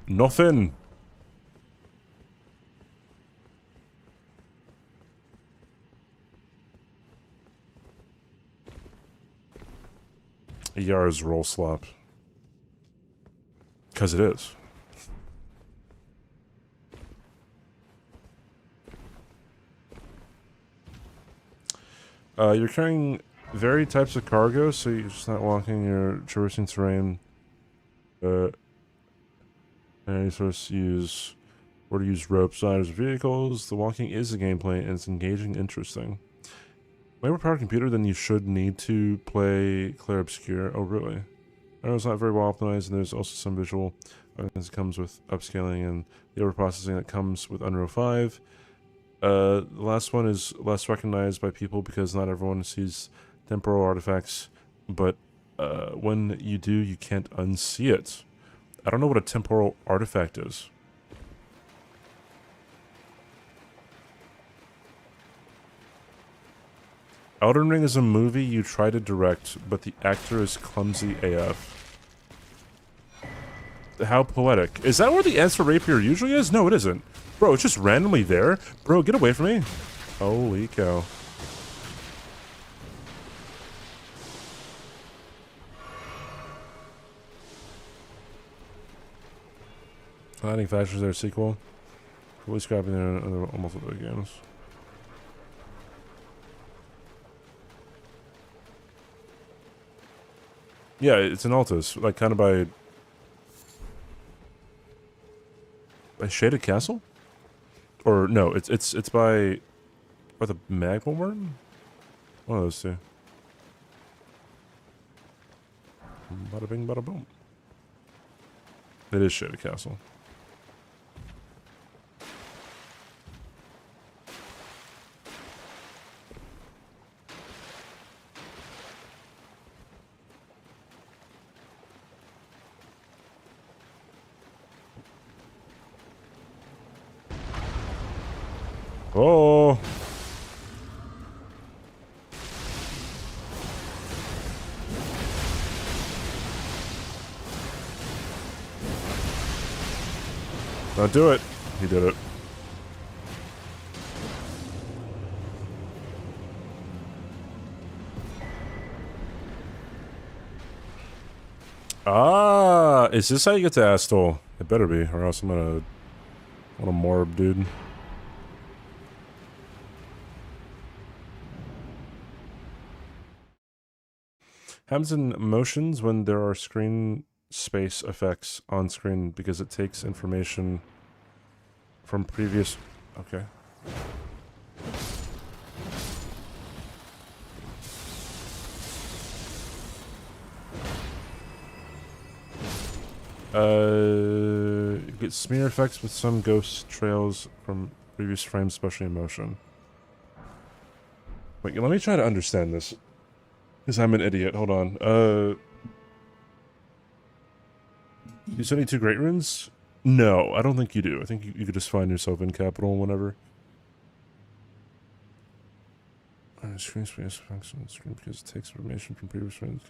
Nothing. Yar's roll slop. 'Cause it is. You're carrying varied types of cargo, so you're just not walking, you're traversing terrain. And you're supposed to use ropes, ladders, vehicles. The walking is a gameplay, and it's engaging, interesting. Way more powered computer than you should need to play Clair Obscur. Oh, really? I know it's not very well optimized, and there's also some visual that comes with upscaling and the overprocessing that comes with Unreal 5. The last one is less recognized by people because not everyone sees temporal artifacts, but when you do, you can't unsee it. I don't know what a temporal artifact is. Elden Ring is a movie you try to direct, but the actor is clumsy AF. How poetic. Is that where the answer rapier usually is? No, it isn't. Bro, it's just randomly there. Bro, get away from me. Holy cow. Adding factions their sequel. Fully scrapping their almost all the games. Yeah, it's an Altus, like kind of by Shaded Castle, or no, it's by the Magma Worm. One of those two. Bada bing, bada boom. It is Shaded Castle. Oh. Don't do it. He did it. Ah, is this how you get to Astol? It better be, or else I'm gonna want a morb, dude. Happens in motions when there are screen space effects on screen because it takes information from previous... Okay. You get smear effects with some ghost trails from previous frames, especially in motion. Wait, let me try to understand this. Because I'm an idiot. Hold on. You still need 2 great runes? No, I don't think you do. I think you could just find yourself in capital whenever. Screen space function screen because it takes information from previous frames.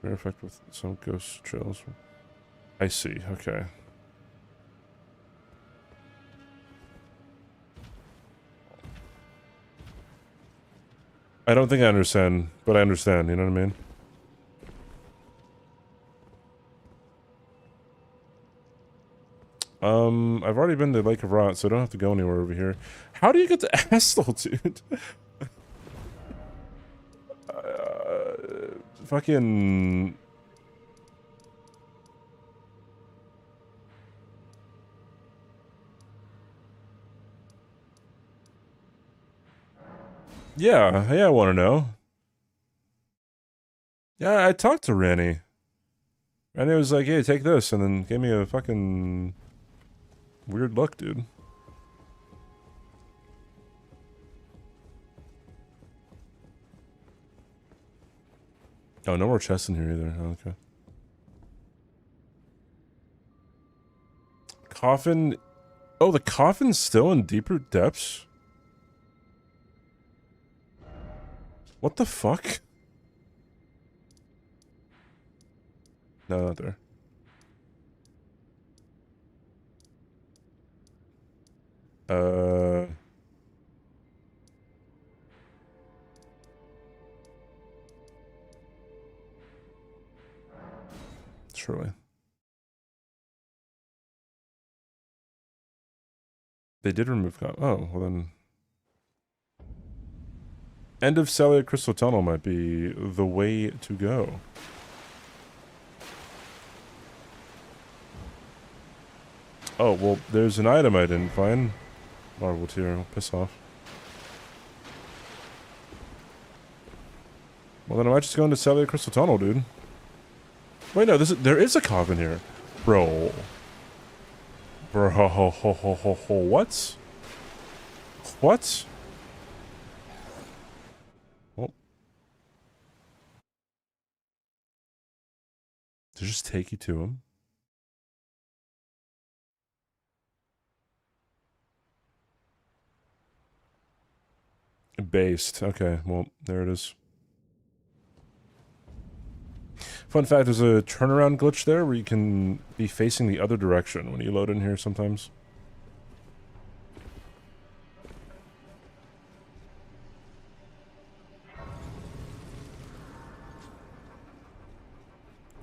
Smear effect with some ghost trails. I see. Okay. I don't think I understand, but I understand, you know what I mean? I've already been to Lake of Rot, so I don't have to go anywhere over here. How do you get to Astol, dude? Fucking... Yeah, I want to know. Yeah, I talked to Ranny. Ranny was like, hey, take this, and then gave me a fucking weird look, dude. Oh, no more chests in here either. Oh, okay. Coffin. Oh, the coffin's still in deeper depths? What the fuck? No, not there. Surely. They did remove oh, well then... End of Cellular Crystal Tunnel might be the way to go. Oh, well, there's an item I didn't find. Marvel tier, I'll piss off. Well, then I might just go into Cellular Crystal Tunnel, dude. Wait, no, there is a coffin here. Bro. Bro, what? What? Oh. To just take you to him? Based. Okay, well, there it is. Fun fact, there's a turnaround glitch there where you can be facing the other direction when you load in here sometimes.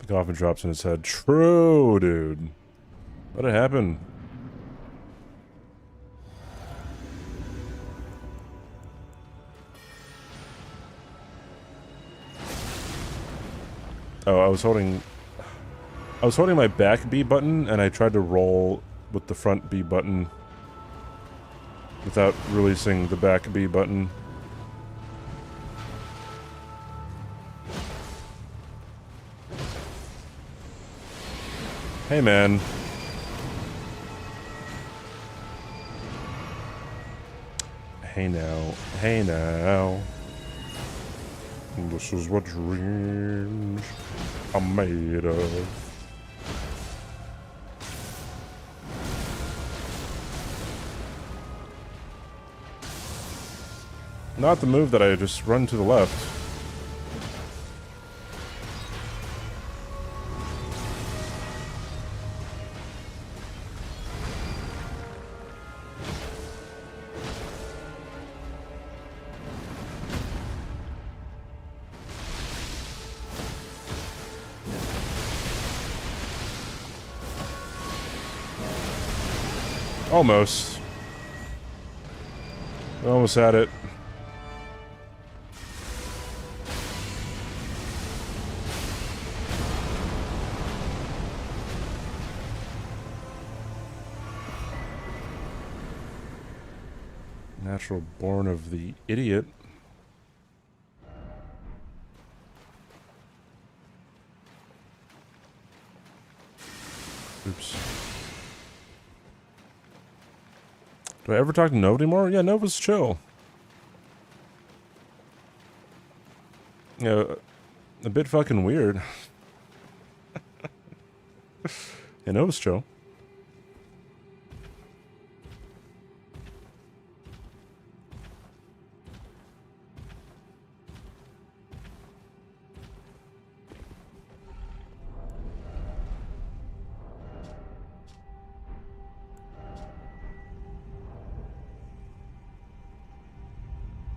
The coffin drops in his head. True, dude. Let it happen. Oh, I was holding my back B button, and I tried to roll with the front B button without releasing the back B button. Hey, man. Hey now. Hey now. This is what dreams are made of. Not the move that I just run to the left. Almost. Almost had it. Natural born of the idiot. Oops. Do I ever talk to Nova anymore? Yeah, Nova's chill. You know, a bit fucking weird. Yeah, Nova's chill.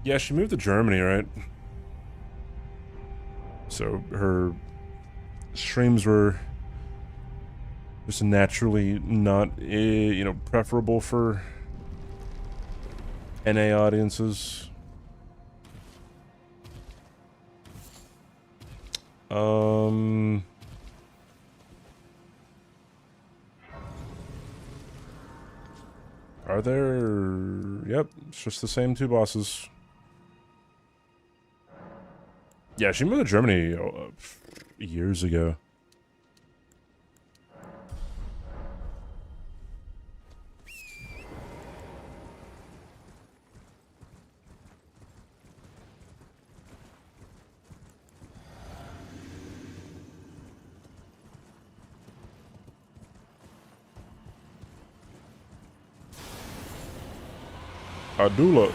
Yeah, she moved to Germany, right? So her streams were just naturally not, you know, preferable for NA audiences. Are there... Yep, it's just the same two bosses. Yeah, she moved to Germany years ago. Adula.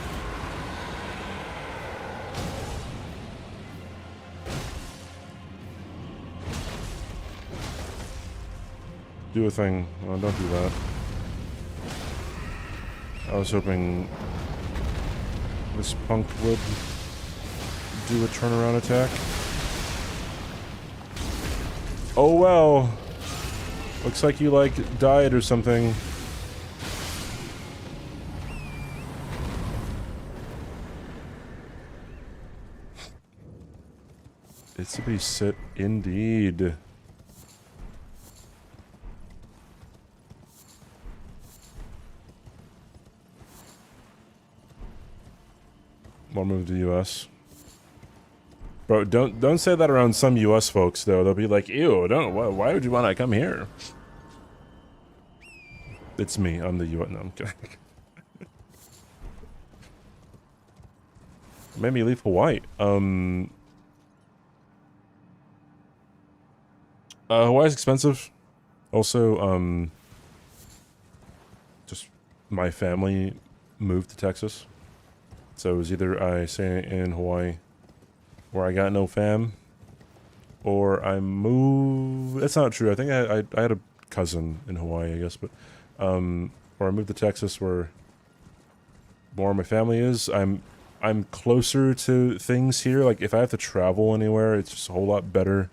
Do a thing. Oh, don't do that. I was hoping this punk would do a turnaround attack. Oh well. Looks like you like died or something. itzCBD sit indeed. More move to US. Bro, don't say that around some US folks though. They'll be like, ew, why would you want to come here? It's me, I'm the US. No, I'm kidding. Made me leave Hawaii. Hawaii's expensive. Also, just my family moved to Texas. So it was either I stay in Hawaii where I got no fam, or I move. That's not true. I think I had a cousin in Hawaii, I guess, but or I moved to Texas where more of my family is. I'm closer to things here. Like if I have to travel anywhere, it's just a whole lot better.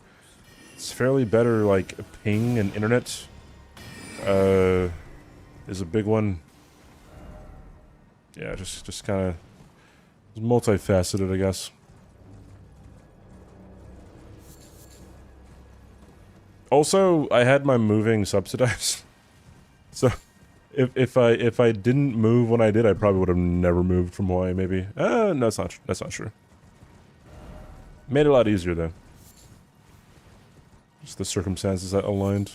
It's fairly better. Like ping and internet is a big one. Yeah, just kind of multifaceted, I guess. Also, I had my moving subsidized. So if I didn't move when I did, I probably would have never moved from Hawaii, maybe. No, that's not true. Made it a lot easier though. Just the circumstances that aligned.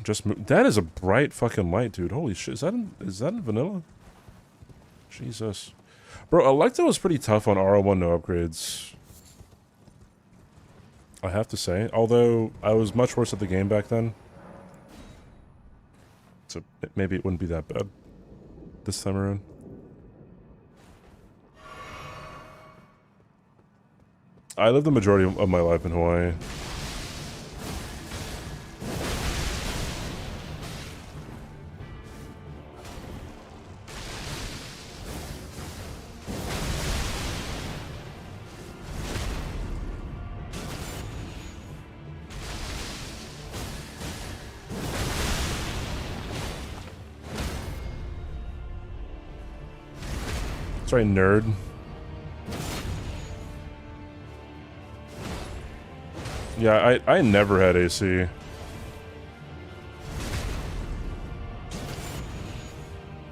Just move. That is a bright fucking light, dude. Holy shit. Is that in vanilla? Jesus. Bro, Electa was pretty tough on R01 no upgrades. I have to say. Although, I was much worse at the game back then. So, maybe it wouldn't be that bad this time around. I lived the majority of my life in Hawaii. Sorry, nerd. Yeah, I never had AC.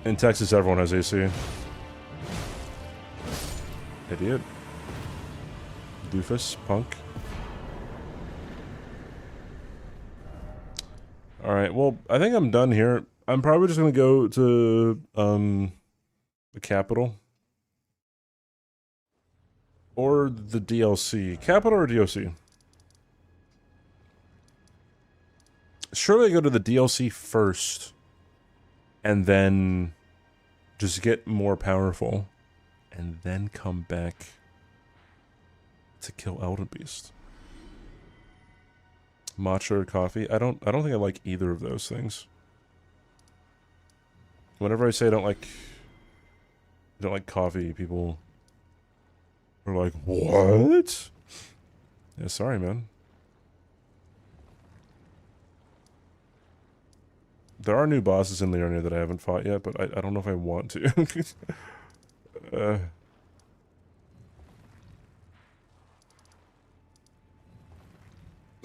In Texas, everyone has AC. Idiot. Doofus. Punk. Alright, well, I think I'm done here. I'm probably just gonna go to, the capital. Or the DLC. Capital or DLC? Surely I go to the DLC first. And then just get more powerful. And then come back to kill Elden Beast. Matcha or coffee? I don't think I like either of those things. Whenever I say I don't like coffee, people are like, what? Yeah, sorry, man. There are new bosses in Leonia that I haven't fought yet, but I don't know if I want to.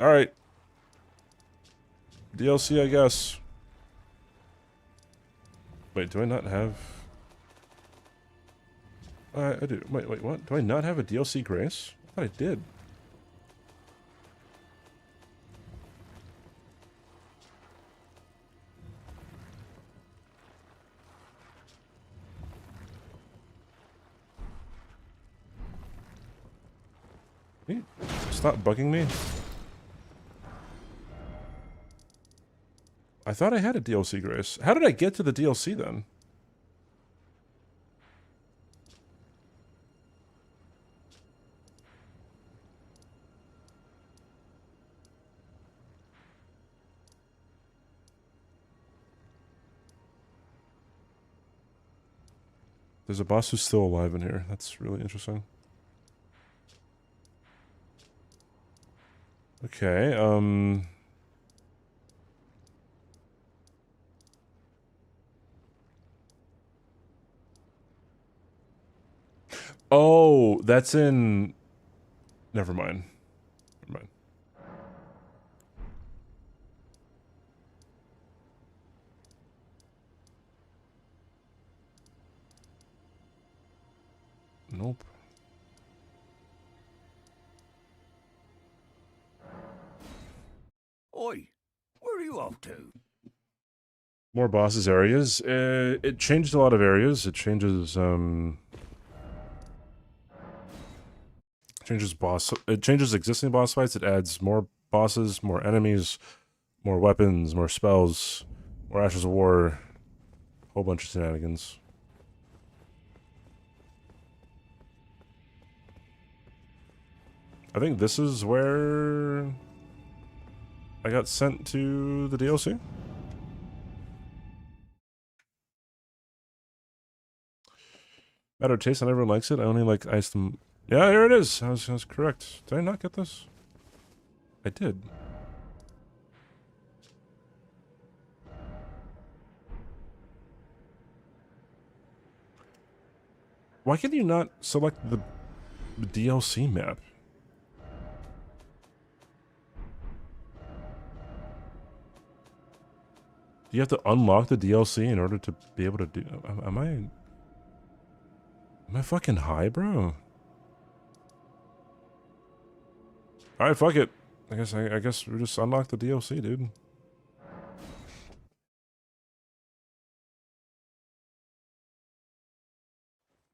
Alright. DLC, I guess. Wait, do I not have... I do. Wait, what? Do I not have a DLC Grace? I thought I did. Hey, stop bugging me. I thought I had a DLC Grace. How did I get to the DLC then? There's a boss who's still alive in here. That's really interesting. Okay, oh, that's in... Never mind. Never mind. Nope. Oi, where are you off to? More bosses areas. It changed a lot of areas. It changes, It changes existing boss fights. It adds more bosses, more enemies, more weapons, more spells, more Ashes of War. Whole bunch of shenanigans. I think this is where I got sent to the DLC. Matter of taste, not everyone likes it. I only like ice them. Yeah, here it is. I was correct. Did I not get this? I did. Why can you not select the DLC map? you have to unlock the DLC in order to be able to do? Am I fucking high, bro? All right, fuck it. I guess we just unlock the DLC, dude.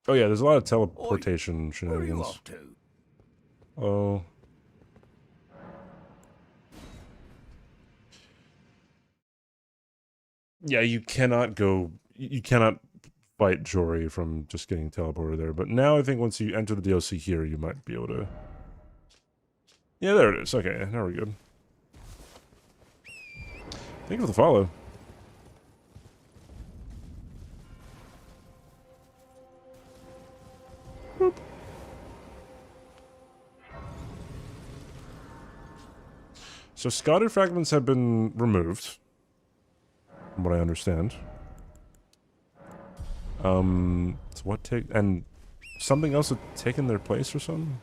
Oh yeah, there's a lot of teleportation shenanigans. Oh. Yeah, you cannot go. You cannot fight Jory from just getting teleported there. But now I think once you enter the DLC here, you might be able to. Yeah, there it is. Okay, now we're good. Thank you for the follow. Boop. So scattered fragments have been removed, from what I understand. So what take and something else had taken their place or something?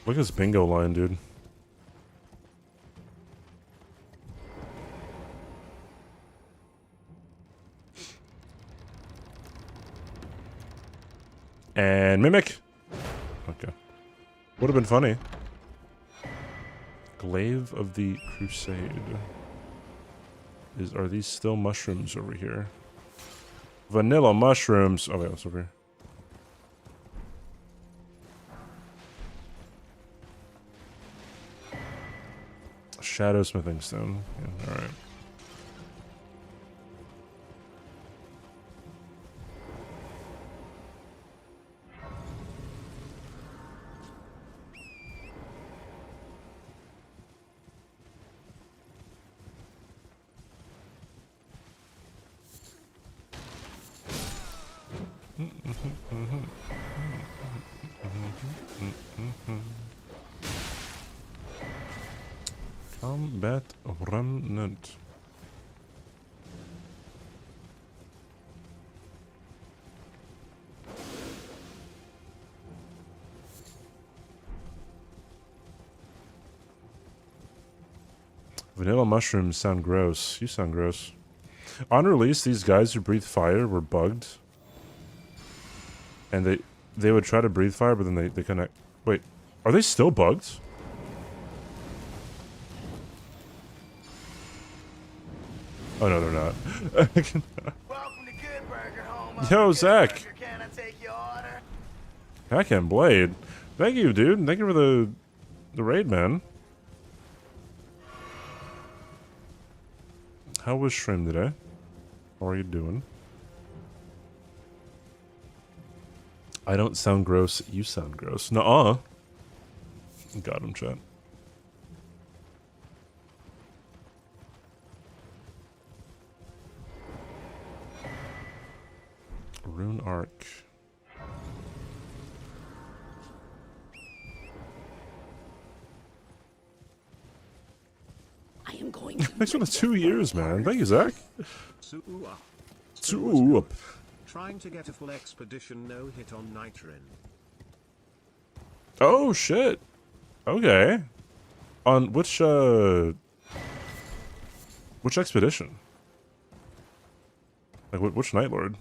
Look at this bingo line, dude. And Mimic. Okay. Would have been funny. Glaive of the Crusade. Are these still mushrooms over here? Vanilla mushrooms. Oh wait, what's over here? Shadow smithing stone. Yeah, alright. Combat remnant. Vanilla mushrooms sound gross. You sound gross. On release, these guys who breathe fire were bugged. And they would try to breathe fire, but then they connect. Wait, are they still bugged? Oh no, they're not. Welcome to Good Burger, home. Yo, Zach. Burger, can I take your order? Hack and Blade. Thank you, dude. Thank you for the raid, man. How was stream today? How are you doing? I don't sound gross. You sound gross. Nuh-uh. Got him, chat. Rune Arc. I am going Thanks for the 2 years, man. Thank you, Zach. Up. Trying to get a full expedition no hit on Nitrin. Oh shit. Okay. On which expedition? Like which Night Lord?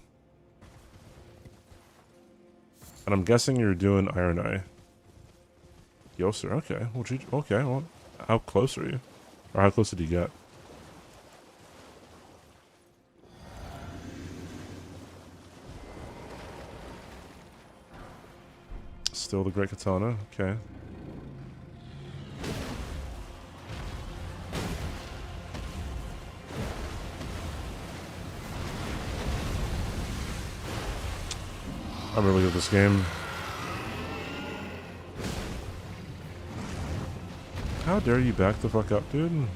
And I'm guessing you're doing Iron Eye. Yoser, okay. Well, how close are you? Or how close did you get? Still the Great Katana, okay. I'm really good at this game. How dare you back the fuck up, dude?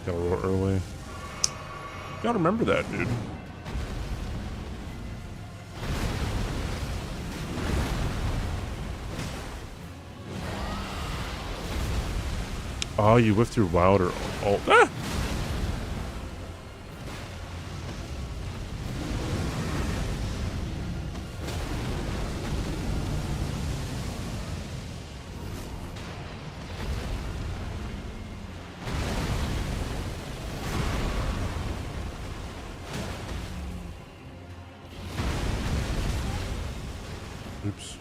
Got a little early. Gotta remember that, dude. Oh, you whiffed your wild or alt. Ah! Oops.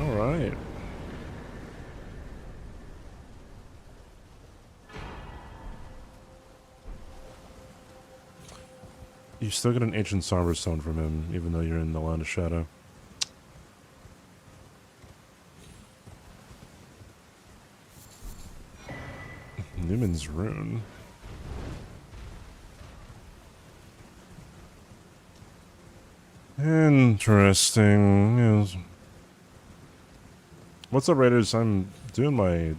All right. You still get an ancient somber stone from him, even though you're in the land of shadow. Newman's rune. Interesting. Yes. What's up, Raiders? I'm doing my...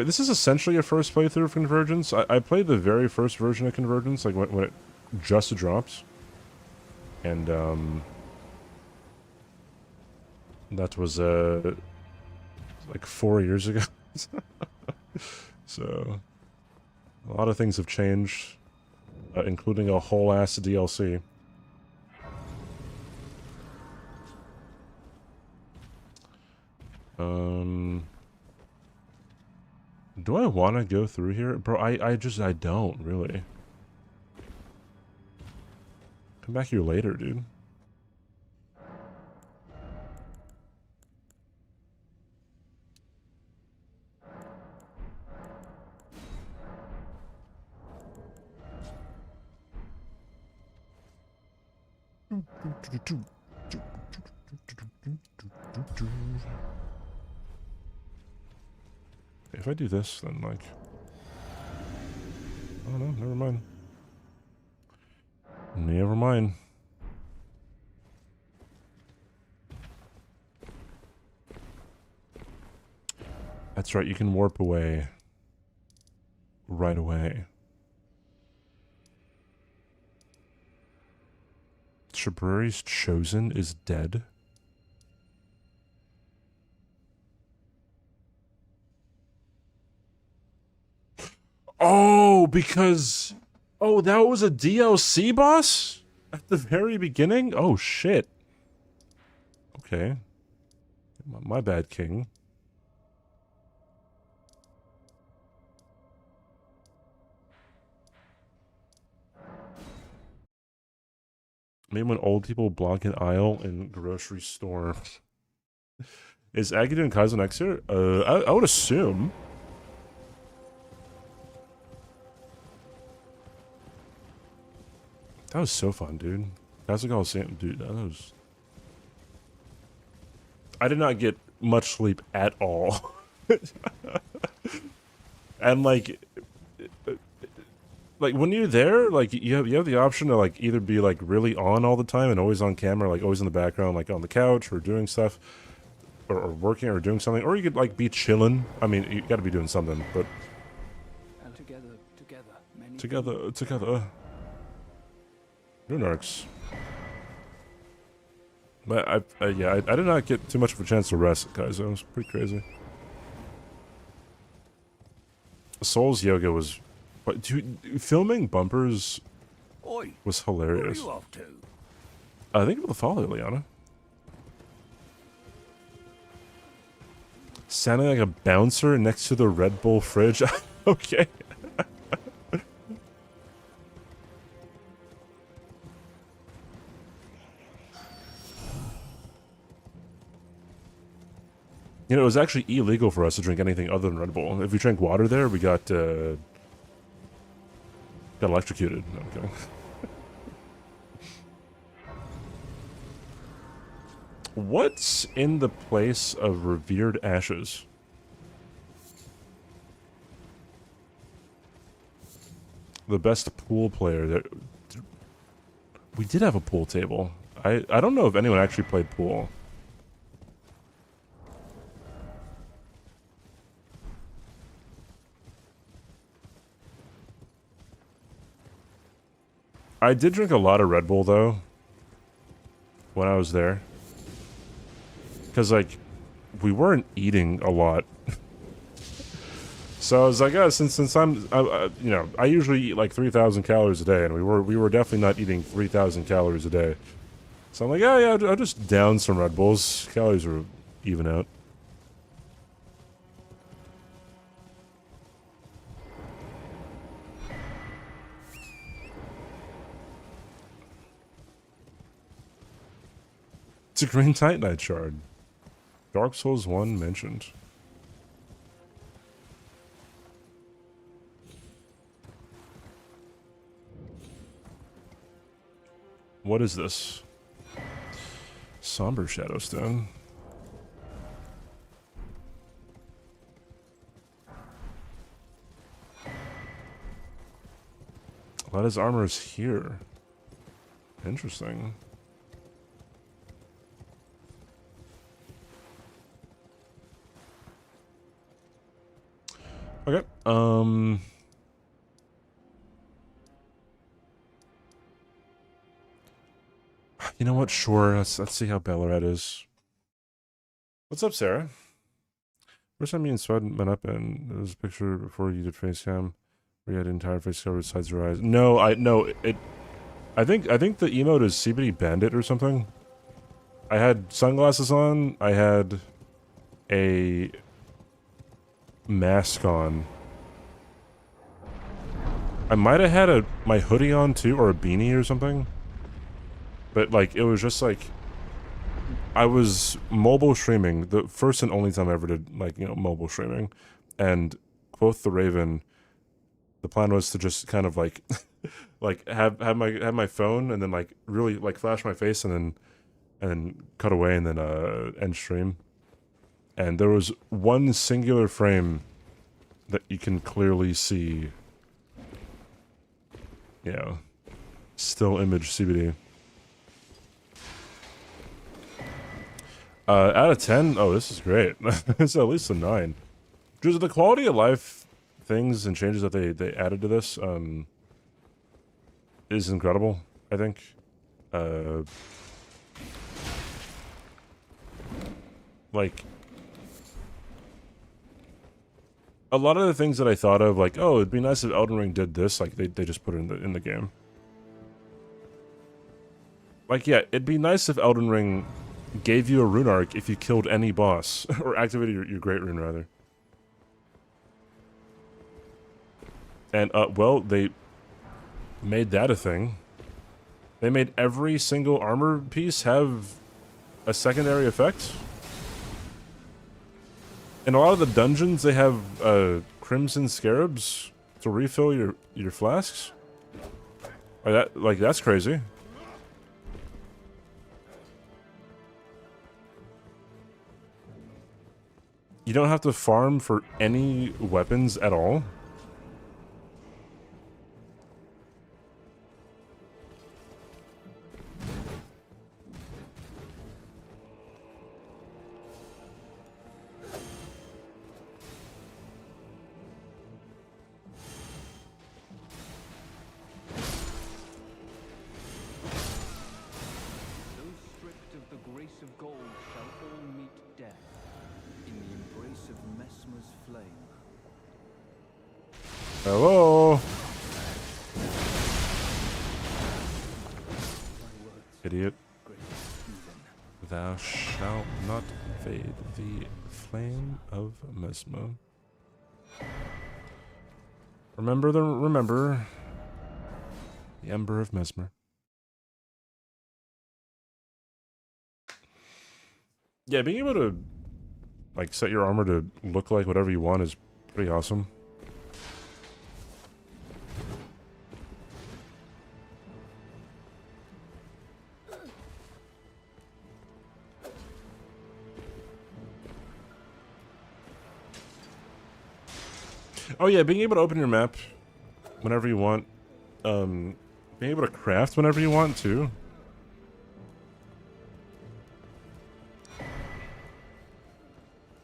this is essentially a first playthrough of Convergence. I played the very first version of Convergence, like when it just dropped. And, that was, like 4 years ago. So, a lot of things have changed, including a whole ass DLC. Do I want to go through here? Bro, I don't, really. Come back here later, dude. If I do this, then, like... I don't know, never mind. Never mind. That's right, you can warp away. Right away. Shabrari's Chosen is dead? Oh, because... Oh, that was a DLC boss? At the very beginning? Oh, shit. Okay. My bad, King. Maybe when old people block an aisle in grocery store. Is Aggie doing Kaizo next year? I would assume. That was so fun, dude. That's like I was saying, dude. That was. I did not get much sleep at all, and like when you're there, like you have the option to like either be like really on all the time and always on camera, like always in the background, like on the couch or doing stuff, or working or doing something, or you could like be chilling. I mean, you got to be doing something, but together. Runarks. But I did not get too much of a chance to rest, guys. It was pretty crazy. Souls Yoga was, but dude, filming bumpers was hilarious. Where are you off to? I think we'll follow Liana. Sounding like a bouncer next to the Red Bull fridge. Okay. You know, it was actually illegal for us to drink anything other than Red Bull. If we drank water there, we got electrocuted. No, I'm kidding. What's in the place of revered ashes? the best pool player. That we did have a pool table. I don't know if anyone actually played pool. I did drink a lot of Red Bull though when I was there, because like we weren't eating a lot. So I was like, oh, since I'm, you know, I usually eat like 3,000 calories a day, and we were definitely not eating 3,000 calories a day. So I'm like, oh yeah, I'll just down some Red Bulls. Calories are even out. It's a green Titanite shard. Dark Souls 1 mentioned. What is this? Somber Shadowstone. A lot of his armor is here. Interesting. Okay. You know what? Sure. Let's see how Ballarat is. What's up, Sarah? First time me and Swed met up, and there was a picture before you did face cam where you had entire face covered besides your eyes. No, I think the emote is itzCBD Bandit or something. I had sunglasses on. I had a mask on. I might have had my hoodie on too, or a beanie or something. But like, it was just like, I was mobile streaming, the first and only time I ever did, like, you know, mobile streaming. And quoth the Raven, the plan was to just kind of like, like have my phone and then like really like flash my face and then cut away and then end stream. And there was one singular frame that you can clearly see, you know, still image CBD. Out of 10, oh, this is great. It's at least a 9. Just the quality of life things and changes that they added to this is incredible, I think. Like, a lot of the things that I thought of, like, oh, it'd be nice if Elden Ring did this, like, they just put it in the game. Like, yeah, it'd be nice if Elden Ring gave you a rune arc if you killed any boss, or activated your great rune, rather. And, well, they made that a thing. They made every single armor piece have a secondary effect. In a lot of the dungeons, they have, crimson scarabs to refill your flasks. Like, that's crazy. You don't have to farm for any weapons at all. Those stripped of the grace of gold shall all meet death in the embrace of Mesmer's flame. Hello? Idiot. Thou shalt not fade the flame of Mesmer. Remember the Ember of Mesmer. Yeah, being able to like set your armor to look like whatever you want is pretty awesome. Oh yeah, being able to open your map whenever you want being able to craft whenever you want to.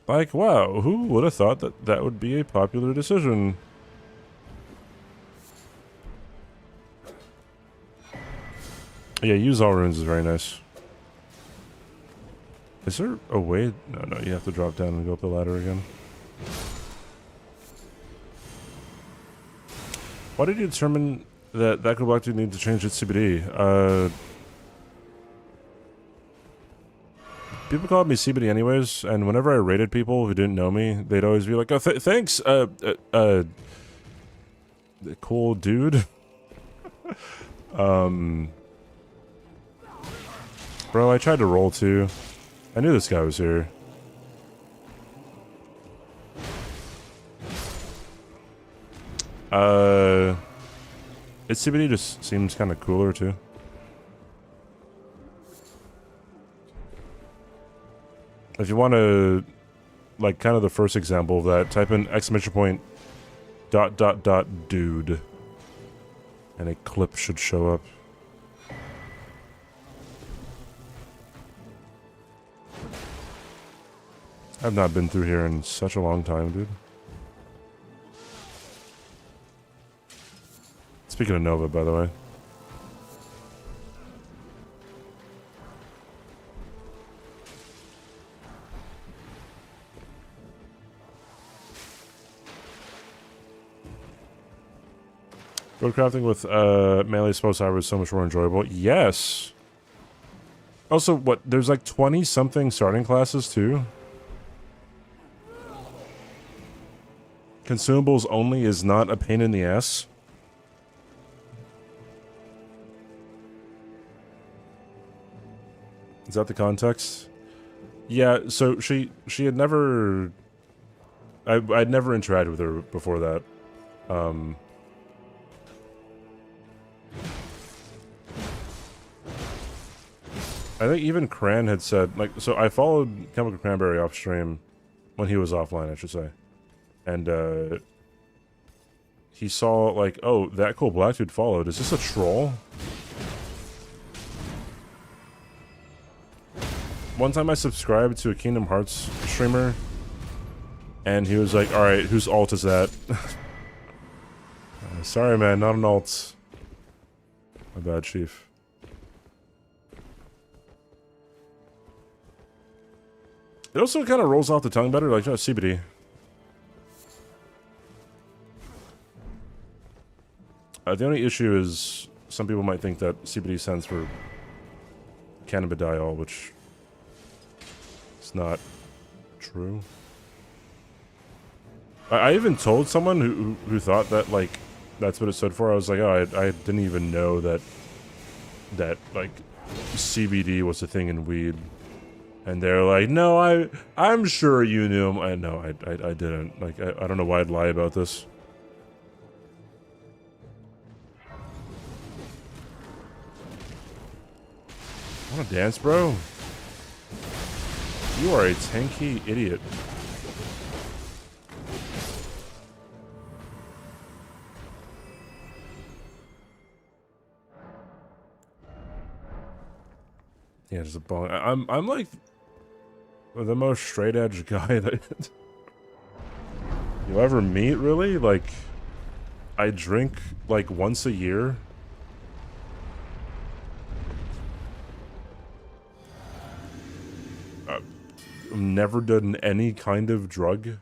Like, wow, who would have thought that that would be a popular decision? Yeah, use all runes is very nice. Is there a way? No, you have to drop down and go up the ladder again. Why did you determine that that could actually need to change its CBD? People called me CBD anyways, and whenever I rated people who didn't know me, they'd always be like, "Oh, thanks, cool dude." Bro, I tried to roll too. I knew this guy was here. itzCBD just seems kind of cooler too. If you want to, like, kind of the first example of that, type in !! Dude, and a clip should show up. I've not been through here in such a long time, dude. Speaking of Nova, by the way. Road crafting with melee spell cyber is so much more enjoyable. Yes. Also, what? There's like 20-something starting classes too. Consumables only is not a pain in the ass. Is that the context? Yeah, so she had never... I'd never interacted with her before that. I think even Cran had said, like, so I followed Chemical Cranberry off stream when he was offline, I should say. And, he saw, like, oh, that cool black dude followed. Is this a troll? One time I subscribed to a Kingdom Hearts streamer, and he was like, alright, whose alt is that? Sorry, man, not an alt. My bad, chief. It also kind of rolls off the tongue better, like, CBD. The only issue is some people might think that CBD stands for cannabidiol, which is not true. I even told someone who thought that, like, that's what it stood for. I was like, oh, I didn't even know that like CBD was a thing in weed. And they're like, no, I'm sure you knew. No, I didn't. Like, I don't know why I'd lie about this. Wanna dance, bro? You are a tanky idiot. Yeah, just a bong. I'm like the most straight edge guy that you'll ever meet, really. Like, I drink like once a year. I've never done any kind of drug.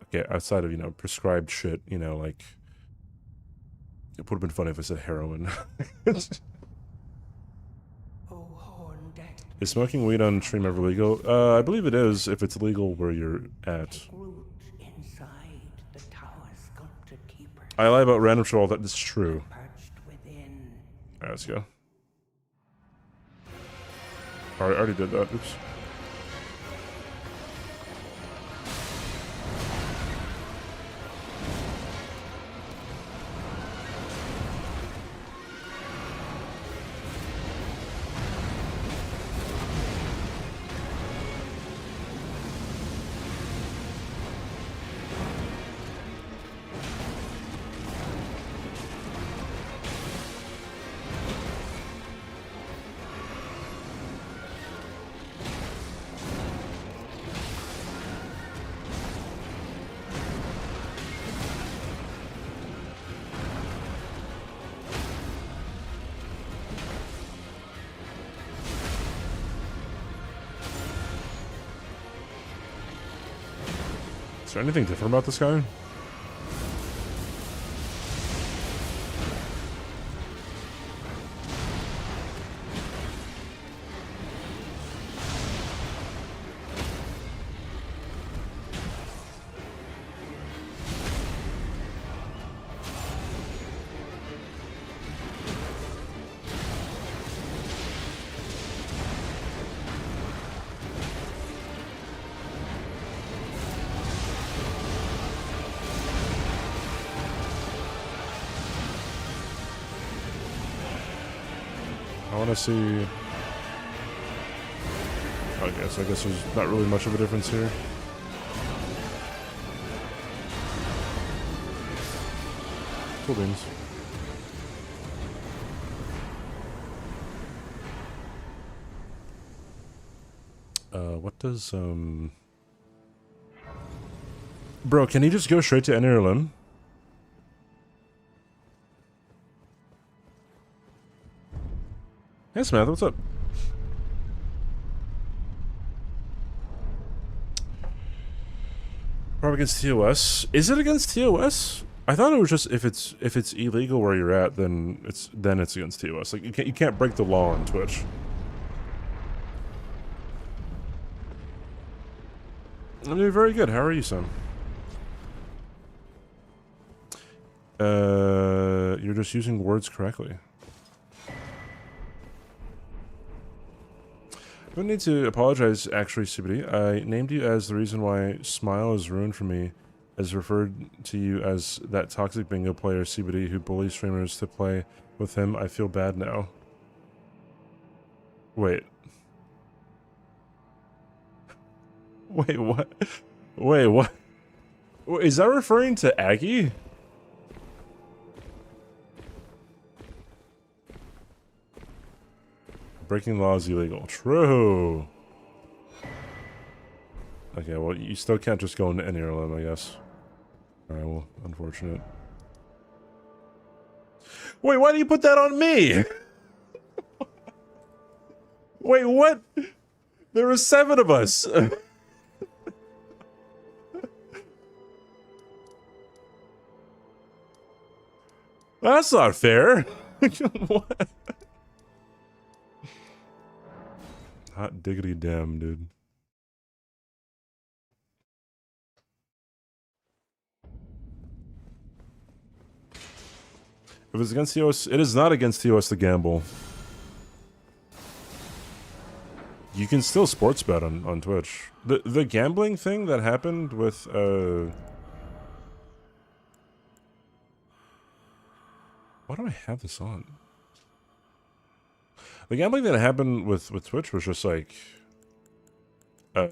Okay, outside of, you know, prescribed shit, you know, like, it would have been funny if I said heroin. Is smoking weed on stream ever legal? I believe it is, if it's legal where you're at. I lie about random troll, that is true. Alright, let's go. Alright, I already did that, oops. Is there anything different about this guy? I want to see... Okay, so I guess there's not really much of a difference here. Cool beans. What does, Bro, can he just go straight to Enter Limb? Hey Samantha, what's up? Probably against TOS. Is it against TOS? I thought it was just if it's illegal where you're at, then it's against TOS. Like you can't break the law on Twitch. I'm doing very good. How are you, Sam? You're just using words correctly. I don't need to apologize, actually, CBD. I named you as the reason why Smile is ruined for me, as referred to you as that toxic bingo player, CBD, who bullies streamers to play with him. I feel bad now. Wait. Wait, what? Wait, what? Is that referring to Aggie? Breaking the law is illegal. True. Okay, well, you still can't just go into any limb, I guess. Alright, well, unfortunate. Wait, why do you put that on me? Wait, what? There were 7 of us. That's not fair. What? Hot diggity damn, dude. If it's against TOS, it is not against TOS to gamble. You can still sports bet on Twitch. The gambling thing that happened with why do I have this on? The gambling that happened with Twitch was just like I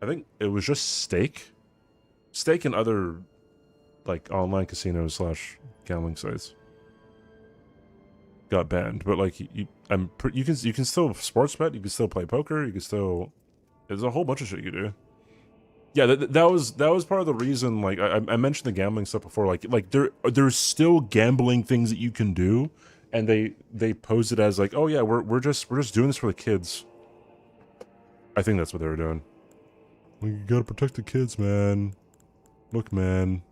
think it was just stake and other like online casinos slash gambling sites got banned, but like you can still sports bet, you can still play poker, you can still, there's a whole bunch of shit you do. Yeah, that was part of the reason. Like I mentioned the gambling stuff before. Like there's still gambling things that you can do, and they pose it as like, oh yeah, we're just doing this for the kids. I think that's what they were doing. Well, you gotta protect the kids, man. Look, man.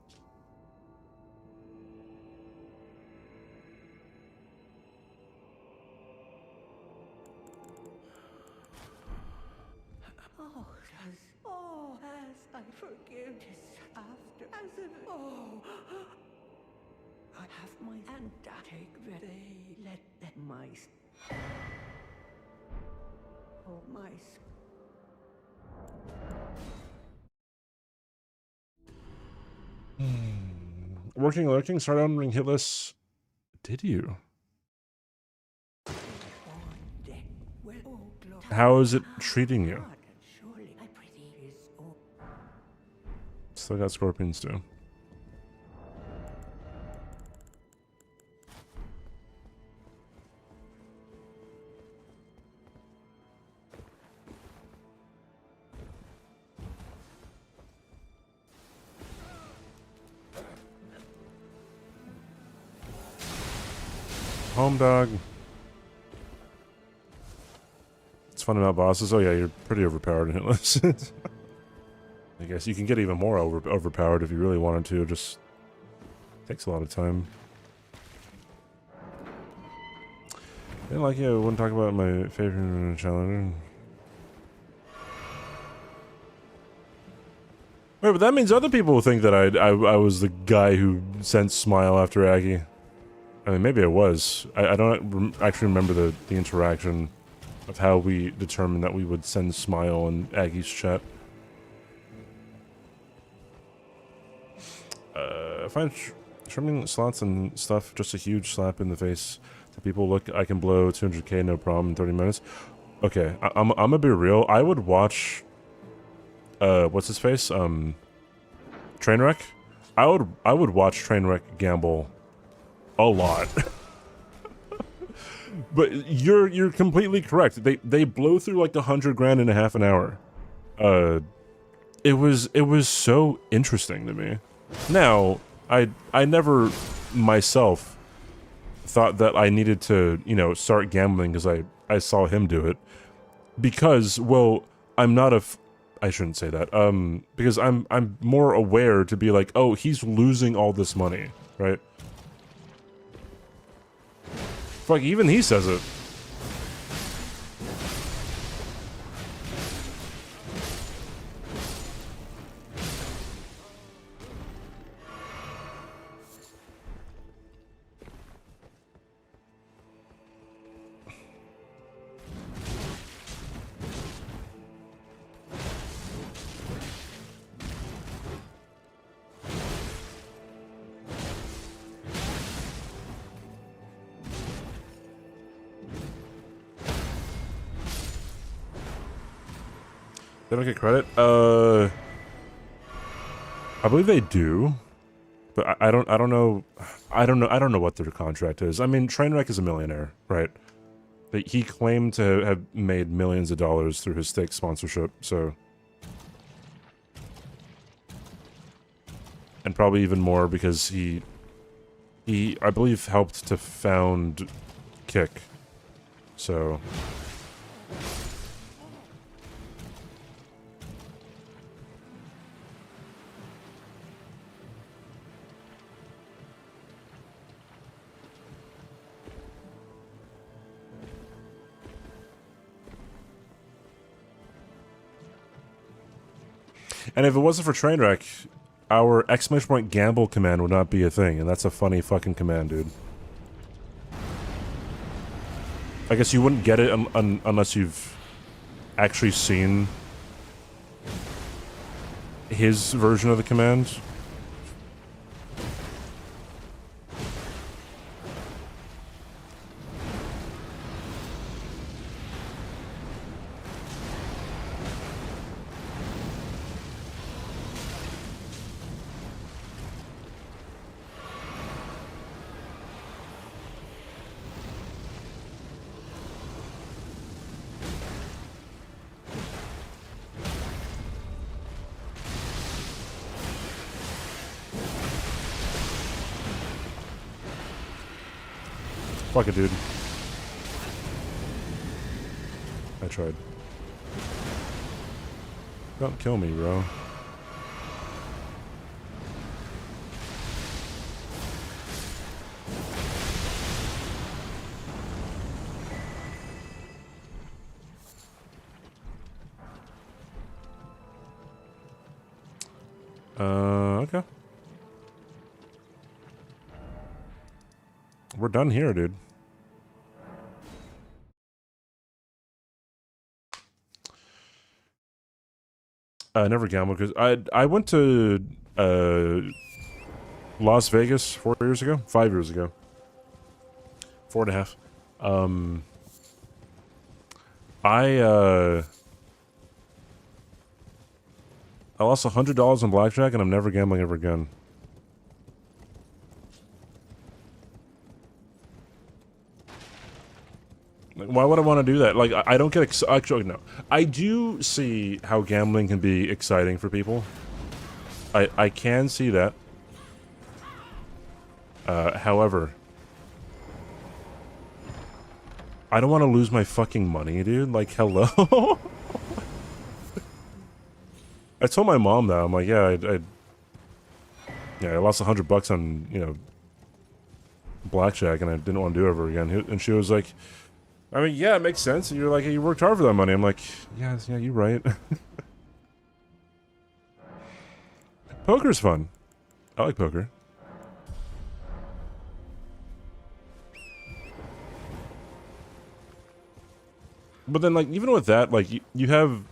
I forgive after as if I have my hand take they let my my Working lurking, start on ring hitless. Did you? How is it treating you? Still got scorpions too. Home dog. It's fun about bosses. Oh yeah, you're pretty overpowered and hitless. I guess you can get even more overpowered if you really wanted to. It just takes a lot of time. Yeah, like, yeah, I wouldn't talk about my favorite challenger. Wait, but that means other people will think that I was the guy who sent Smile after Aggie. I mean, maybe I was. I don't actually remember the interaction of how we determined that we would send Smile in Aggie's chat. I find trimming slots and stuff just a huge slap in the face to people. Look, I can blow 200k no problem in 30 minutes. Okay, I'm gonna be real. I would watch what's his face? Trainwreck? I would watch Trainwreck gamble a lot. But you're completely correct. They blow through like 100 grand in a half an hour. It was so interesting to me. Now, I never myself thought that I needed to, you know, start gambling because I saw him do it. Because, well, I'm not I shouldn't say that. Because I'm more aware to be like, oh, he's losing all this money, right? Fuck, even he says it. They don't get credit? I believe they do, but I don't know. I don't know what their contract is. I mean, Trainwreck is a millionaire, right? He claimed to have made millions of dollars through his steak sponsorship, so, and probably even more because he I believe helped to found Kick, so. And if it wasn't for Trainwreck, our exclamation point gamble command would not be a thing, and that's a funny fucking command, dude. I guess you wouldn't get it unless you've actually seen his version of the command. Fuck it, dude. I tried. Don't kill me, bro. Okay. We're done here, dude. I never gambled because I went to Las Vegas 4 years ago, 5 years ago, 4.5. I lost $100 on blackjack, and I'm never gambling ever again. Like, why would I want to do that? Like, I don't get actually, no. I do see how gambling can be exciting for people. I can see that. However, I don't want to lose my fucking money, dude. Like, hello? I told my mom that. I'm like, yeah, I lost $100 on, you know, blackjack, and I didn't want to do it ever again. And she was like, I mean, yeah, it makes sense. You're like, you worked hard for that money. I'm like, yeah, you're right. Poker's fun. I like poker. But then, like, even with that, like, you have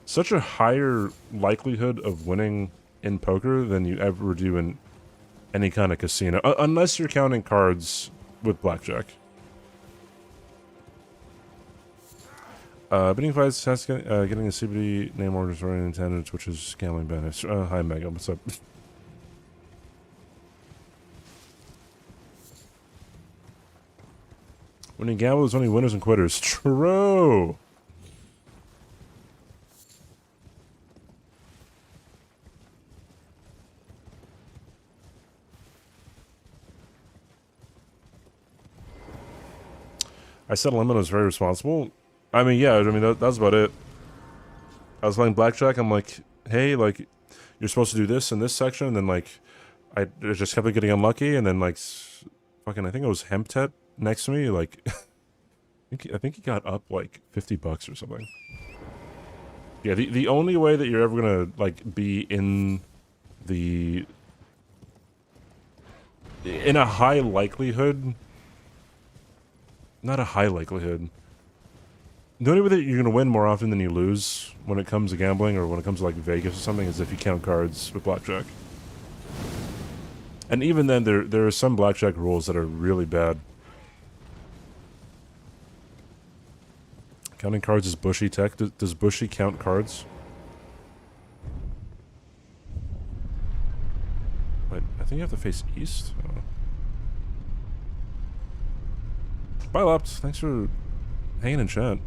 such a higher likelihood of winning in poker than you ever do in any kind of casino. Unless you're counting cards with blackjack. Bidding fights, getting a CBD name orders running in attendance, which is gambling benefits. Hi, Megan. What's up? When you gamble, there's only winners and quitters. True. I said a limit was very responsible. I mean, yeah, I mean, that was about it. I was playing blackjack. I'm like, hey, like, you're supposed to do this in this section. And then, like, I just kept getting unlucky. And then, like, fucking, I think it was Hemptet next to me. Like, I think he got up, like, $50 or something. Yeah, the only way that you're ever gonna, like, be in a high likelihood... Not a high likelihood. The only way that you're going to win more often than you lose when it comes to gambling or when it comes to like Vegas or something is if you count cards with blackjack. And even then, there are some blackjack rules that are really bad. Counting cards is bushy tech. Does bushy count cards? Wait, I think you have to face east? Oh. Bye, Lopt. Thanks for hanging in chat.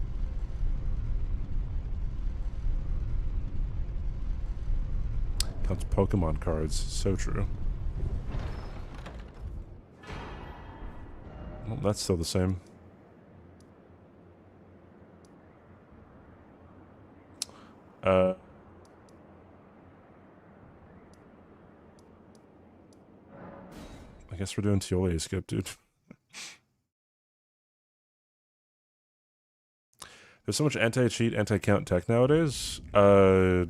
Counts Pokemon cards. So true. Well, that's still the same. I guess we're doing Tioli skip, dude. There's so much anti-cheat, anti-count tech nowadays. I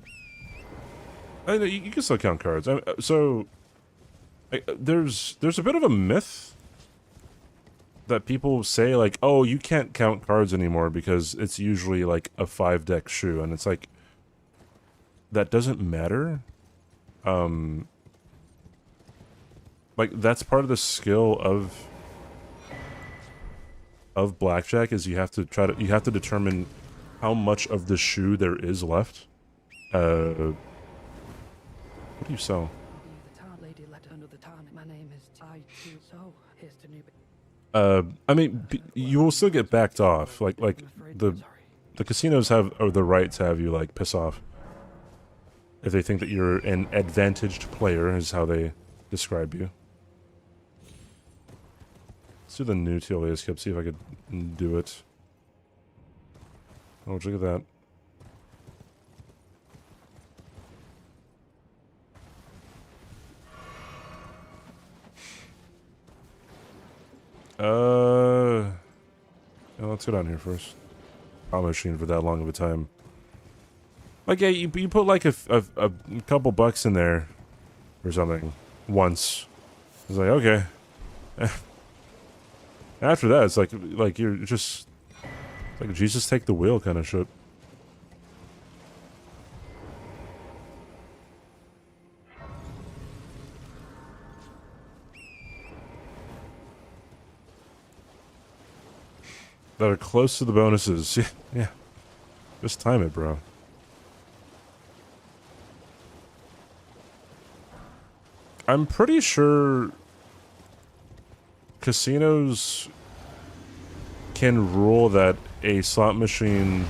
know you can still count cards. There's a bit of a myth that people say like, oh, you can't count cards anymore because it's usually like a 5-deck shoe, and it's like that doesn't matter. Like that's part of the skill of blackjack is you have to determine how much of the shoe there is left. What do you sell? I mean, you will still get backed off. Like the casinos have the right to have you like piss off if they think that you're an advantaged player, is how they describe you. Let's do the new TLA skip, see if I could do it. Oh, look at that. Let's go down here first. I'm machine for that long of a time. Like, yeah, you put like a couple bucks in there or something once. It's like, okay. After that, it's like you're just like Jesus take the wheel kind of shit. That are close to the bonuses. Yeah. Just time it, bro. I'm pretty sure casinos can rule that a slot machine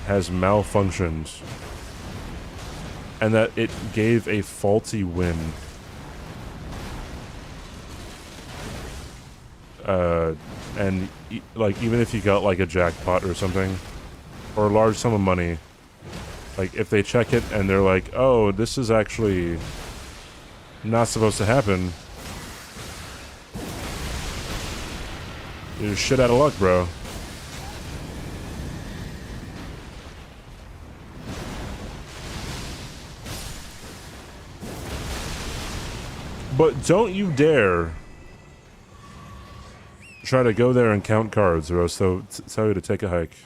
has malfunctioned and that it gave a faulty win. And like even if you got like a jackpot or something or a large sum of money Like, if they check it and they're like, oh, this is actually not supposed to happen, you're shit out of luck, bro. But don't you dare try to go there and count cards, or else they'll tell you to take a hike.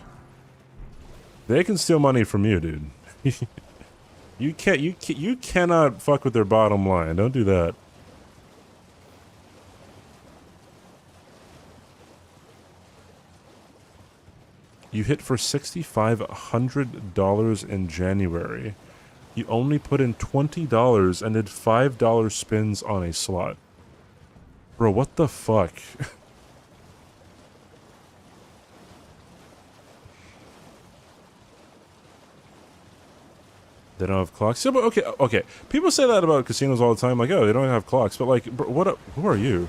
They can steal money from you, dude. You cannot fuck with their bottom line. Don't do that. You hit for $6,500 in January. You only put in $20 and did $5 spins on a slot. Bro, what the fuck? They don't have clocks? Yeah, but okay. People say that about casinos all the time, like, oh, they don't have clocks. But, like, bro, who are you?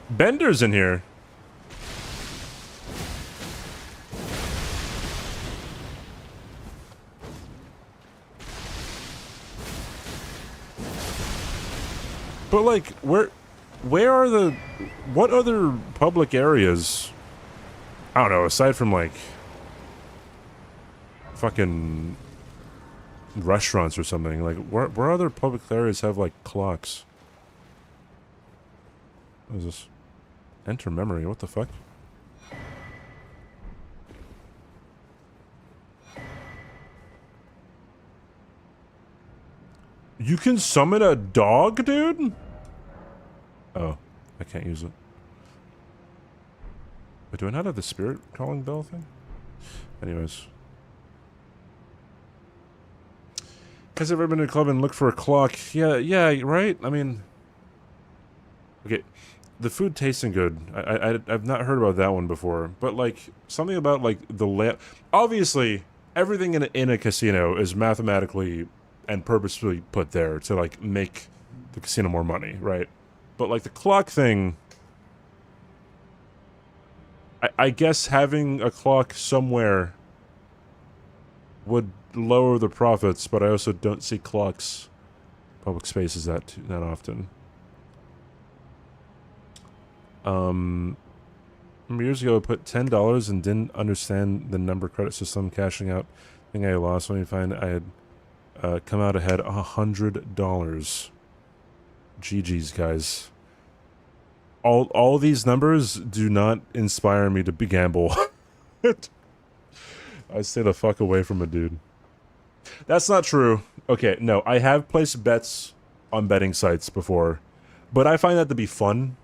Bender's in here. But, like, where are the... What other public areas... I don't know, aside from, like... Fucking... restaurants or something, like, where other public areas have, like, clocks? What is this? Enter memory, what the fuck? You can summon a dog, dude? Oh, I can't use it. But do I not have the spirit calling bell thing? Anyways. Has ever been to a club and looked for a clock? Yeah, right? I mean... Okay, the food tasting good. I've not heard about that one before. But, like, something about, like, the layout... Obviously, everything in a casino is mathematically and purposefully put there to, like, make the casino more money, right? But, like, the clock thing... I guess having a clock somewhere would lower the profits, but I also don't see clocks public spaces that often. Years ago I put $10 and didn't understand the number credit system cashing out. I think I lost when you find I had come out ahead $100. GG's, guys. All these numbers do not inspire me to gamble. I stay the fuck away from a dude. That's not true. Okay, no, I have placed bets on betting sites before, but I find that to be fun,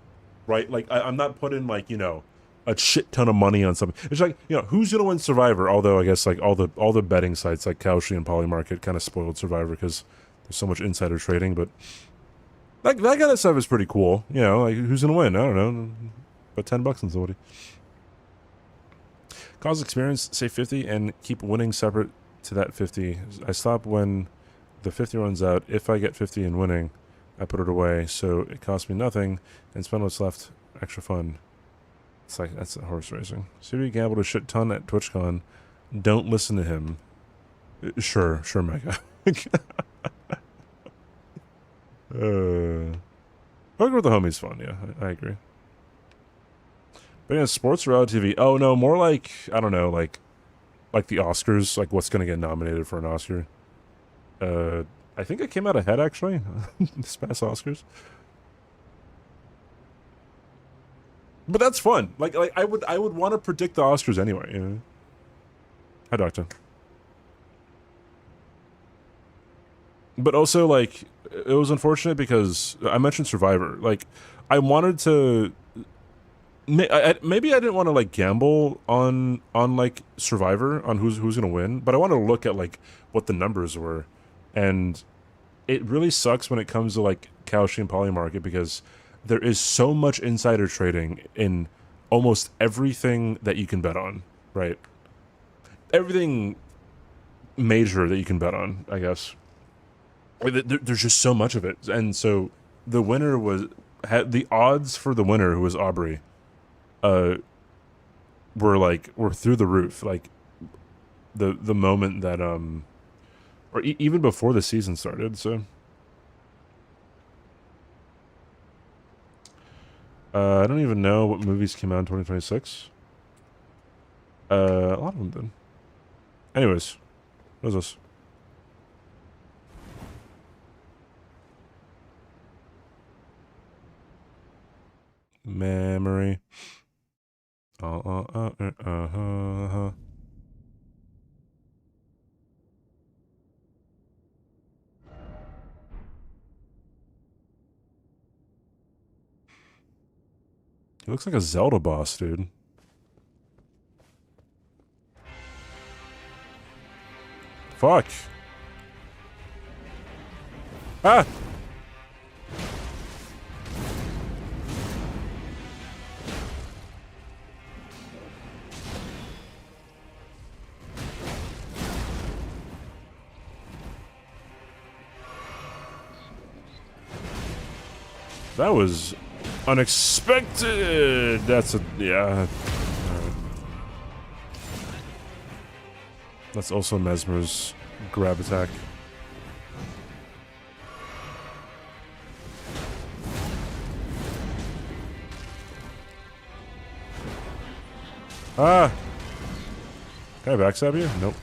right? Like, I'm not putting, like, you know, a shit ton of money on something. It's like, you know, who's gonna win Survivor? Although I guess, like, all the betting sites like Kalshi and Polymarket kind of spoiled Survivor because there's so much insider trading, but that kind of stuff is pretty cool. You know, like, who's gonna win? I don't know. But $10 on somebody. Cause experience, say 50, and keep winning separate to that 50. I stop when the 50 runs out. If I get 50 in winning, I put it away, so it costs me nothing, and spend what's left. Extra fun. It's like, that's horse racing. CBD gambled a shit ton at TwitchCon. Don't listen to him. Sure, Mega. Poker with the homies fun, yeah, I agree. But yeah, sports reality TV. Oh no, more like, I don't know, like the Oscars, like what's gonna get nominated for an Oscar. I think it came out ahead actually this past Oscars. But that's fun. Like I would want to predict the Oscars anyway. You know? Hi, Doctor. But also, like, it was unfortunate because I mentioned Survivor. Like, I wanted to. Maybe I didn't want to, like, gamble on like Survivor on who's gonna win, but I wanted to look at, like, what the numbers were, and it really sucks when it comes to, like, Kalshi and Polymarket because there is so much insider trading in almost everything that you can bet on, right? Everything major that you can bet on, I guess. There's just so much of it, and so the winner had the odds for the winner, who was Aubrey, were through the roof. Like, the moment that or even before the season started. So I don't even know what movies came out in 2026. A lot of them did. Anyways, what is this? Memory. He looks like a Zelda boss, dude. Fuck. Ah! That was unexpected. That's a yeah. That's also Mesmer's grab attack. Ah! Can I backstab you? Nope.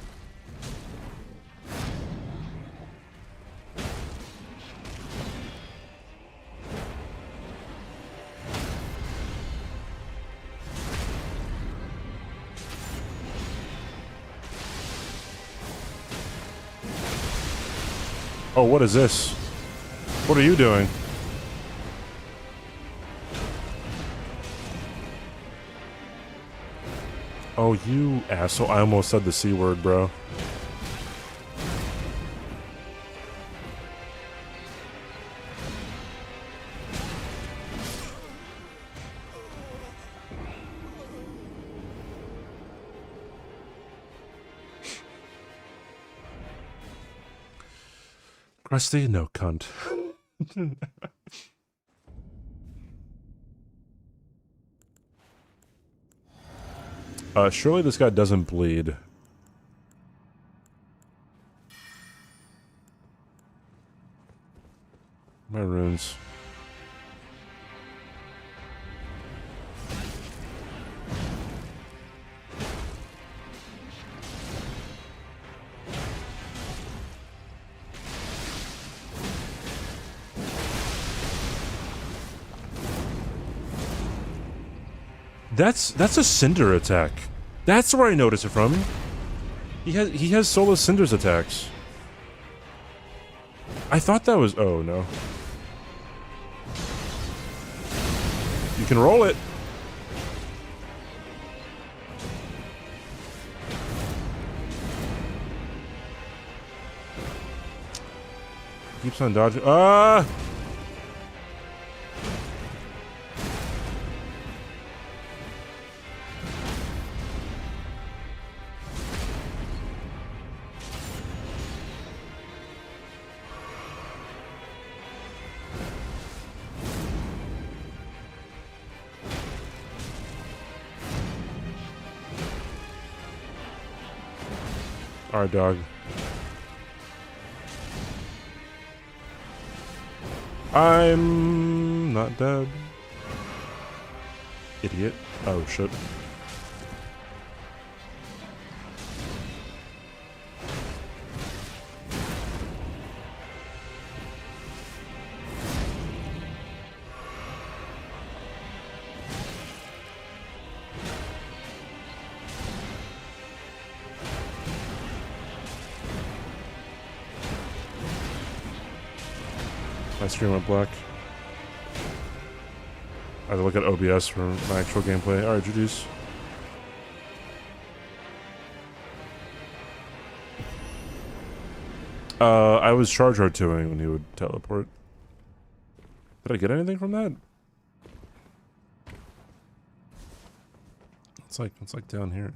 Oh, what is this? What are you doing? Oh, you asshole. I almost said the C word, bro. Krusty? No, cunt. Surely this guy doesn't bleed. My runes. That's a Cinder attack. That's where I noticed it from. He has Solo Cinder's attacks. I thought that was... Oh, no. You can roll it. Keeps on dodging. Ah! Alright, dog. I'm not dead. Idiot. Oh, shit. My stream went black. I have to look at OBS for my actual gameplay. Alright, GG's. I was charge R2ing when he would teleport. Did I get anything from that? It's like down here.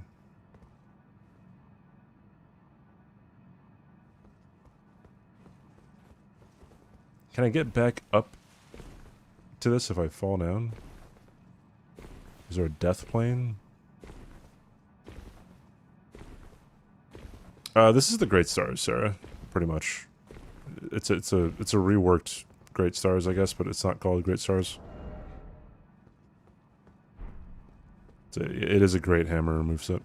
Can I get back up to this if I fall down? Is there a death plane? This is the Great Stars, Sarah. Pretty much. It's a reworked Great Stars, I guess, but it's not called Great Stars. It is a great hammer moveset.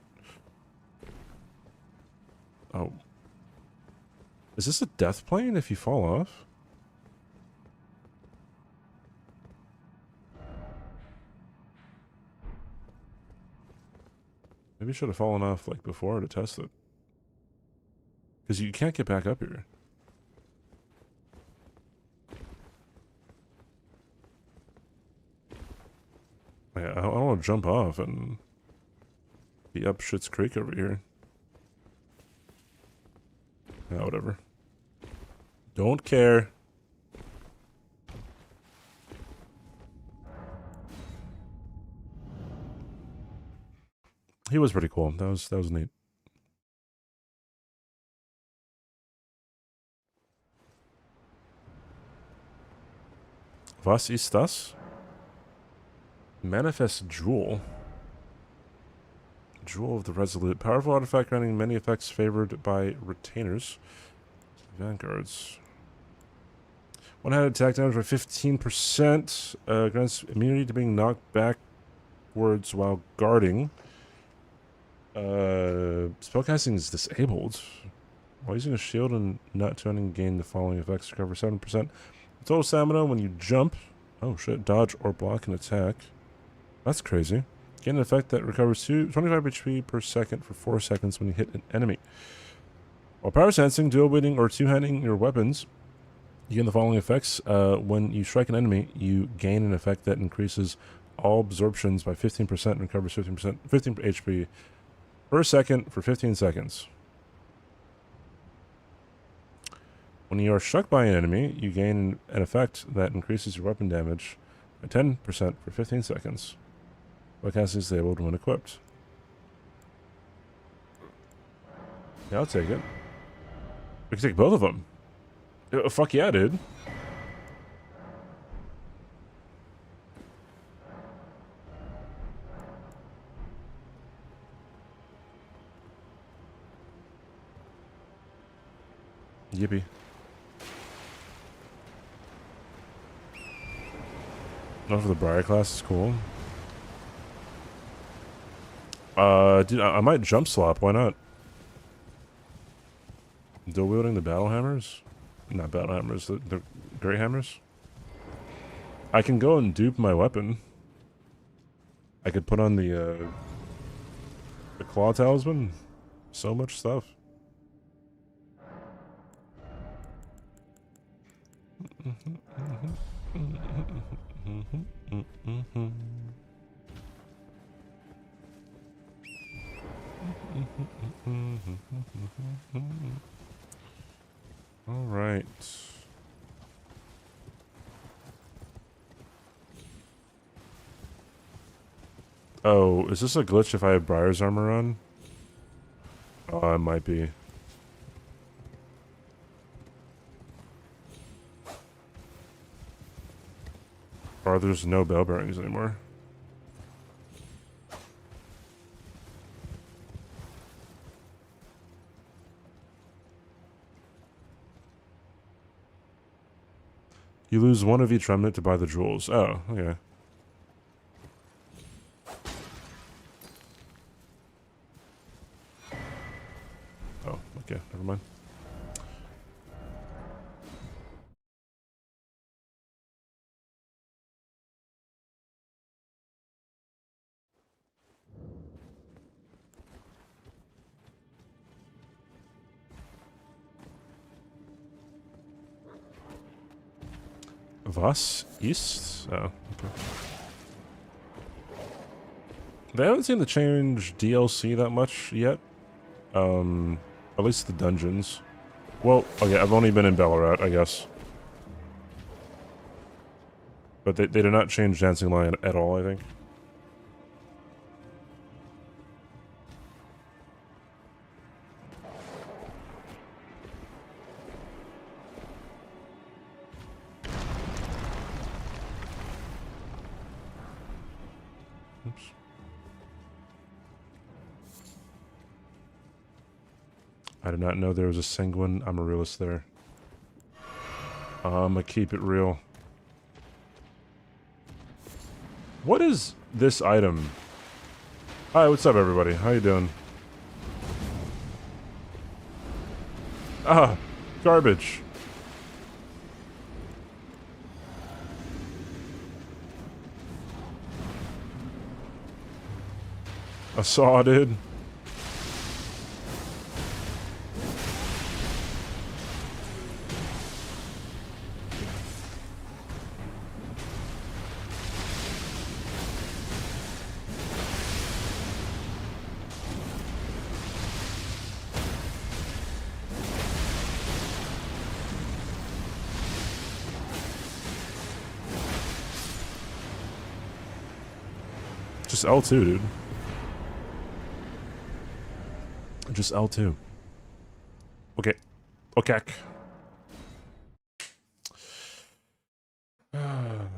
Oh. Is this a death plane if you fall off? Maybe you should have fallen off like before to test it. Because you can't get back up here. Yeah, I don't want to jump off and be up Shit's Creek over here. Yeah, whatever. Don't care. He was pretty cool. That was neat. Was ist das? Manifest Jewel. Jewel of the Resolute. Powerful artifact granting many effects favored by retainers. Vanguards. One-handed attack damage by 15%. Grants immunity to being knocked backwards while guarding. Spellcasting is disabled. While using a shield and not turning, gain the following effects. Recover 7%. Total stamina when you jump. Oh shit. Dodge or block an attack. That's crazy. Gain an effect that recovers 25 HP per second for 4 seconds when you hit an enemy. While power sensing, dual wielding, or two-handing your weapons, you gain the following effects. When you strike an enemy, you gain an effect that increases all absorptions by 15% and recovers 15 HP per second for 15 seconds. When you are struck by an enemy, you gain an effect that increases your weapon damage by 10% for 15 seconds. Spellcasting is disabled when equipped. Yeah, I'll take it. We can take both of them. Fuck yeah, dude. Yippee. Not for the Briar class is cool. Dude, I might jump slop. Why not? Dual wielding the battle hammers? Not battle hammers, the great hammers. I can go and dupe my weapon. I could put on the claw talisman. So much stuff. All right. Oh, is this a glitch if I have Briar's armor on? Oh, it might be. Or there's no bell bearings anymore. You lose one of each remnant to buy the jewels. Oh, okay. Oh, okay, never mind. Was ist? Oh, okay. They haven't seemed to change DLC that much yet. At least the dungeons. Well, okay, I've only been in Ballarat, I guess. But they did not change Dancing Lion at all, I think. I did not know there was a sanguine amaryllis there. I'ma keep it real. What is this item? Hi, what's up, everybody? How you doing? Ah, garbage. I saw, dude. Just L2, dude. Just L2. Okay. Okay.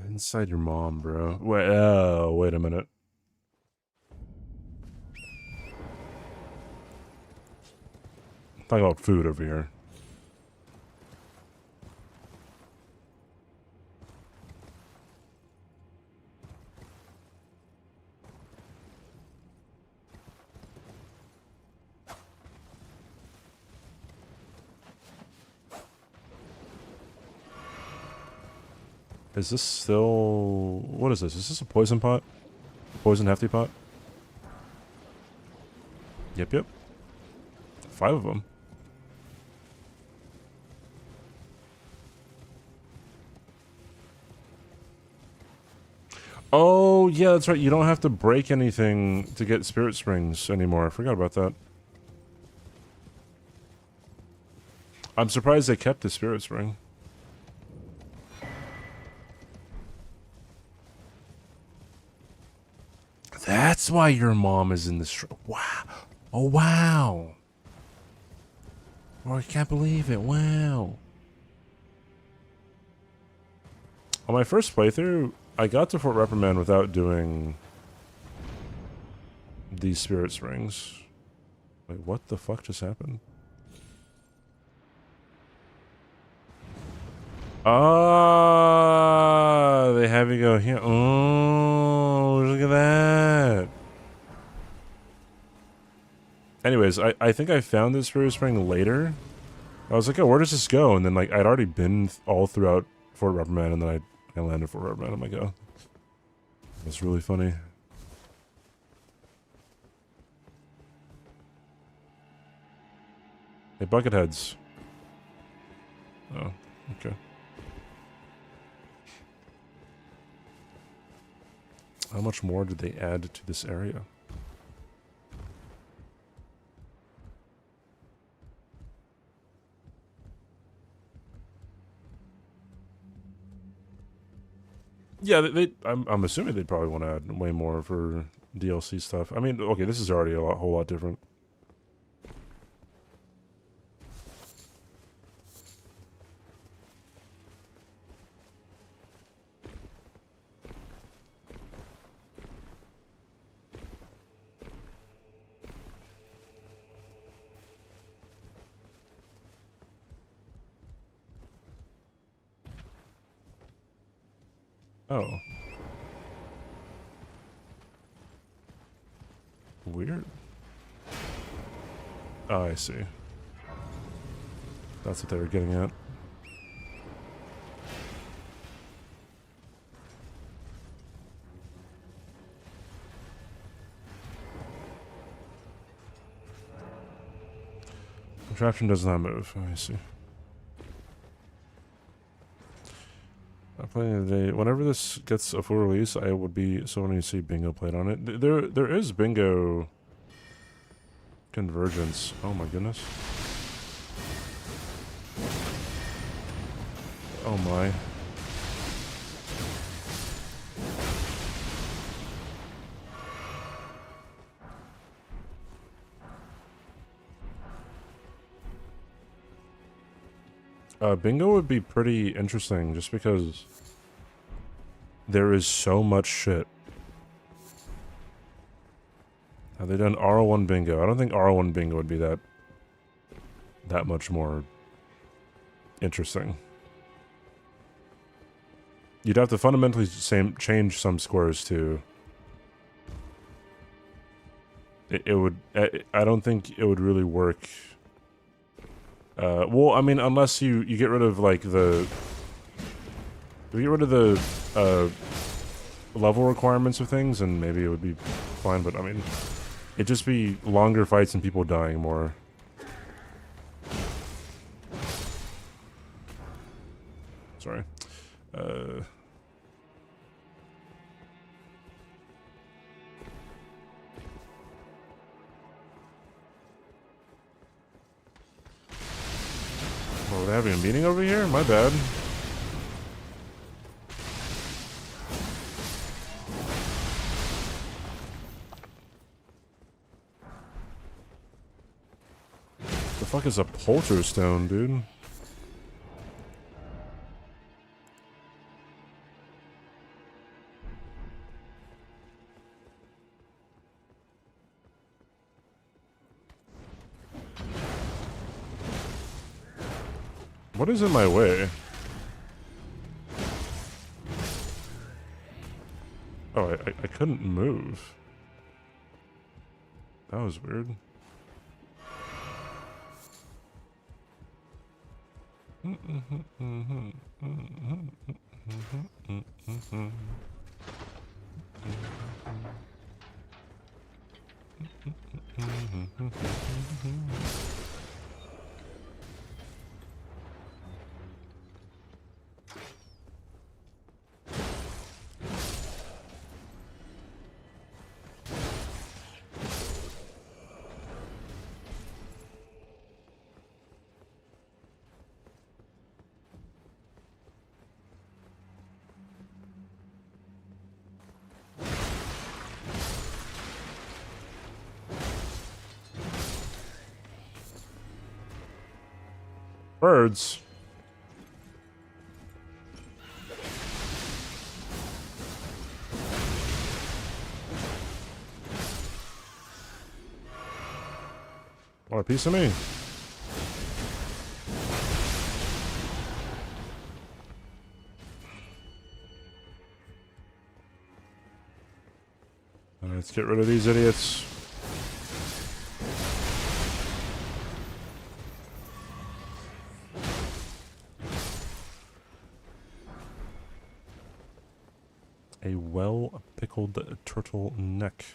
Inside your mom, bro. Wait a minute. Talking about food over here. Is this still... What is this? Is this a poison pot? Poison hefty pot? Yep. 5 of them. Oh, yeah, that's right. You don't have to break anything to get spirit springs anymore. I forgot about that. I'm surprised they kept the spirit spring. That's why your mom is in this. Wow. Oh, wow. Oh, I can't believe it. Wow. On my first playthrough, I got to Fort Reprimand without doing these spirit springs. Wait, what the fuck just happened? Ah, they have you go here. Oh, look at that. Anyways, I think I found this spirit spring later. I was like, oh, where does this go? And then, like, I'd already been all throughout Fort Reprimand, and then I landed Fort Reprimand. I'm like, oh. That's really funny. Hey, Bucketheads. Oh, okay. How much more did they add to this area? Yeah, I'm assuming they'd probably want to add way more for DLC stuff. I mean, okay, this is already a whole lot different. Oh. Weird. Oh, I see. That's what they were getting at. Contraption does not move. Oh, I see. I'm playing today. Whenever this gets a full release, I would be so when you see bingo played on it. There is bingo convergence. Oh my goodness. Oh my. Bingo would be pretty interesting just because there is so much shit. Have they done R1 bingo? I don't think R1 bingo would be that that much more interesting. You'd have to fundamentally change some squares too. It would. I don't think it would really work. Well, I mean, unless you get rid of like the. You get rid of the level requirements of things, and maybe it would be fine. But I mean, it'd just be longer fights and people dying more. Sorry. Oh, we're having a meeting over here? My bad. The fuck is a polterstone, dude? What is in my way? Oh, I couldn't move. That was weird. Birds. Want a piece of me? Let's get rid of these idiots. A well-pickled turtleneck.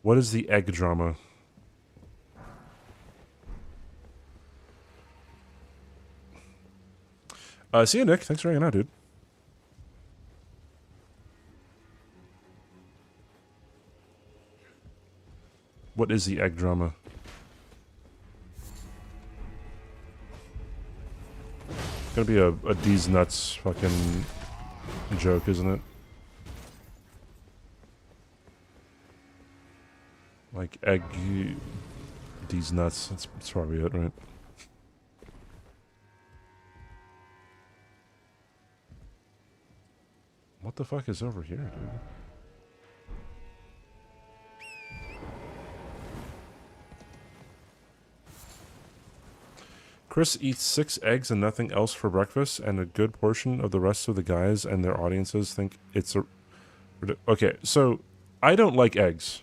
What is the egg drama? See you, Nick. Thanks for hanging out, dude. What is the egg drama? It's gonna be a D's nuts fucking joke, isn't it? Like egg D's nuts. That's probably it, right? What the fuck is over here, dude? Chris eats 6 eggs and nothing else for breakfast, and a good portion of the rest of the guys and their audiences think it's a... Okay, so I don't like eggs.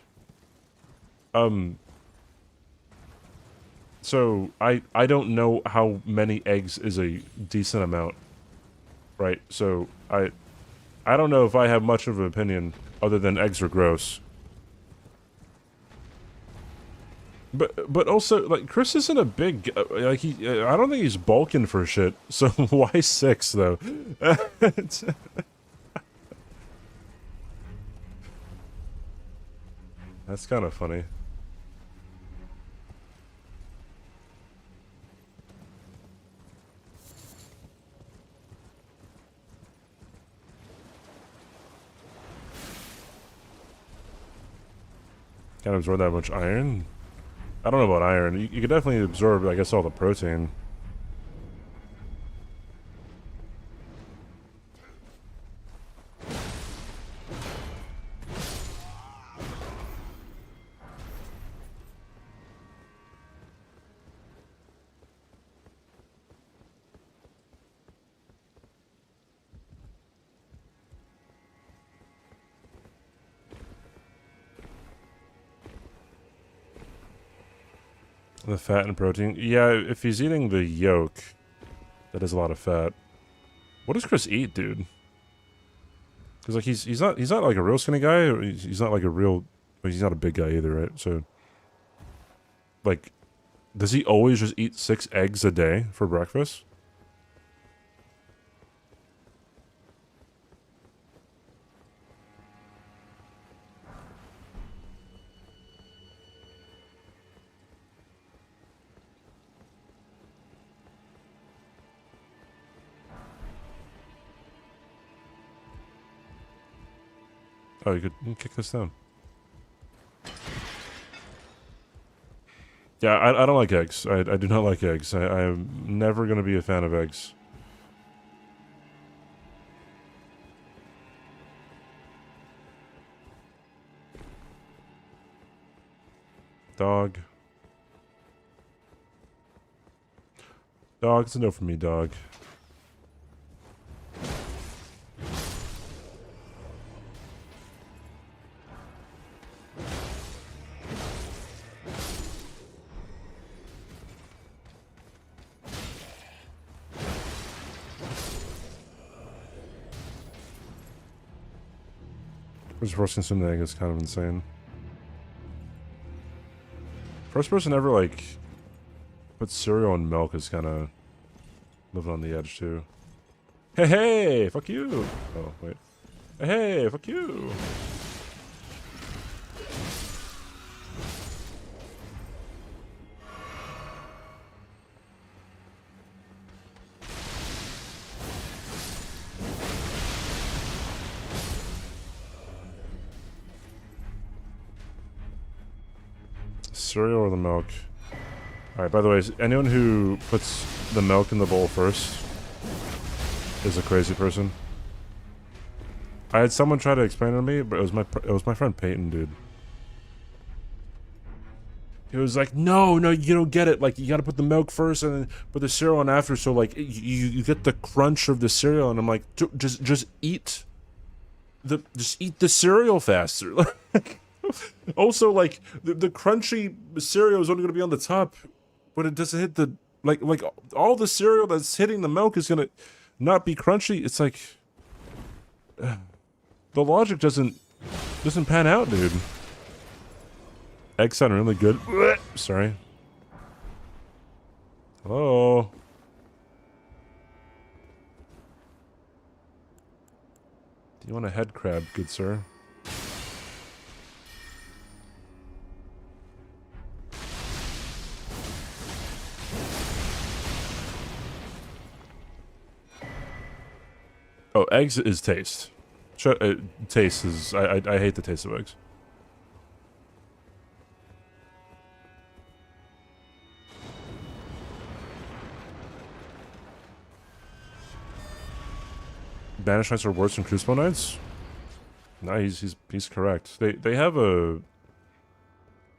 So I don't know how many eggs is a decent amount, right? So I don't know if I have much of an opinion other than eggs are gross. But also, like, Chris isn't a big, like, I don't think he's bulking for shit, so why 6, though? That's kind of funny. Can't absorb that much iron? I don't know about iron. You could definitely absorb, I guess, all the protein. The fat and protein. Yeah, if he's eating the yolk, that is a lot of fat. What does Chris eat, dude? Because like he's not like a real skinny guy. Or he's not like a real. Well, he's not a big guy either, right? So, like, does he always just eat 6 eggs a day for breakfast? Oh, you can kick this down. Yeah, I don't like eggs. I do not like eggs. I'm never going to be a fan of eggs. Dog. Dog, it's a no for me, dog. First person to egg is kind of insane. First person ever, like, put cereal in milk is kind of living on the edge, too. Hey, hey, fuck you! Oh, wait. Hey, hey, fuck you! Cereal or the milk? Alright, by the way, anyone who puts the milk in the bowl first is a crazy person. I had someone try to explain it to me, but it was my friend Peyton, dude. He was like, no, you don't get it. Like, you gotta put the milk first and then put the cereal on after, so like you get the crunch of the cereal. And I'm like, just eat the cereal faster. Also, like, the crunchy cereal is only going to be on the top, but it doesn't hit the... Like, all the cereal that's hitting the milk is going to not be crunchy. It's like... the logic doesn't pan out, dude. Eggs sound really good. Sorry. Hello? Do you want a head crab, good sir? Oh, eggs is taste. Taste is... I hate the taste of eggs. Banish Nights are worse than Crucible Nights? No, he's correct. They have a...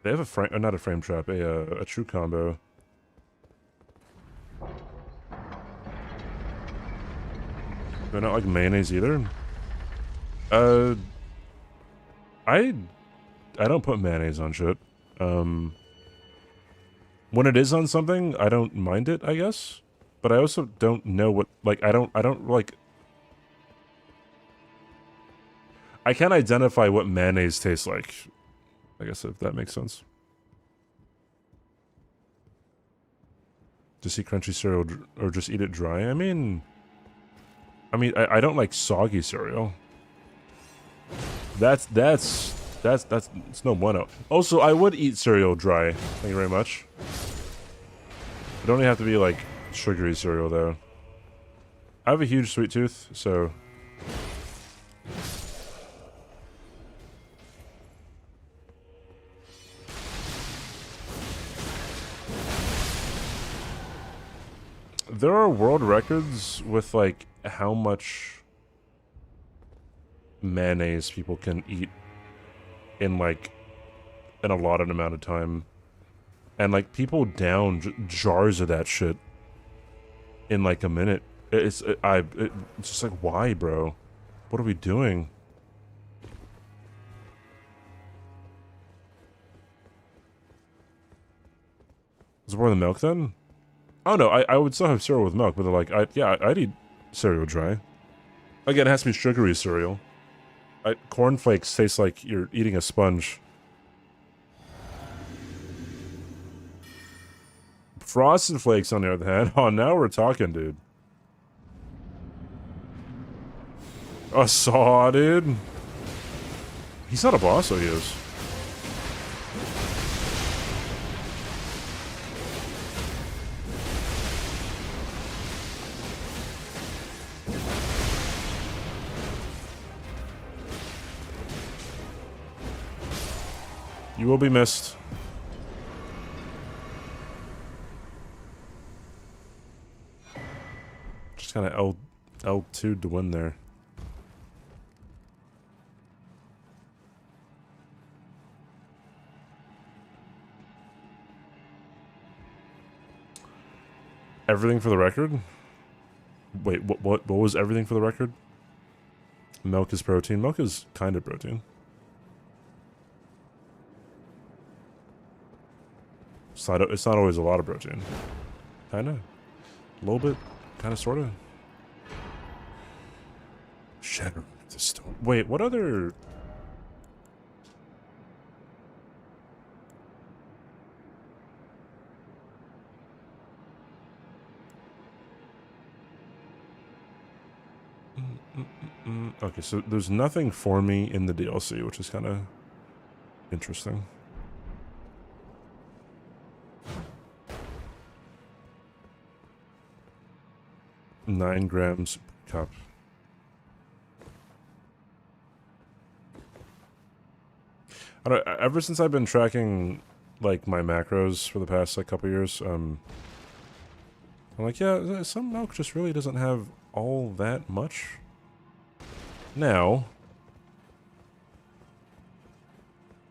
They have a frame... not a frame trap, a true combo. They're not like mayonnaise either. I don't put mayonnaise on shit. When it is on something, I don't mind it, I guess. But I also don't know what, like, I don't like... I can't identify what mayonnaise tastes like. I guess if that makes sense. Just eat crunchy cereal or just eat it dry? I mean, I don't like soggy cereal. That's it's no bueno. Also, I would eat cereal dry. Thank you very much. It don't have to be like sugary cereal though. I have a huge sweet tooth, so there are world records with like how much mayonnaise people can eat in like an allotted amount of time, and like people down jars of that shit in like a minute. It's just like, why, bro? What are we doing? Is it more than milk then? Oh no, I would still have cereal with milk, but they're like, I'd eat cereal dry. Again, it has to be sugary cereal. Cornflakes taste like you're eating a sponge. Frosted Flakes, on the other hand, oh, now we're talking, dude. A saw, dude. He's not a boss, so he is. You will be missed. Just kind of L2 to win there. Everything for the record? Wait, what was everything for the record? Milk is protein. Milk is kind of protein. It's not always a lot of protein. Kinda. A little bit. Kinda, sorta. Shatter the stone. Wait, what other... Okay, so there's nothing for me in the DLC, which is kind of interesting. $9 grams per cup. I don't, ever since I've been tracking like my macros for the past like couple years, I'm like, yeah, some milk just really doesn't have all that much. Now,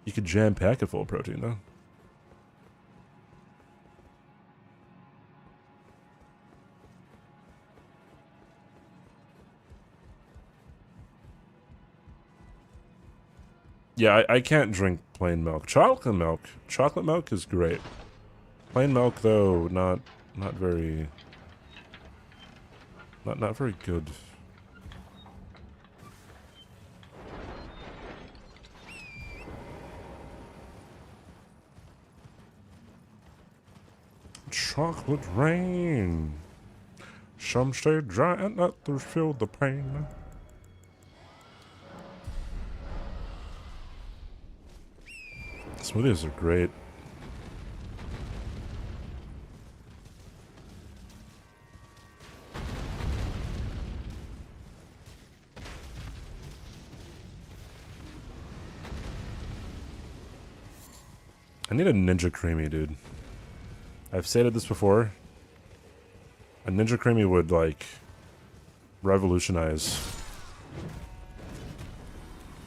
you could jam pack it full of protein though. Yeah, I can't drink plain milk. Chocolate milk is great. Plain milk though, not very good. Chocolate rain. Some stay dry and others feel the pain. Smoothies are great. I need a Ninja Creamy, dude. I've stated this before. A Ninja Creamy would, like, revolutionize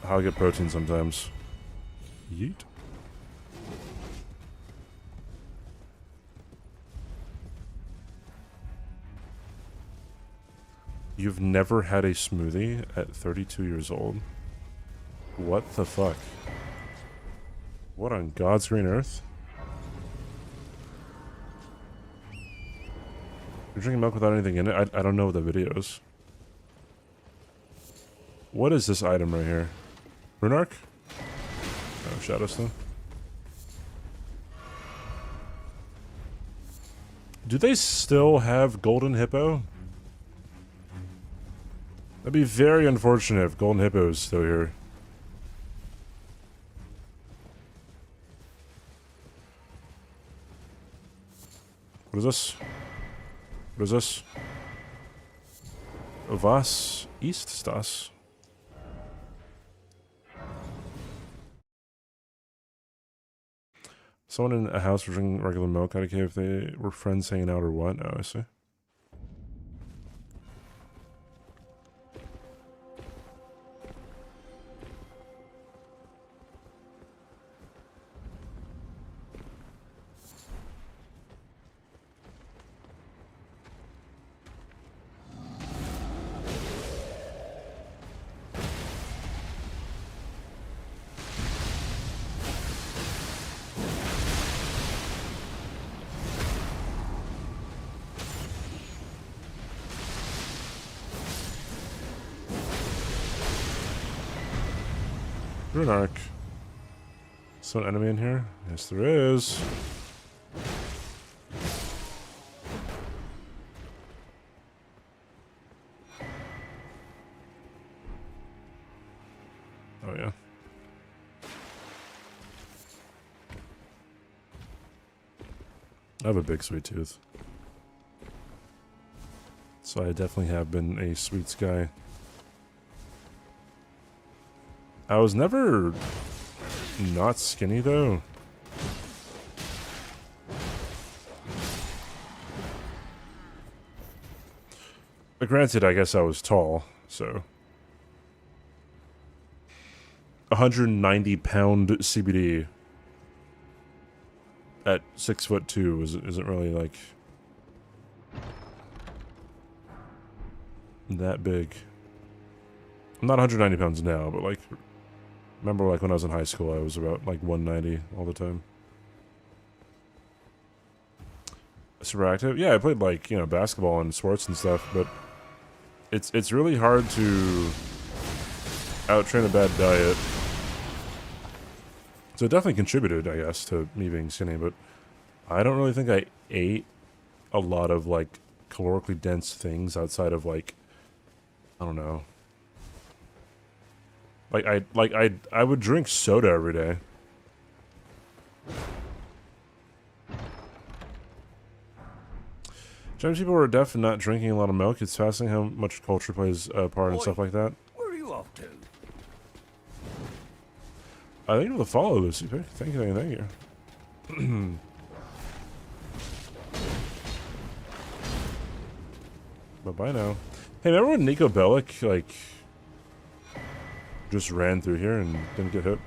how I get protein sometimes. Yeet. You've never had a smoothie at 32 years old? What the fuck? What on God's green earth? You're drinking milk without anything in it? I don't know what the video is. What is this item right here? Runark? Oh, Shadowstone. Do they still have Golden Hippo? That'd be very unfortunate if Golden Hippo is still here. What is this? What is this? Was ist das? Someone in a house was drinking regular milk out of cave if they were friends hanging out or what? Oh, I see. Rune Arc. Is there an enemy in here? Yes, there is. Oh, yeah. I have a big sweet tooth. So I definitely have been a sweets guy. I was never not skinny though. But granted, I guess I was tall, so 190-pound CBD at 6'2" isn't really like that big. I'm not 190 pounds now, but like, remember like when I was in high school, I was about like 190 all the time. Super active? Yeah, I played like, you know, basketball and sports and stuff, but it's really hard to out-train a bad diet. So it definitely contributed, I guess, to me being skinny, but I don't really think I ate a lot of like calorically dense things outside of like, I don't know. I would drink soda every day. Sometimes people are deaf and not drinking a lot of milk. It's fascinating how much culture plays a part and stuff like that. Where are you off to? I think you'll follow, Lucy. Thank you. Bye-bye now. Hey, remember when Nico Bellic, like, just ran through here and didn't get hit?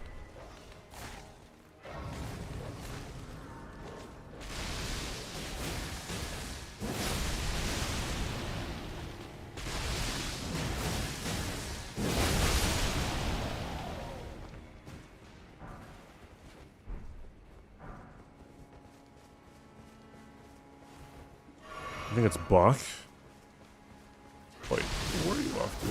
I think it's Bach. Wait, where are you off to?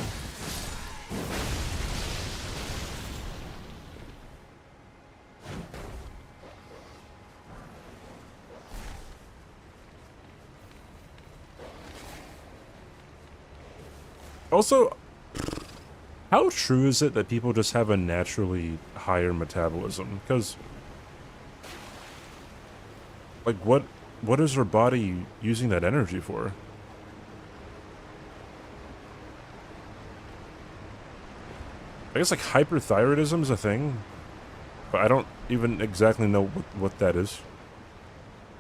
Also, how true is it that people just have a naturally higher metabolism? Because, like, what is our body using that energy for? I guess like hyperthyroidism is a thing, but I don't even exactly know what that is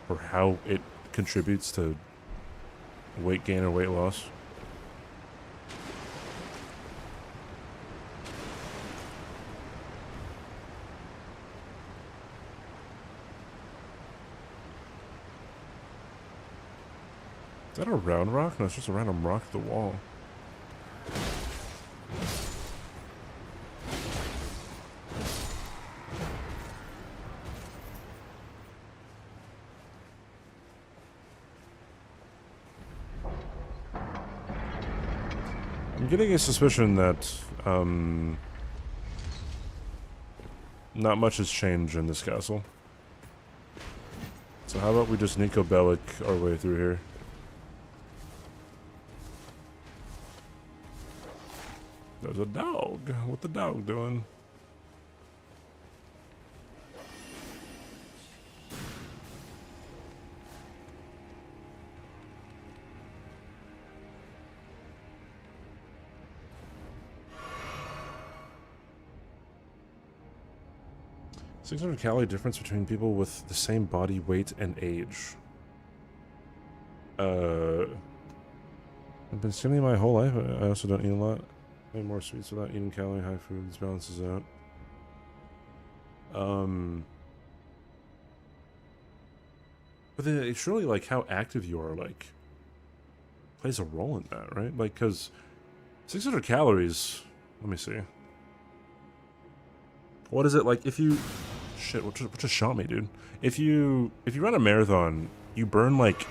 or how it contributes to weight gain or weight loss. Is that a round rock? No, it's just a random rock at the wall. I'm getting a suspicion that, not much has changed in this castle. So how about we just Nico Bellic our way through here? There's a dog. What's the dog doing? $600 difference between people with the same body weight and age. I've been skinny my whole life. I also don't eat a lot. I eat more sweets without eating calorie high foods. Balances out. But then it's surely like how active you are, like, plays a role in that, right? Like, because 600 calories. Let me see. What is it like if you? Shit! What just shot me, dude? If you run a marathon, you burn like,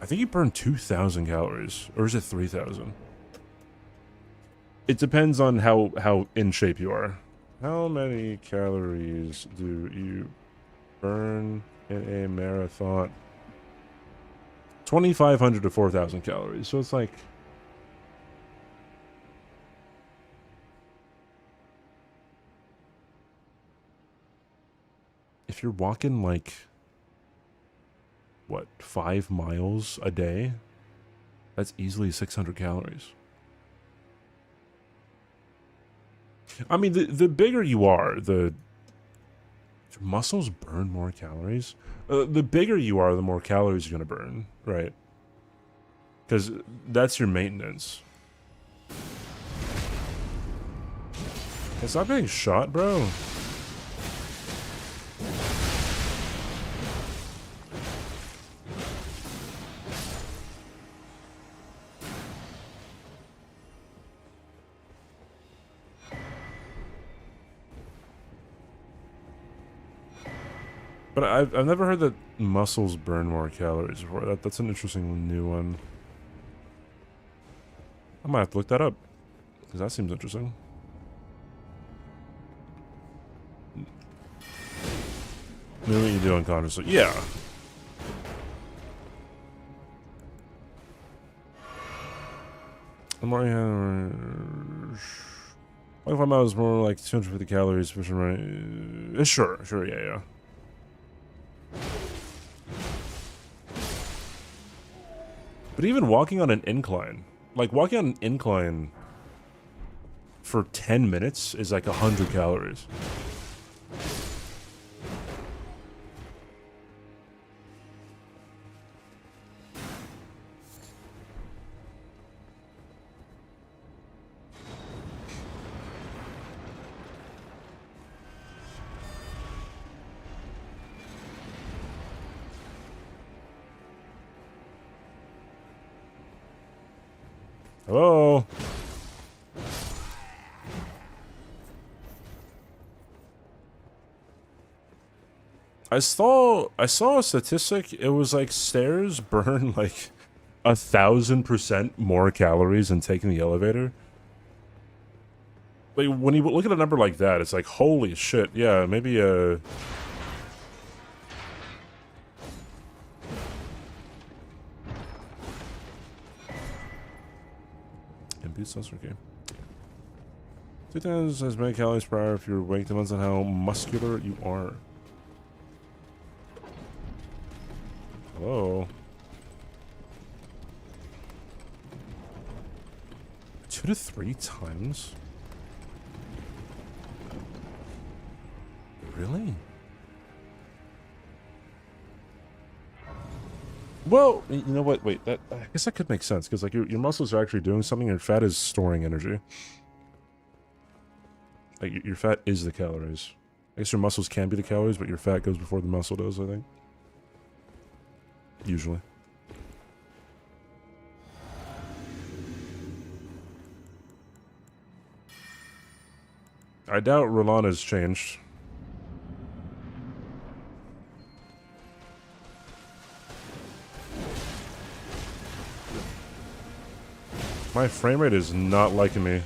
I think you burn 2,000 calories, or is it 3,000? It depends on how in shape you are. How many calories do you burn in a marathon? 2,500 to 4,000 calories. So it's like... if you're walking like... what, 5 miles a day? That's easily 600 calories. I mean, the bigger you are, the... your muscles burn more calories? The bigger you are, the more calories you're going to burn, right? Because that's your maintenance. It's not being shot, bro. But I've never heard that muscles burn more calories before. That's an interesting new one. I might have to look that up, because that seems interesting. Know what you do unconsciously. Yeah. The more you have... 25 miles more like 250 calories. Sure, yeah. But even walking on an incline, like walking on an incline for 10 minutes is like 100 calories. Hello? I saw a statistic. It was like stairs burn like 1,000% more calories than taking the elevator. Like when you look at a number like that, it's like holy shit. Yeah, maybe boost sounds okay. 2 times as many calories per hour if your weight depends on how muscular you are. Hello. 2 to 3 times? Really? Well, you know what? Wait, I guess that could make sense because like your muscles are actually doing something. Your fat is storing energy. Like your fat is the calories. I guess your muscles can be the calories, but your fat goes before the muscle does. I think. Usually. I doubt Roland has changed. My frame rate is not liking me.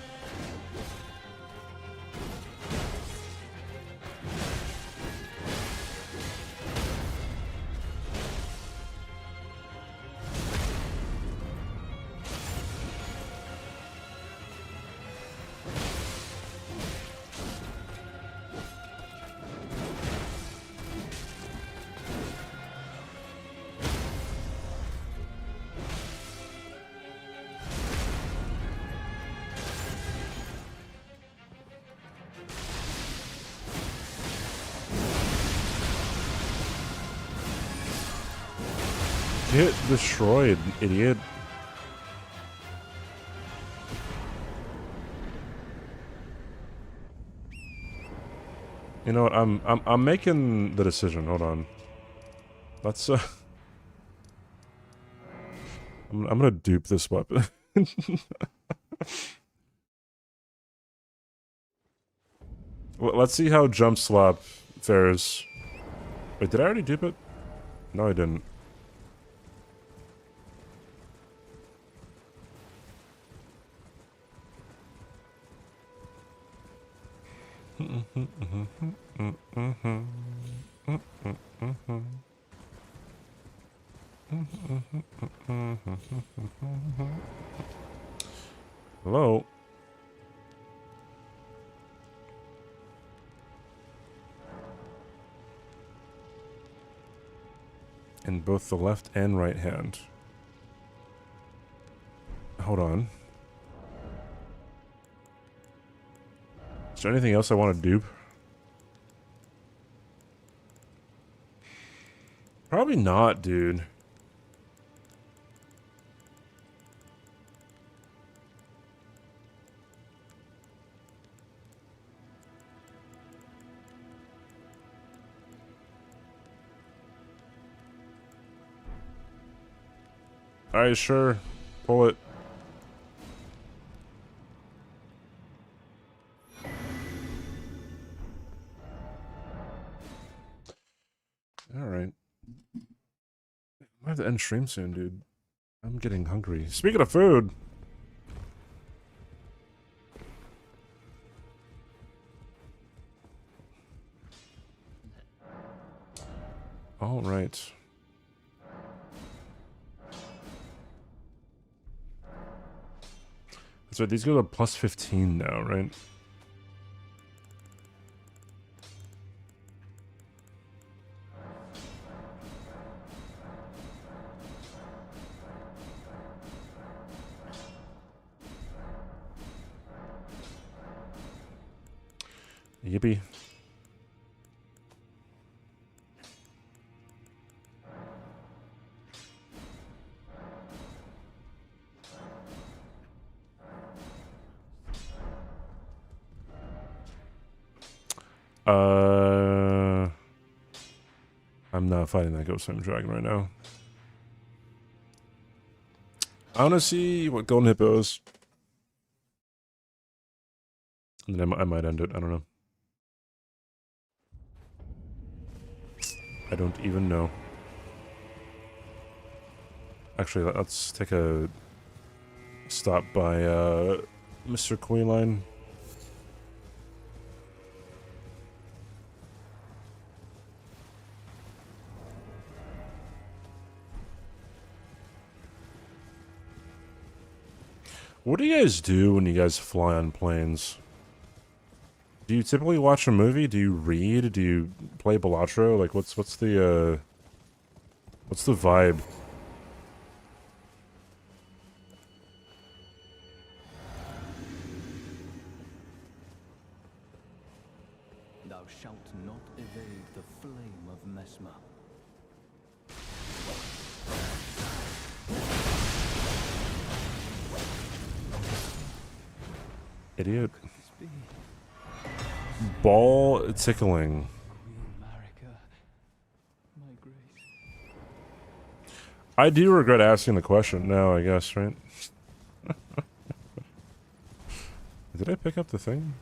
Get destroyed, idiot. You know what? I'm making the decision. Hold on. Let's I'm gonna dupe this weapon. Well, let's see how jump slap fares. Wait, did I already dupe it? No, I didn't. Hello. In both the left and right hand. Hold on. Is there anything else I want to dupe? Probably not, dude. Alright, sure. Pull it. Alright. I have to end stream soon, dude. I'm getting hungry. Speaking of food. Alright. So these go to plus 15 now, right? Yippee. I'm not fighting that Ghost Flame Dragon right now. I want to see what Golden Hippo is. And then I might end it. I don't know. I don't even know. Actually, let's take a stop by Mr. Quayline. What do you guys do when you guys fly on planes? Do you typically watch a movie? Do you read? Do you play Balatro? Like, what's the vibe? Thou shalt not evade the flame of Mesmer. Idiot. Ball tickling. I do regret asking the question now, I guess, right? Did I pick up the thing?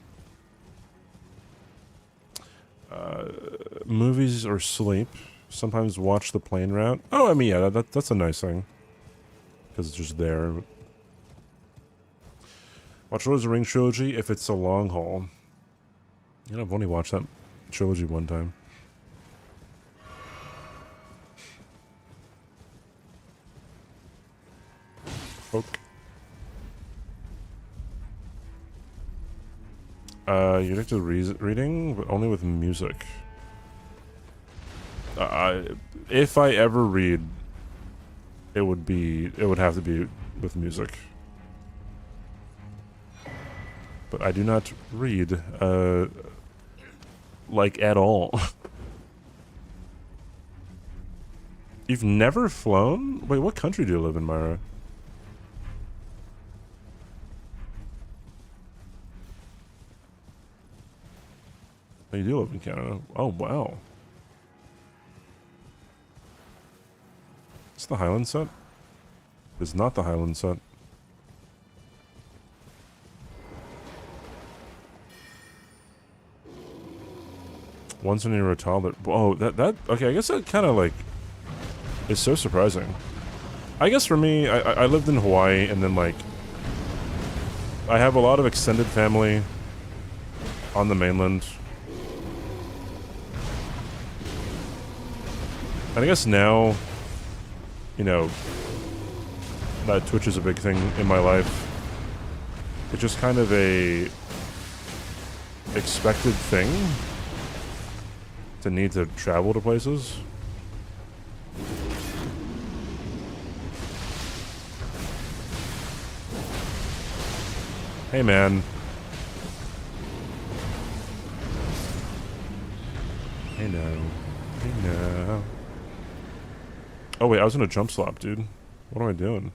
Movies or sleep. Sometimes watch the plane route. Oh, I mean, yeah, that's a nice thing. Because it's just there. Watch Lord of the Rings trilogy if it's a long haul. You know, I've only watched that trilogy one time. Poke. You're addicted to reading, but only with music. If I ever read, it would have to be with music. But I do not read, like, at all. You've never flown? Wait, what country do you live in, Myra? Oh, you do live in Canada. Oh, wow. It's the Highland set? It's not the Highland set. Once when you were a toddler. Oh, that okay, I guess that kind of like is so surprising. I guess for me, I lived in Hawaii, and then like I have a lot of extended family on the mainland. And I guess now, you know, that Twitch is a big thing in my life. It's just kind of a expected thing to need to travel to places. Hey, man. Hey, no. Hey, no. Oh, wait, I was in a jump slop, dude. What am I doing?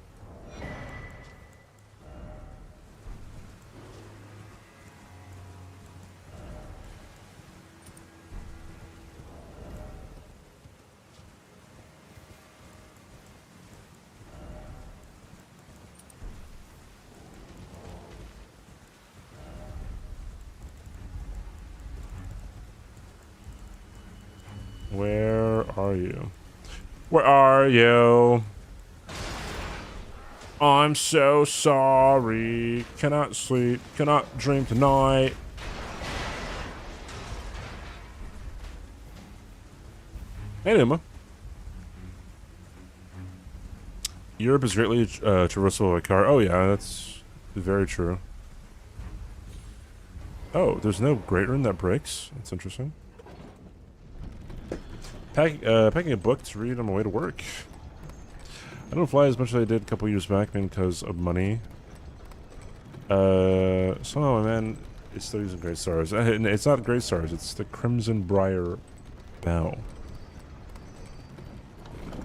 Where are you? Where are you? I'm so sorry. Cannot sleep. Cannot dream tonight. Hey, Numa. Europe is greatly traversable by car. Oh, yeah, that's very true. Oh, there's no great rune that breaks. That's interesting. Packing a book to read on my way to work. I don't fly as much as I did a couple years back, man, because of money. Somehow, man, it's still using Great Stars. It's not Great Stars, it's the Crimson Briar Bow.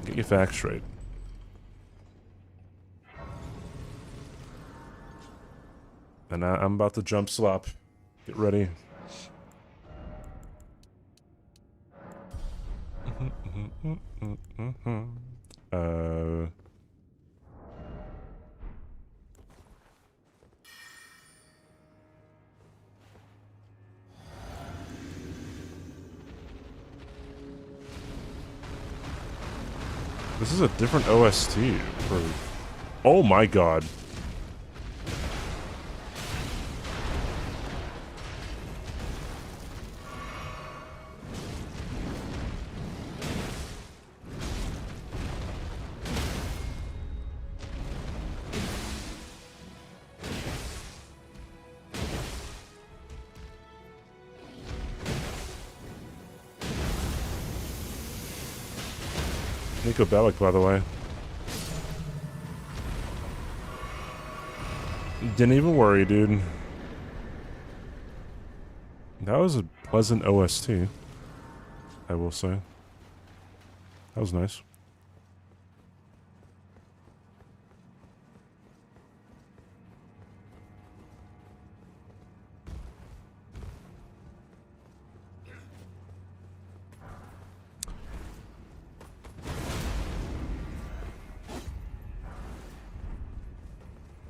Get your facts straight. And I'm about to jump slop. Get ready. This is a different OST for... Oh my god. Nico Bellic, by the way. Didn't even worry, dude. That was a pleasant OST, I will say. That was nice.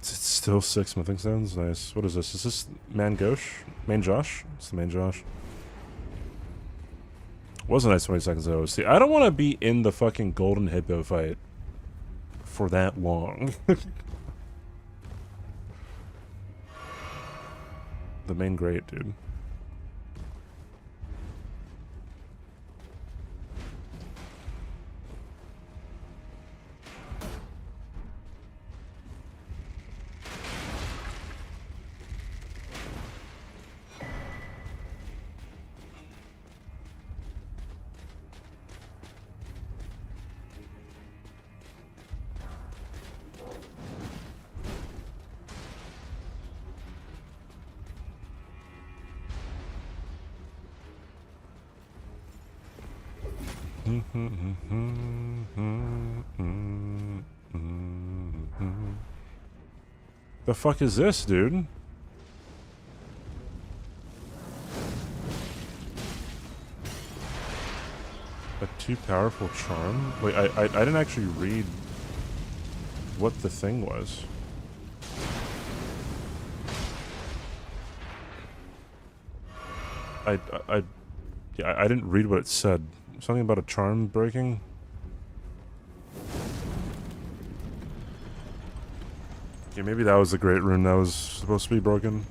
Still 6 smithing stones. Nice. What is this? Is this Man Josh? It's the main Josh. Was a nice 20 seconds of OST. I don't want to be in the fucking golden hippo fight for that long. The main great, dude. The fuck is this, dude? A too powerful charm? Wait, I didn't actually read what the thing was. Yeah, I didn't read what it said. Something about a charm breaking? Okay, maybe that was the great rune that was supposed to be broken.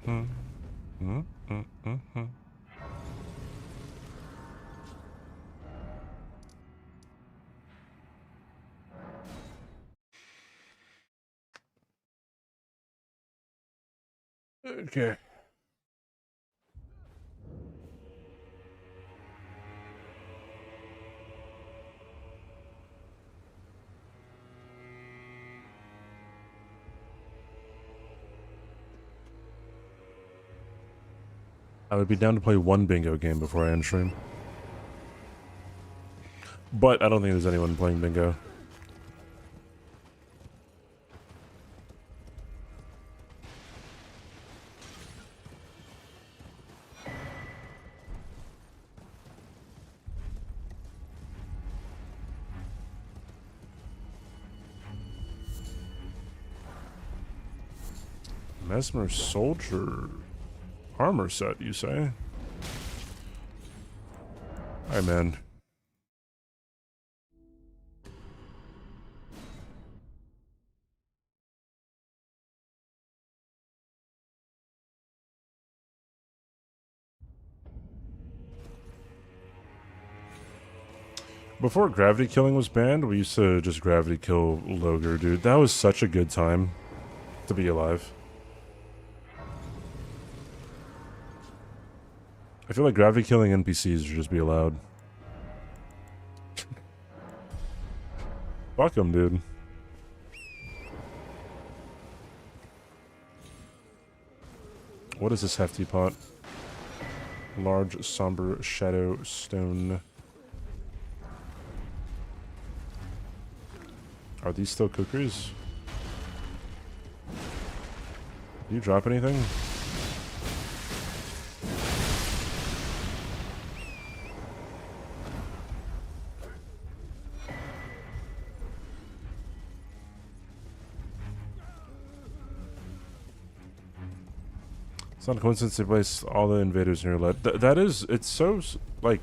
Okay. I would be down to play one bingo game before I end stream. But I don't think there's anyone playing bingo. Mesmer Soldier armor set, you say? Hi, man. Before gravity killing was banned, we used to just gravity kill Loger, dude. That was such a good time to be alive. I feel like gravity killing NPCs should just be allowed. Fuck them, dude. What is this hefty pot? Large, somber shadow stone. Are these still cookeries? Do you drop anything? It's not a coincidence they placed all the invaders near lead. That is, it's so, like,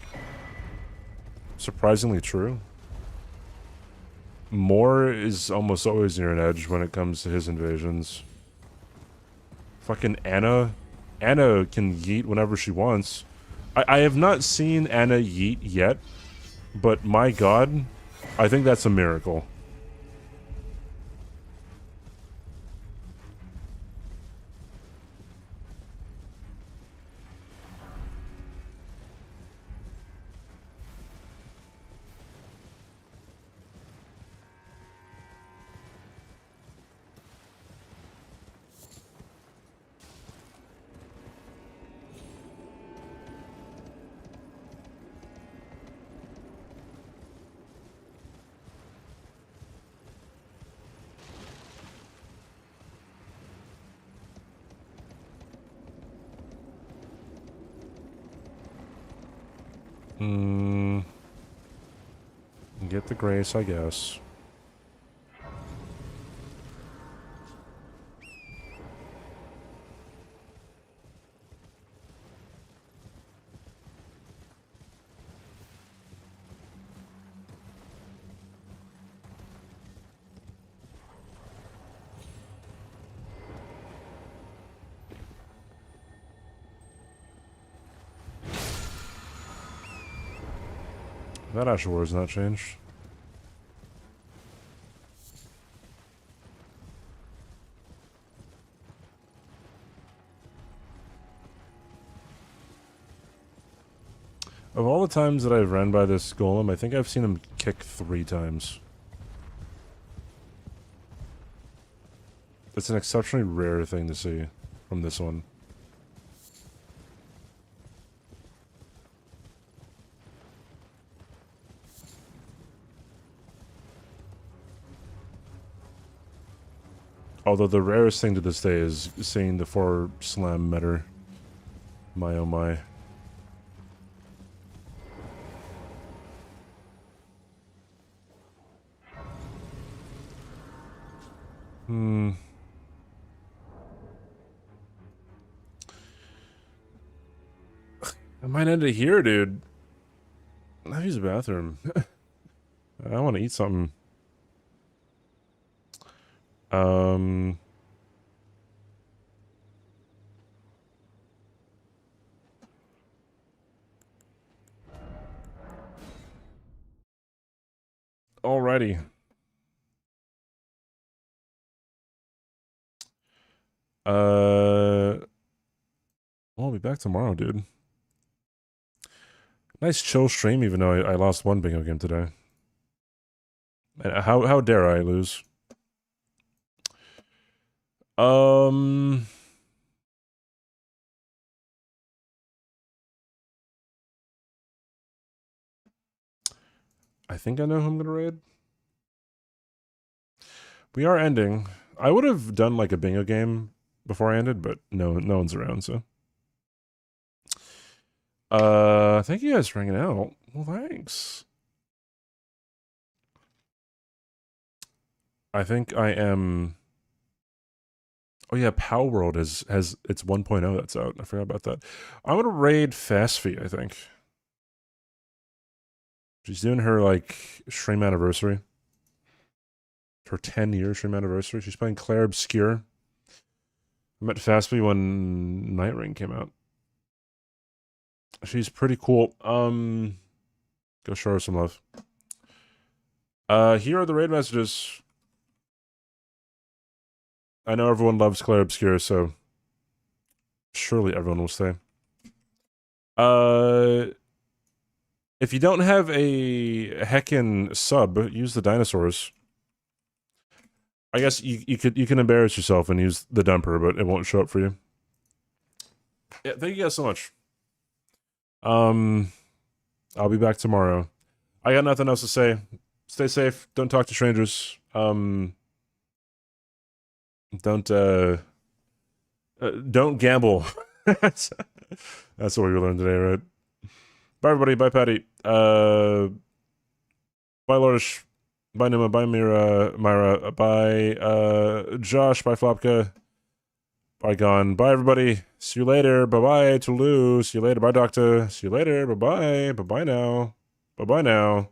surprisingly true. Moore is almost always near an edge when it comes to his invasions. Fucking Anna. Anna can yeet whenever she wants. I have not seen Anna yeet yet, but my god, I think that's a miracle. Get the grace, I guess. That Ash War has not changed. Of all the times that I've ran by this golem, I think I've seen him kick 3 times. It's an exceptionally rare thing to see from this one. Although the rarest thing to this day is seeing the 4 slam meter. My oh my. I might end it here, dude. I'll use the bathroom. I want to eat something. Alrighty. I'll be back tomorrow, dude. Nice chill stream, even though I lost one bingo game today. And how dare I lose? I think I know who I'm gonna raid. We are ending. I would have done like a bingo game before I ended, but no one's around, so. Thank you guys for hanging out. Well, thanks. I think I am. Oh yeah, Pow World has its 1.0 that's out. I forgot about that. I'm gonna raid Fastfeet, I think. She's doing her like stream anniversary. Her 10-year stream anniversary. She's playing Claire Obscure. I met Fastfeet when Night Ring came out. She's pretty cool. Go show her some love. Here are the raid messages. I know everyone loves Claire Obscure, so surely everyone will stay. If you don't have a heckin' sub, use the dinosaurs. I guess you can embarrass yourself and use the dumper, but it won't show up for you. Yeah, thank you guys so much. I'll be back tomorrow. I got nothing else to say. Stay safe. Don't talk to strangers. Don't gamble. That's what we learned today, right? Bye, everybody. Bye, Patty. Bye, Lordish. Bye, Numa. Bye, Myra. Bye, Josh. Bye, Flopka. Bye, Gone. Bye, everybody. See you later. Bye-bye, Toulouse. See you later. Bye, Doctor. See you later. Bye-bye. Bye-bye now. Bye-bye now.